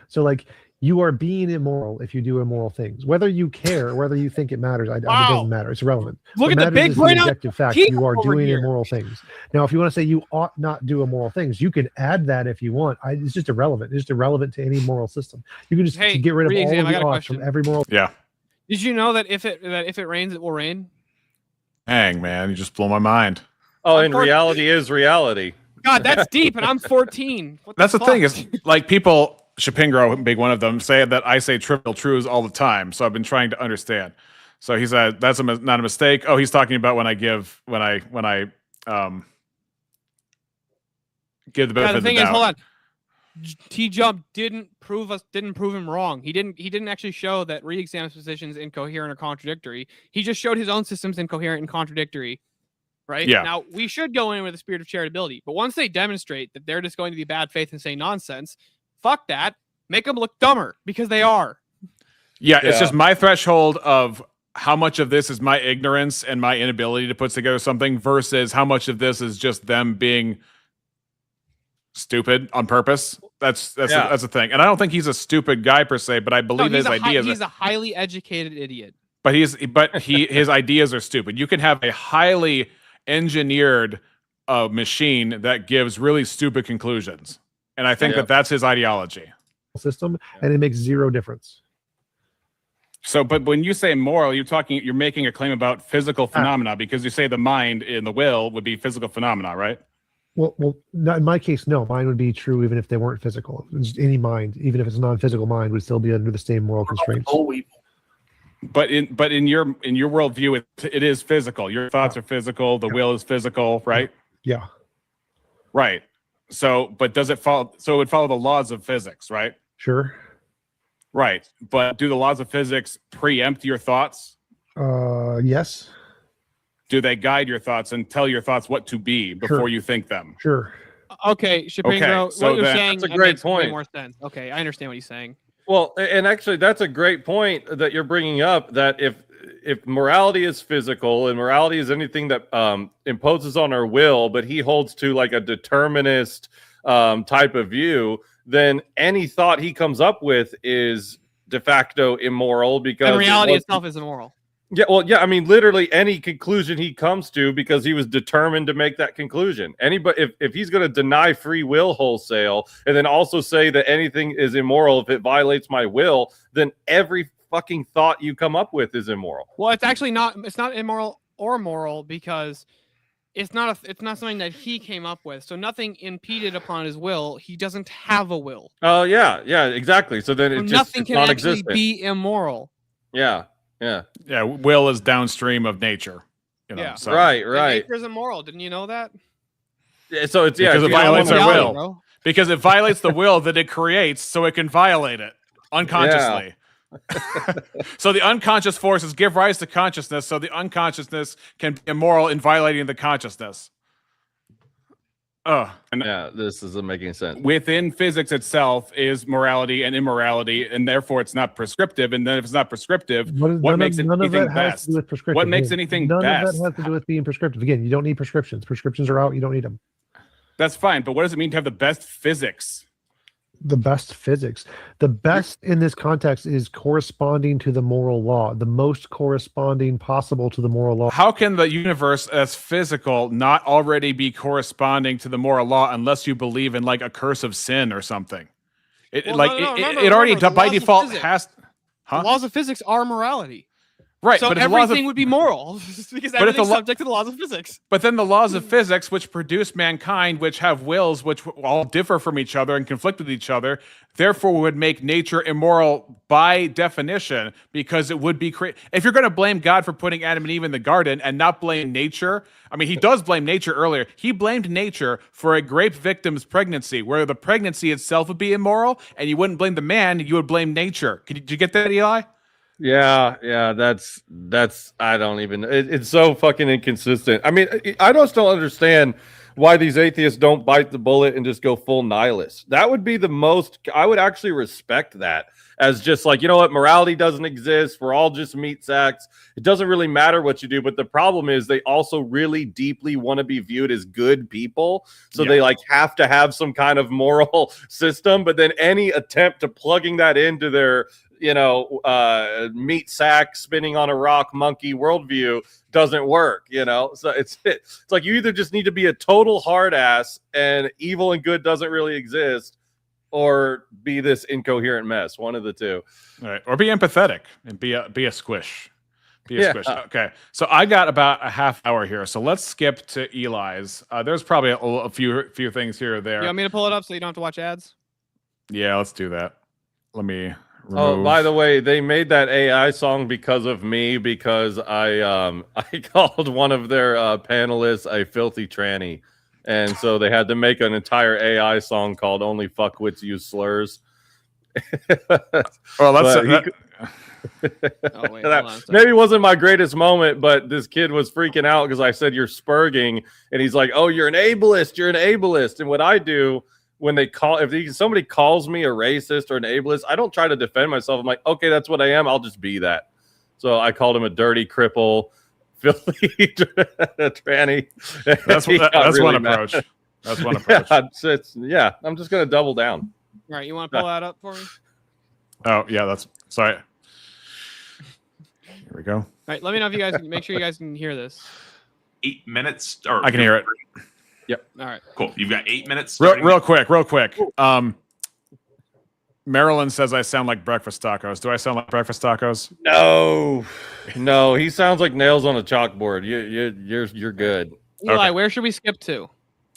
So like, you are being immoral if you do immoral things. Whether you care, whether you think it matters, it doesn't matter. It's irrelevant. Look at the big point. Objective fact, you are doing immoral things. Now, if you want to say you ought not do immoral things, you can add that if you want. It's just irrelevant. It's just irrelevant to any moral system. You can just get rid of all of the oughts from every moral. Yeah. Did you know that if it rains, it will rain? Dang, man, you just blow my mind. Oh, and reality is reality. God, that's deep, and I'm 14. That's the thing is, like, people Shapingro, big one of them, say that I say trivial truths all the time. So I've been trying to understand. So he said that's not a mistake. Oh, he's talking about when I give the benefit the of the thing is, doubt. hold on. TJump didn't prove him wrong. He didn't actually show that re-exam's positions incoherent or contradictory. He just showed his own systems incoherent and contradictory. Right? Yeah. Now we should go in with a spirit of charitability, but once they demonstrate that they're just going to be bad faith and say nonsense, fuck that. Make them look dumber because they are. Yeah, it's just my threshold of how much of this is my ignorance and my inability to put together something versus how much of this is just them being stupid on purpose. That's a thing. And I don't think he's a stupid guy per se, but I believe his ideas. He's a highly educated idiot. But his ideas are stupid. You can have a highly engineered machine that gives really stupid conclusions, and I think that's his ideology system, and it makes zero difference. So, but when you say moral, you're making a claim about physical phenomena because you say the mind and the will would be physical phenomena, right? Well, not in my case, no. Mine would be true even if they weren't physical. Just any mind, even if it's a non-physical mind, would still be under the same moral constraints. But in your worldview, it is physical. Your thoughts are physical. The will is physical, right? Yeah. Right. So, but does it follow? So it would follow the laws of physics, right? Sure. Right. But do the laws of physics preempt your thoughts? Yes. Do they guide your thoughts and tell your thoughts what to be before you think them? Sure. Okay, Shapingro, so what you're saying that's a great makes way point. more sense. Okay, I understand what he's saying. Well, and actually, that's a great point that you're bringing up. That if morality is physical and morality is anything that imposes on our will, but he holds to like a determinist type of view, then any thought he comes up with is de facto immoral because And reality itself is immoral. Yeah, well, yeah. I mean, literally any conclusion he comes to because he was determined to make that conclusion. Anybody, if he's going to deny free will wholesale and then also say that anything is immoral if it violates my will, then every fucking thought you come up with is immoral. Well, it's actually not. It's not immoral or moral because it's not something that he came up with. So nothing impeded upon his will. He doesn't have a will. Oh yeah, exactly. So then nothing can actually non-existent. be immoral. Yeah. Will is downstream of nature. Yeah. So. Right. Nature's immoral. Didn't you know that? Yeah, so it's because it violates our will. Bro. Because it violates the will that it creates, so it can violate it unconsciously. So the unconscious forces give rise to consciousness, so the unconsciousness can be immoral in violating the consciousness. This isn't making sense. Within physics itself is morality and immorality, and therefore it's not prescriptive. And then if it's not prescriptive, what makes anything best? What makes anything best? best? None of that has to do with being prescriptive. Again, you don't need prescriptions. Prescriptions are out. You don't need them. That's fine, but what does it mean to have the best physics? The best physics. The best in this context is corresponding to the moral law, the most corresponding possible to the moral law. How can the universe as physical not already be corresponding to the moral law unless you believe in like a curse of sin or something? It already by default has. The laws of physics are morality. Right, so but everything would be moral because everything's subject to the laws of physics. But then the laws of physics, which produce mankind, which have wills, which all differ from each other and conflict with each other, therefore would make nature immoral by definition because it would be if you're going to blame God for putting Adam and Eve in the garden and not blame nature. I mean, he does blame nature earlier. He blamed nature for a grape victim's pregnancy, where the pregnancy itself would be immoral, and you wouldn't blame the man, you would blame nature. Did you get that, Eli? Yeah, that's I don't even it's so fucking inconsistent. I mean, I just don't understand why these atheists don't bite the bullet and just go full nihilist. That would be the most I would actually respect that as just like, you know what, morality doesn't exist. We're all just meat sacks. It doesn't really matter what you do, but the problem is they also really deeply want to be viewed as good people. So they like have to have some kind of moral system, but then any attempt to plugging that into their meat sack spinning on a rock monkey worldview doesn't work, so it's like you either just need to be a total hard ass and evil and good doesn't really exist, or be this incoherent mess, one of the two. All right, or be empathetic and be a squish. Squish. Okay, so I got about a half hour here, so let's skip to Eli's. There's probably a few things here or there. You want me to pull it up so you don't have to watch ads? Yeah, let's do that. Let me remove. Oh, by the way, they made that AI song because of me, because I called one of their panelists a filthy tranny, and so they had to make an entire AI song called "Only Fuckwits Use Slurs." Well, that's Oh, wait, hold on a second. maybe wasn't my greatest moment, but this kid was freaking out because I said you're spurging, and he's like, "Oh, you're an ableist. You're an ableist." And what I do when they call, if somebody calls me a racist or an ableist, I don't try to defend myself. I'm like, okay, that's what I am. I'll just be that. So I called him a dirty cripple, filthy tranny. That's really one mad. approach. That's one approach. Yeah, I'm just gonna double down. All right, you want to pull that up for me? Oh yeah, that's sorry. Here we go. All right, let me know if you guys make sure you guys can hear this. 8 minutes. Or I can hear it. Yep. All right. Cool. You've got 8 minutes. Real quick. Marilyn says I sound like breakfast tacos. Do I sound like breakfast tacos? No, he sounds like nails on a chalkboard. You're good. Eli, where should we skip to?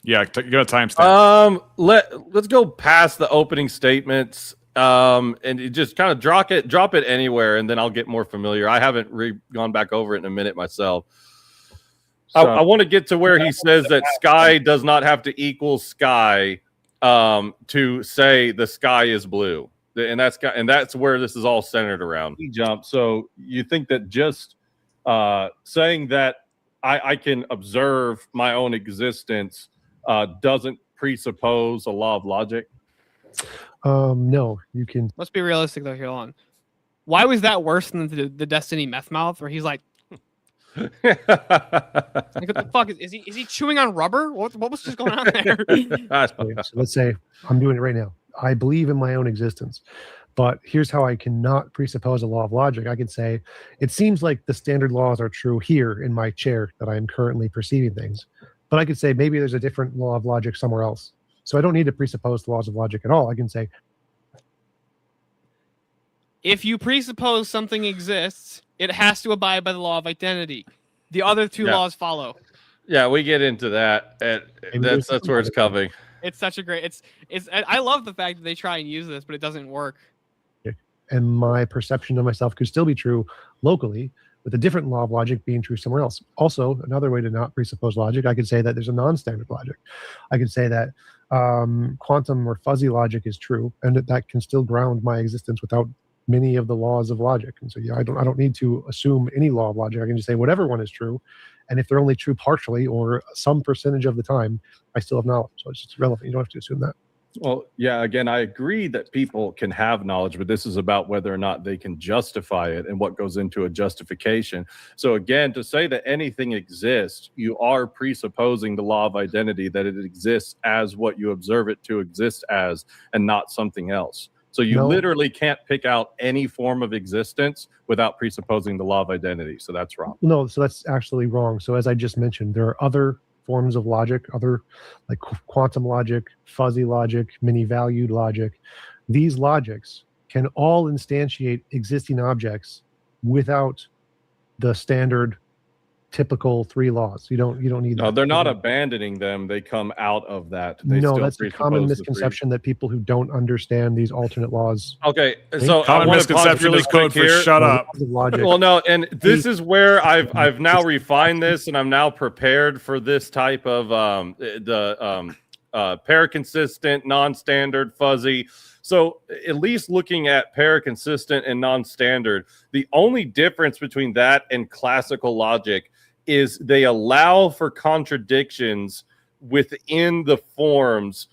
Yeah, give a timestamp. Let's go past the opening statements. And you just kind of drop it anywhere, and then I'll get more familiar. I haven't gone back over it in a minute myself. So, I want to get to where he says that sky does not have to equal sky to say the sky is blue, and that's where this is all centered around. Jump. So you think that just saying that I can observe my own existence doesn't presuppose a law of logic? No, you can. Let's be realistic though. Here, hold on. Why was that worse than the Destiny meth mouth, where he's like, like, what the fuck is he chewing on rubber? What was just going on there? So let's say I'm doing it right now. I believe in my own existence, but here's how I cannot presuppose a law of logic. I can say it seems like the standard laws are true here in my chair that I am currently perceiving things, but I could say maybe there's a different law of logic somewhere else. So I don't need to presuppose the laws of logic at all. I can say, if you presuppose something exists, it has to abide by the law of identity. The other two laws follow. Yeah, we get into that. That's where it's coming. It's such a great. It's. I love the fact that they try and use this, but it doesn't work. and my perception of myself could still be true locally, with a different law of logic being true somewhere else. Also, another way to not presuppose logic, I could say that there's a non-standard logic. I could say that quantum or fuzzy logic is true, and that can still ground my existence without many of the laws of logic. And so, yeah, I don't need to assume any law of logic. I can just say whatever one is true, and if they're only true partially or some percentage of the time, I still have knowledge. So it's just relevant. You don't have to assume that. Well, yeah, again, I agree that people can have knowledge, but this is about whether or not they can justify it and what goes into a justification. So again, to say that anything exists, you are presupposing the law of identity, that it exists as what you observe it to exist as and not something else. So you literally can't pick out any form of existence without presupposing the law of identity. So that's wrong. No, so that's actually wrong. So as I just mentioned, there are other forms of logic, other like quantum logic, fuzzy logic, many-valued logic. These logics can all instantiate existing objects without the standard typical three laws. You don't need No, that. they're not abandoning them. They come out of that. No, that's a common misconception that people who don't understand these alternate laws. Okay, so common misconception is code for shut up. Well, no, and this is where I've now refined this, and I'm now prepared for this type of paraconsistent, non-standard, fuzzy. So at least looking at paraconsistent and non-standard, the only difference between that and classical logic is they allow for contradictions within the forms.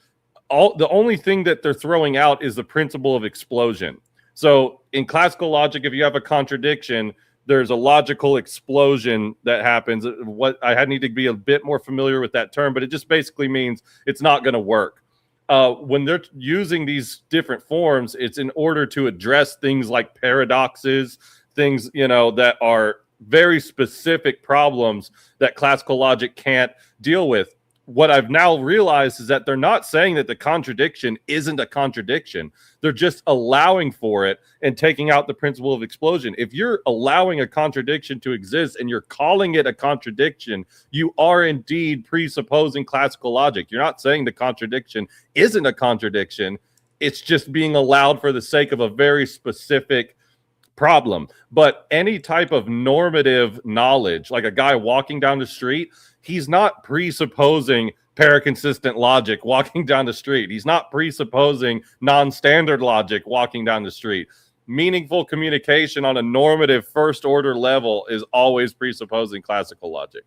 The only thing that they're throwing out is the principle of explosion. So in classical logic, if you have a contradiction, there's a logical explosion that happens. What I need to be a bit more familiar with that term, but it just basically means it's not going to work. When they're using these different forms, it's in order to address things like paradoxes, things, that are very specific problems that classical logic can't deal with. What I've now realized is that they're not saying that the contradiction isn't a contradiction. They're just allowing for it and taking out the principle of explosion. If you're allowing a contradiction to exist and you're calling it a contradiction, you are indeed presupposing classical logic. You're not saying the contradiction isn't a contradiction. It's just being allowed for the sake of a very specific problem. But any type of normative knowledge, like a guy walking down the street, he's not presupposing paraconsistent logic walking down the street. He's not presupposing non-standard logic walking down the street. Meaningful communication on a normative first order level is always presupposing classical logic.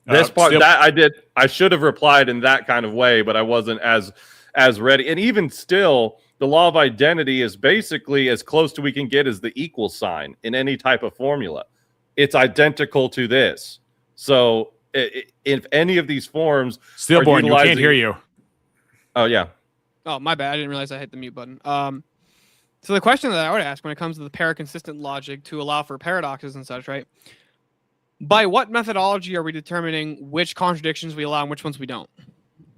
This part that I should have replied in that kind of way, but I wasn't as ready. And even still, the law of identity is basically as close to we can get as the equal sign in any type of formula. It's identical to this. So if any of these forms, Steelborn, you can't hear you. Oh yeah. Oh, my bad. I didn't realize I hit the mute button. So the question that I would ask when it comes to the paraconsistent logic to allow for paradoxes and such, right? By what methodology are we determining which contradictions we allow and which ones we don't?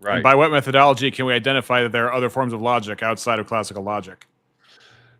Right. And by what methodology can we identify that there are other forms of logic outside of classical logic?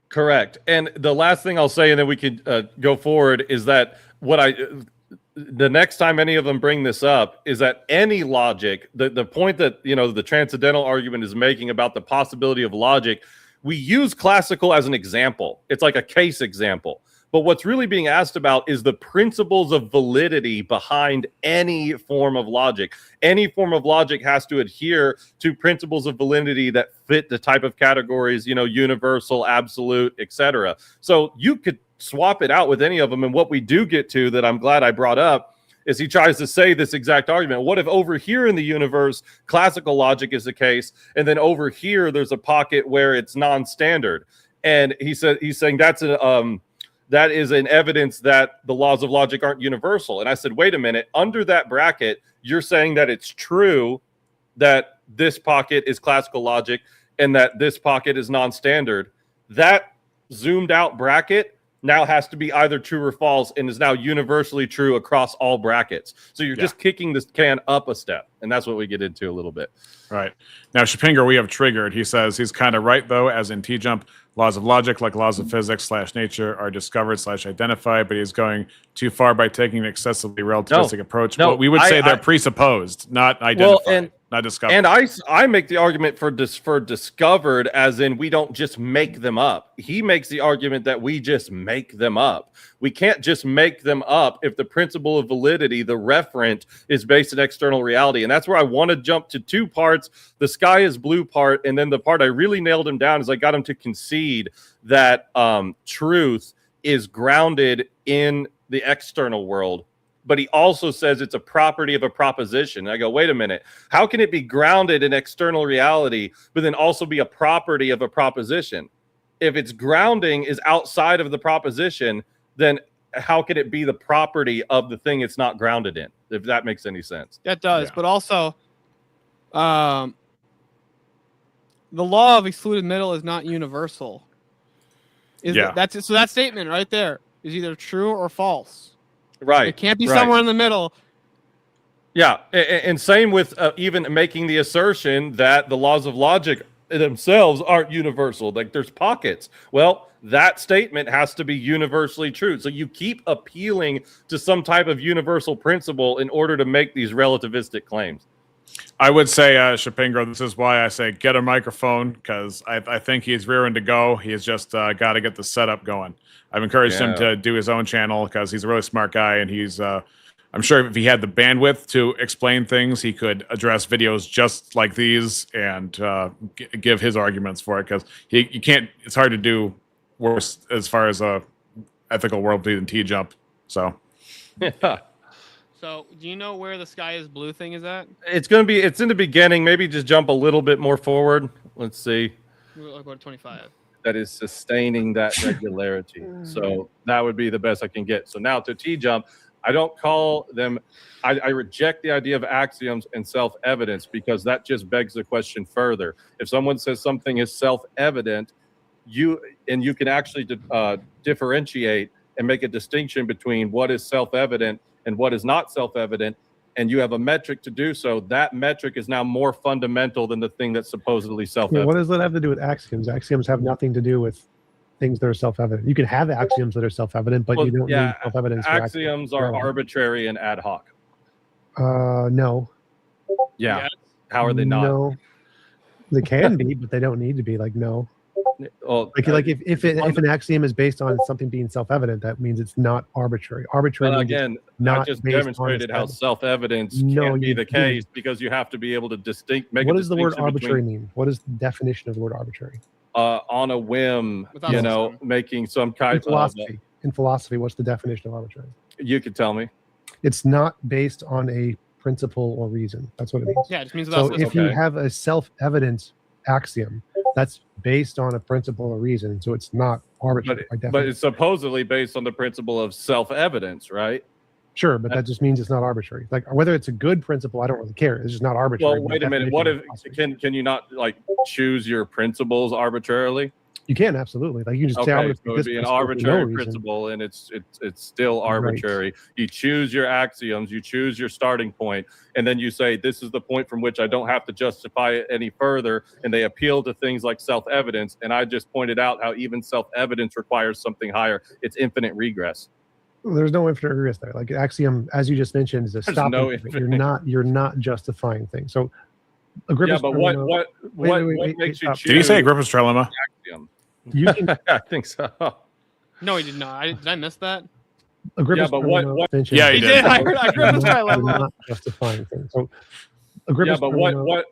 Correct. And the last thing I'll say, and then we could go forward, is that the next time any of them bring this up is that any logic, the point that, the transcendental argument is making about the possibility of logic, we use classical as an example. It's like a case example. But what's really being asked about is the principles of validity behind any form of logic. Any form of logic has to adhere to principles of validity that fit the type of categories, universal, absolute, etc. So you could swap it out with any of them. And what we do get to that I'm glad I brought up is he tries to say this exact argument. What if over here in the universe, classical logic is the case, and then over here there's a pocket where it's non-standard? And he's saying that is an evidence that the laws of logic aren't universal. And I said, wait a minute, under that bracket, you're saying that it's true that this pocket is classical logic and that this pocket is non-standard. That zoomed out bracket now has to be either true or false and is now universally true across all brackets. So you're just kicking this can up a step. And that's what we get into a little bit. Right. Now, Shapinger, we have triggered. He says he's kind of right, though, as in TJump, laws of logic, like laws of physics / nature, are discovered / identified, but he's going too far by taking an excessively relativistic approach. No, well, we would say they're presupposed, not identified, not discovered. And I make the argument for discovered as in we don't just make them up. He makes the argument that we just make them up. We can't just make them up if the principle of validity, the referent, is based in external reality. And that's where I want to jump to two parts, the sky is blue part, and then the part I really nailed him down is I got him to concede that truth is grounded in the external world. But he also says it's a property of a proposition. And I go, wait a minute, how can it be grounded in external reality, but then also be a property of a proposition? If its grounding is outside of the proposition, then how could it be the property of the thing it's not grounded in? If that makes any sense. That does, but also, the law of excluded middle is not universal. That's so that statement right there is either true or false. Right. It can't be somewhere in the middle. Yeah, and same with even making the assertion that the laws of logic themselves aren't universal. Like there's pockets. Well, that statement has to be universally true. So you keep appealing to some type of universal principle in order to make these relativistic claims. I would say, Shapingro, this is why I say get a microphone, because I think he's rearing to go. He's just got to get the setup going. I've encouraged him to do his own channel because he's a really smart guy, and he's I'm sure if he had the bandwidth to explain things, he could address videos just like these and give his arguments for it, because you can't. It's hard to do worse as far as a ethical worldview than TJump. So, So, do you know where the sky is blue thing is at? It's in the beginning. Maybe just jump a little bit more forward. Let's see. We'll go to 25. That is sustaining that regularity. So that would be the best I can get. So now to TJump, I don't call them, I reject the idea of axioms and self-evidence because that just begs the question further. If someone says something is self-evident, you can actually differentiate and make a distinction between what is self-evident and what is not self-evident, and you have a metric to do so. That metric is now more fundamental than the thing that's supposedly self-evident. What does that have to do with axioms? Axioms have nothing to do with things that are self-evident. You can have axioms that are self-evident, but you don't need self-evidence. Axioms are arbitrary and ad hoc. No. Yeah. How are they not? No. They can be, but they don't need to be. Like no. Well, Like if an axiom is based on something being self-evident, that means it's not arbitrary. Arbitrary. But means again, not I just based on demonstrated how its- self-evidence No, can be you the didn't. case because you have to be able to make What a does the word distinction arbitrary between, mean? What is the definition of the word arbitrary? on a whim, Without you a know, system. making some kind In philosophy. In philosophy, what's the definition of arbitrary? You could tell me. It's not based on a principle or reason. That's what it means. Yeah, it just means without So a if system. you have a self-evident axiom, that's based on a principle or reason, so it's not arbitrary by But definition. it's supposedly based on the principle of self-evidence, right? Sure, but that just means it's not arbitrary. Like whether it's a good principle, I don't really care. It's just not arbitrary. Well, by wait a minute. definition What of if philosophy. can you not like choose your principles arbitrarily? You can absolutely. Like you just say, I'm Okay, gonna so pick it'd this be an principle for no arbitrary reason. principle, and it's still arbitrary. You choose your axioms, you choose your starting point, and then you say this is the point from which I don't have to justify it any further. And they appeal to things like self-evidence, and I just pointed out how even self-evidence requires something higher. It's infinite regress. There's no infinite regress there. Like axiom, as you just mentioned, is a There's stopping no point. infinite- You're not justifying things. So Agrippa's Yeah, but trilemma- what wait, makes you stop. choose? Did he say Agrippa's trilemma? Axiom? You can I think so. No, he did not. Did I miss that? Agrippa's Yeah, but what- trilemma what- mentions Yeah, he that did. I heard Agrippa's you're trilemma. not justifying things. So Yeah, Agrippa's but trilemma- what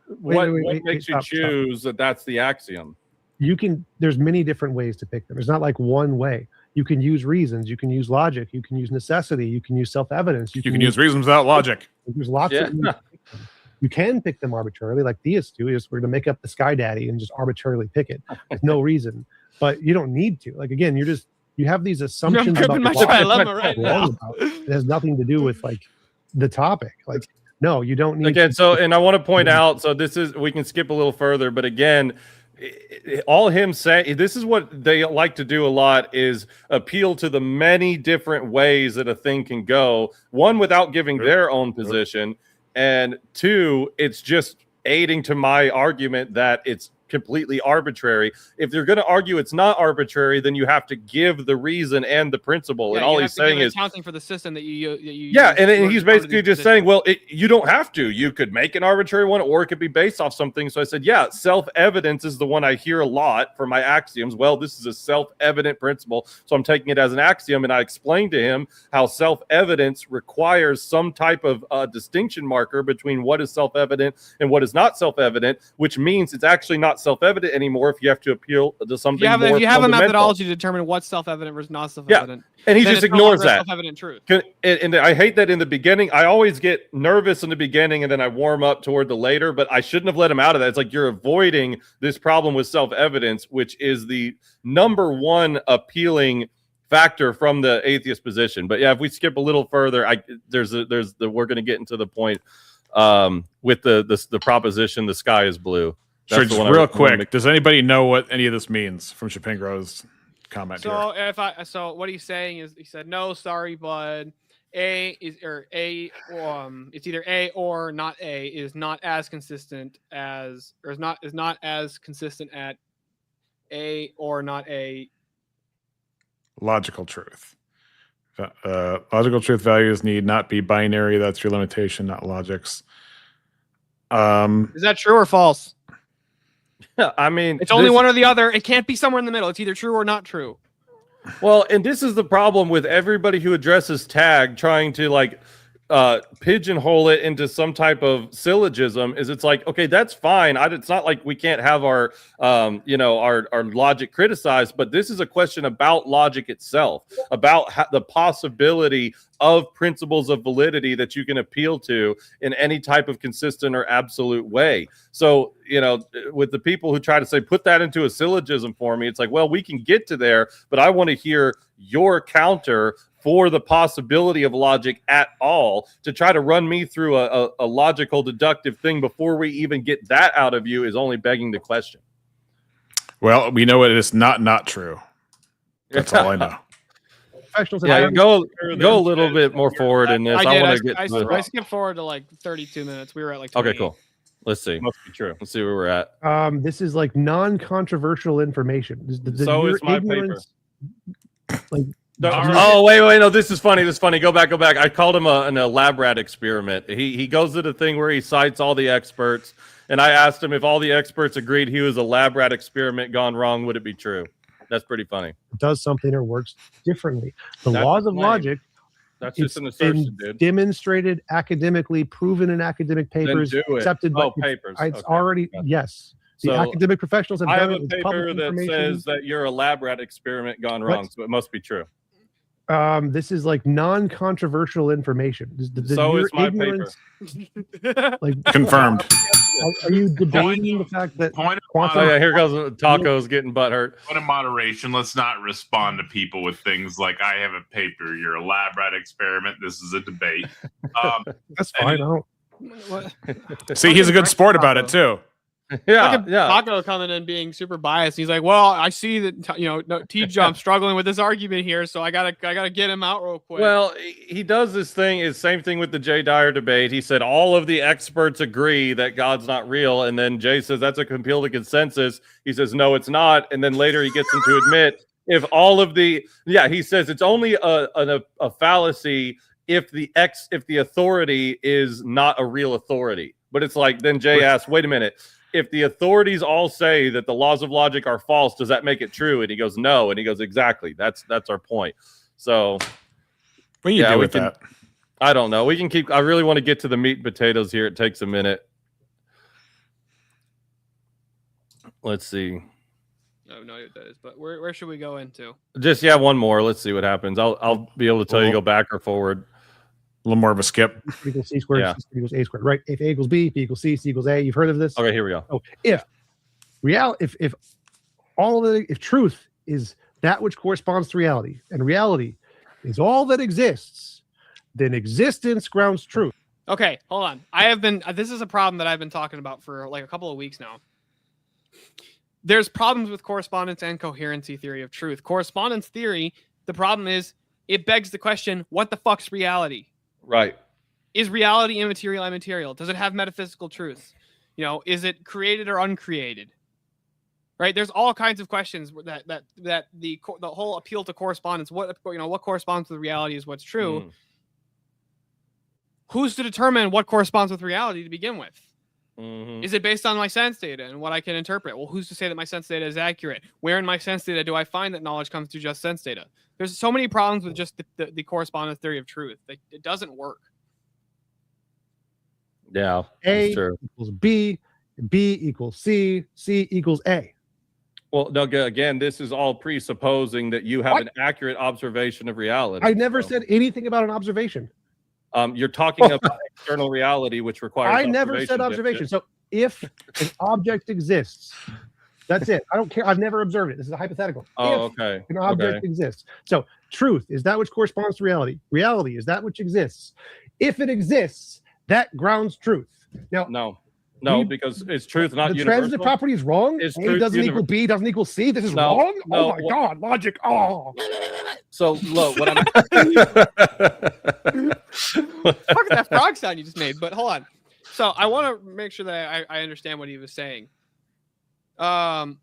wait, makes you stop. choose that that's the axiom? You can. There's many different ways to pick them. There's not like one way. You can use reasons. You can use logic. You can use necessity. You can use self-evidence. You can use reasons without logic. There's lots Yeah. of ways to pick them. You can pick them arbitrarily, like theists do. Is we're going to make up the Sky Daddy and just arbitrarily pick it with no reason. But you don't need to. Like again, you have these assumptions about gripping my what trilemma right it's now. wrong about. It has nothing to do with like the topic. Like no, you don't need. Again, to, so and I want to point out, so this is we can skip a little further, but again, all him saying this is what they like to do a lot is appeal to the many different ways that a thing can go. One, without giving their own position, and two, it's just aiding to my argument that it's completely arbitrary. If you're going to argue it's not arbitrary, then you have to give the reason and the principle. Yeah, and all you he's have to give saying an is accounting for the system that you yeah, use and in order he's to come to basically these just positions. saying, well, you don't have to. You could make an arbitrary one, or it could be based off something. So I said, yeah, self-evidence is the one I hear a lot for my axioms. Well, this is a self-evident principle, so I'm taking it as an axiom, and I explained to him how self-evidence requires some type of distinction marker between what is self-evident and what is not self-evident, which means it's actually not self-evident anymore if you have to appeal to something If more you have a fundamental. methodology to determine what's self-evident versus not self-evident, And he then just it's no ignores longer a that. self-evident truth. And I hate that in the beginning. I always get nervous in the beginning and then I warm up toward the later, but I shouldn't have let him out of that. It's like you're avoiding this problem with self-evidence, which is the number one appealing factor from the atheist position. But yeah, if we skip a little further, we're going to get into the point with the proposition the sky is blue. Sure, That's just the one real quick. Does anybody know what any of this means from Shapingro's comment here? So what he's saying is he said, no, sorry, bud. It's either A or not A is not as consistent as or is not as consistent at A or not A. Logical truth. Logical truth values need not be binary. That's your limitation, not logic's. Is that true or false? I mean, It's only one or the other. It can't be somewhere in the middle. It's either true or not true. Well, and this is the problem with everybody who addresses tag trying to like pigeonhole it into some type of syllogism is it's like, okay, that's fine. It's not like we can't have our our logic criticized, but this is a question about logic itself, about the possibility of principles of validity that you can appeal to in any type of consistent or absolute way. So, with the people who try to say, put that into a syllogism for me, it's like, well, we can get to there, but I want to hear your counter for the possibility of logic at all. To try to run me through a logical deductive thing before we even get that out of you is only begging the question. Well, we know it is not true. That's all I know. Yeah, go a little bit more forward in this. I skipped forward to like 32 minutes. We were at like 28. Okay, cool. Let's see. Must be true. Let's see where we're at. This is like non-controversial information. So is my paper. Like Oh, wait, no, this is funny. Go back. I called him an lab rat experiment. He goes to the thing where he cites all the experts, and I asked him if all the experts agreed he was a lab rat experiment gone wrong, would it be true? That's pretty funny. It does something or works differently. The That's laws the of claim. logic. That's just It's an assertion, been dude. demonstrated academically, proven in academic papers, do it. accepted by Papers. It's Okay. already yes. The So, academic professionals have I have done a it. It's paper public that information. says that you're a lab rat experiment gone wrong, What? so it must be true. This is like non-controversial information. So your is my ignorance- Like Confirmed. Are you debating the fact that Point of quantum? Oh yeah, here goes Tacos getting butthurt. Point of moderation. Let's not respond to people with things like "I have a paper." You're a lab rat experiment. This is a debate. That's fine. I don't. See, he's a good sport about it too. Yeah, Taco coming in being super biased. He's like, "Well, I see that TJump struggling with this argument here, so I gotta get him out real quick." Well, he does this thing. Is same thing with the Jay Dyer debate. He said all of the experts agree that God's not real, and then Jay says that's a compiled consensus. He says no, it's not, and then later he gets him to admit if all of the he says it's only a fallacy if the authority is not a real authority. But it's like then Jay asks, wait a minute. If the authorities all say that the laws of logic are false, does that make it true? And he goes, no. And he goes, exactly. That's our point. So, what do you do with that? I don't know. We can keep. I really want to get to the meat and potatoes here. It takes a minute. Let's see. I have no idea what that is, but where should we go into? Just one more. Let's see what happens. I'll be able to tell you go back or forward. A little more of a skip. Equals C squared, C equals A squared, right? If A equals B, B equals C, C equals A. You've heard of this? Okay, here we go. Oh, if truth is that which corresponds to reality, and reality is all that exists, then existence grounds truth. Okay, hold on. This is a problem that I've been talking about for like a couple of weeks now. There's problems with correspondence and coherency theory of truth. Correspondence theory, the problem is it begs the question, what the fuck's reality? Right. Is reality immaterial? Does it have metaphysical truth? Is it created or uncreated? Right? There's all kinds of questions that the whole appeal to correspondence, what corresponds with reality is what's true. Who's to determine what corresponds with reality to begin with? Mm-hmm. Is it based on my sense data and what I can interpret? Well, who's to say that my sense data is accurate? Where in my sense data do I find that knowledge comes through just sense data? There's so many problems with just the correspondence theory of truth. It doesn't work. Yeah, A that's true. equals B, B equals C, C equals A. Well, Doug, again, this is all presupposing that you have an accurate observation of reality. I never said anything about an observation. You're talking about external reality, which requires. I never said observation. So if an object exists, that's it. I don't care. I've never observed it. This is a hypothetical. Oh, if okay. an object exists. So truth is that which corresponds to reality. Reality is that which exists. If it exists, that grounds truth. Now, no, because it's truth, not the universal. transitive property is wrong. Is A truth doesn't equal B, doesn't equal C. This is wrong. No, oh my God, logic. Oh. So look, what I'm. Fuck that frog sound you just made. But hold on. So I want to make sure that I understand what he was saying. So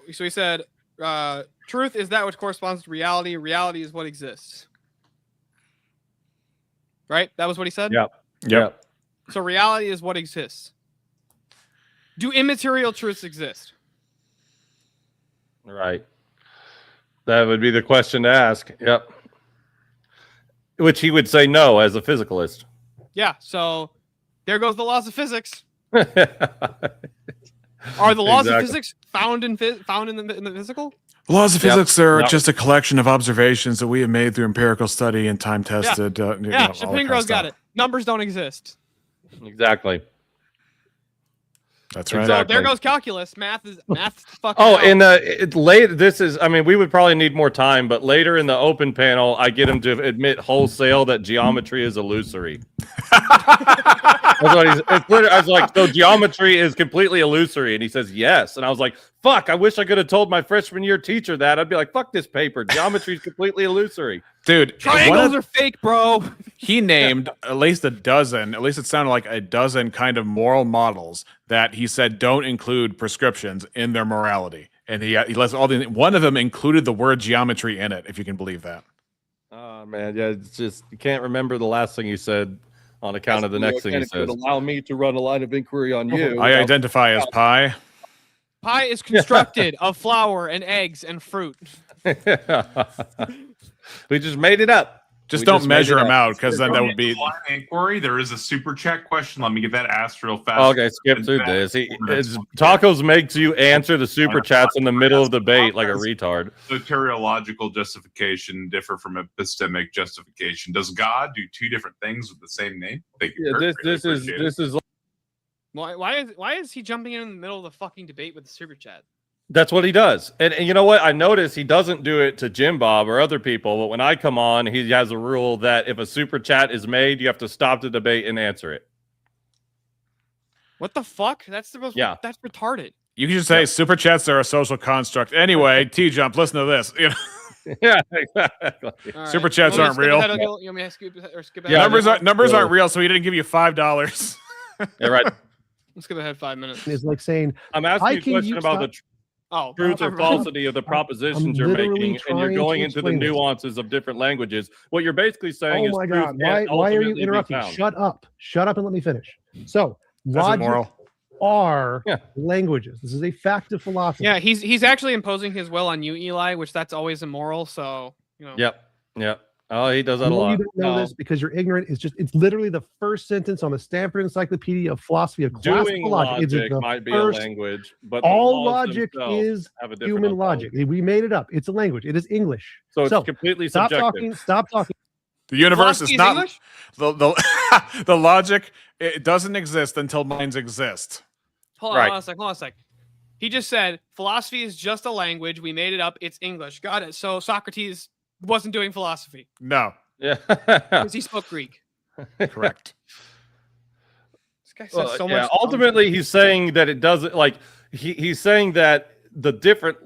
he said, truth is that which corresponds to reality. Reality is what exists. Right? That was what he said? Yep. So reality is what exists. Do immaterial truths exist? Right. That would be the question to ask. Yep. Which he would say no as a physicalist. Yeah. So there goes the laws of physics. Are the laws of physics found in the physical? Laws of physics are just a collection of observations that we have made through empirical study and time tested. Shapingro's got it. Numbers don't exist. Exactly. That's right. So there goes calculus. Math fucking. Oh, and late. This is. I mean, we would probably need more time, but later in the open panel, I get him to admit wholesale that geometry is illusory. That's what he's. It's literally, I was like, so geometry is completely illusory, and he says yes, and I was like, fuck. I wish I could have told my freshman year teacher that. I'd be like, fuck this paper. Geometry is completely illusory. Dude, triangles are fake, bro. He named at least a dozen, at least it sounded like a dozen kind of moral models that he said don't include prescriptions in their morality. And he lists all the. One of them included the word geometry in it, if you can believe that. Oh man, yeah, it's just you can't remember the last thing you said on account of the next thing he says. Allow me to run a line of inquiry on you. I identify as pi. Pie is constructed of flour and eggs and fruit. We just made it up. Just don't measure them out, because then that would be inquiry. There is a super chat question. Let me get that asked real fast. Okay, skip through this. Tacos makes you answer the super chats in the middle of the debate like a retard. Soteriological justification differ from epistemic justification. Does God do two different things with the same name? Thank you. Yeah, this is. Why is he jumping in the middle of the fucking debate with the super chat? That's what he does. And you know what? I notice he doesn't do it to Jim Bob or other people, but when I come on, he has a rule that if a super chat is made, you have to stop the debate and answer it. What the fuck? That's the most. Yeah. That's retarded. You can just say super chats are a social construct. Anyway, TJump, listen to this. You know? Yeah, exactly. All Super right. chats You aren't want me to skip real. ahead? You want me to skip ahead? Yeah, numbers aren't real, so he didn't give you $5. Yeah, right. Let's skip ahead 5 minutes. It's like saying, I'm asking you a question about the truth or falsity of the propositions you're making, and you're going into the nuances of different languages. What you're basically saying is, oh my truth God, can't why are you ultimately be interrupting? found. Shut up and let me finish. So That's logic immoral. are languages. This is a fact of philosophy. Yeah, he's actually imposing his will on you, Eli, which that's always immoral. So you know. Yep. Oh, he does that a No, lot. you don't know this because you're ignorant. It's literally the first sentence on the Stanford Encyclopedia of Philosophy of Doing Classical Logic. It's logic the might be a first- language, but the all laws logic themselves is have a different human ontology. logic. We made it up. It's a language. It is English. So it's completely stop subjective. Stop talking. The universe Philosophy is is not English? the logic. It doesn't exist until minds exist. Hold on a sec. He just said philosophy is just a language. We made it up. It's English. Got it. So Socrates wasn't doing philosophy. No. Yeah. Because he spoke Greek. Correct. This guy says so much. Ultimately, he's saying that it doesn't like he's saying that the different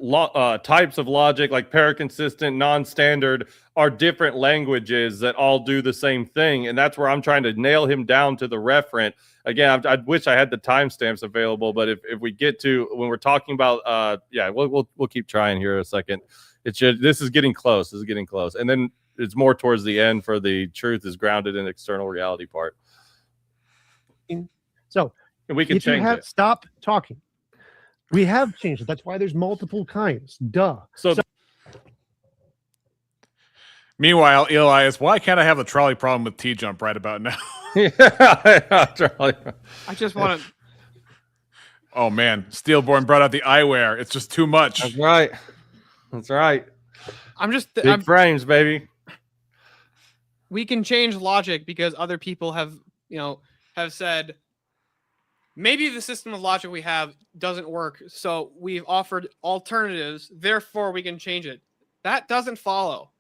types of logic, like paraconsistent, non-standard, are different languages that all do the same thing, and that's where I'm trying to nail him down to the referent. Again, I wish I had the timestamps available, but if we get to when we're talking about, we'll keep trying here a second. This is getting close. And then it's more towards the end for the truth is grounded in external reality part. So and we can change it. Stop talking. We have changed it. That's why there's multiple kinds. Duh. So meanwhile, Eli is, why can't I have the trolley problem with TJump right about now? I just want to. Oh man, Steelborn brought out the eyewear. It's just too much. That's right. I'm just big frames, baby. We can change logic because other people have said maybe the system of logic we have doesn't work, so we've offered alternatives, therefore we can change it. That doesn't follow.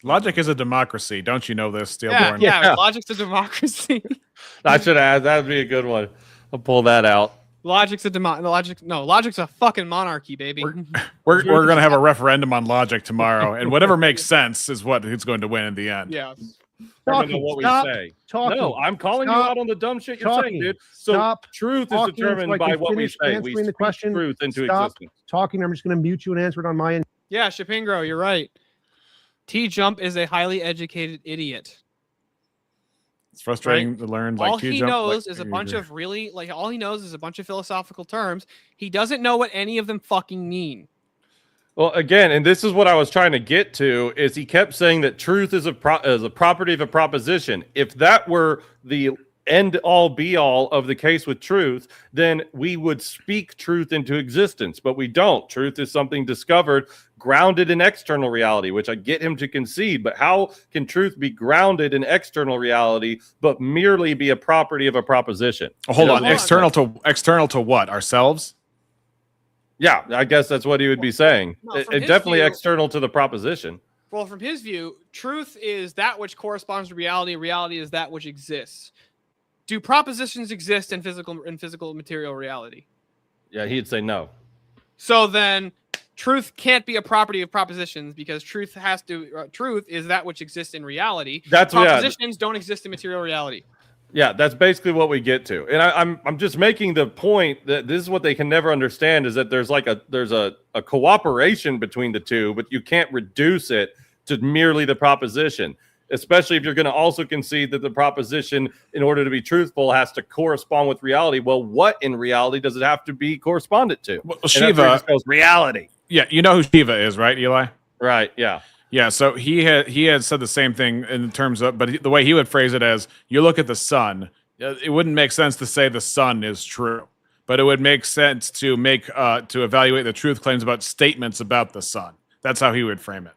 Logic is a democracy. Don't you know this, Steelborn? Yeah, logic's a democracy. I should add, that would be a good one. I'll pull that out. Logic's a fucking monarchy, baby. We're going to have a referendum on logic tomorrow, and whatever makes sense is what is going to win in the end. Yeah. What we say. No, I'm calling you out on the dumb shit you're saying, dude. So truth is determined by what we say. We speak truth into existence. Talking. I'm just going to mute you and answer it on my end. Yeah, Shapingro, you're right. TJump is a highly educated idiot. It's frustrating to learn. All he knows is a bunch of philosophical terms. He doesn't know what any of them fucking mean. Well, again, and this is what I was trying to get to, is he kept saying that truth is a property of a proposition. If that were the end all be all of the case with truth, then we would speak truth into existence, but we don't. Truth is something discovered, grounded in external reality, which I get him to concede, but how can truth be grounded in external reality but merely be a property of a proposition? Hold on, external to what? Ourselves? Yeah, I guess that's what he would be saying. Definitely external to the proposition. Well, from his view, truth is that which corresponds to reality. Reality is that which exists. Do propositions exist in physical material reality? Yeah, he'd say no. So then truth can't be a property of propositions because truth is that which exists in reality. Propositions don't exist in material reality. Yeah, that's basically what we get to. And I'm just making the point that this is what they can never understand is that there's like a cooperation between the two, but you can't reduce it to merely the proposition, especially if you're going to also concede that the proposition, in order to be truthful, has to correspond with reality. Well, what in reality does it have to be correspondent to? Well, Shiva goes reality. Yeah, you know who Shiva is, right, Eli? Right, yeah. Yeah, so he had said the same thing in terms of, but the way he would phrase it as, you look at the sun, it wouldn't make sense to say the sun is true, but it would make sense to to evaluate the truth claims about statements about the sun. That's how he would frame it.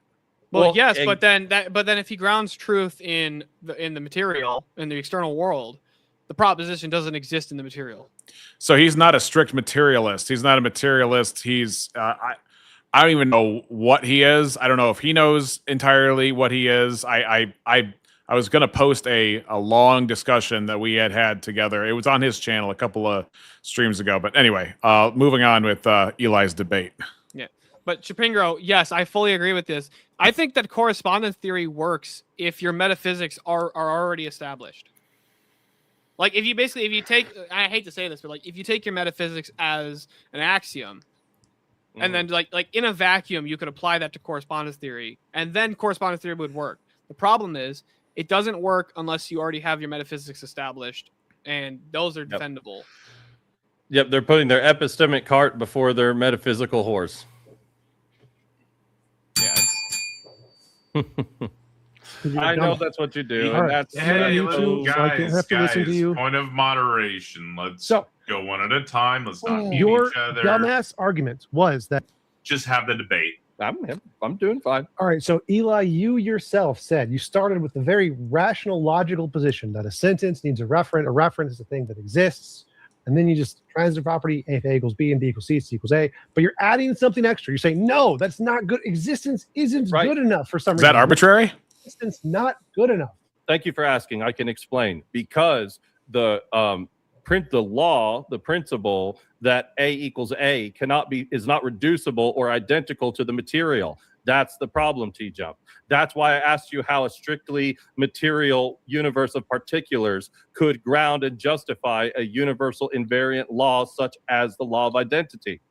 Well, yes, but then if he grounds truth in the material, in the external world, the proposition doesn't exist in the material. So he's not a strict materialist. He's not a materialist. He's I don't even know what he is. I don't know if he knows entirely what he is. I was going to post a long discussion that we had together. It was on his channel a couple of streams ago. But anyway, moving on with Eli's debate. Yeah, but Chapingro, yes, I fully agree with this. I think that correspondence theory works if your metaphysics are already established. Like if you take, I hate to say this, but like if you take your metaphysics as an axiom, and then like in a vacuum, you could apply that to correspondence theory, and then correspondence theory would work. The problem is it doesn't work unless you already have your metaphysics established, and those are defendable. Yep, they're putting their epistemic cart before their metaphysical horse. Yeah. I know that's what you do. All And right. that's guys, point of moderation. Let's go one at a time. Let's not beat Your each other. dumbass argument was that Just have the debate. I'm doing fine. all right. So Eli, you yourself said you started with the very rational, logical position that a sentence needs a referent. A referent is a thing that exists, and then you just transitive property if A equals B and B equals C equals A. But you're adding something extra. You're saying no, that's not good. Existence isn't good enough for some reason. Is that arbitrary? Existence not good enough. Thank you for asking. I can explain. Because the principle that A equals A is not reducible or identical to the material. That's the problem, TJump. That's why I asked you how a strictly material universe of particulars could ground and justify a universal invariant law such as the law of identity.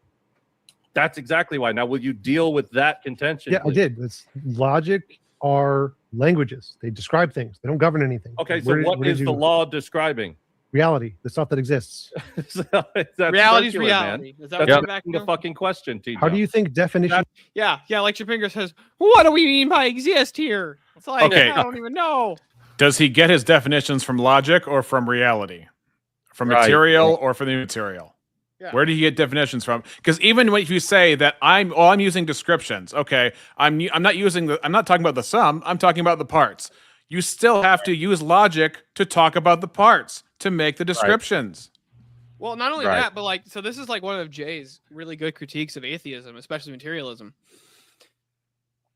That's exactly why. Now, will you deal with that contention? Yeah, please? I did. It's logic are languages. They describe things. They don't govern anything. Okay, so what is the law describing? Reality, the stuff that exists. Reality's reality. Is that what you're back the fucking question, TJ? How do you think definition? Yeah, like your finger says, what do we mean by exist here? It's like, Okay. I don't even know. Does he get his definitions from logic or from reality? From material or from the material? Yeah. Where do you get definitions from? Because even if you say that I'm using descriptions, okay, I'm not talking about the sum, I'm talking about the parts. You still have to use logic to talk about the parts to make the descriptions. Well, not only that, but like, so this is like one of Jay's really good critiques of atheism, especially materialism.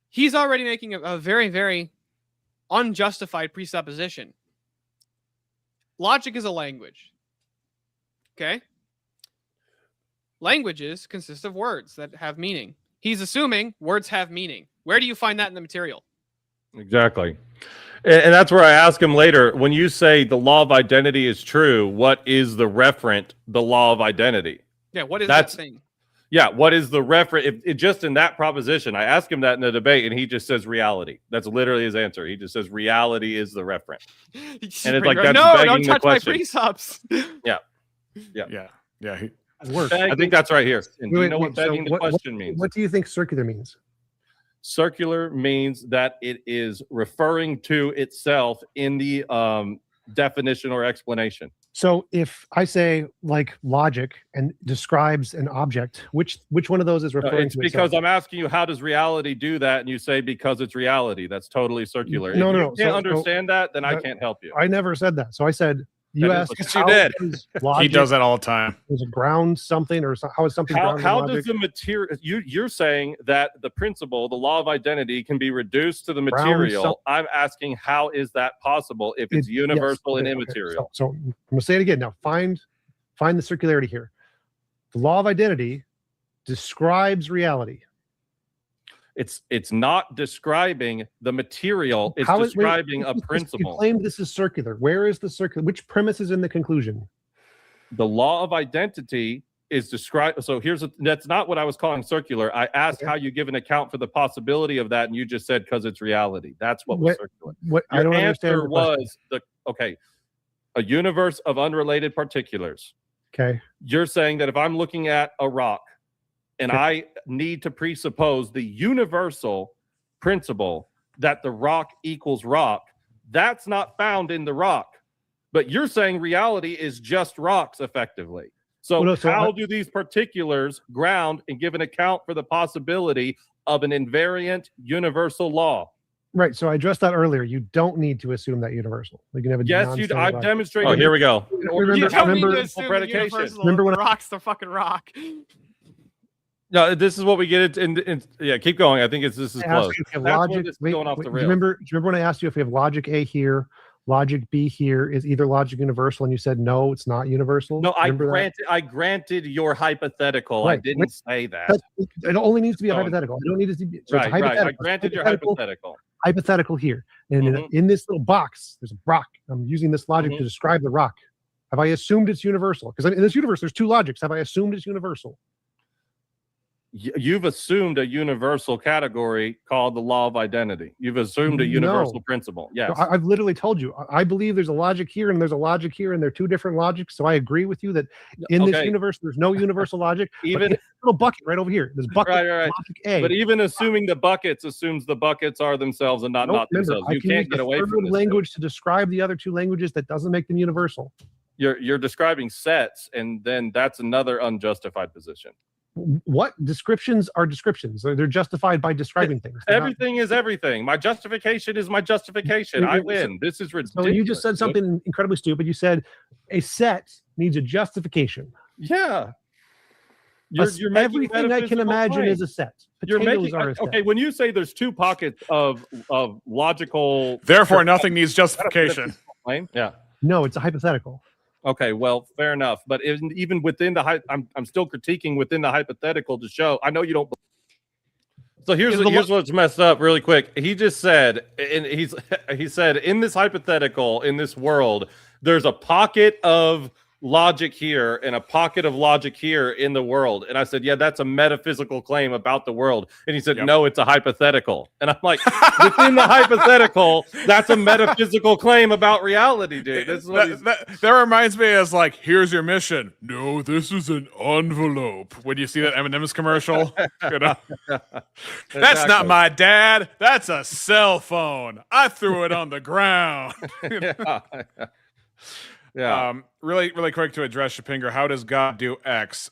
He's already making a very, very unjustified presupposition. Logic is a language. Okay? Languages consist of words that have meaning. He's assuming words have meaning. Where do you find that in the material? Exactly. And that's where I ask him later, when you say the law of identity is true, what is the referent, the law of identity? Yeah, what is that thing? Yeah, what is the referent? If just in that proposition, I ask him that in the debate, and he just says reality. That's literally his answer. He just says reality is the referent. And it's like, that's no, begging don't the touch my question. precepts. Yeah. I think that's right here. And do you know what so begging the question means? What do you think circular means? Circular means that it is referring to itself in the definition or explanation. So if I say like logic and describes an object, which one of those is referring It's to because itself? I'm asking you, how does reality do that? And you say, because it's reality. That's totally circular. No, if no, you no. can't So- understand that, then I can't help you. I never said that. So I said you That is asked. what you how did. is He logic- does that all the time. Is it ground something or how is something grounded in How logic? does the material, you're saying that the principle, the law of identity, can be reduced to the Ground material. some- I'm asking, how is that possible if it's universal and immaterial? So I'm gonna say it again. Now find the circularity here. The law of identity describes reality. It's not describing the material. It's How is- wait, describing a you principle. claim this is circular. Where is the circular? Which premise is in the conclusion? The law of identity is described. So that's not what I was calling circular. I asked how you give an account for the possibility of that, and you just said because it's reality. That's what was circular. What Your I don't understand. answer was a universe of unrelated particulars. Okay. You're saying that if I'm looking at a rock and I need to presuppose the universal principle that the rock equals rock, that's not found in the rock. But you're saying reality is just rocks effectively. So how do these particulars ground and give an account for the possibility of an invariant universal law? Right. So I addressed that earlier. You don't need to assume that universal. You can have a I've demonstrated. Oh, here we go. Remember when rock's the fucking rock? No, this is what we get in yeah, keep going. I think this is close. That's logic, where this is going off the do rails. you remember when I asked you if we have logic A here, logic B here, is either logic universal, and you said no, it's not universal? No, I granted your hypothetical. Right. I didn't say that. It only needs to be a hypothetical. I don't need it to be. So it's a Right. hypothetical. I granted your hypothetical. Hypothetical here, and in this little box, there's a rock. I'm using this logic to describe the rock. Have I assumed it's universal? Because in this universe, there's two logics. Have I assumed it's universal? You've assumed a universal category called the law of identity. You've assumed a universal principle. Yes. So I've literally told you. I believe there's a logic here and there's a logic here, and they're two different logics. So I agree with you that in this universe, there's no universal logic. Even little bucket right over here. There's bucket logic A. But even assuming the buckets assumes the buckets are themselves and not themselves. You can't get away from this. Language to describe the other two languages that doesn't make them universal. You're describing sets, and then that's another unjustified position. What descriptions are descriptions? They're justified by describing things. Everything is everything. My justification is my justification. I win. This is ridiculous. So you just said something incredibly stupid. You said a set needs a justification. Yeah. You're everything I can imagine is a set. You're making okay. When you say there's two pockets of logical, therefore nothing needs justification. Yeah. No, it's a hypothetical. Okay, well, fair enough. But even within the I'm still critiquing within the hypothetical to show. I know you don't. So here's what's messed up really quick. He just said, and he said in this hypothetical, in this world, there's a pocket of logic here and a pocket of logic here in the world. And I said, yeah, that's a metaphysical claim about the world. And he said, no, it's a hypothetical. And I'm like, within the hypothetical, that's a metaphysical claim about reality, dude. This is what that reminds me as like, here's your mission. No, this is an envelope. When you see that M&M's commercial, you know? That's not my dad. That's a cell phone. I threw it on the ground. Yeah. Really quick to address Shapinger. How does God do X?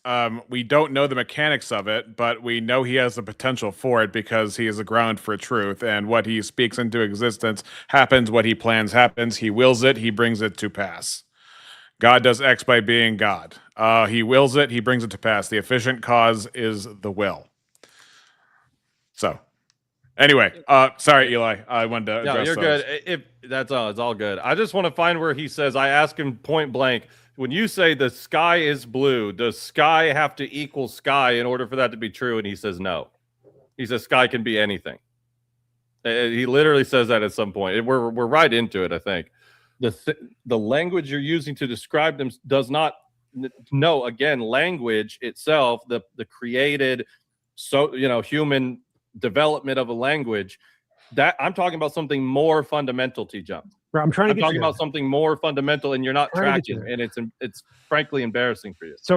We don't know the mechanics of it, but we know he has the potential for it because he is the ground for truth. And what he speaks into existence happens. What he plans happens. He wills it. He brings it to pass. God does X by being God. He wills it. He brings it to pass. The efficient cause is the will. So. Anyway, sorry, Eli. I wanted to address you're those. good. That's all. It's all good. I just want to find where he says. I ask him point blank. When you say the sky is blue, does sky have to equal sky in order for that to be true? And he says no. He says sky can be anything. He literally says that at some point. We're right into it. I think the language you're using to describe them does not. No, again, language itself, the created, human development of a language, that I'm talking about something more fundamental. TJump. I'm talking about something more fundamental, and you're not tracking, and it's frankly embarrassing for you. So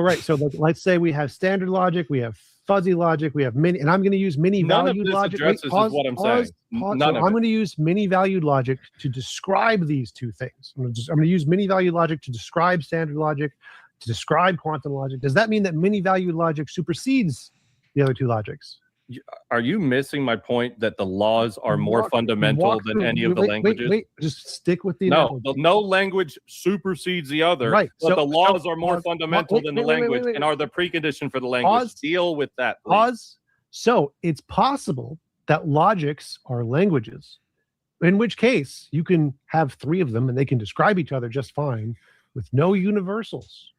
let's say we have standard logic, we have fuzzy logic, we have mini, and I'm going to use mini valued logic. Is what I'm saying. I'm going to use mini valued logic to describe these two things. I'm going to use mini valued logic to describe standard logic, to describe quantum logic. Does that mean that mini valued logic supersedes the other two logics? Are you missing my point that the laws are more fundamental than any of the languages? Wait, just stick with the no language supersedes the other. Right. But the laws are more fundamental than the language and are the precondition for the language. Deal with that. Please. So it's possible that logics are languages, in which case you can have three of them and they can describe each other just fine with no universals.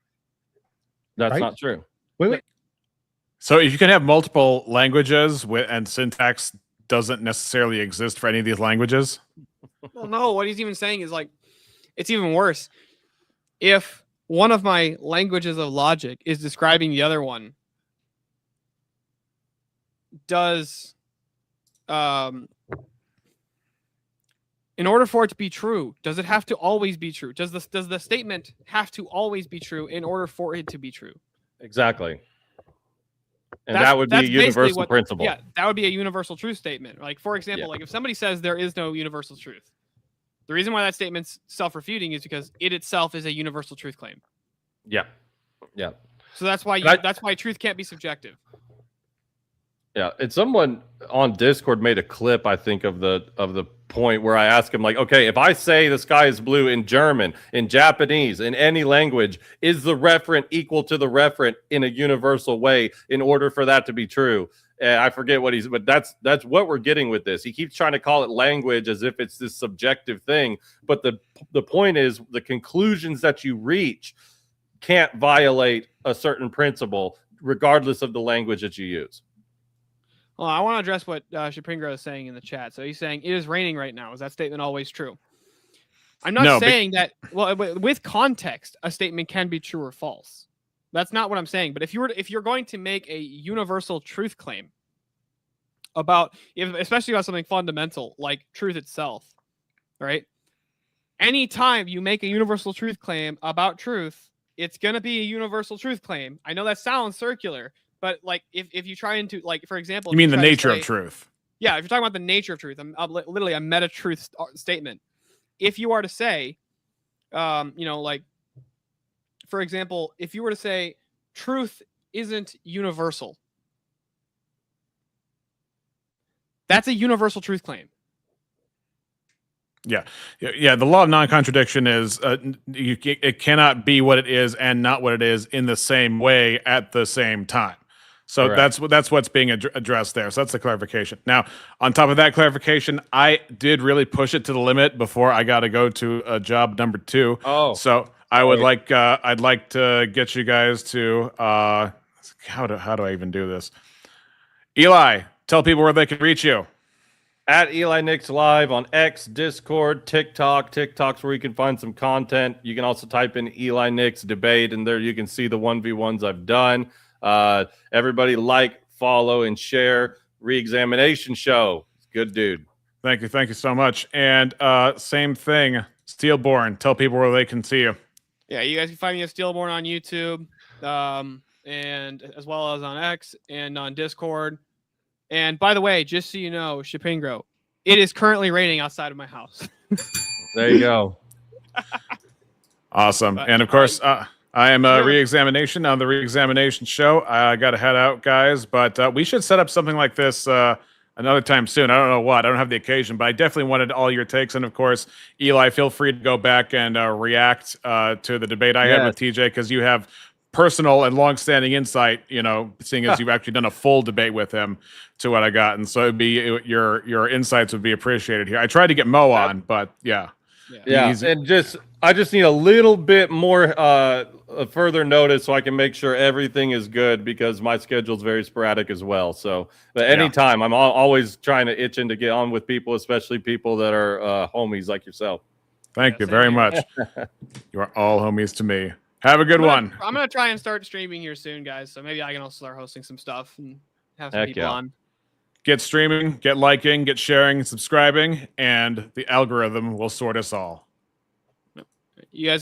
That's not true. Wait. So if you can have multiple languages and syntax doesn't necessarily exist for any of these languages. Well, no, what he's even saying is like, it's even worse. If one of my languages of logic is describing the other one, does, in order for it to be true, does it have to always be true? Does the statement have to always be true in order for it to be true? Exactly. And that would be a universal principle. Yeah, that would be a universal truth statement. Like, for example, like if somebody says there is no universal truth, the reason why that statement's self-refuting is because it itself is a universal truth claim. Yeah. Yeah. So that's why that's why truth can't be subjective. Yeah, and someone on Discord made a clip, I think, of the point where I asked him, like, okay, if I say the sky is blue in German, in Japanese, in any language, is the referent equal to the referent in a universal way in order for that to be true? And I forget what but that's what we're getting with this. He keeps trying to call it language as if it's this subjective thing, but the point is the conclusions that you reach can't violate a certain principle regardless of the language that you use. Well, I want to address what Shapingro is saying in the chat. So he's saying it is raining right now. Is that statement always true? I'm not saying that. Well, with context, a statement can be true or false. That's not what I'm saying. But if you're going to make a universal truth claim about, especially about something fundamental like truth itself, right? Anytime you make a universal truth claim about truth, it's going to be a universal truth claim. I know that sounds circular. But like, if you try into, like, for example, you mean the nature of truth? Yeah, if you're talking about the nature of truth, literally a meta truth statement. If you are to say, like, for example, if you were to say truth isn't universal, that's a universal truth claim. Yeah. The law of non-contradiction is it cannot be what it is and not what it is in the same way at the same time. So Correct. that's what's being addressed there. So that's the clarification. Now, on top of that clarification, I did really push it to the limit before I got to go to job number 2. Oh, so I would like I'd like to get you guys to how do I even do this? Eli, tell people where they can reach you. At Eli Nix Live on X, Discord, TikTok. TikTok's where you can find some content. You can also type in Eli Nix debate, and there you can see the 1v1s I've done. Everybody like, follow, and share Reexamination Show. Good dude. Thank you so much. And same thing, Steelborn. Tell people where they can see you. Yeah, you guys can find me at Steelborn on YouTube, and as well as on X and on Discord. And by the way, just so you know, Shapingro, it is currently raining outside of my house. There you go. Awesome. And of course, I am Reexamination on the Reexamination Show. I got to head out, guys, but we should set up something like this another time soon. I don't know what. I don't have the occasion, but I definitely wanted all your takes. And of course, Eli, feel free to go back and react to the debate I had with TJ, because you have personal and long-standing insight, seeing as you've actually done a full debate with him, to what I got. And so your insights would be appreciated here. I tried to get Mo on, but yeah. And I just need a little bit more further notice so I can make sure everything is good, because my schedule is very sporadic as well. So but anytime, I'm always trying to itching to get on with people, especially people that are homies like yourself. Thank you very much. You are all homies to me. Have a good one. I'm going to try and start streaming here soon, guys. So maybe I can also start hosting some stuff and have some people on. Get streaming, get liking, get sharing, subscribing, and the algorithm will sort us all. You guys